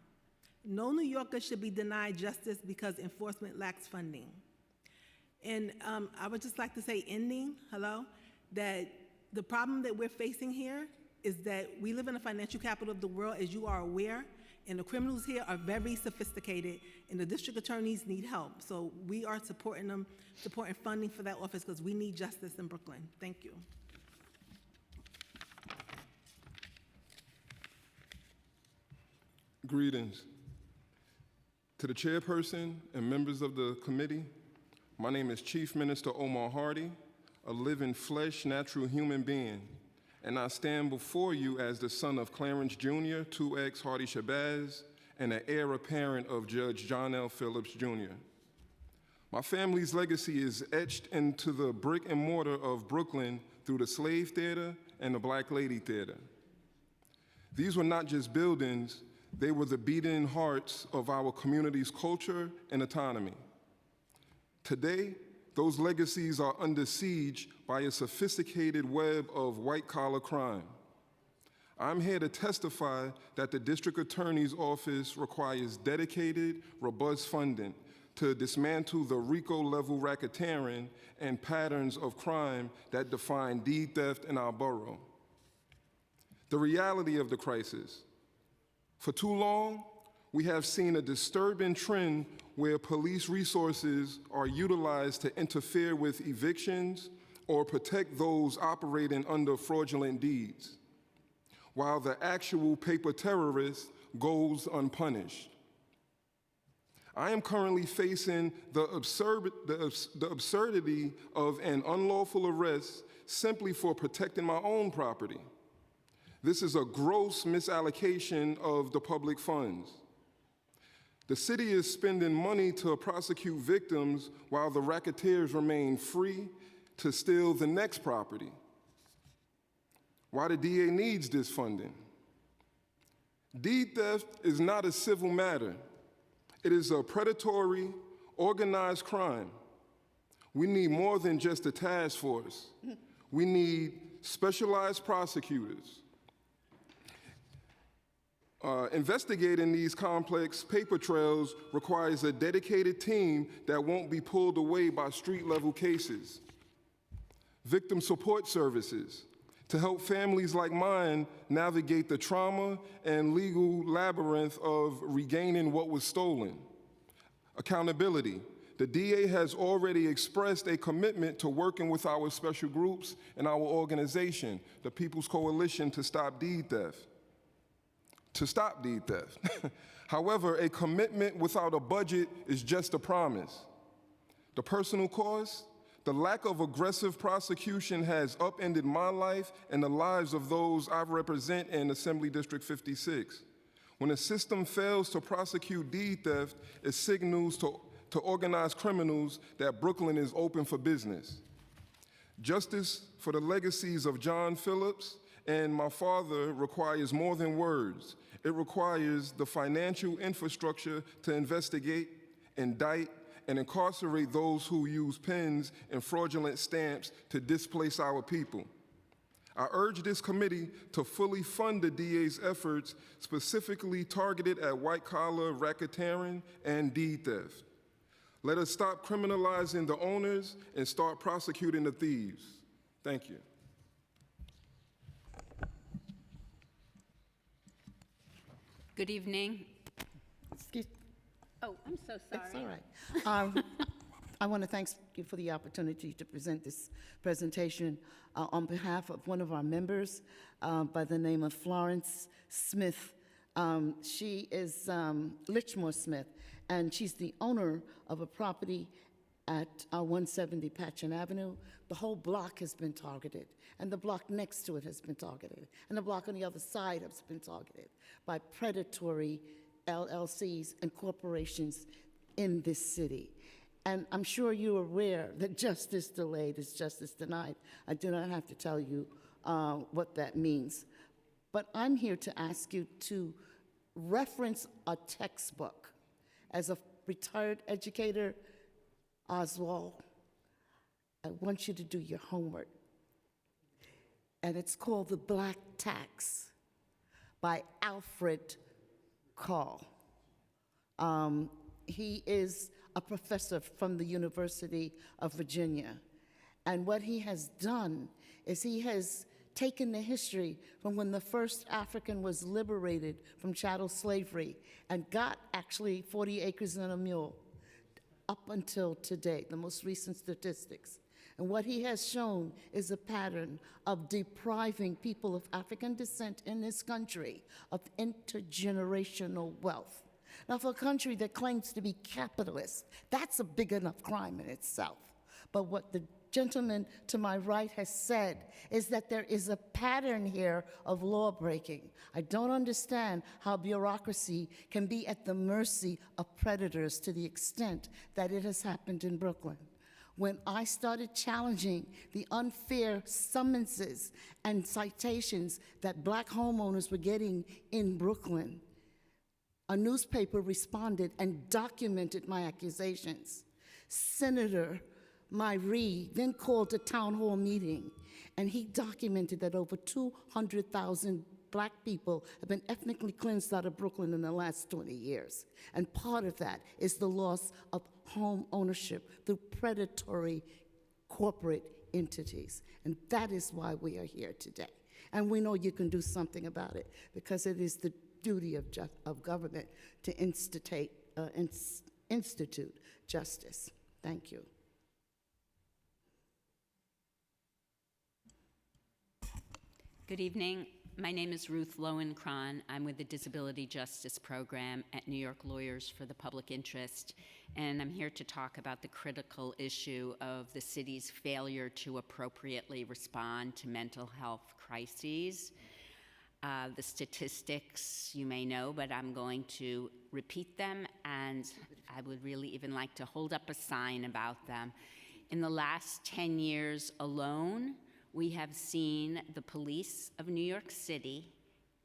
No New Yorker should be denied justice because enforcement lacks funding. And I would just like to say, that the problem that we're facing here is that we live in the financial capital of the world, as you are aware, and the criminals here are very sophisticated, and the district attorneys need help. So we are supporting them, supporting funding for that office because we need justice in Brooklyn. Thank you. Greetings. To the chairperson and members of the committee, my name is Chief Minister Omar Hardy, a living flesh, natural human being, and I stand before you as the son of Clarence Jr., 2X Hardy Shabazz, and an heir apparent of Judge John L. Phillips Jr. My family's legacy is etched into the brick and mortar of Brooklyn through the Slave Theater and the Black Lady Theater. These were not just buildings, they were the beating hearts of our community's culture and autonomy. Today, those legacies are under siege by a sophisticated web of white-collar crime. I'm here to testify that the District Attorney's Office requires dedicated, robust funding to dismantle the RICO-level racketeering and patterns of crime that define deed theft in our borough. The reality of the crisis. For too long, we have seen a disturbing trend where police resources are utilized to interfere with evictions or protect those operating under fraudulent deeds, while the actual paper terrorist goes unpunished. I am currently facing the absurdity of an unlawful arrest simply for protecting my own property. This is a gross misallocation of the public funds. The city is spending money to prosecute victims while the racketeers remain free to steal the next property. Why the DA needs this funding? Deed theft is not a civil matter. It is a predatory, organized crime. We need more than just a task force. We need specialized prosecutors. Investigating these complex paper trails requires a dedicated team that won't be pulled away by street-level cases. Victim support services to help families like mine navigate the trauma and legal labyrinth of regaining what was stolen. Accountability. The DA has already expressed a commitment to working with our special groups and our organization, the People's Coalition to Stop Deed Theft. However, a commitment without a budget is just a promise. The personal cost, the lack of aggressive prosecution has upended my life and the lives of those I represent in Assembly District 56. When a system fails to prosecute deed theft, it signals to organized criminals that Brooklyn is open for business. Justice for the legacies of John Phillips and my father requires more than words. It requires the financial infrastructure to investigate, indict, and incarcerate those who use pens and fraudulent stamps to displace our people. I urge this committee to fully fund the DA's efforts specifically targeted at white-collar racketeering and deed theft. Let us stop criminalizing the owners and start prosecuting the thieves. Thank you. Good evening. Oh, I'm so sorry. It's all right. I want to thank you for the opportunity to present this presentation on behalf of one of our members by the name of Florence Smith. She is Litchmore Smith, and she's the owner of a property at 170 Patchen Avenue. The whole block has been targeted, and the block next to it has been targeted, and the block on the other side has been targeted by predatory LLCs and corporations in this city. And I'm sure you're aware that justice delayed is justice denied. I do not have to tell you what that means. But I'm here to ask you to reference a textbook. As a retired educator, Oswald, I want you to do your homework. And it's called The Black Tax by Alfred Call. He is a professor from the University of Virginia. And what he has done is he has taken the history from when the first African was liberated from chattel slavery and got actually 40 acres and a mule up until today, the most recent statistics. And what he has shown is a pattern of depriving people of African descent in this country of intergenerational wealth. Now, for a country that claims to be capitalist, that's a big enough crime in itself. But what the gentleman to my right has said is that there is a pattern here of law breaking. I don't understand how bureaucracy can be at the mercy of predators to the extent that it has happened in Brooklyn. When I started challenging the unfair summonses and citations that black homeowners were getting in Brooklyn, a newspaper responded and documented my accusations. Senator Myrie then called a town hall meeting, and he documented that over 200,000 black people have been ethnically cleansed out of Brooklyn in the last 20 years. And part of that is the loss of home ownership through predatory corporate entities. And that is why we are here today. And we know you can do something about it, because it is the duty of government to institute justice. Thank you. Good evening. My name is Ruth Lowenkron. I'm with the Disability Justice Program at New York Lawyers for the Public Interest, and I'm here to talk about the critical issue of the city's failure to appropriately respond to mental health crises. The statistics you may know, but I'm going to repeat them, and I would really even like to hold up a sign about them. In the last 10 years alone, we have seen the police of New York City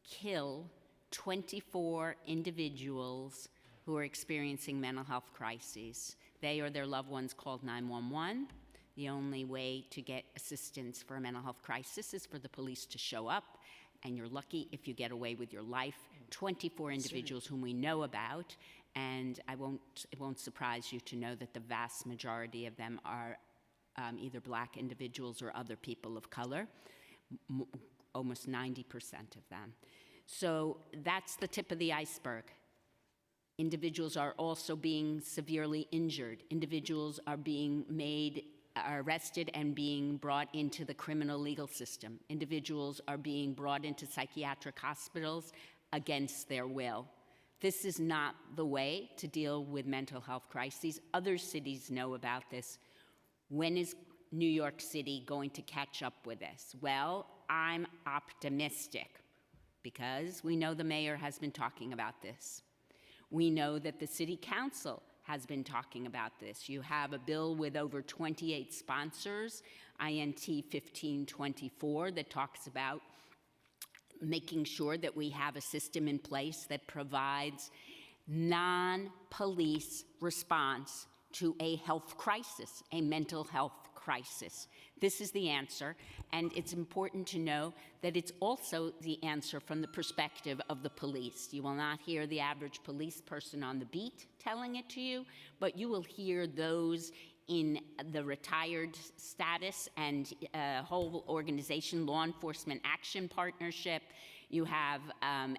kill 24 individuals who are experiencing mental health crises. They or their loved ones called 911. The only way to get assistance for a mental health crisis is for the police to show up, and you're lucky if you get away with your life. 24 individuals whom we know about, and it won't surprise you to know that the vast majority of them are either black individuals or other people of color, almost 90% of them. So that's the tip of the iceberg. Individuals are also being severely injured. Individuals are being arrested and being brought into the criminal legal system. Individuals are being brought into psychiatric hospitals against their will. This is not the way to deal with mental health crises. Other cities know about this. When is New York City going to catch up with this? Well, I'm optimistic because we know the mayor has been talking about this. We know that the city council has been talking about this. You have a bill with over 28 sponsors, INT 1524, that talks about making sure that we have a system in place that provides non-police response to a health crisis, a mental health crisis. This is the answer, and it's important to know that it's also the answer from the perspective of the police. You will not hear the average police person on the beat telling it to you, but you will hear those in the retired status and whole organization, Law Enforcement Action Partnership. You have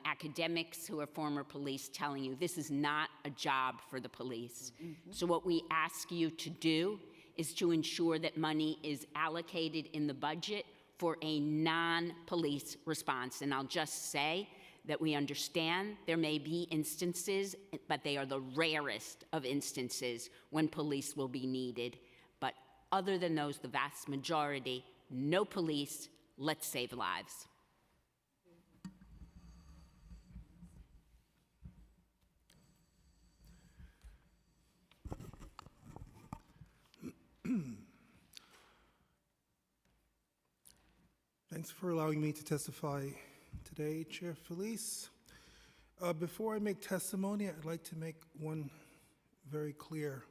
academics who are former police telling you this is not a job for the police. So what we ask you to do is to ensure that money is allocated in the budget for a non-police response. And I'll just say that we understand there may be instances, but they are the rarest of instances when police will be needed. But other than those, the vast majority, no police, let's save lives. Thanks for allowing me to testify today, Chair Felice. Before I make testimony, I'd like to make one very clear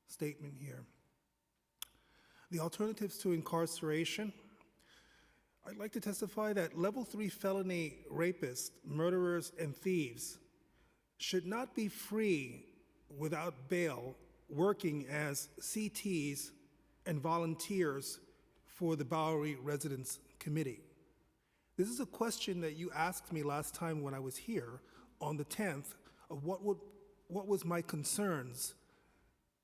statement here. The alternatives to incarceration, I'd like to testify that level 3 felony rapists, murderers, and thieves should not be free without bail working as CTs and volunteers for the Bowery Residents Committee. This is a question that you asked me last time when I was here on the 10th of what was my concerns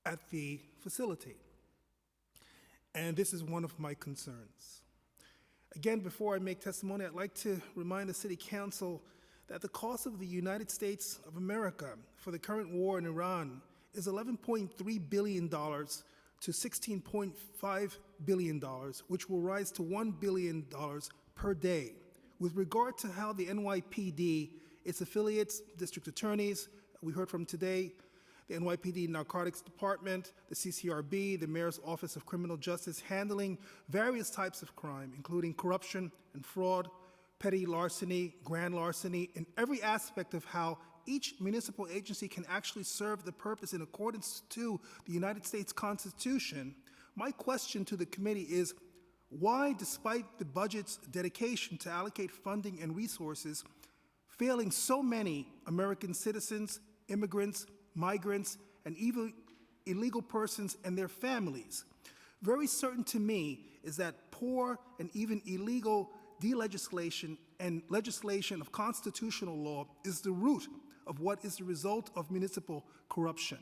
at the facility. And this is one of my concerns. Again, before I make testimony, I'd like to remind the City Council that the cost of the United States of America for the current war in Iran is $11.3 billion to $16.5 billion, which will rise to $1 billion per day. With regard to how the NYPD, its affiliates, district attorneys, we heard from today, the NYPD Narcotics Department, the CCRB, the Mayor's Office of Criminal Justice, handling various types of crime, including corruption and fraud, petty larceny, grand larceny, and every aspect of how each municipal agency can actually serve the purpose in accordance to the United States Constitution. My question to the committee is, why, despite the budget's dedication to allocate funding and resources, failing so many American citizens, immigrants, migrants, and even illegal persons and their families? Very certain to me is that poor and even illegal delegislation and legislation of constitutional law is the root of what is the result of municipal corruption.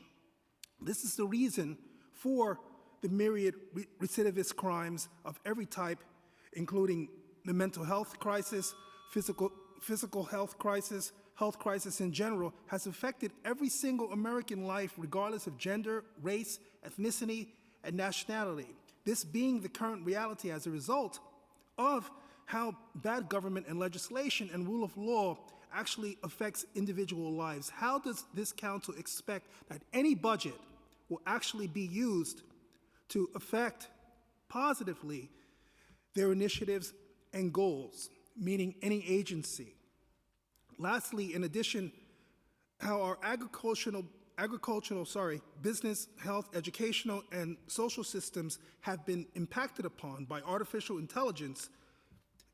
This is the reason for the myriad recidivist crimes of every type, including the mental health crisis, physical health crisis in general, has affected every single American life, regardless of gender, race, ethnicity, and nationality. This being the current reality as a result of how bad government and legislation and rule of law actually affects individual lives. How does this council expect that any budget will actually be used to affect positively their initiatives and goals, meaning any agency? Lastly, in addition, how our business, health, educational, and social systems have been impacted upon by artificial intelligence,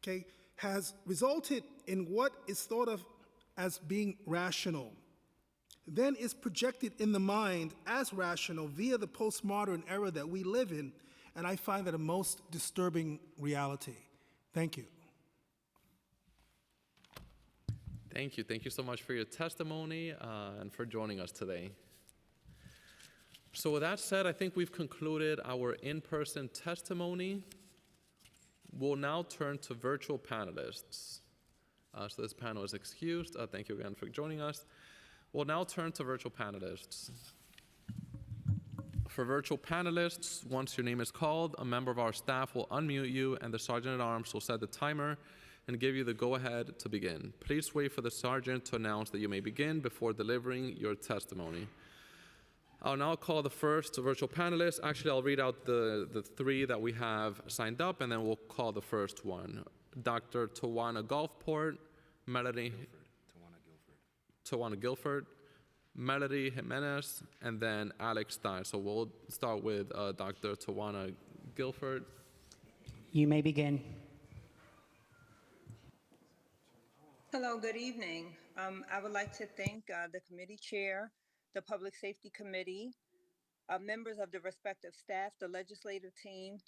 okay, has resulted in what is thought of as being rational, then is projected in the mind as rational via the postmodern era that we live in, and I find that a most disturbing reality. Thank you. Thank you. Thank you so much for your testimony and for joining us today. So with that said, I think we've concluded our in-person testimony. We'll now turn to virtual panelists. So this panel is excused. Thank you again for joining us. We'll now turn to virtual panelists. For virtual panelists, once your name is called, a member of our staff will unmute you and the Sergeant-at-Arms will set the timer and give you the go-ahead to begin. Please wait for the Sergeant to announce that you may begin before delivering your testimony. I'll now call the first virtual panelist. Actually, I'll read out the three that we have signed up, and then we'll call the first one. Dr. Tawana Gulfport, Melody Guilford, Melody Jimenez, and then Alex Stein. So we'll start with Dr. Tawana Guilford. You may begin. Hello, good evening. I would like to thank the committee chair, the Public Safety Committee, members of the respective staff, the legislative team,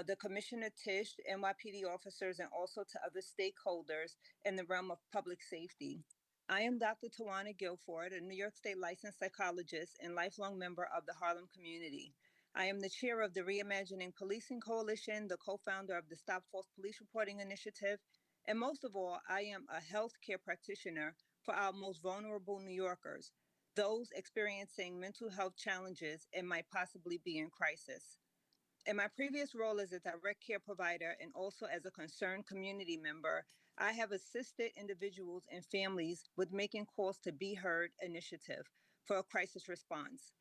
the Commissioner Tisch, NYPD officers, and also to other stakeholders in the realm of public safety. I am Dr. Tawana Guilford, a New York State licensed psychologist and lifelong member of the Harlem community. I am the chair of the Reimagining Policing Coalition, the co-founder of the Stop False Police Reporting Initiative, and most of all, I am a healthcare practitioner for our most vulnerable New Yorkers, those experiencing mental health challenges and might possibly be in crisis. In my previous role as a direct care provider and also as a concerned community member, I have assisted individuals and families with making calls to Be Heard initiative for a crisis response.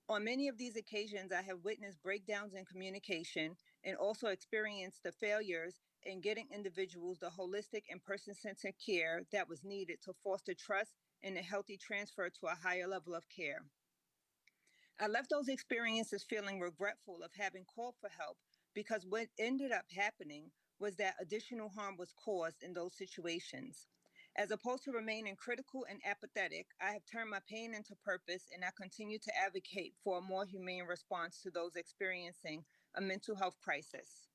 On many of these occasions, I have witnessed breakdowns in communication and also experienced the failures in getting individuals the holistic and person-centered care that was needed to foster trust and a healthy transfer to a higher level of care. I left those experiences feeling regretful of having called for help because what ended up happening was that additional harm was caused in those situations. As opposed to remaining critical and apathetic, I have turned my pain into purpose and I continue to advocate for a more humane response to those experiencing a mental health crisis.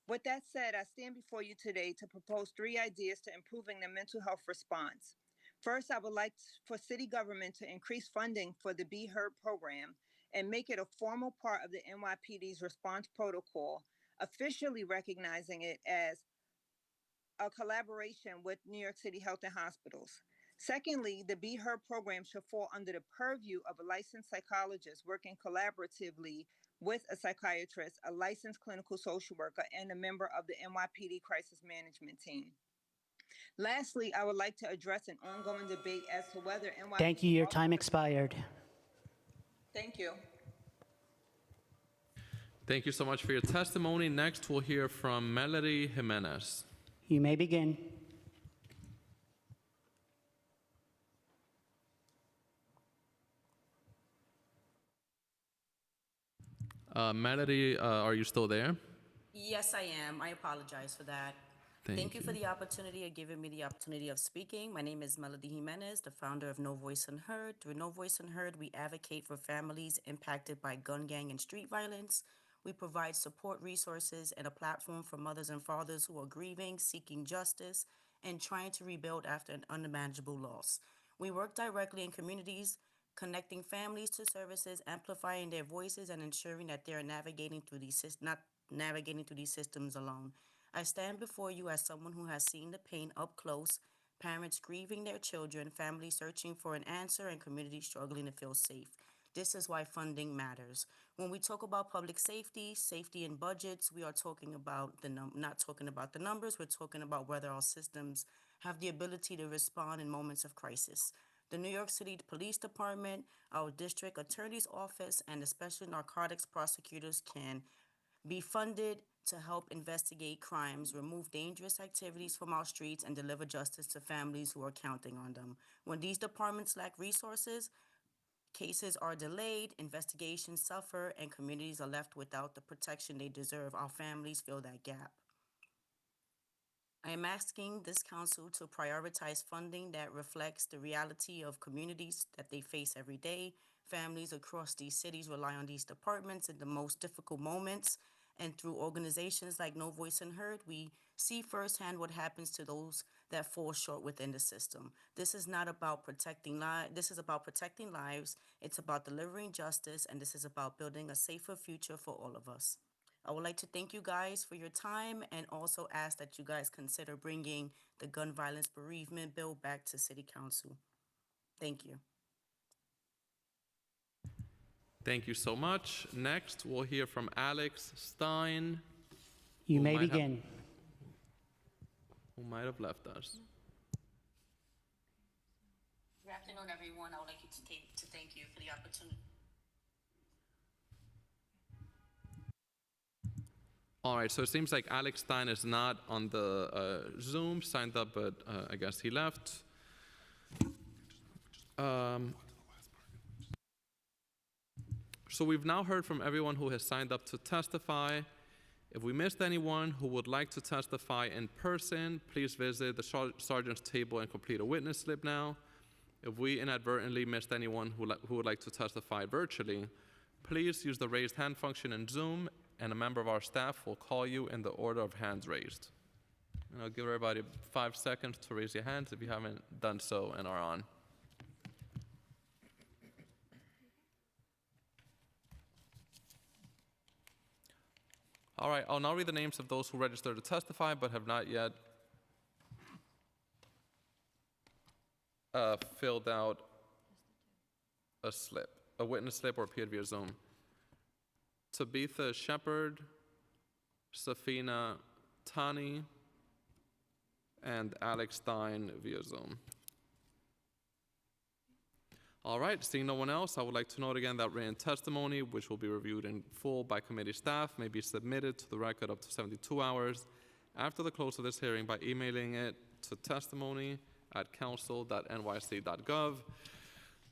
With that said, I stand before you today to propose 3 ideas to improving the mental health response. First, I would like for city government to increase funding for the Be Heard program and make it a formal part of the NYPD's response protocol, officially recognizing it as a collaboration with New York City Health and Hospitals. Secondly, the Be Heard program should fall under the purview of a licensed psychologist working collaboratively with a psychiatrist, a licensed clinical social worker, and a member of the NYPD Crisis Management Team. Lastly, I would like to address an ongoing debate as to whether NYPD... Thank you. Your time expired. Thank you. Thank you so much for your testimony. Next, we'll hear from Melody Jimenez. You may begin. Melody, are you still there? Yes, I am. I apologize for that. Thank you for the opportunity of giving me the opportunity of speaking. My name is Melody Jimenez, the founder of No Voice Unheard. Through No Voice Unheard, we advocate for families impacted by gun, gang, and street violence. We provide support resources and a platform for mothers and fathers who are grieving, seeking justice, and trying to rebuild after an unimaginable loss. We work directly in communities, connecting families to services, amplifying their voices, and ensuring that they are navigating through not navigating through these systems alone. I stand before you as someone who has seen the pain up close, parents grieving their children, families searching for an answer, and communities struggling to feel safe. This is why funding matters. When we talk about public safety, safety and budgets, we are talking about not talking about the numbers, we're talking about whether our systems have the ability to respond in moments of crisis. The New York City Police Department, our district attorney's office, and the special narcotics prosecutors can be funded to help investigate crimes, remove dangerous activities from our streets, and deliver justice to families who are counting on them. When these departments lack resources, cases are delayed, investigations suffer, and communities are left without the protection they deserve. Our families fill that gap. I am asking this council to prioritize funding that reflects the reality of communities that they face every day. Families across these cities rely on these departments in the most difficult moments. And through organizations like No Voice Unheard, we see firsthand what happens to those that fall short within the system. This is not about protecting lives. This is about protecting lives. It's about delivering justice, and this is about building a safer future for all of us. I would like to thank you guys for your time and also ask that you guys consider bringing the gun violence bereavement bill back to City Council. Thank you. Thank you so much. Next, we'll hear from Alex Stein. You may begin. Who might have left us. Good afternoon, everyone. I would like to thank you for the opportunity. All right, so it seems like Alex Stein is not on the Zoom, signed up, but I guess he left. So we've now heard from everyone who has signed up to testify. If we missed anyone who would like to testify in person, please visit the sergeant's table and complete a witness slip now. If we inadvertently missed anyone who would like to testify virtually, please use the raised hand function in Zoom, and a member of our staff will call you in the order of hands raised. And I'll give everybody 5 seconds to raise your hands if you haven't done so and are on. All right, I'll now read the names of those who registered to testify but have not yet filled out a slip, a witness slip, or appeared via Zoom. Tabitha Shepard, Safina Tani, and Alex Stein via Zoom. All right, seeing no one else, I would like to note again that written testimony, which will be reviewed in full by committee staff, may be submitted to the record up to 72 hours after the close of this hearing by emailing it to testimony@council.nyc.gov.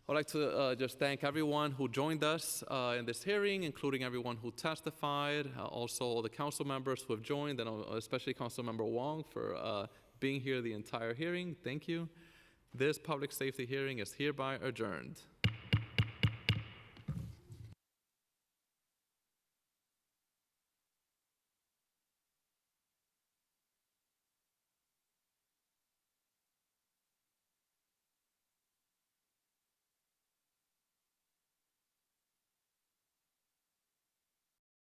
I'd like to just thank everyone who joined us in this hearing, including everyone who testified, also all the council members who have joined, and especially Councilmember Wong for being here the entire hearing. Thank you. This public safety hearing is hereby adjourned.